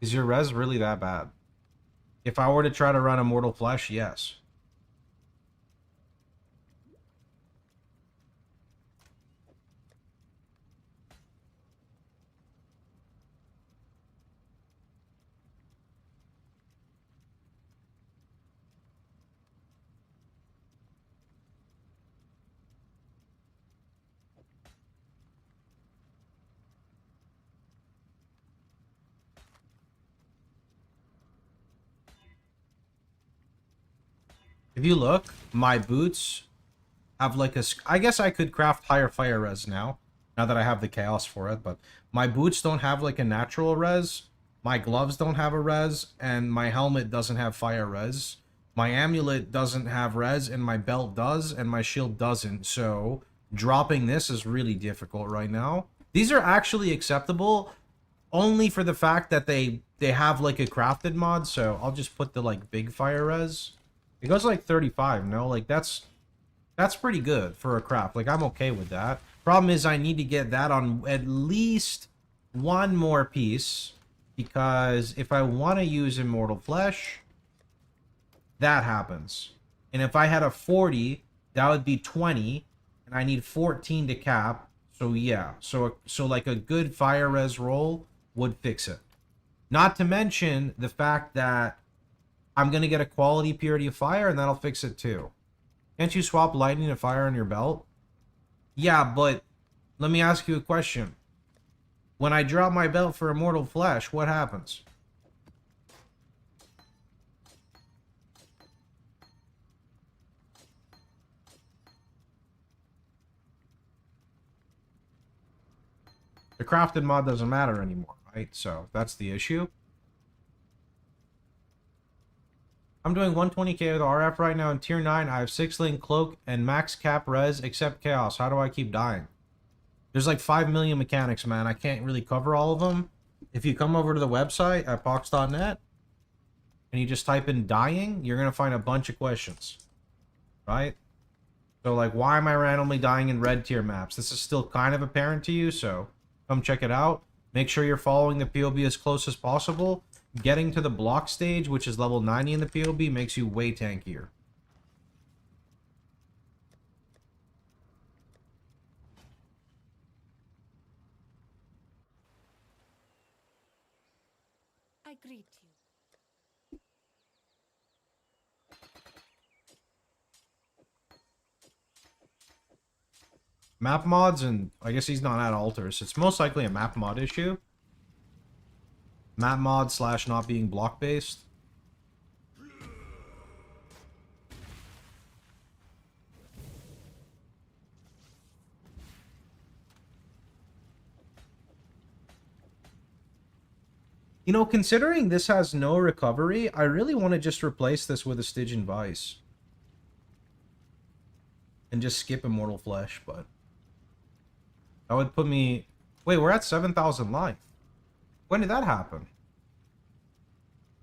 Is your res really that bad? If I were to try to run Immortal Flesh, yes. If you look, my boots have like a... I guess I could craft higher fire res now that I have the chaos for it, but my boots don't have like a natural res, my gloves don't have a res, and my helmet doesn't have fire res. My amulet doesn't have res, and my belt does, and my shield doesn't, so dropping this is really difficult right now. These are actually acceptable only for the fact that they have like a crafted mod, so I'll just put the like big fire res. It goes like 35, no? Like that's pretty good for a craft. Like I'm okay with that. Problem is I need to get that on at least one more piece, because if I want to use Immortal Flesh, that happens. And if I had a 40, that would be 20, and I need 14 to cap. So yeah, so like a good fire res roll would fix it. Not to mention the fact that I'm going to get a quality purity of fire, and that'll fix it too. Can't you swap lightning to fire on your belt? Yeah, but let me ask you a question. When I drop my belt for Immortal Flesh, what happens? The crafted mod doesn't matter anymore, right? So that's the issue. I'm doing 120k with RF right now in tier 9. I have 6-link cloak and max cap res except chaos. How do I keep dying? There's like 5 million mechanics, man. I can't really cover all of them. If you come over to the website at pox.net and you just type in dying, you're going to find a bunch of questions, right? So like, why am I randomly dying in red tier maps? This is still kind of apparent to you, so come check it out. Make sure you're following the POB as close as possible. Getting to the block stage, which is level 90 in the POB, makes you way tankier. I greet you. Map mods, and I guess he's not at altars. It's most likely a map mod issue. Map mod / not being block based. You know, considering this has no recovery, I really want to just replace this with a Stygian Vice. And just skip Immortal Flesh, but... that would put me... Wait, we're at 7,000 life. When did that happen?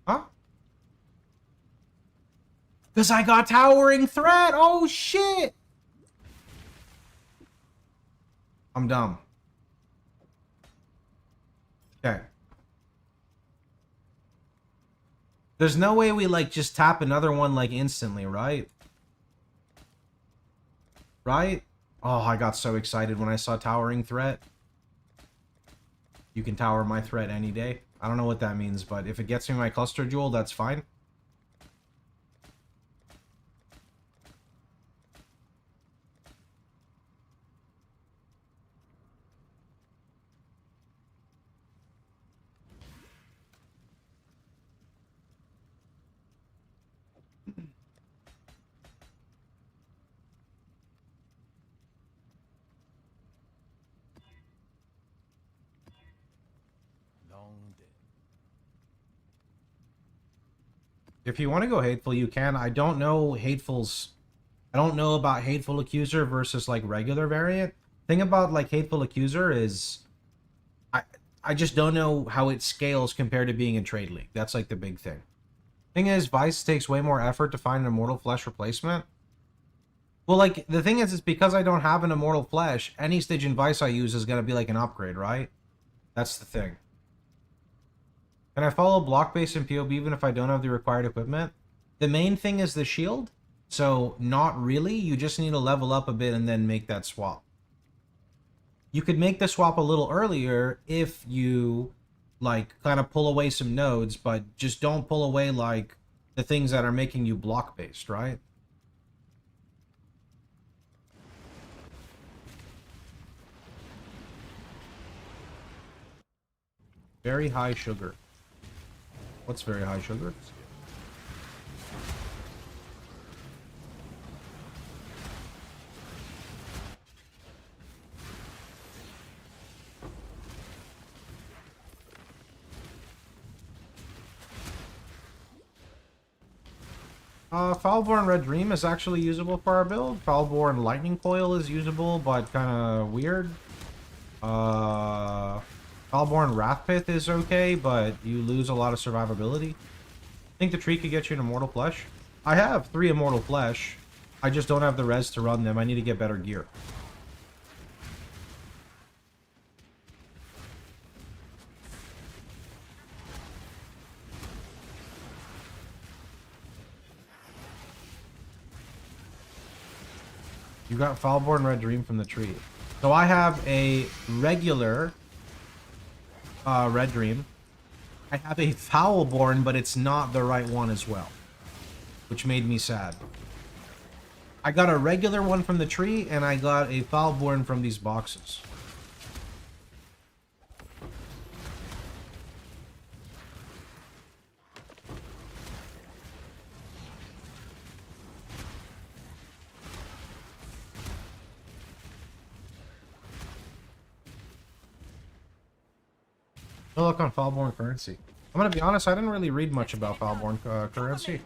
Huh? Because I got Towering Threat! Oh, shit! I'm dumb. Okay. There's no way we, like, just tap another one, like, instantly, right? Right? Oh, I got so excited when I saw Towering Threat. You can tower my threat any day. I don't know what that means, but if it gets me my cluster jewel, that's fine. If you want to go Hateful, you can. I don't know Hateful's... I don't know about Hateful Accuser versus, like, regular variant. Thing about, like, Hateful Accuser is... I just don't know how it scales compared to being in Trade League. That's, like, the big thing. Thing is, Vice takes way more effort to find an Immortal Flesh replacement. Well, like, the thing is, it's because I don't have an Immortal Flesh, any Stygian Vice I use is going to be, like, an upgrade, right? That's the thing. Can I follow block base in POB even if I don't have the required equipment? The main thing is the shield, so not really. You just need to level up a bit and then make that swap. You could make the swap a little earlier if you, like, kind of pull away some nodes, but just don't pull away, like, the things that are making you block based, right? Very high sugar. What's very high sugar? Foulborn Red Dream is actually usable for our build. Foulborn Lightning Coil is usable, but kind of weird. Foulborn Wrathpith is okay, but you lose a lot of survivability. I think the tree could get you an Immortal Flesh. I have 3 Immortal Flesh. I just don't have the res to run them. I need to get better gear. You got Foulborn Red Dream from the tree. So I have a regular Red Dream. I have a Foulborn, but it's not the right one as well, which made me sad. I got a regular one from the tree, and I got a Foulborn from these boxes. No look on Foulborn currency. I'm gonna be honest, I didn't really read much about Foulborn currency.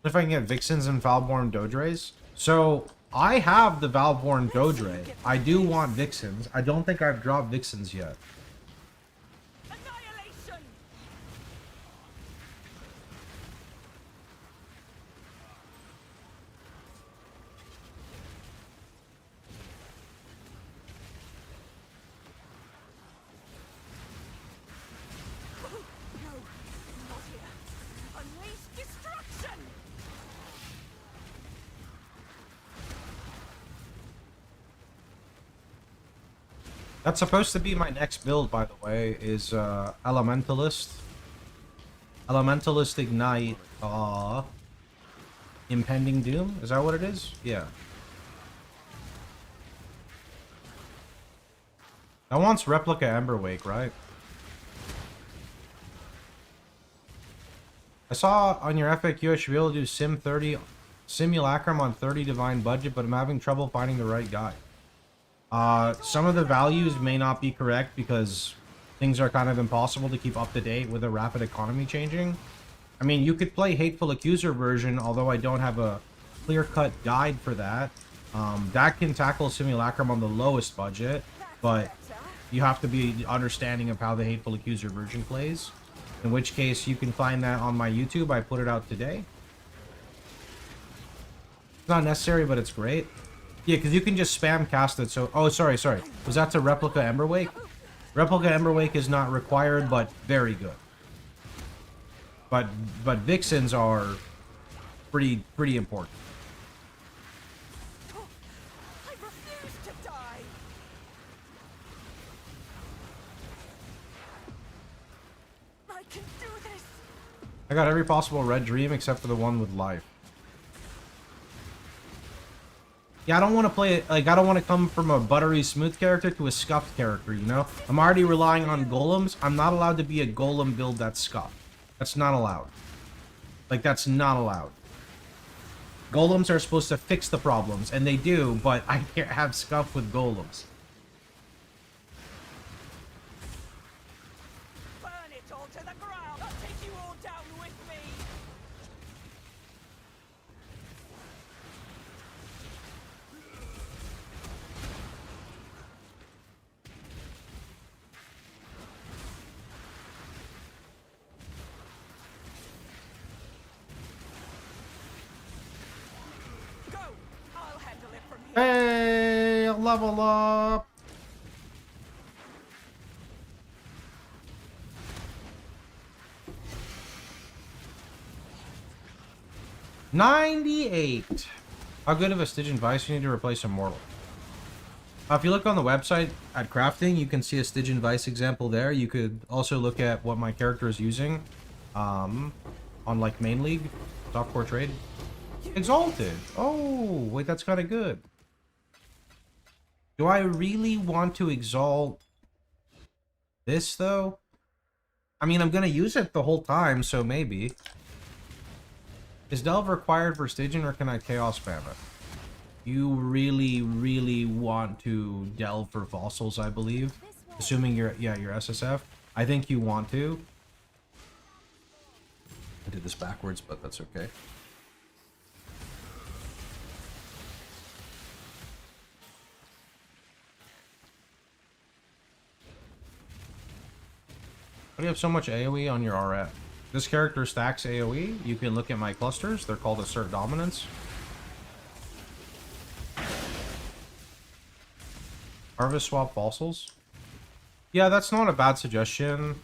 If I can get Vixens and Foulborn Dodres. So, I have the Foulborn Dodre. I do want Vixens. I don't think I've dropped Vixens yet. Annihilation! No, not here. Unleash destruction! That's supposed to be my next build, by the way, is Elementalist. Elementalist Ignite, Impending Doom? Is that what it is? Yeah. That wants Replica Emberwake, right? I saw on your FAQ I should be able to do Sim 30 Simulacrum on 30 Divine budget, but I'm having trouble finding the right guy. Some of the values may not be correct because things are kind of impossible to keep up to date with a rapid economy changing. I mean, you could play Hateful Accuser version, although I don't have a clear-cut guide for that. That can tackle Simulacrum on the lowest budget, but you have to be understanding of how the Hateful Accuser version plays. In which case, you can find that on my YouTube. I put it out today. It's not necessary, but it's great. Yeah, because you can just spam cast it, so... Oh, sorry. Was that to Replica Emberwake? Replica Emberwake is not required, but very good. But Vixens are pretty important. I refuse to die! I can do this! I got every possible red dream except for the one with life. Yeah, I don't want to play it, like, I don't want to come from a buttery smooth character to a scuffed character, you know? I'm already relying on golems. I'm not allowed to be a golem build that's scuffed. That's not allowed. Like, that's not allowed. Golems are supposed to fix the problems, and they do, but I can't have scuff with golems. Burn it all to the ground! I'll take you all down with me! Go! I'll handle it from here. Hey, level up! $98. How good of a Stygian Vice you need to replace Immortal? If you look on the website at crafting, you can see a Stygian Vice example there. You could also look at what my character is using on like main league, softcore trade. Exalted. Oh, wait, that's kind of good. Do I really want to exalt this though? I mean, I'm gonna use it the whole time, so maybe. Is Delve required for Stygian, or can I Chaos spam it? You really want to Delve for fossils, I believe. Assuming you're, yeah, you're SSF. I think you want to. I did this backwards, but that's okay. Why do you have so much AoE on your RF? This character stacks AoE. You can look at my clusters. They're called Assert Dominance. Harvest swap fossils. Yeah, that's not a bad suggestion.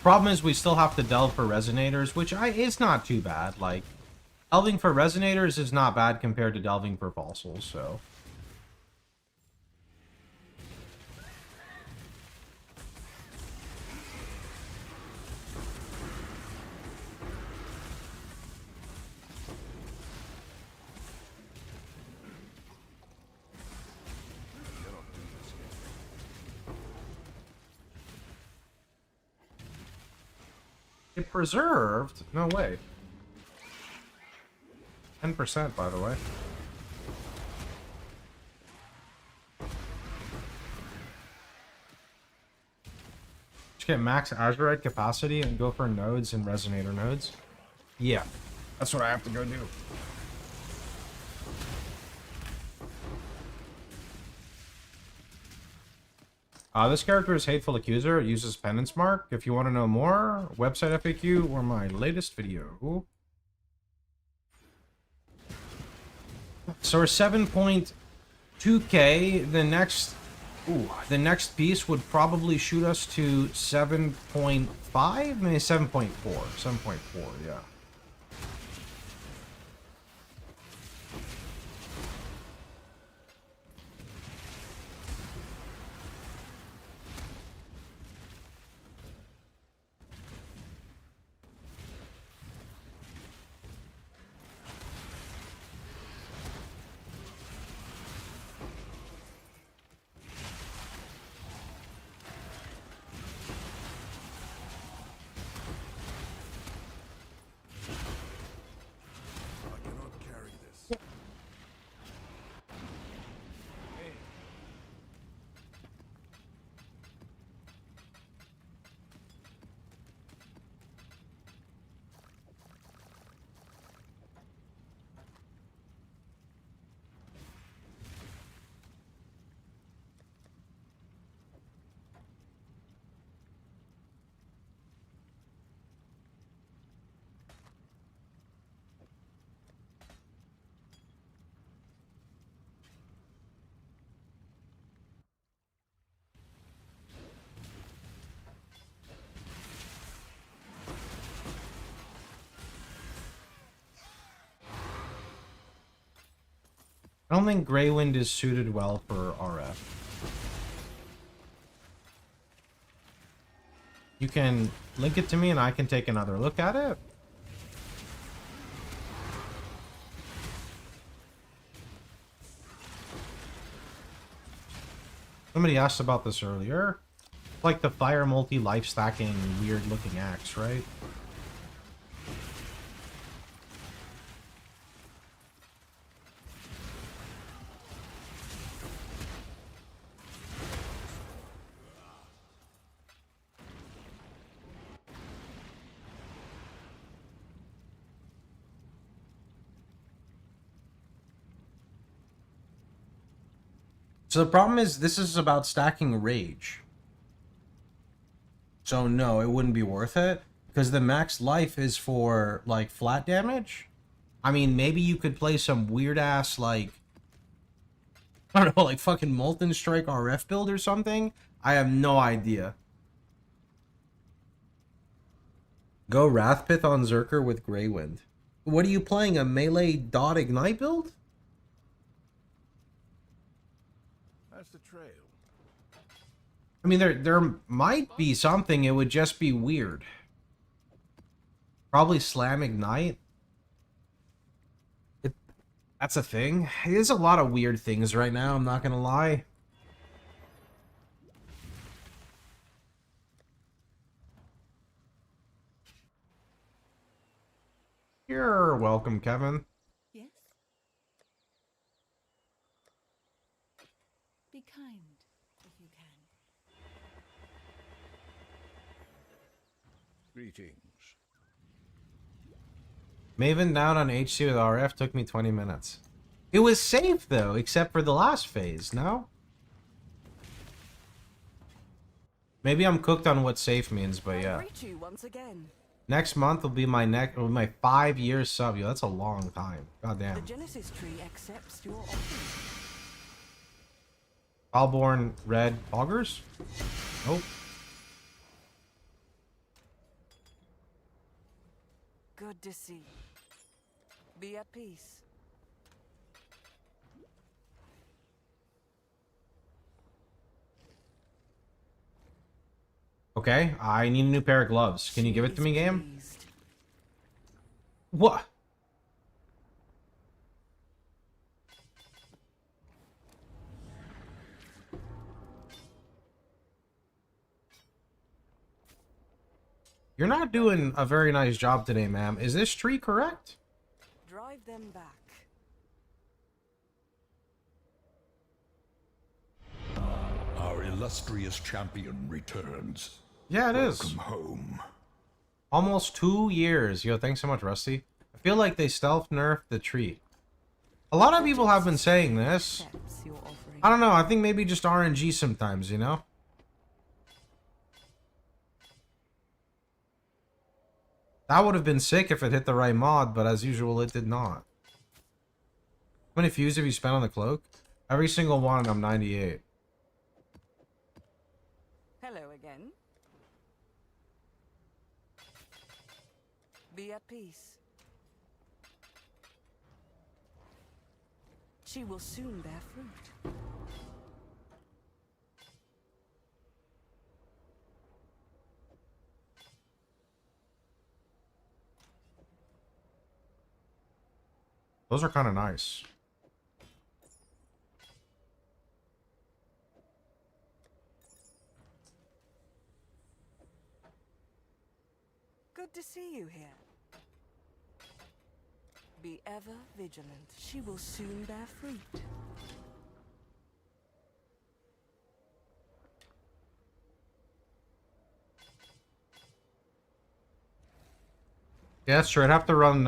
Problem is we still have to delve for resonators, which is not too bad. Like, delving for resonators is not bad compared to delving for fossils, so. It preserved? No way. 10%, by the way. Just get max Azurite capacity and go for nodes and resonator nodes. Yeah, that's what I have to go do. This character is Hateful Accuser. It uses Penance Mark. If you want to know more, website FAQ or my latest video. So we're 7.2k. The next piece would probably shoot us to 7.5, maybe 7.4. 7.4, yeah. I don't think Greywind is suited well for RF. You can link it to me and I can take another look at it. Somebody asked about this earlier. It's like the fire multi-life stacking weird looking axe, right? So the problem is, this is about stacking rage. So no, it wouldn't be worth it. Because the max life is for, like, flat damage. I mean, maybe you could play some weird-ass, like... I don't know, like fucking Molten Strike RF build or something? I have no idea. Go Wrathpith on Zerker with Greywind. What are you playing, a melee dot ignite build? The trail. I mean, there might be something. It would just be weird. Probably Slam Ignite. That's a thing. There's a lot of weird things right now, I'm not gonna lie. You're welcome, Kevin. Yes? Be kind, if you can. Greetings. Maven down on HC with RF took me 20 minutes. It was safe, though, except for the last phase, no? Maybe I'm cooked on what safe means, but yeah. Greet you once again. Next month will be my 5-year sub. Yo, that's a long time. God The damn. Genesis tree accepts your offering. Alborn red augers? Nope. Good to see. Be at peace. Okay, I need a new pair of gloves. Can you give it to me, game? What? You're not doing a very nice job today, ma'am. Is this tree correct? Drive them back. Our illustrious champion returns. Yeah, it is. Welcome home. Almost 2 years. Yo, thanks so much, Rusty. I feel like they stealth nerfed the tree. A lot of people have been saying this. I don't know. I think maybe just RNG sometimes, you know? That would have been sick if it hit the right mod, but as usual, it did not. How many fuse have you spent on the cloak? Every single one, and I'm 98. Hello again. Be at peace. She will soon bear fruit. Those are kind of nice. Good to see you here. Be ever vigilant. She will soon bear fruit. Yeah, that's true. I'd have to run,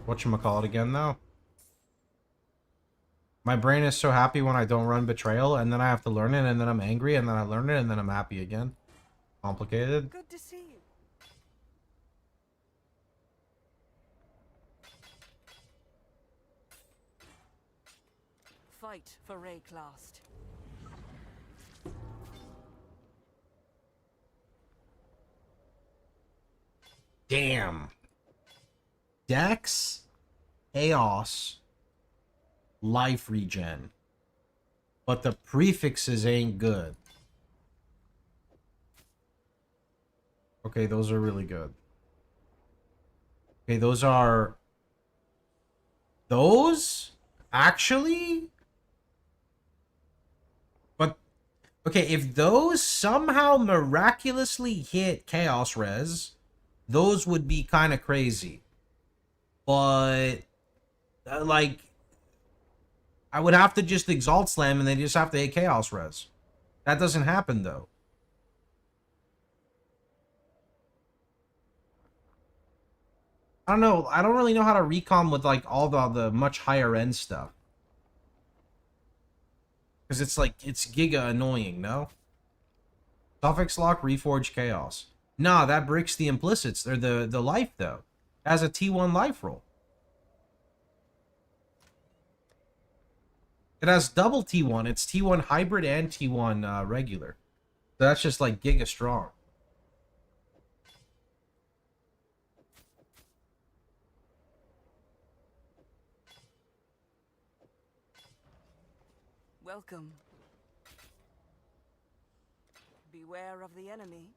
whatchamacallit again, though. My brain is so happy when I don't run Betrayal, and then I have to learn it, and then I'm angry, and then I learn it, and then I'm happy again. Complicated. Good to see you. Fight for Rayclast. Damn. Dex, Chaos, Life Regen. But the prefixes ain't good. Okay, those are really good. Okay, those are... Those? Actually? But... Okay, if those somehow miraculously hit Chaos Res, those would be kind of crazy. But... like... I would have to just Exalt Slam and they just have to hit Chaos Res. That doesn't happen, though. I don't know. I don't really know how to recom with, like, all the much higher end stuff. Because it's, like, it's giga annoying, no? Suffix Lock, Reforge Chaos. Nah, that breaks the implicits. Or the life, though. It has a T1 life roll. It has double T1. It's T1 hybrid and T1 regular. So that's just like giga strong. Welcome. Beware of the enemy.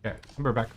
Okay, we're back.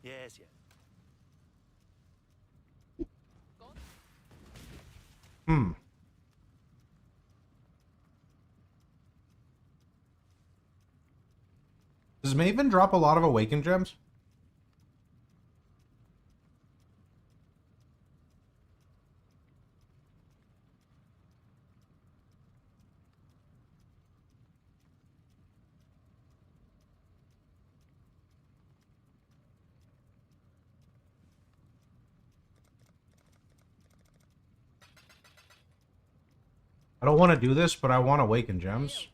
Yes, yes. Hmm. Does Maven drop a lot of Awakened Gems? I don't want to do this, but I want Awakened Gems.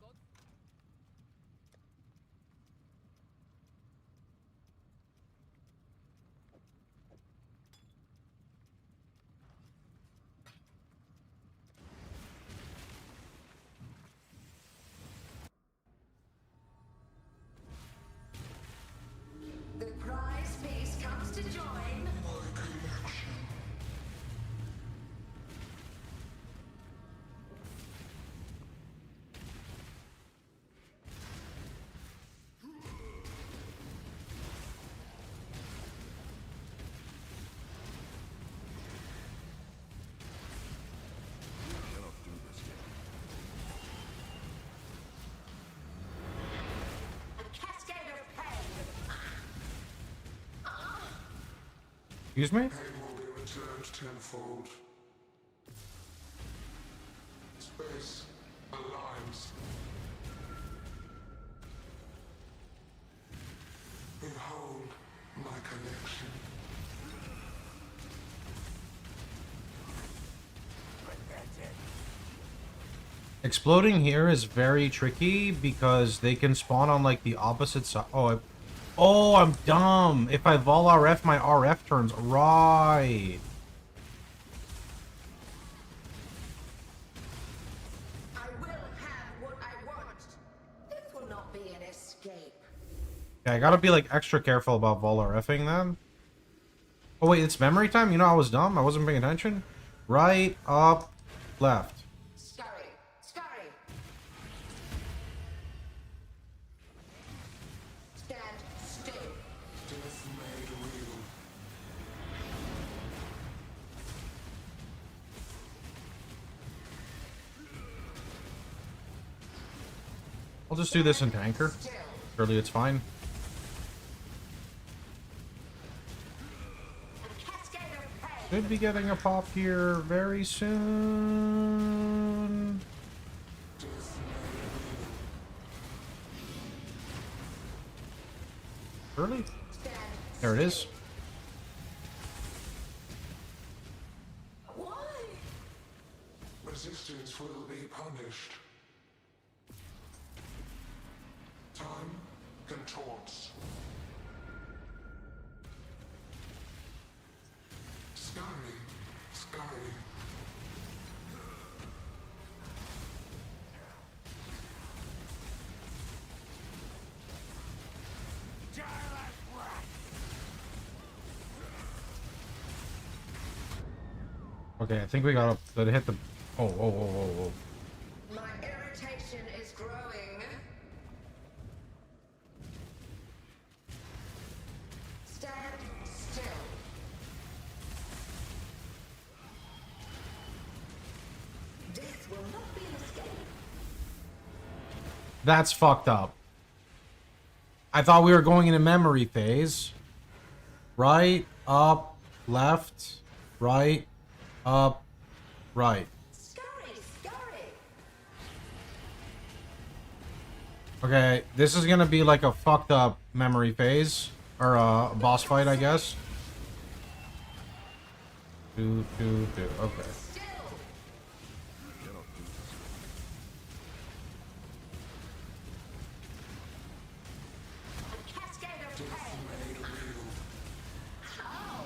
The prize piece comes to join. Excuse me? Pain will be returned tenfold. Space aligns. Behold my connection. Exploding here is very tricky because they can spawn on like the opposite side. Oh, I'm dumb. If I vol RF, my RF turns right. I will have what I want. This will not be an escape. Yeah, I gotta be like extra careful about vol RFing then. Oh wait, it's memory time? You know I was dumb? I wasn't paying attention? Right, up, left. Scurry, scurry. Stand still. Death made real. I'll just do this in tanker. Surely it's fine. Should be getting a pop here very soon. Early? There it is. Why? Resistance will be punished. Time contorts. Scurry, scurry. Okay, I think we got to hit the... Oh. My irritation is growing. Stand still. Death will not be an escape. That's fucked up. I thought we were going in a memory phase. Right, up, left, right, up, right. Scurry, scurry. Okay, this is gonna be like a fucked up memory phase. Or a boss fight, I guess. Okay. Still. A cascade of pain. How?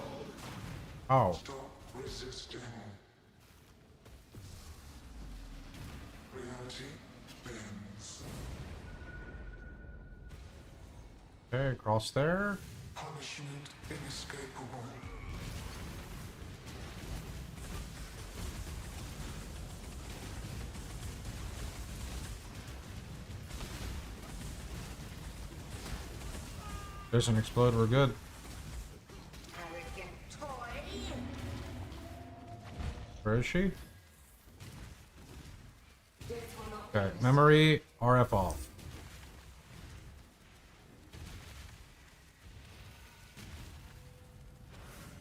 Oh. Stop resisting. Reality bends. Okay, across there. Punishment inescapable. Doesn't explode, we're good. Where is she? Okay, memory, RF off.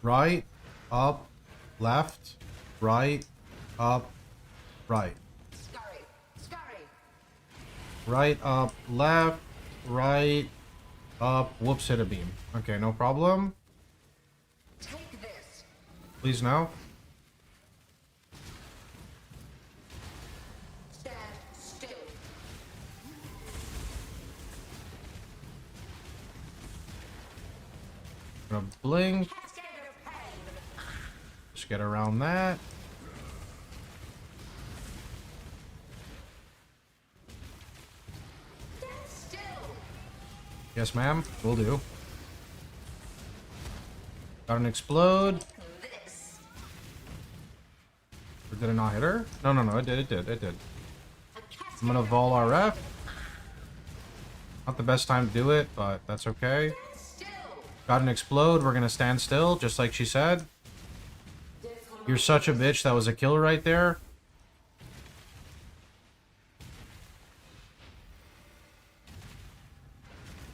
Right, up, left, right, up, right. Scurry, scurry. Right, up, left, right, up. Whoops, hit a beam. Okay, no problem. Take this. Please no. Stand still. Gonna blink. Cascade of pain. Just get around that. Stand still. Yes, ma'am. Will do. Got an explode. This. Or did it not hit her? No, no, no. It did. It did. It did. A cascade. I'm gonna vol RF. Not the best time to do it, but that's okay. Still. Got an explode. We're gonna stand still, just like she said. You're such a bitch. That was a kill right there.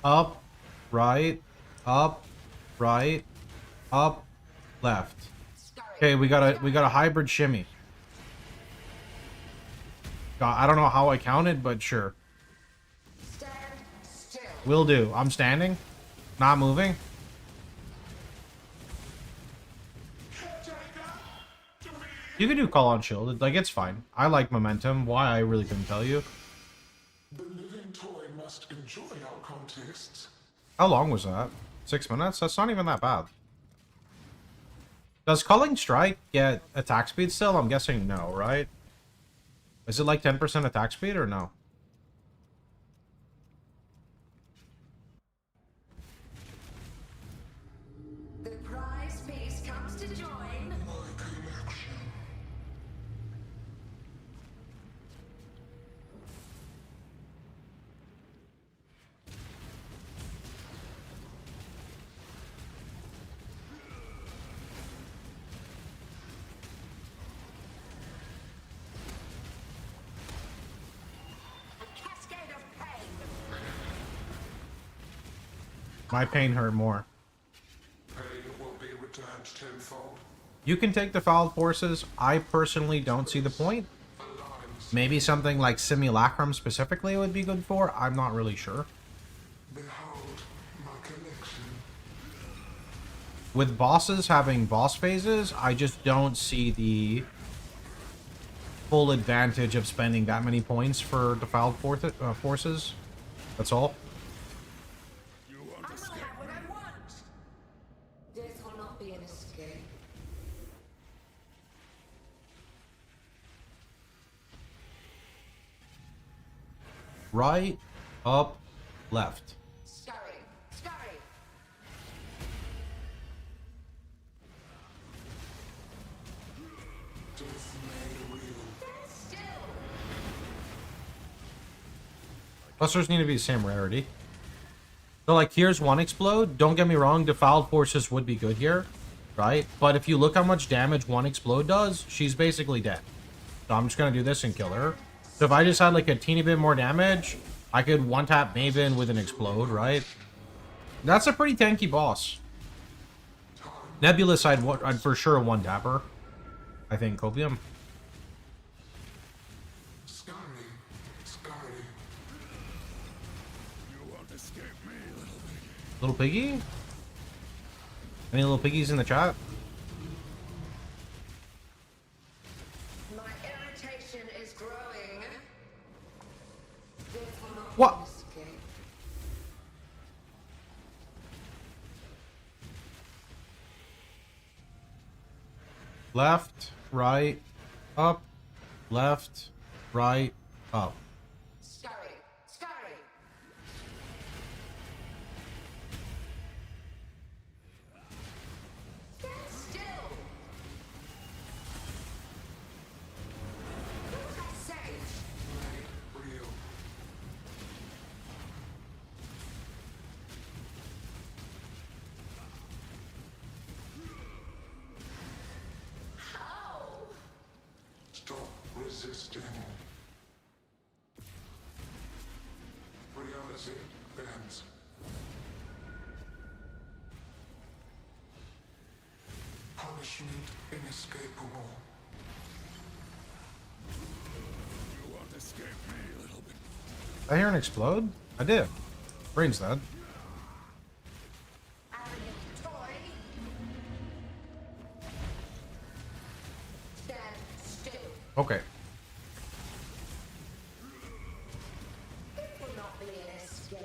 Up, right, up, right, up, left. Okay, we got a hybrid shimmy. I don't know how I counted, but sure. Stand still. Will do. I'm standing. Not moving. You can do call on shield. Like, it's fine. I like momentum. Why, I really couldn't tell you. The living toy must enjoy our contests. How long was that? 6 minutes? That's not even that bad. Does Culling Strike get attack speed still? I'm guessing no, right? Is it like 10% attack speed or no? The prize piece comes to join. A cascade of pain. My pain hurt more. Pain will be returned tenfold. You can take the fouled forces. I personally don't see the point. Alarms. Maybe something like Simulacrum specifically would be good for. I'm not really sure. Behold my collection. With bosses having boss phases, I just don't see the full advantage of spending that many points for the fouled forces. That's all. You I will understand? have what I want. Death will not be an escape. Right, up, left. Scurry, scurry. Death made real. Stand still. Clusters need to be the same rarity. So, like, here's one explode. Don't get me wrong, defiled forces would be good here, right? But if you look how much damage one explode does, she's basically dead. So I'm just gonna do this and kill her. So if I just had like a teeny bit more damage, I could one-tap Maven with an explode, right? That's a pretty tanky boss. Nebulous, I'd for sure one-tapper. I think Copium. Scurry, scurry. You won't escape me, little piggy. Little piggy? Any little piggies in the chat? My irritation is growing. Death will not What? be an escape. Left, right, up, left, right, up. Scurry, scurry. Stand still. Do what I say. Real. How? resisting. Reality bends. Punishment inescapable. You won't escape me, little bit. Did I hear an explode? I did. Brain's dead. Arrogant toy. Stand still. Okay. It will not be an escape.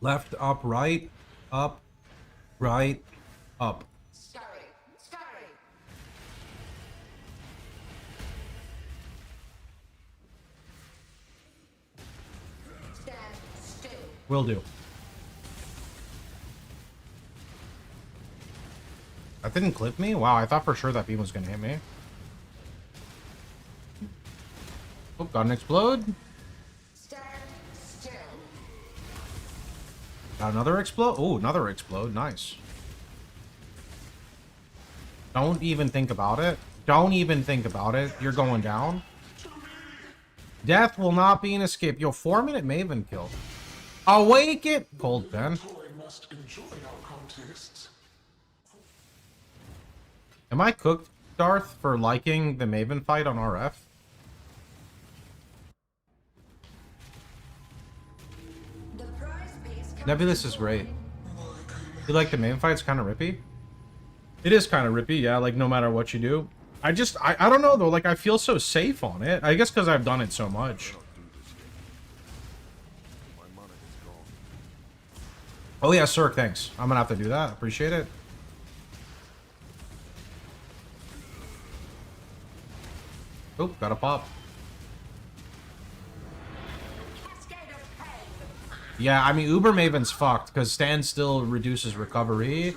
Left, up, right, up, right, up. Scurry. Scurry. Stand still. Will do. That didn't clip me? Wow, I thought for sure that beam was gonna hit me. Oh, got an explode. Stand still. Got another explode. Oh, another explode. Nice. Don't even think about it. Don't even think about it. You're going down. Death will not be an escape. Yo, 4-minute Maven kill. Awake it! Cold pen. Toy must enjoy our contests. Am I cooked, Darth, for liking the Maven fight on RF? The prize piece comes Nebulous is great. You like the Maven fight? It's kind of rippy. It is kind of rippy, yeah, like no matter what you do. I don't know though, like I feel so safe on it. I guess because I've done it so much. Oh yeah, Cirque, thanks. I'm gonna have to do that. Appreciate it. Oh, got a pop. Cascade of pain. Yeah, I mean, Uber Maven's fucked, because standstill reduces recovery.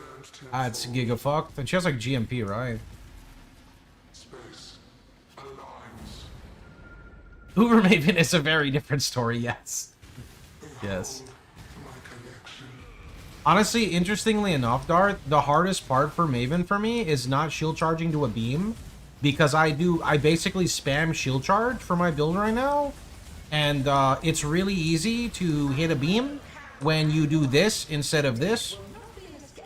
It's giga fucked. And she has, like, GMP, right? Space aligns. Uber Maven is a very different story, yes. Yes. My connection. Honestly, interestingly enough, Darth, the hardest part for Maven for me is not shield charging to a beam. Because I basically spam shield charge for my build right now. And it's really easy to hit a beam when you do this instead of this. Not be an escape.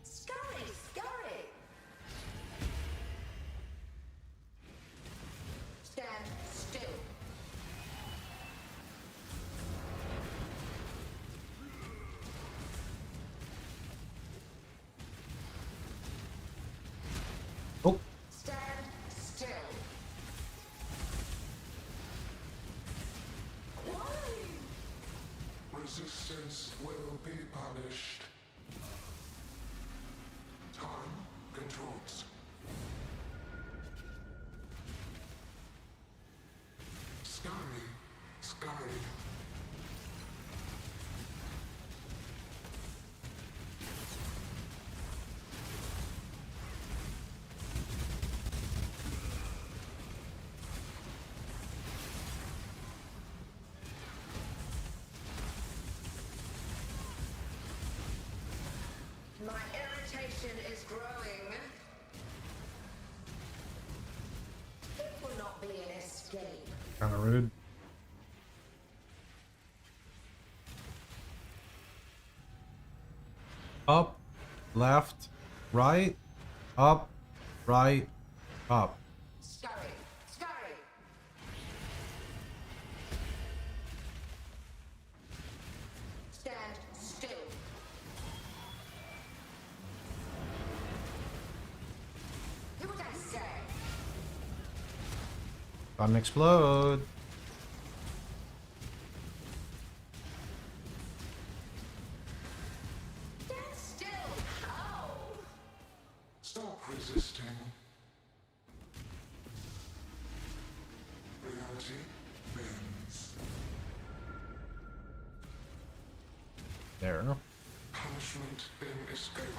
Scurry. Scurry. Stand still. Oh, Stand still. Resistance will be punished. Time controls. Scurry. Scurry. My irritation is growing. It will not be an escape. kind of rude. Up, left, right, up, right, up. Scurry. Scurry. Stand still. Do what I say. Got an explode. Stand still. Oh. Stop resisting. Reality bends. There. Punishment inescapable.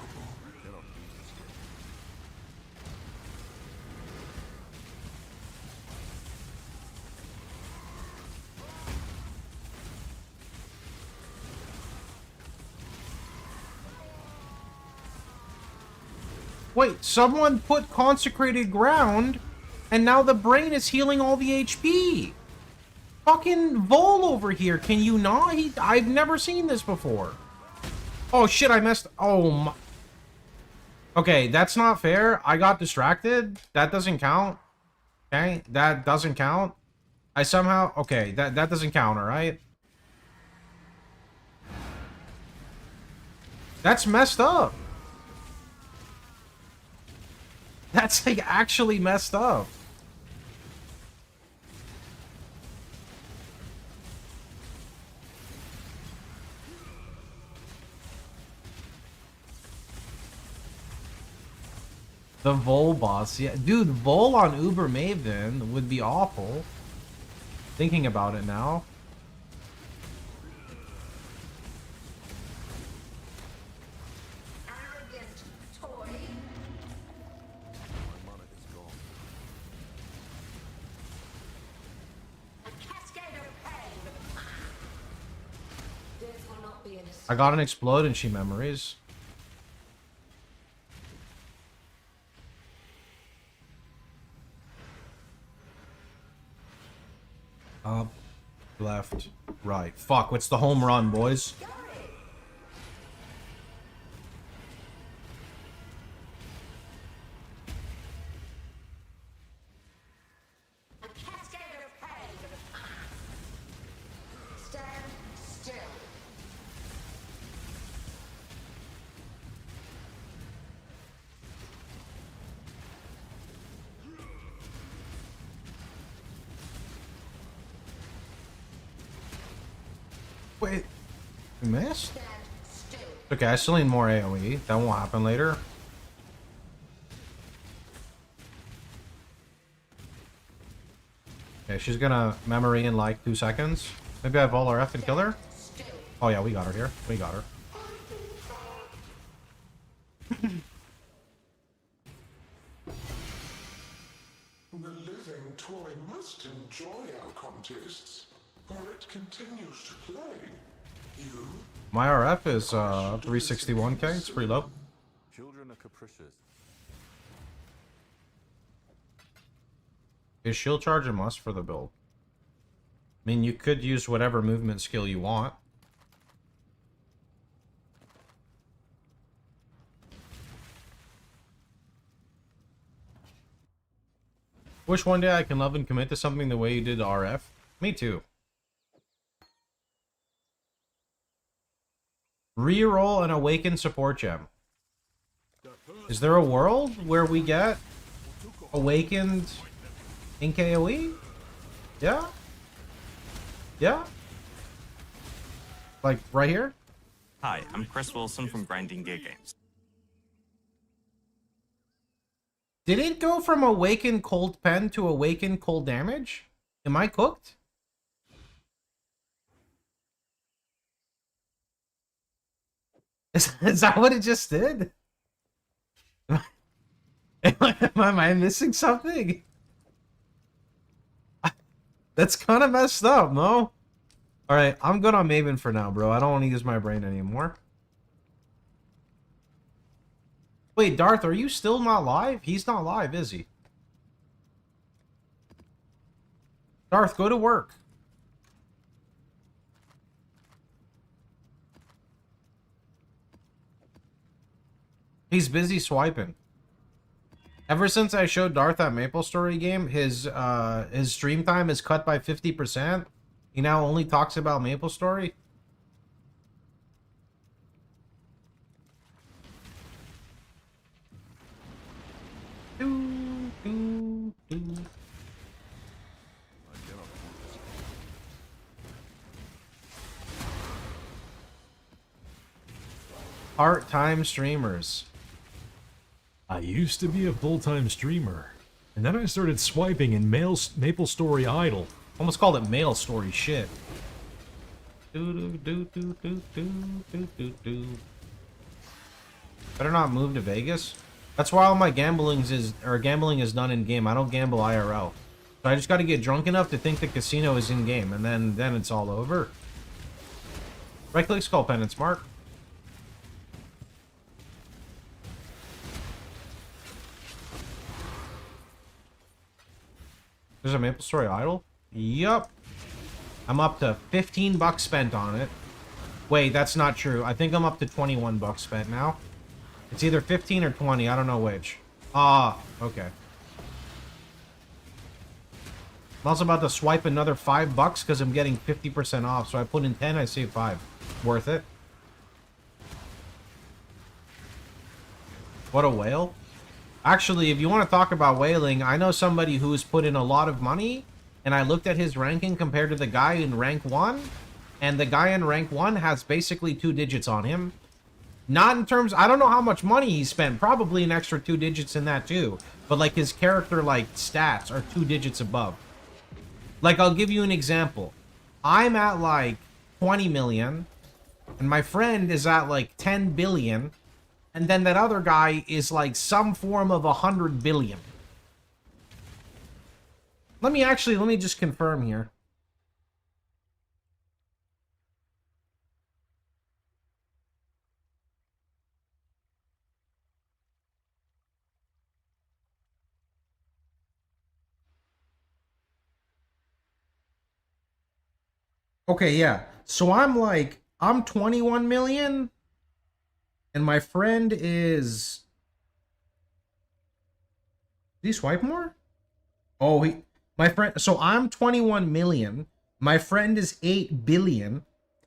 Wait, someone put consecrated ground, and now the brain is healing all the HP. Fucking Vol over here, can you not? I've never seen this before. Oh shit, I messed. Oh my. Okay, that's not fair. I got distracted. That doesn't count. Okay, that doesn't count. I somehow. Okay, that doesn't count, alright? That's messed up. That's like actually messed up. The Vol boss, yeah. Dude, Vol on Uber Maven would be awful. Thinking about it now. Arrogant toy. My mana is gone. A cascade of pain. This will not be an escape. I got an explode and she memories. Up, left, right. Fuck, what's the home run, boys? A cascade of pain. Stand still. Wait, you missed? Stand still. Okay, I still need more AoE. That won't happen later. Okay, she's gonna memory in like 2 seconds. Maybe I have all our F and kill her? Oh yeah, we got her here. We got her. The living toy must enjoy our contests, or it continues to play. You My RF is 361k. It's pretty low. Children are capricious. Is shield charge a must for the build? I mean, you could use whatever movement skill you want. Wish one day I can love and commit to something the way you did to RF. Me too. Reroll an awakened support gem. Is there a world where we get awakened in KoE? Yeah? Yeah? Like right here? Hi, I'm Chris Wilson from Grinding Gear Games. Did it go from awakened cold pen to awakened cold damage? Am I cooked? Is that what it just did? Am I missing something? That's kind of messed up, no? Alright, I'm good on Maven for now, bro. I don't want to use my brain anymore. Wait, Darth, are you still not live? He's not live, is he? Darth, go to work. He's busy swiping. Ever since I showed Darth that MapleStory game, his stream time is cut by 50%. He now only talks about MapleStory. Part-time streamers. I used to be a full-time streamer, and then I started swiping in MapleStory Idle. Almost called it mail story shit. Better not move to Vegas. That's why all my gambling is done in game. I don't gamble IRL. So I just got to get drunk enough to think the casino is in game, and then it's all over. Right-click skull penance, Mark. There's a Maple Story idol? Yup. I'm up to 15 bucks spent on it. Wait, that's not true. I think I'm up to 21 bucks spent now. It's either 15 or 20. I don't know which. Ah, okay. I'm also about to swipe another 5 bucks because I'm getting 50% off. So I put in 10, I save 5. Worth it. What a whale. Actually, if you want to talk about whaling, I know somebody who's put in a lot of money, and I looked at his ranking compared to the guy in rank 1, and the guy in rank 1 has basically 2 digits on him. Not in terms, I don't know how much money he spent, probably an extra 2 digits in that too, but like his character like stats are 2 digits above. Like, I'll give you an example. I'm at like 20 million, and my friend is at like 10 billion, and then that other guy is like some form of 100 billion. Let me just confirm here. Okay, yeah. So I'm 21 million, and my friend is... Did he swipe more? Oh, so I'm 21 million. My friend is 8 billion.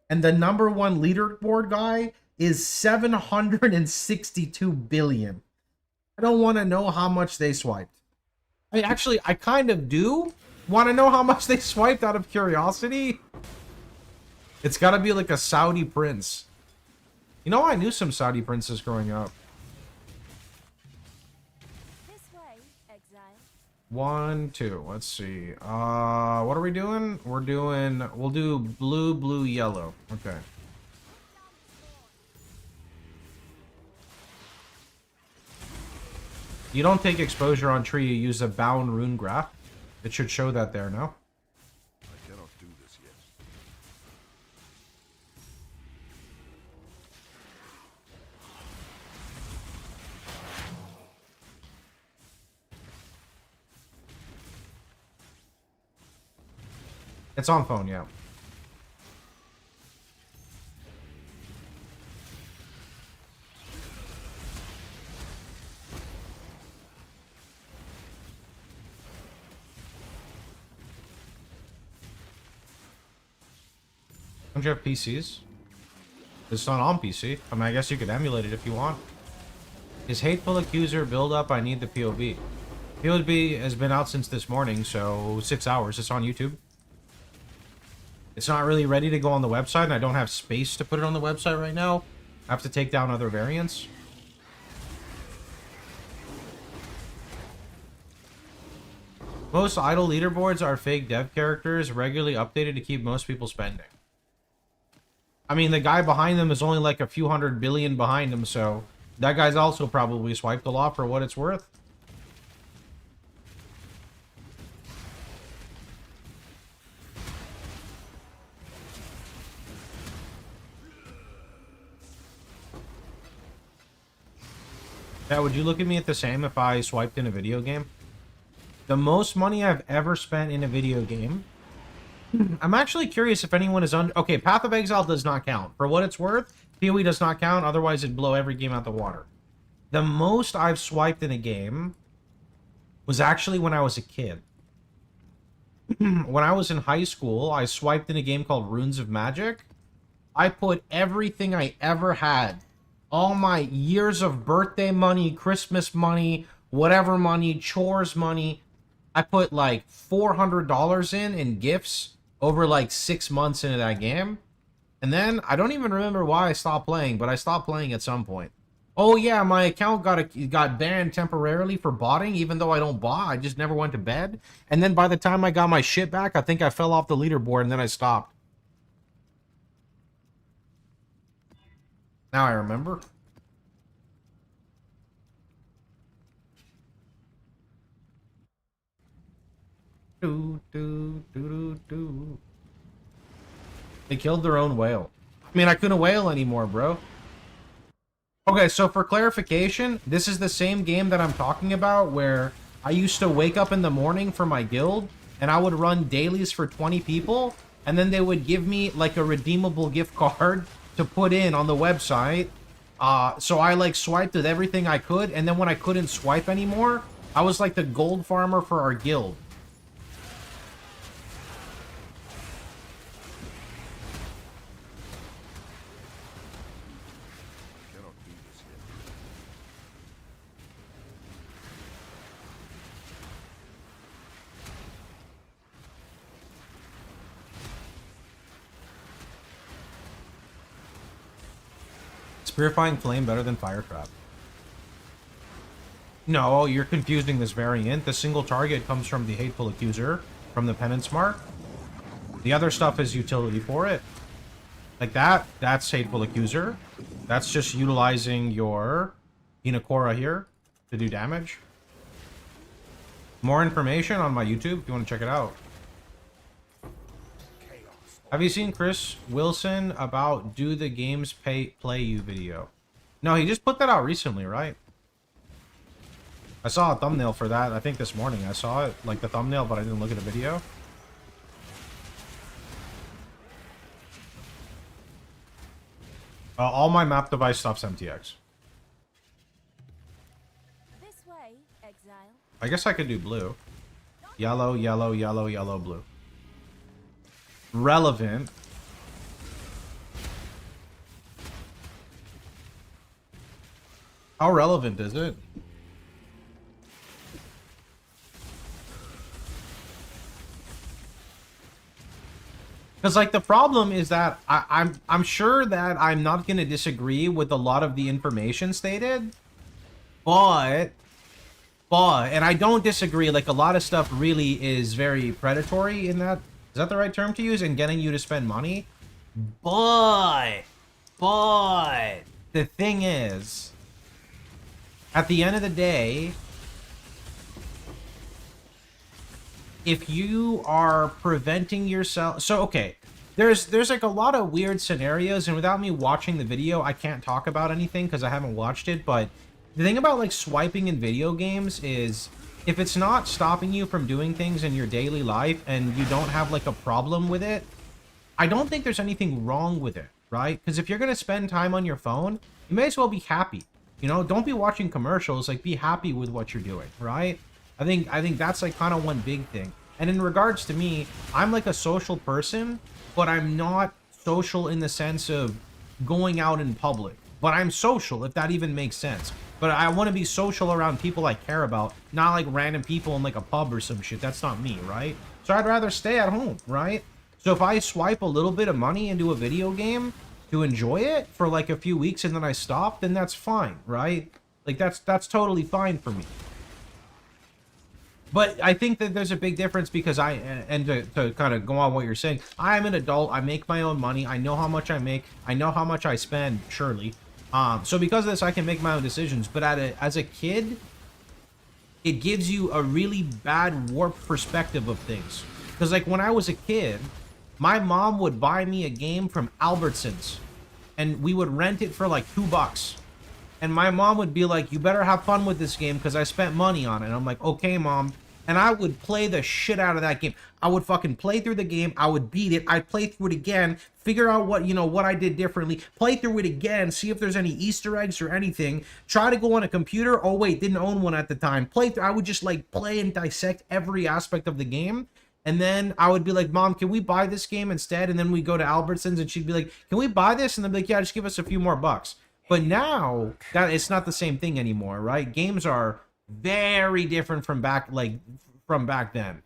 And the number 1 leaderboard guy is 762 billion. I don't want to know how much they swiped. I kind of do want to know how much they swiped out of curiosity. It's got to be like a Saudi prince. You know, I knew some Saudi princes growing up. This way, exile. 1, 2. Let's see. What are we doing? We'll do blue, blue, yellow. Okay. You don't take exposure on tree, you use a bound rune graph. It should show that there now. I cannot do this yet. It's on phone, yeah. Don't you have PCs? It's not on PC. I mean, I guess you could emulate it if you want. Is Hateful Accuser build up? I need the POB. POB has been out since this morning, so 6 hours. It's on YouTube. It's not really ready to go on the website, and I don't have space to put it on the website right now. I have to take down other variants. Most idle leaderboards are fake dev characters, regularly updated to keep most people spending. I mean, the guy behind them is only like a few 100 billion behind him, so that guy's also probably swiped a lot for what it's worth. Yeah, would you look at me at the same if I swiped in a video game? The most money I've ever spent in a video game. I'm actually curious if anyone is on... Okay, Path of Exile does not count. For what it's worth, PoE does not count. Otherwise, it'd blow every game out the water. The most I've swiped in a game was actually when I was a kid. When I was in high school, I swiped in a game called Runes of Magic. I put everything I ever had. All my years of birthday money, Christmas money, whatever money, chores money. I put like $400 in gifts over like 6 months into that game. And then, I don't even remember why I stopped playing, but I stopped playing at some point. Oh yeah, my account got banned temporarily for botting, even though I don't bot. I just never went to bed. And then by the time I got my shit back, I think I fell off the leaderboard and then I stopped. Now I remember. They killed their own whale. I mean, I couldn't whale anymore, bro. Okay, so for clarification, this is the same game that I'm talking about where I used to wake up in the morning for my guild, and I would run dailies for 20 people, and then they would give me like a redeemable gift card to put in on the website. So I like swiped with everything I could, and then when I couldn't swipe anymore, I was like the gold farmer for our guild. Purifying Flame better than Fire Trap? No, you're confusing this variant. The single target comes from the Hateful Accuser, from the Penance Mark. The other stuff is utility for it. Like that's Hateful Accuser. That's just utilizing your Inakora here to do damage. More information on my YouTube if you want to check it out. Have you seen Chris Wilson about Do the Games Play You video? No, he just put that out recently, right? I saw a thumbnail for that, I think this morning. I saw it, like the thumbnail, but I didn't look at the video. All my map device stops MTX. This way, exile. I guess I could do blue. Yellow, yellow, yellow, yellow, blue. Relevant. How relevant is it? Because like the problem is that I'm sure that I'm not going to disagree with a lot of the information stated, but and I don't disagree, like a lot of stuff really is very predatory in that. Is that the right term to use? In getting you to spend money? But the thing is, at the end of the day, if you are preventing yourself... So, okay, there's like a lot of weird scenarios, and without me watching the video, I can't talk about anything because I haven't watched it, but the thing about, like, swiping in video games is... if it's not stopping you from doing things in your daily life and you don't have like a problem with it, I don't think there's anything wrong with it, right? Because if you're going to spend time on your phone, you may as well be happy. You know, don't be watching commercials, like be happy with what you're doing, right? I think that's like kind of one big thing. And in regards to me, I'm like a social person, but I'm not social in the sense of going out in public. But I'm social, if that even makes sense. But I want to be social around people I care about, not like random people in like a pub or some shit. That's not me, right? So I'd rather stay at home, right? So if I swipe a little bit of money into a video game to enjoy it for like a few weeks and then I stop, then that's fine, right? Like that's totally fine for me. But I think that there's a big difference because to kind of go on what you're saying, I'm an adult, I make my own money, I know how much I make, I know how much I spend, surely. So because of this, I can make my own decisions. But as a kid, it gives you a really bad warped perspective of things. Because like when I was a kid, my mom would buy me a game from Albertsons, and we would rent it for like $2. And my mom would be like, "You better have fun with this game because I spent money on it." And I'm like, "Okay, Mom." And I would play the shit out of that game. I would fucking play through the game. I would beat it. I'd play through it again, figure out what, you know, what I did differently, play through it again, see if there's any Easter eggs or anything, try to go on a computer. Oh, wait, didn't own one at the time. Play through. I would just like play and dissect every aspect of the game. And then I would be like, "Mom, can we buy this game instead?" And then we go to Albertsons and she'd be like, "Can we buy this?" And they'd be like, "Yeah, just give us a few more bucks." But now that it's not the same thing anymore, right? Games are very different from back then.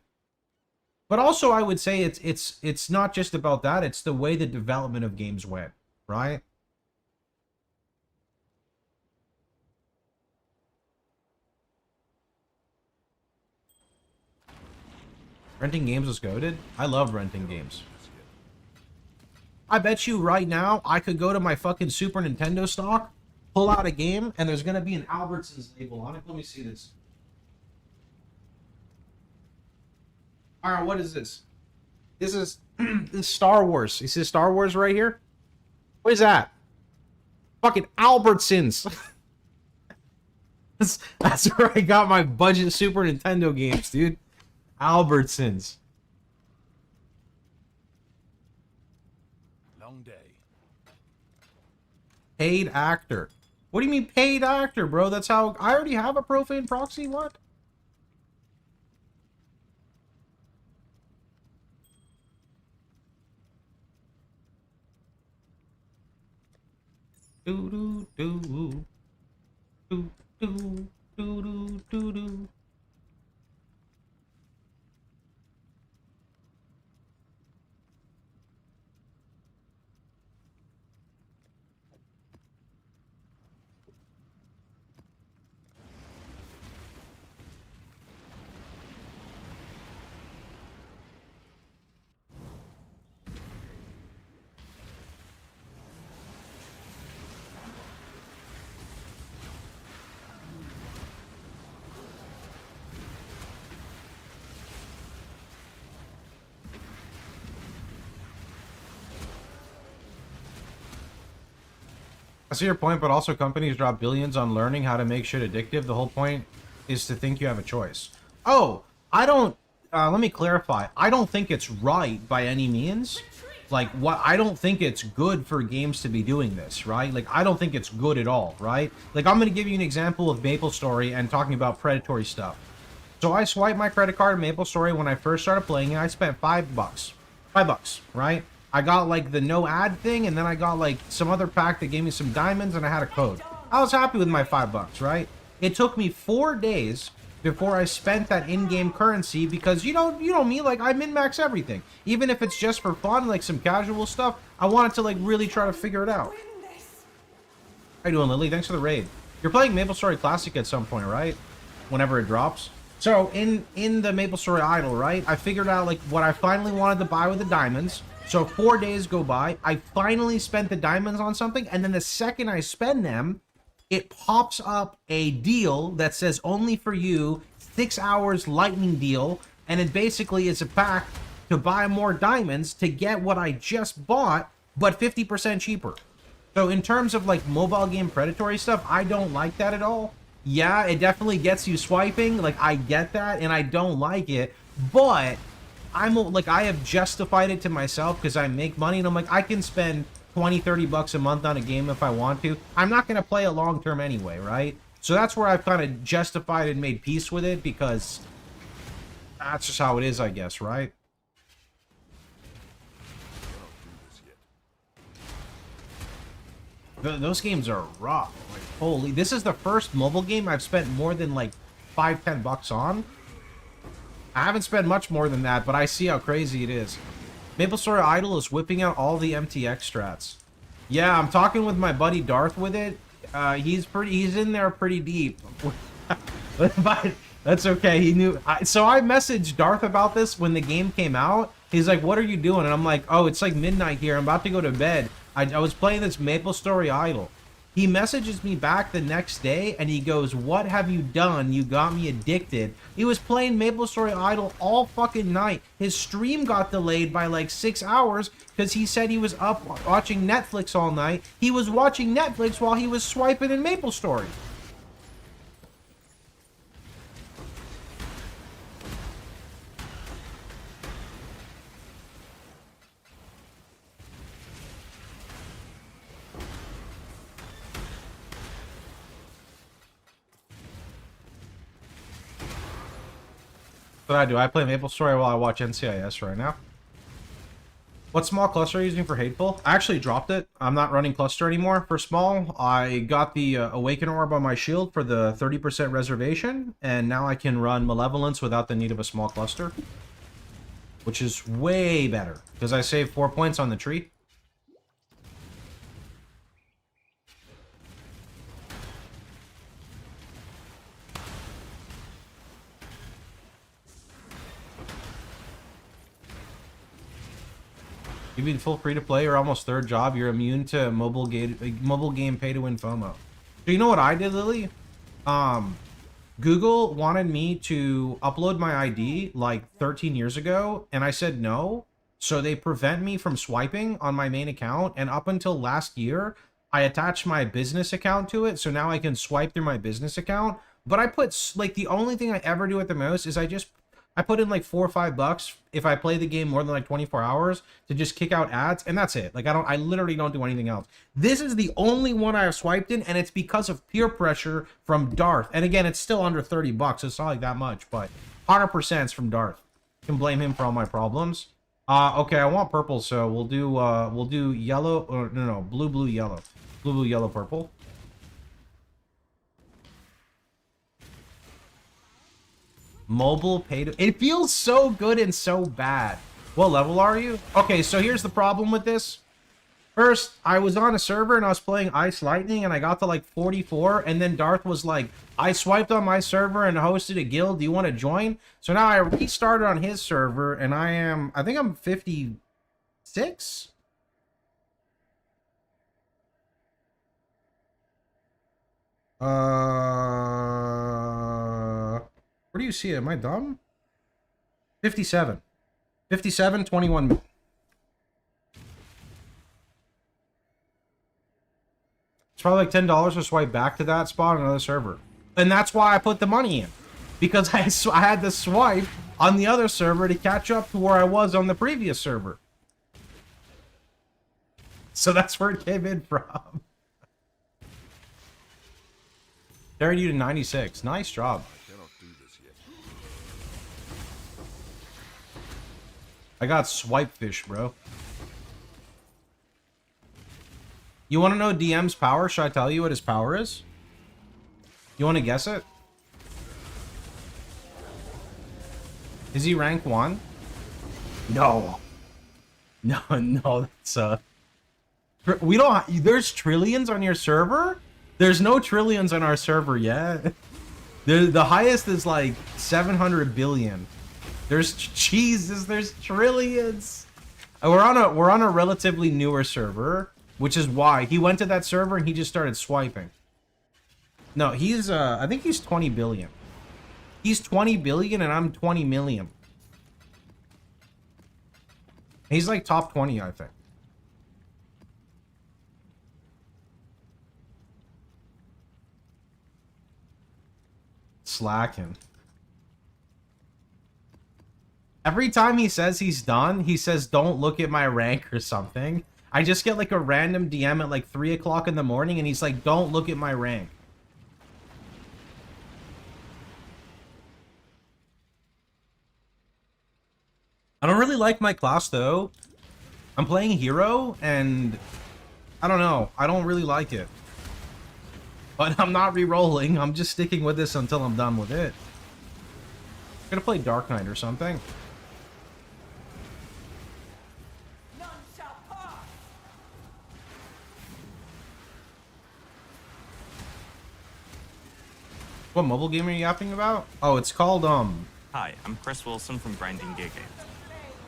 But also I would say it's not just about that, it's the way the development of games went, right? Renting games was goated. I love renting games. I bet you right now I could go to my fucking Super Nintendo stock, pull out a game, and there's gonna be an Albertsons label on it. Let me see this. Alright, what is this? This is Star Wars. You see Star Wars right here? What is that? Fucking Albertsons. That's where I got my budget Super Nintendo games, dude. Albertsons. Paid actor. What do you mean paid actor, bro? That's how... I already have a profane proxy? What? Do do do do do do do do. I see your point, but also companies drop billions on learning how to make shit addictive. The whole point is to think you have a choice. Oh, I don't... let me clarify. I don't think it's right by any means. Like, what? I don't think it's good for games to be doing this, right? Like, I don't think it's good at all, right? Like, I'm going to give you an example of MapleStory and talking about predatory stuff. So I swiped my credit card at MapleStory when I first started playing it. I spent $5. $5, right? I got like the no ad thing, and then I got like some other pack that gave me some diamonds, and I had a code. I was happy with my $5, right? It took me 4 days before I spent that in-game currency because you know me, like I min-max everything. Even if it's just for fun, like some casual stuff, I wanted to like really try to figure it out. How you doing, Lily? Thanks for the raid. You're playing MapleStory Classic at some point, right? Whenever it drops. So in the MapleStory Idle, right? I figured out like what I finally wanted to buy with the diamonds. So 4 days go by, I finally spent the diamonds on something, and then the second I spend them, it pops up a deal that says only for you, 6 hours lightning deal, and it basically is a pack to buy more diamonds to get what I just bought, but 50% cheaper. So in terms of like mobile game predatory stuff, I don't like that at all. Yeah, it definitely gets you swiping, like I get that, and I don't like it, but... I have justified it to myself because I make money and I'm like, I can spend 20, 30 bucks a month on a game if I want to. I'm not going to play it long term anyway, right? So that's where I've kind of justified and made peace with it because that's just how it is, I guess, right? Those games are rough. Like, holy, this is the first mobile game I've spent more than like 5, 10 bucks on. I haven't spent much more than that, but I see how crazy it is. MapleStory Idle is whipping out all the MTX strats. Yeah, I'm talking with my buddy Darth with it. He's in there pretty deep. But that's okay. He knew. So I messaged Darth about this when the game came out. He's like, "What are you doing?" And I'm like, "Oh, it's like midnight here. I'm about to go to bed. I was playing this MapleStory Idle." He messages me back the next day, and he goes, "What have you done? You got me addicted." He was playing MapleStory Idle all fucking night. His stream got delayed by like 6 hours because he said he was up watching Netflix all night. He was watching Netflix while he was swiping in MapleStory. What I do, I play MapleStory while I watch NCIS right now. What small cluster are you using for Hateful? I actually dropped it. I'm not running cluster anymore for small. I got the Awaken Orb on my shield for the 30% reservation, and now I can run Malevolence without the need of a small cluster. Which is way better, because I saved 4 points on the tree. You mean full free-to-play or almost third job, you're immune to mobile game pay-to-win FOMO. So you know what I did, Lily? Google wanted me to upload my ID like 13 years ago, and I said no. So they prevent me from swiping on my main account, and up until last year, I attached my business account to it, so now I can swipe through my business account. But I put, like, the only thing I ever do at the most is I just I put in like $4 or $5 if I play the game more than like 24 hours to just kick out ads, and that's it. Like I literally don't do anything else. This is the only one I have swiped in, and it's because of peer pressure from Darth. And again, it's still under $30. It's not like that much, but 100% is from Darth. Can blame him for all my problems. Okay, I want purple, so we'll do yellow, or no, blue, yellow. Blue, yellow, purple. Mobile pay to... It feels so good and so bad. What level are you? Okay, so here's the problem with this. First, I was on a server and I was playing Ice Lightning and I got to like 44, and then Darth was like, I swiped on my server and hosted a guild. Do you want to join? So now I restarted on his server and I think I'm 56? Where do you see it? Am I dumb? 57. 57, 21. It's probably like $10 to swipe back to that spot on another server. And that's why I put the money in. Because I had to swipe on the other server to catch up to where I was on the previous server. So that's where it came in from. Carried you to 96. Nice job. I got swipe fish, bro. You want to know DM's power? Should I tell you what his power is? You want to guess it? Is he rank 1? No. No, that's we don't... There's trillions on your server? There's no trillions on our server yet. The highest is like 700 billion. There's there's trillions. We're on a relatively newer server, which is why he went to that server and he just started swiping. No, he's I think he's 20 billion. He's 20 billion and I'm 20 million. He's like top 20, I think. Slacking. Every time he says he's done, he says, don't look at my rank or something. I just get like a random DM at like 3 o'clock in the morning and he's like, don't look at my rank. I don't really like my class though. I'm playing hero and I don't know. I don't really like it. But I'm not re-rolling. I'm just sticking with this until I'm done with it. I'm gonna play Dark Knight or something. What mobile game are you yapping about? Oh, it's called, Hi, I'm Chris Wilson from Grinding Gig Games.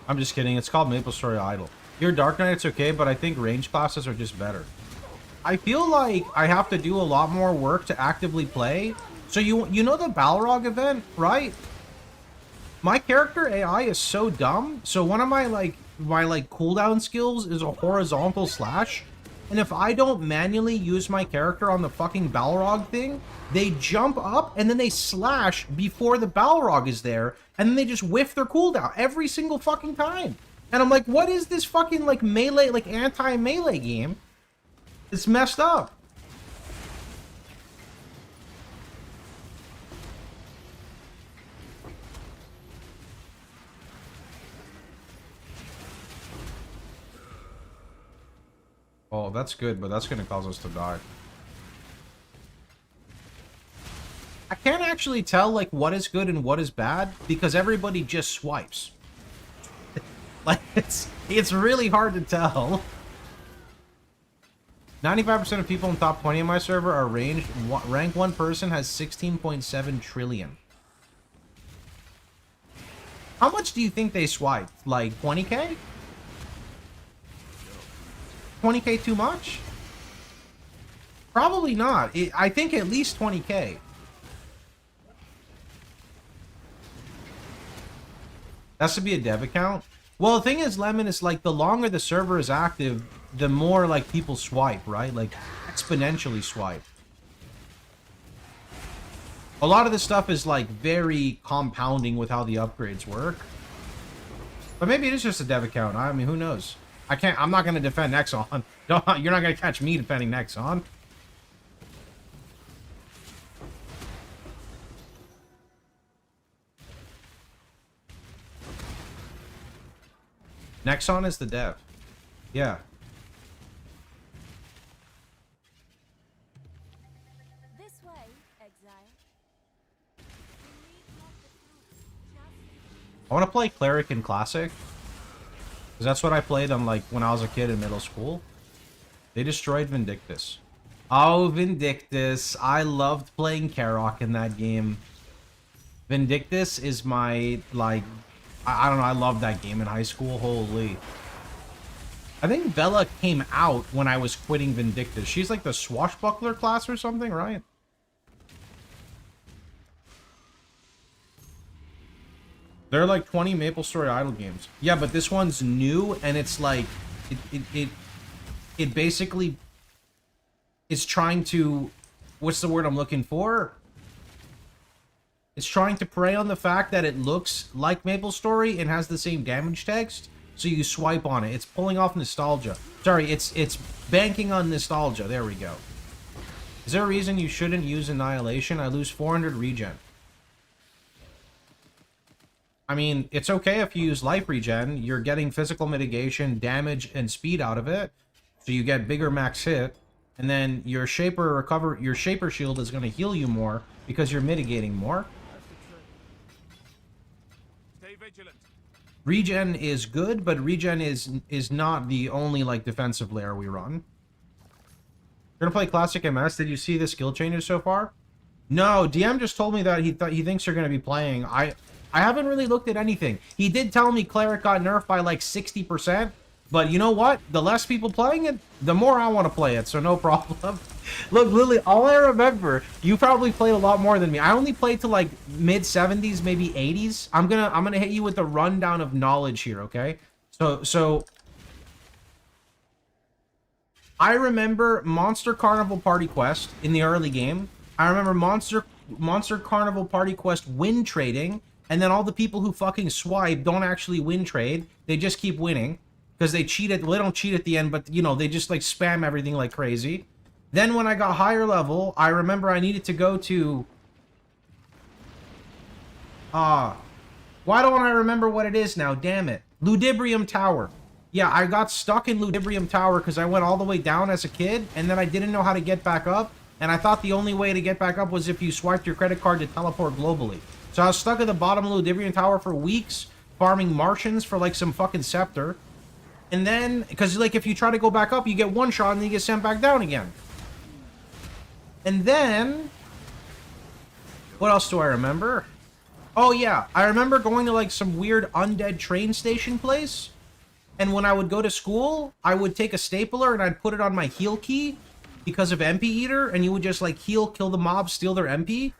I'm just kidding. It's called Maple Story Idol. Your Dark Knight, it's okay, but I think range classes are just better. I feel like I have to do a lot more work to actively play. So you know the Balrog event, right? My character AI is so dumb. So one of my cooldown skills is a horizontal slash. And if I don't manually use my character on the fucking Balrog thing, they jump up and then they slash before the Balrog is there, and then they just whiff their cooldown every single fucking time. And I'm like, what is this fucking like melee, like anti-melee game? It's messed up. Oh, that's good, but that's going to cause us to die. I can't actually tell, like, what is good and what is bad, because everybody just swipes. Like, it's really hard to tell. 95% of people in top 20 in my server are ranged. Rank 1 person has 16.7 trillion. How much do you think they swipe? Like, 20k? 20k too much? Probably not. I think at least 20k. That's to be a dev account? Well, the thing is, Lemon, is like the longer the server is active, the more like people swipe, right? Like exponentially swipe. A lot of this stuff is like very compounding with how the upgrades work. But maybe it is just a dev account. I mean, who knows? I'm not going to defend Nexon. You're not going to catch me defending Nexon. Nexon is the dev. Yeah. This way, exile. I want to play Cleric in Classic. Because that's what I played on, like, when I was a kid in middle school. They destroyed Vindictus. Oh, Vindictus. I loved playing Karok in that game. Vindictus is my, like... I don't know, I loved that game in high school. Holy. I think Bella came out when I was quitting Vindictus. She's like the swashbuckler class or something, right? There are like 20 MapleStory Idle games. Yeah, but this one's new, and it's like... It basically... is trying to... What's the word I'm looking for? It's trying to prey on the fact that it looks like MapleStory and has the same damage text, so you swipe on it. It's pulling off nostalgia. Sorry, it's banking on nostalgia. There we go. Is there a reason you shouldn't use Annihilation? I lose 400 regen. I mean, it's okay if you use life regen. You're getting physical mitigation, damage, and speed out of it, so you get bigger max hit. And then your Shaper shield is going to heal you more because you're mitigating more. Stay vigilant. Regen is good, but regen is not the only like defensive layer we run. You're gonna play Classic MS. Did you see the skill changes so far? No, DM just told me that he thinks you're gonna be playing. I haven't really looked at anything. He did tell me Cleric got nerfed by like 60%, but you know what? The less people playing it, the more I want to play it, so no problem. Look, Lily, all I remember, you probably played a lot more than me. I only played to like mid 70s, maybe 80s. I'm gonna hit you with the rundown of knowledge here, okay? So I remember Monster Carnival Party Quest in the early game. I remember Monster Carnival Party Quest win trading, and then all the people who fucking swipe don't actually win trade. They just keep winning because they cheat at, well, they don't cheat at the end, but you know, they just like spam everything like crazy. Then when I got higher level, I remember I needed to go to... why don't I remember what it is now? Damn it. Ludibrium Tower. Yeah, I got stuck in Ludibrium Tower because I went all the way down as a kid, and then I didn't know how to get back up, and I thought the only way to get back up was if you swiped your credit card to teleport globally. So I was stuck at the bottom of Ludibrium Tower for weeks, farming Martians for like some fucking scepter. And then, because like if you try to go back up, you get one shot and then you get sent back down again. And then, what else do I remember? Oh yeah, I remember going to like some weird undead train station place. And when I would go to school, I would take a stapler and I'd put it on my heal key because of MP Eater, and you would just like heal, kill the mobs, steal their MP.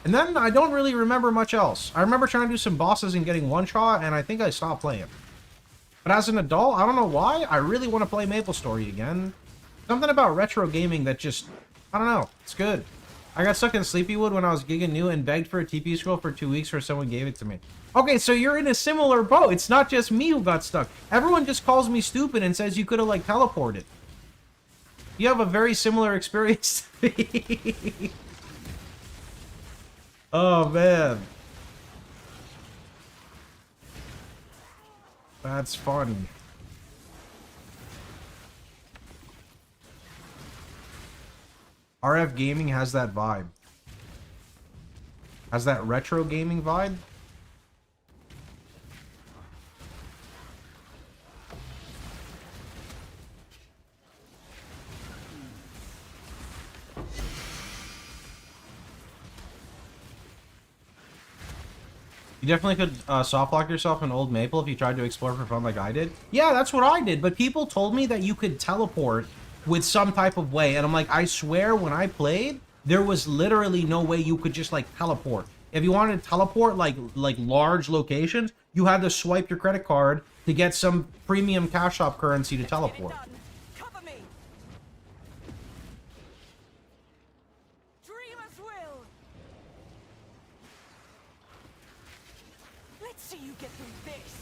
And then I don't really remember much else. I remember trying to do some bosses and getting one shot, and I think I stopped playing. But as an adult, I don't know why, I really want to play MapleStory again. Something about retro gaming that just, I don't know, it's good. I got stuck in Sleepywood when I was gigging new and begged for a TP scroll for 2 weeks, or someone gave it to me. Okay, so you're in a similar boat. It's not just me who got stuck. Everyone just calls me stupid and says you could have, like, teleported. You have a very similar experience to me. Oh, man. That's funny. RF gaming has that vibe. Has that retro gaming vibe? You definitely could soft lock yourself in old Maple if you tried to explore for fun like I did. Yeah, that's what I did, but people told me that you could teleport with some type of way, and I'm like, I swear when I played, there was literally no way you could just like teleport. If you wanted to teleport like large locations, you had to swipe your credit card to get some premium cash shop currency to teleport. Cover me. Dreamers will. see you get through this.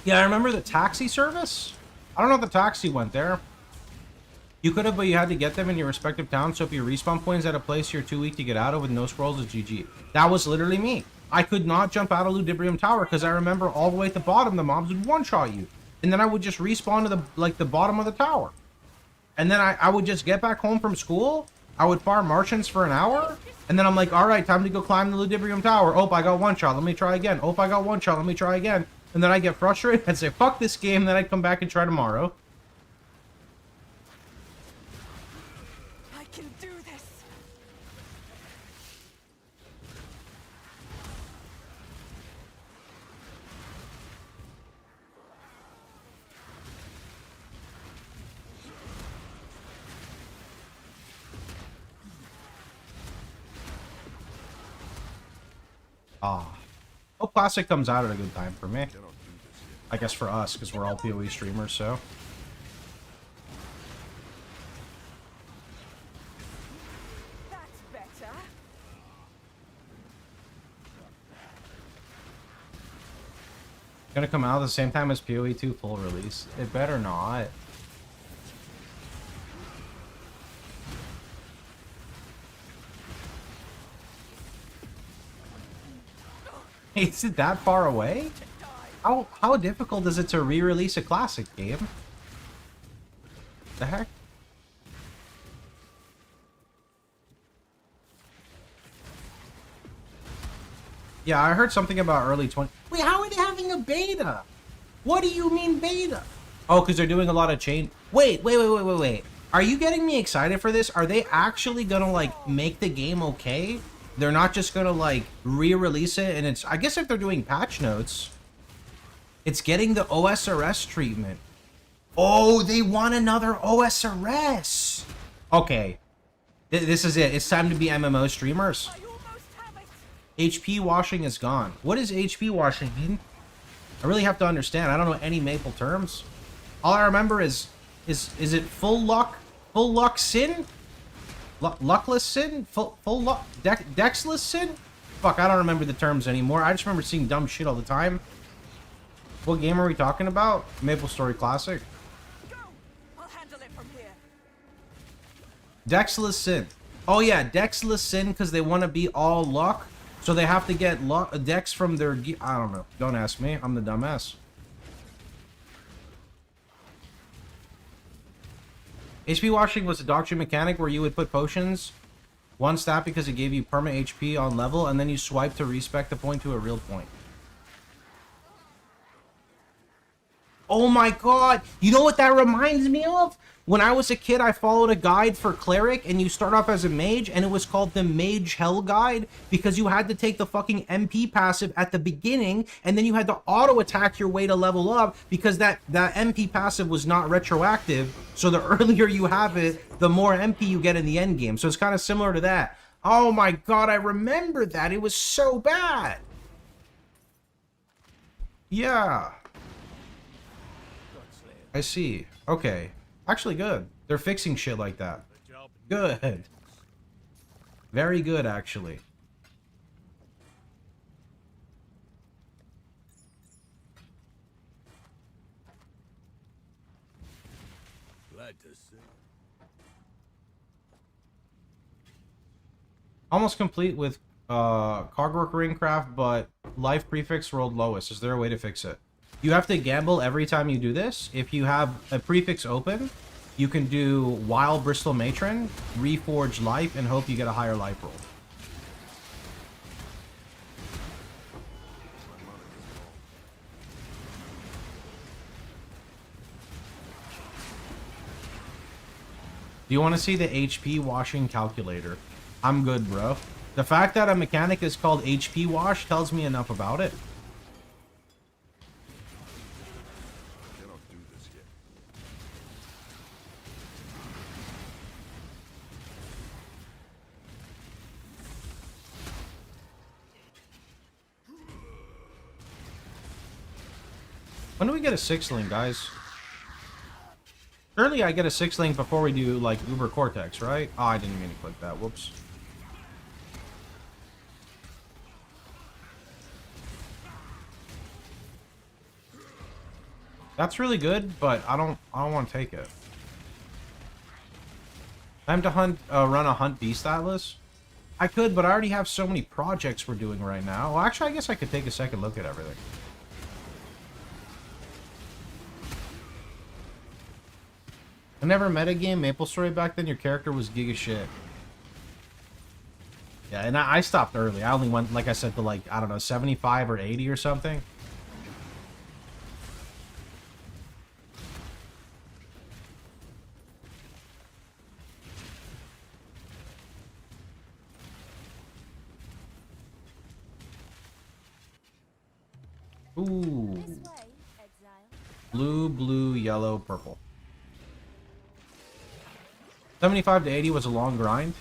Yeah, I remember the taxi service. I don't know if the taxi went there. You could have, but you had to get them in your respective town. So if your respawn point is at a place you're too weak to get out of with no scrolls, it's GG. That was literally me. I could not jump out of Ludibrium Tower because I remember all the way at the bottom, the mobs would one-shot you. And then I would just respawn to the bottom of the tower. And then I would just get back home from school. I would farm merchants for an hour. And then I'm like, all right, time to go climb the Ludibrium Tower. Oh, I got one shot. Let me try again. Oh, I got one shot. Let me try again. And then I get frustrated and say, fuck this game. Then I'd come back and try tomorrow. I can do this. Ah. Oh, Classic comes out at a good time for me. I guess for us, because we're all PoE streamers, so. That's better. Gonna come out at the same time as PoE 2 full release. It better not. Is it that far away? How difficult is it to re-release a classic game? The heck? Yeah, I heard something about early 20... Wait, how are they having a beta? What do you mean beta? Oh, because they're doing a lot of change... Wait. Are you getting me excited for this? Are they actually gonna, like, make the game okay? They're not just gonna, like, re-release it, and it's... I guess if they're doing patch notes, it's getting the OSRS treatment. Oh, they want another OSRS! Okay. This is it. It's time to be MMO streamers. HP washing is gone. What does HP washing mean? I really have to understand. I don't know any Maple terms. All I remember is it full luck sin? Luckless sin? Full luck? Dexless sin? Fuck, I don't remember the terms anymore. I just remember seeing dumb shit all the time. What game are we talking about? Maple Story Classic. Go. I'll handle it from here. Dexless sin. Oh yeah, Dexless sin because they want to be all luck. So they have to get Dex from their... I don't know. Don't ask me. I'm the dumbass. HP washing was a doctrine mechanic where you would put potions one stat because it gave you perma HP on level, and then you swipe to respec the point to a real point. Oh my god! You know what that reminds me of? When I was a kid, I followed a guide for Cleric, and you start off as a mage, and it was called the Mage Hell Guide, because you had to take the fucking MP passive at the beginning, and then you had to auto-attack your way to level up, because that MP passive was not retroactive, so the earlier you have it, the more MP you get in the end game. So it's kind of similar to that. Oh my god, I remember that. It was so bad. Yeah. I see. Okay. Actually good. They're fixing shit like that. Good. Very good, actually. Glad to see. Almost complete with Cogwork Ringcraft, but life prefix rolled lowest. Is there a way to fix it? You have to gamble every time you do this. If you have a prefix open, you can do Wild Bristol Matron, Reforge Life, and hope you get a higher life roll. Do you want to see the HP washing calculator? I'm good, bro. The fact that a mechanic is called HP wash tells me enough about it. When do we get a 6 link, guys? Surely I get a 6 link before we do, like, Uber Cortex, right? Oh, I didn't mean to click that. Whoops. That's really good, but I don't want to take it. Time to run a Hunt Beast Atlas? I could, but I already have so many projects we're doing right now. Well, actually, I guess I could take a second look at everything. I never metagame MapleStory back then. Your character was giga shit. Yeah, and I stopped early. I only went, like I said, to like, I don't know, 75 or 80 or something. Ooh. This way, exile. Blue, blue, yellow, purple. 75 to 80 was a long grind.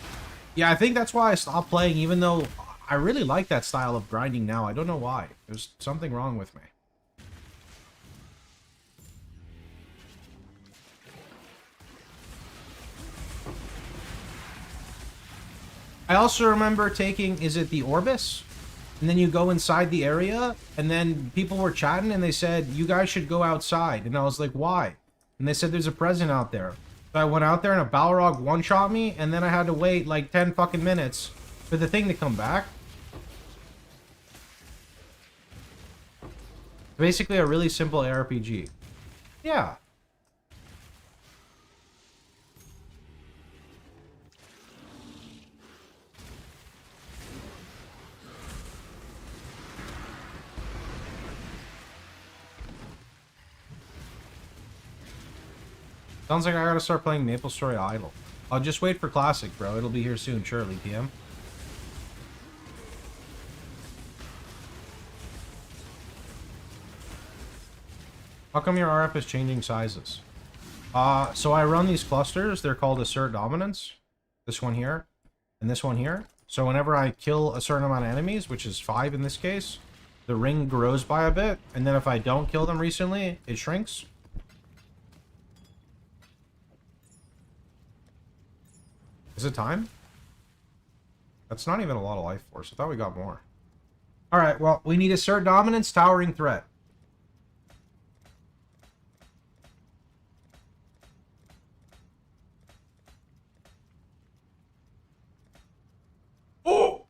Yeah, I think that's why I stopped playing, even though I really like that style of grinding now. I don't know why. There's something wrong with me. I also remember taking, is it the Orbis? And then you go inside the area, and then people were chatting, and they said, you guys should go outside. And I was like, why? And they said, there's a present out there. So I went out there, and a Balrog one-shot me, and then I had to wait, like, 10 fucking minutes for the thing to come back. Basically a really simple ARPG. Yeah. Sounds like I gotta start playing MapleStory Idle. I'll just wait for Classic, bro. It'll be here soon, surely, PM. How come your RF is changing sizes? So I run these clusters. They're called Assert Dominance. This one here, and this one here. So whenever I kill a certain amount of enemies, which is 5 in this case, the ring grows by a bit. And then if I don't kill them recently, it shrinks. Is it time? That's not even a lot of life force. I thought we got more. Alright, well, we need Assert Dominance, Towering Threat. Oh!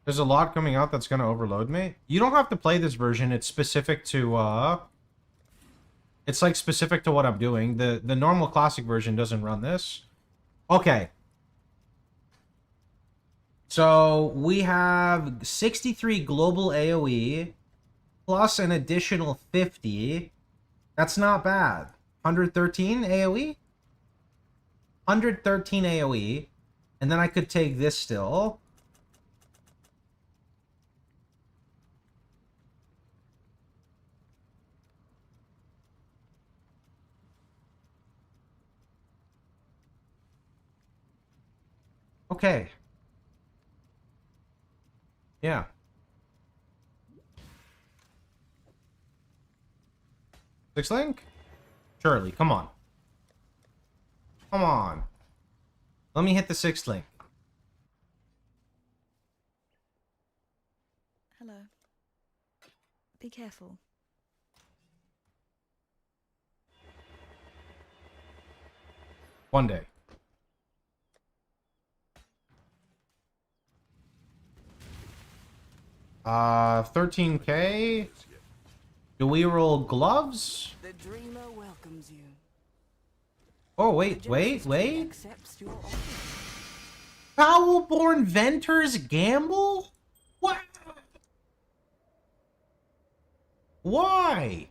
There's a lot coming out that's going to overload me. You don't have to play this version. It's specific to, it's like specific to what I'm doing. The normal classic version doesn't run this. Okay. So we have 63 global AoE plus an additional 50. That's not bad. 113 AoE? 113 AoE. And then I could take this still. Okay. Yeah. Six link? Surely, come on. Come on. Let me hit the 6th link. Hello. Be careful. One day. $13K. Do we roll gloves? The dreamer welcomes you. Oh, wait. Foulborn Venters Gamble? What? Why?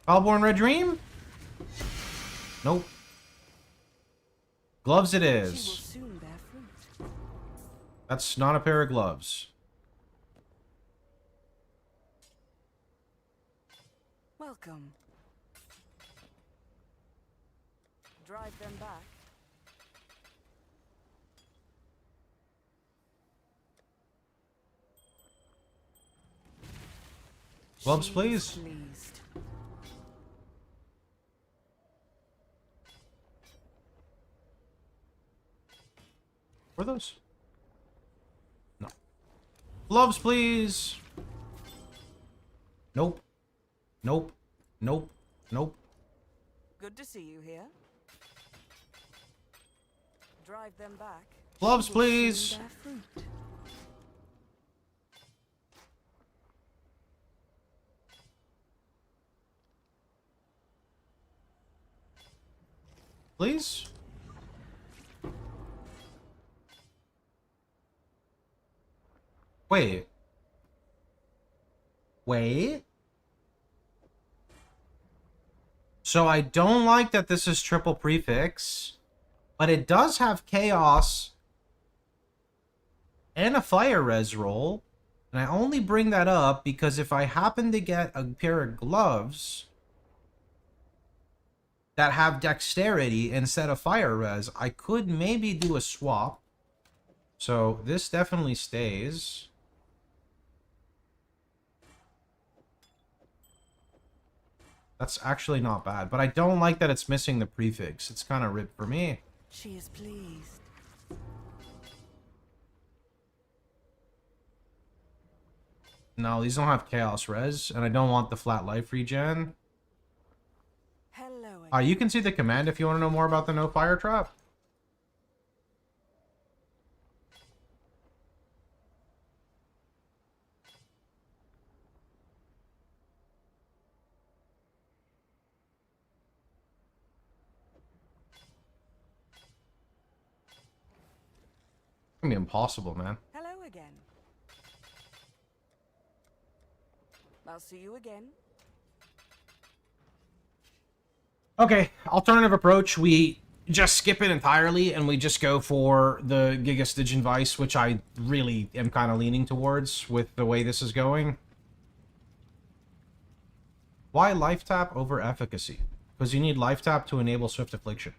Foulborn Red Dream? Nope. Gloves it is. That's not a pair of gloves. Welcome. Drive them back. Gloves, She's please. pleased. Were those? No. Gloves, please. Nope. Nope. Nope. Nope. Good to see you here. Drive them back. Gloves, She will soon please. bear fruit. Please? Wait. Wait. So I don't like that this is triple prefix, but it does have chaos and a fire res roll. And I only bring that up because if I happen to get a pair of gloves that have dexterity instead of fire res, I could maybe do a swap. So this definitely stays. That's actually not bad, but I don't like that it's missing the prefix. It's kind of ripped for me. She is pleased. No, these don't have chaos res, and I don't want the flat life regen. Hello. You can see the command if you want to know more about the no fire trap. It's gonna be impossible, man. Hello again. I'll see you again. Okay, alternative approach. We just skip it entirely and we just go for the Giga Stygian Vice, which I really am kind of leaning towards with the way this is going. Why life tap over efficacy? Because you need life tap to enable Swift Affliction.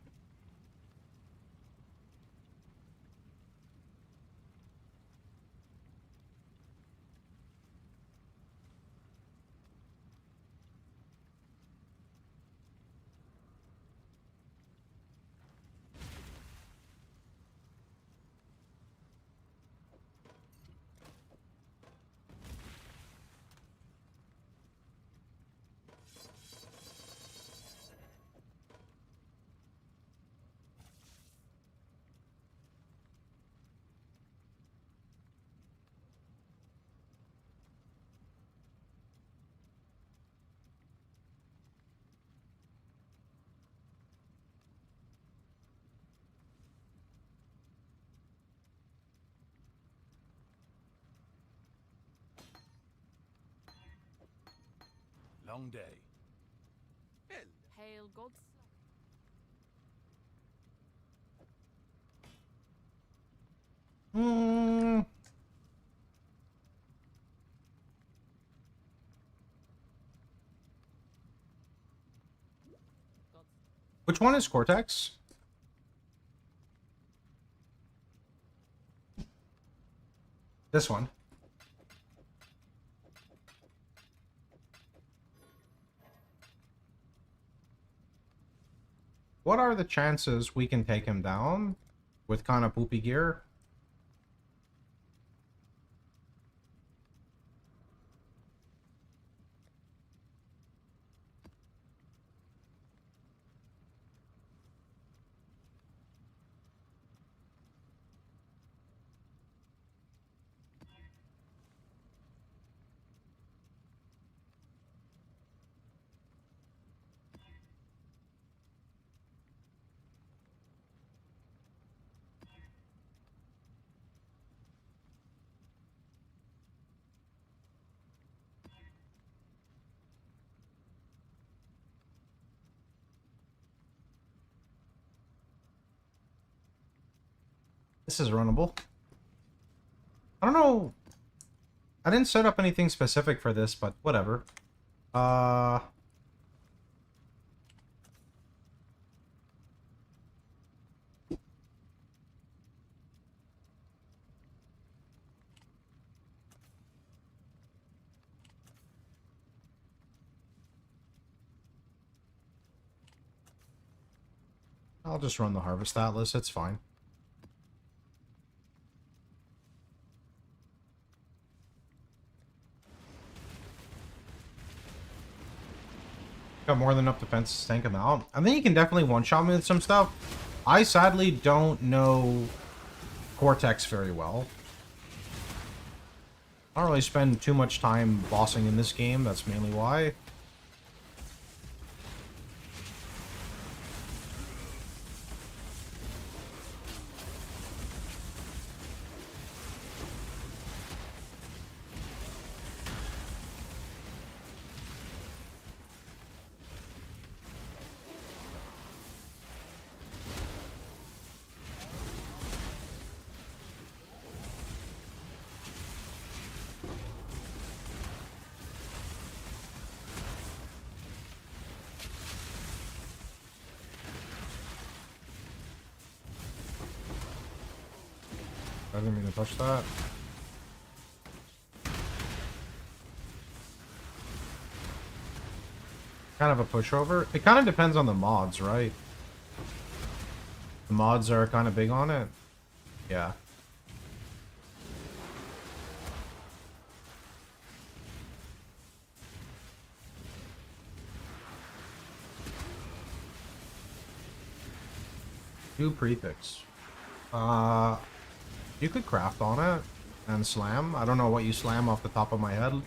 Long day. Hail gods. Which one is Cortex? This one. What are the chances we can take him down with kind of poopy gear? This is runnable. I don't know. I didn't set up anything specific for this, but whatever. I'll just run the Harvest Atlas, it's fine. Got more than enough defense to tank him out. I think you can definitely one-shot me with some stuff. I sadly don't know Cortex very well. I don't really spend too much time bossing in this game, that's mainly why. I didn't mean to touch that. Kind of a pushover. It kind of depends on the mods, right? The mods are kind of big on it. Yeah. New prefix. You could craft on it and slam. I don't know what you slam off the top of my head.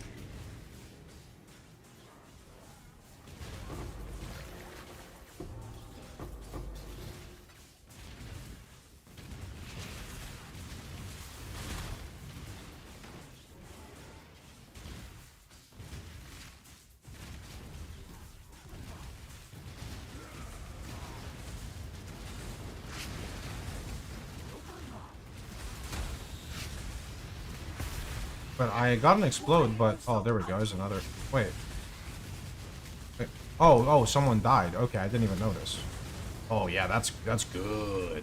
But I got an explode, but... Oh, there we go. There's another... Wait. Oh, someone died. Okay, I didn't even notice. Oh, yeah, that's good.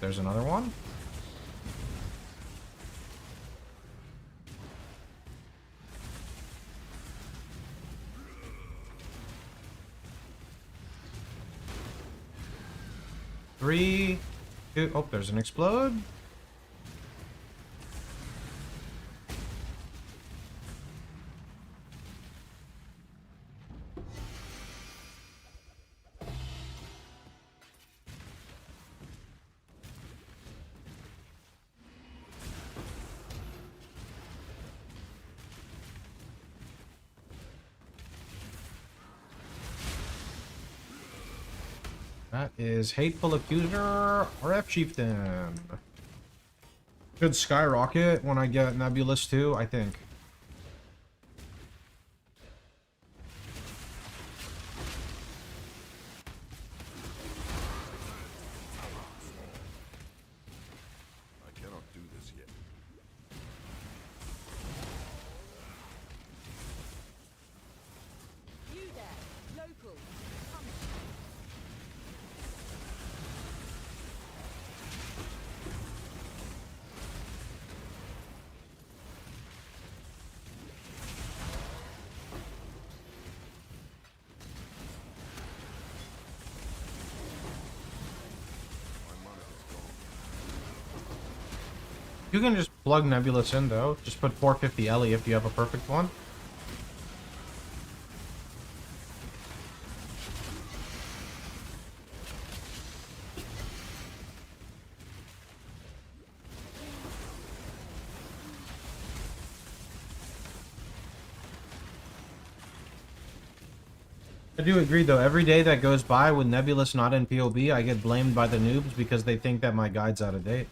There's another one. Three, two, oh, there's an explode. That is Hateful Accuser, RF Chieftain. Should skyrocket when I get Nebulous too, I think. I cannot do this yet. You there, local. You can just plug Nebulous in though. Just put 450 Ellie if you have a perfect one. I do agree though, every day that goes by with Nebulous not in PoB, I get blamed by the noobs because they think that my guide's out of date.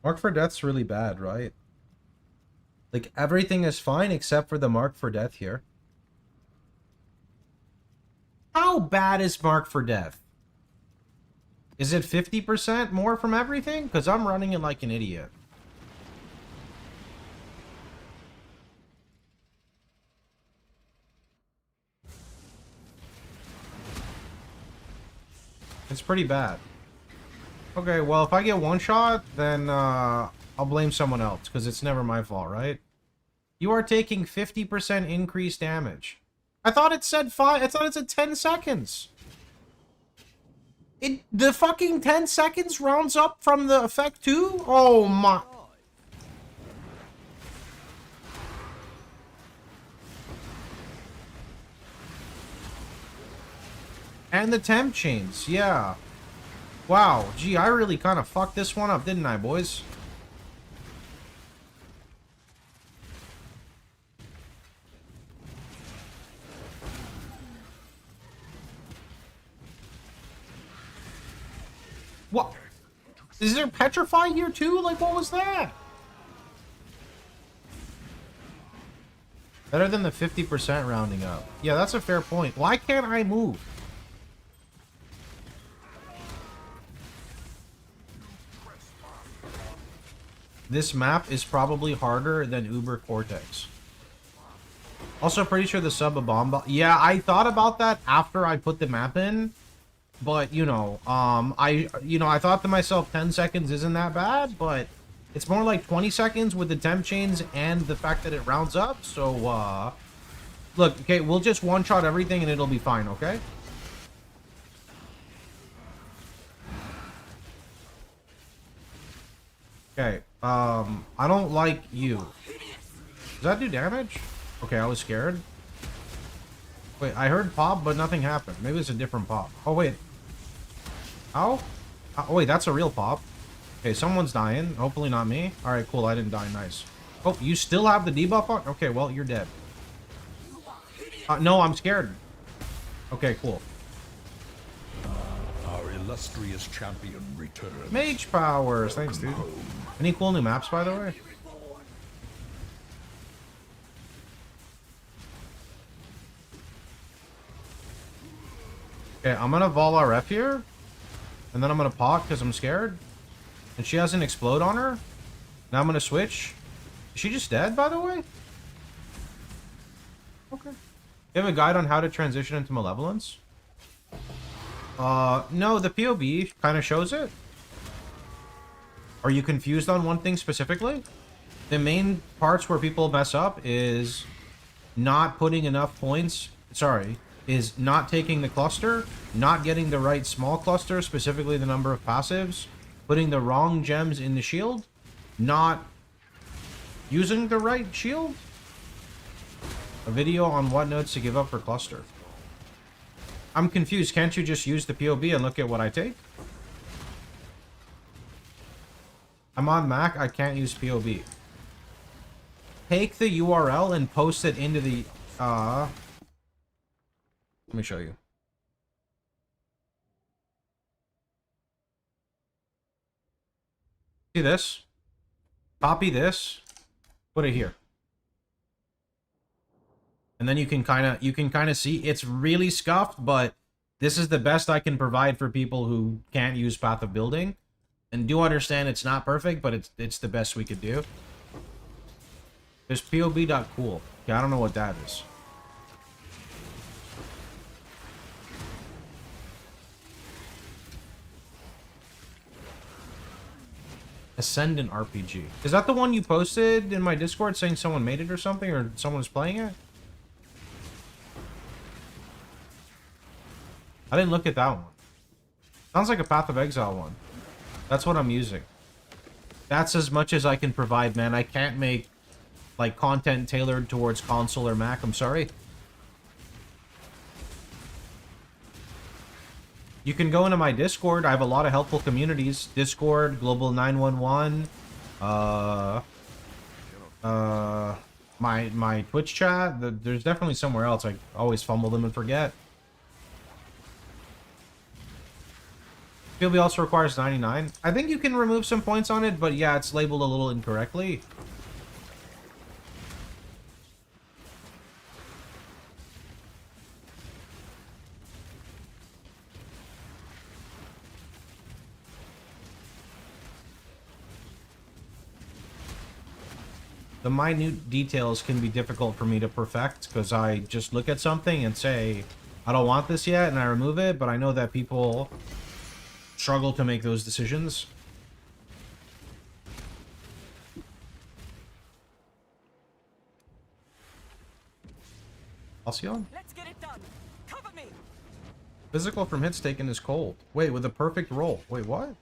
Mark for Death's really bad, right? Like, everything is fine except for the Mark for Death here. How How bad is Mark for Death? Is it 50% more from everything? Because I'm running it like an idiot. It's pretty bad. Okay, well, if I get one shot, then I'll blame someone else, because it's never my fault, right? You are taking 50% increased damage. I thought it said 5. I thought it said 10 seconds. The fucking 10 seconds rounds up from the effect too? Oh my. And the temp chains, yeah. Wow, gee, I really kind of fucked this one up, didn't I, boys? What? Is there Petrify here too? Like, what was that? Better than the 50% rounding up. Yeah, that's a fair point. Why can't I move? This map is probably harder than Uber Cortex. Also, pretty sure the sub a bomb. Yeah, I thought about that after I put the map in. But, you know, I thought to myself 10 seconds isn't that bad, but it's more like 20 seconds with the temp chains and the fact that it rounds up. So, look, okay, we'll just one-shot everything and it'll be fine, okay? Okay, I don't like you. Does that do damage? Okay, I was scared. Wait, I heard pop, but nothing happened. Maybe it's a different pop. Oh, wait. How? Oh, wait, that's a real pop. Okay, someone's dying. Hopefully not me. Alright, cool. I didn't die. Nice. Oh, you still have the debuff on? Okay, well, you're dead. No, I'm scared. Okay, cool. Our illustrious champion returns. Mage powers. Thanks, dude. Any cool new maps, by the way? Okay, I'm gonna Vol RF here. And then I'm gonna pot because I'm scared. And she has an explode on her. Now I'm gonna switch. Is she just dead, by the way? Okay. You have a guide on how to transition into Malevolence? No, the POB kind of shows it. Are you confused on one thing specifically? The main parts where people mess up is not putting enough points. Sorry. Is not taking the cluster, not getting the right small cluster, specifically the number of passives, putting the wrong gems in the shield, not using the right shield. A video on what nodes to give up for cluster. I'm confused. Can't you just use the POB and look at what I take? I'm on Mac. I can't use POB. Take the URL and post it into the... Let me show you. See this? Copy this. Put it here. And then you can kind of see it's really scuffed, but this is the best I can provide for people who can't use Path of Building. And do understand it's not perfect, but it's the best we could do. There's POB.cool. Yeah, I don't know what that is. Ascendant RPG. Is that the one you posted in my Discord saying someone made it or something, or someone was playing it? I didn't look at that one. Sounds like a Path of Exile one. That's what I'm using. That's as much as I can provide, man. I can't make, like, content tailored towards console or Mac. I'm sorry. You can go into my Discord. I have a lot of helpful communities. Discord, Global 911, my Twitch chat. There's definitely somewhere else. I always fumble them and forget. POB also requires 99. I think you can remove some points on it, but yeah, it's labeled a little incorrectly. the minute details can be difficult for me to perfect because I just look at something and say, I don't want this yet, and I remove it, but I know that people struggle to make those decisions. Halcyon? Let's get it done. Cover me. Physical from hits taken is cold. Wait, with a perfect roll. Wait, what?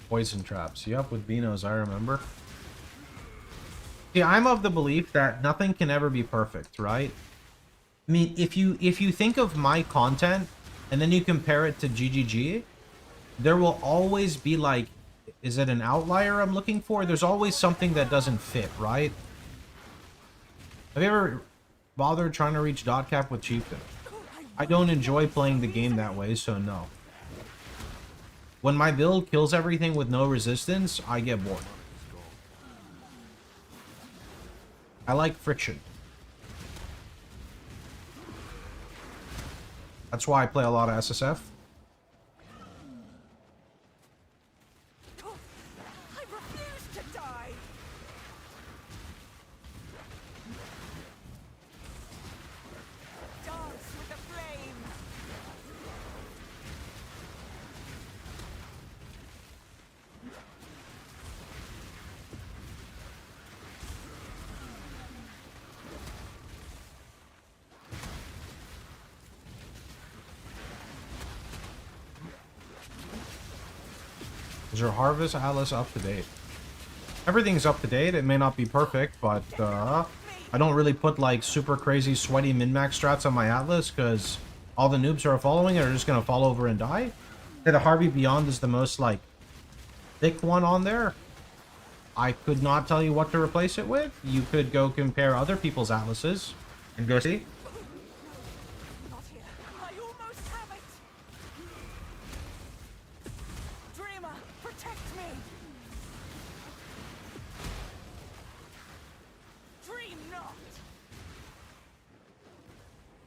Poison traps. Yep, with Beano's, I remember. See, I'm of the belief that nothing can ever be perfect, right? I mean, if you think of my content and then you compare it to GGG, there will always be like, is it an outlier I'm looking for? There's always something that doesn't fit, right? Have you ever bothered trying to reach dot cap with Chieftain? I don't enjoy playing the game that way, so no. When my build kills everything with no resistance, I get bored. I like friction. That's why I play a lot of SSF. I refuse to die. Dance with the flame. Is your Harvest Atlas up to date? Everything's up to date. It may not be perfect, but I don't really put like super crazy sweaty min-max strats on my Atlas because all the noobs who are following it are just going to fall over and die. The Harvey Beyond is the most like thick one on there. I could not tell you what to replace it with. You could go compare other people's Atlases and go see. Not here. I almost have it. Dreamer, protect me. Dream not.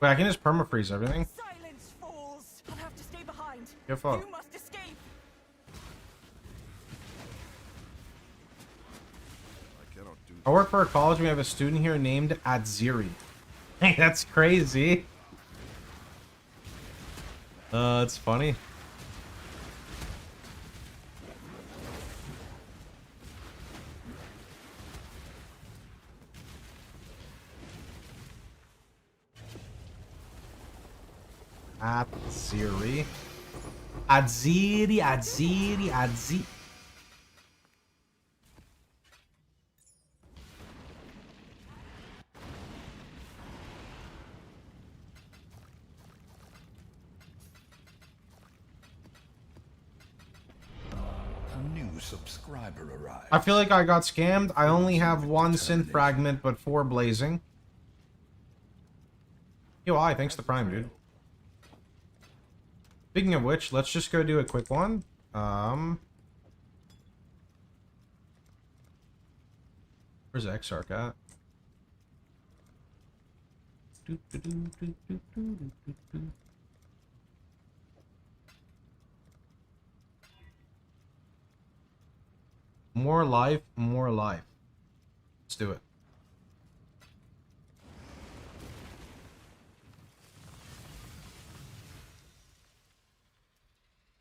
Wait, I can just permafreeze everything. Silence, fools. I'll have to stay behind. You're fucked. You must escape. I work for a college. We have a student here named Adziri. Hey, that's crazy. It's funny. Adziri. Adziri. A new subscriber arrived. I feel like I got scammed. I only have one synth fragment, but 4 blazing. Yo, hi, thanks to Prime, dude. Speaking of which, let's just go do a quick one. Where's Exarch at? More life, more life. Let's do it.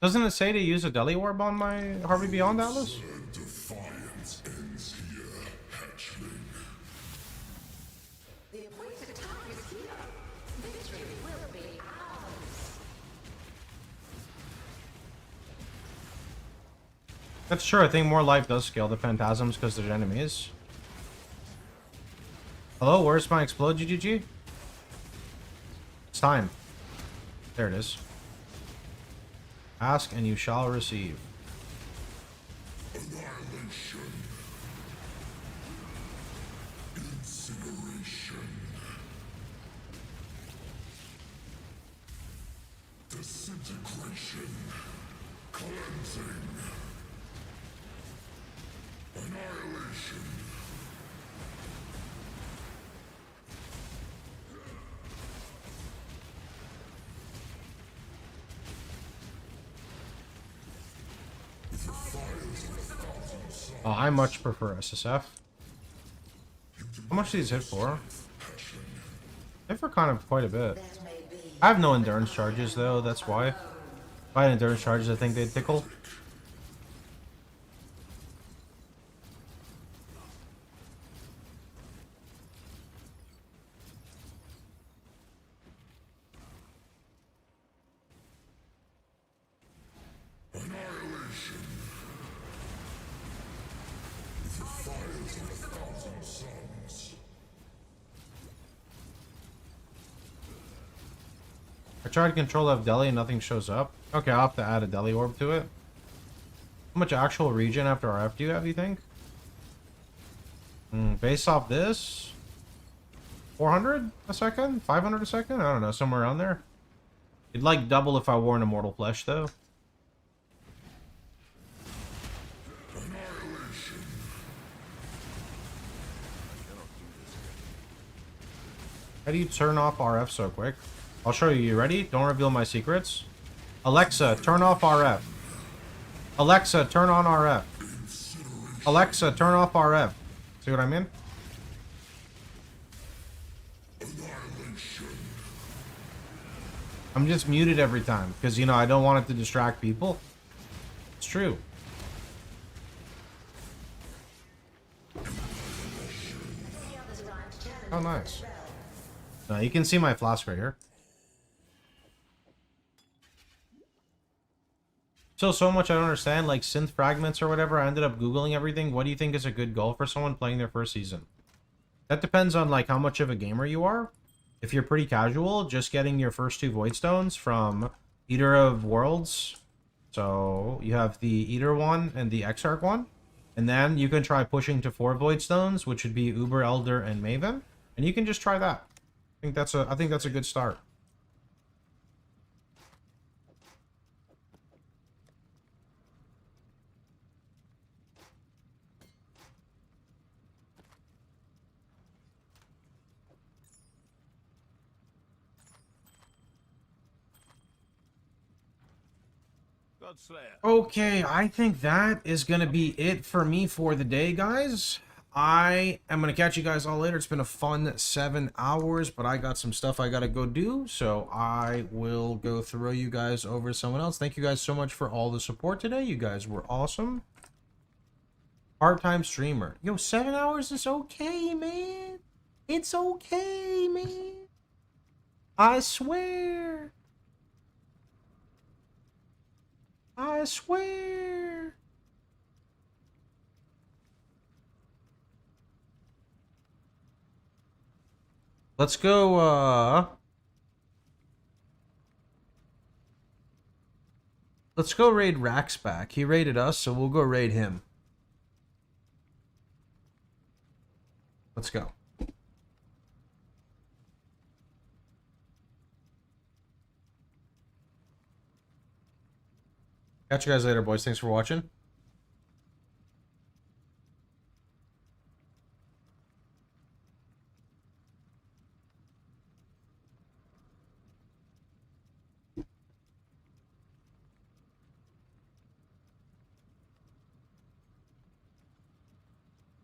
Doesn't it say to use a Deli Orb on my Harvey Beyond Atlas? Defiance ends here, hatchling. The appointed time is here. Victory will be ours. That's true. I think more life does scale the Phantasms because they're enemies. Hello, where's my explode GGG? It's time. There it is. Ask and you shall receive. Annihilation. Incineration. Disintegration. Cleansing. Annihilation. Oh, I much prefer SSF. How much do these hit for? Hit for kind of quite a bit. I have no endurance charges though, that's why. If I had endurance charges, I think they'd tickle. I tried to control F deli and nothing shows up. Okay, I'll have to add a deli orb to it. How much actual regen after RF do you have, you think? Based off this? 400 a second? 500 a second? I don't know, somewhere around there. It'd like double if I wore an immortal flesh though. How do you turn off RF so quick? I'll show you. You ready? Don't reveal my secrets. Alexa, turn off RF. Alexa, turn on RF. Alexa, turn off RF. See what I mean? I'm just muted every time because, you know, I don't want it to distract people. It's true. Oh, nice. Now you can see my flask right here. Still so much I don't understand, like synth fragments or whatever. I ended up Googling everything. What do you think is a good goal for someone playing their first season? That depends on like how much of a gamer you are. If you're pretty casual, just getting your first 2 Voidstones from Eater of Worlds. So you have the Eater one and the Exarch one. And then you can try pushing to 4 Voidstones, which would be Uber, Elder, and Maven. And you can just try that. I think that's a good start. Okay, I think that is going to be it for me for the day, guys. I am going to catch you guys all later. It's been a fun 7 hours, but I got some stuff I got to go do, so I will go throw you guys over to someone else. Thank you guys so much for all the support today. You guys were awesome. Part-time streamer. Yo, 7 hours is okay, man. It's okay, man. I swear. I swear. Let's go, let's go raid Rax back. He raided us, so we'll go raid him. Let's go. Catch you guys later, boys. Thanks for watching.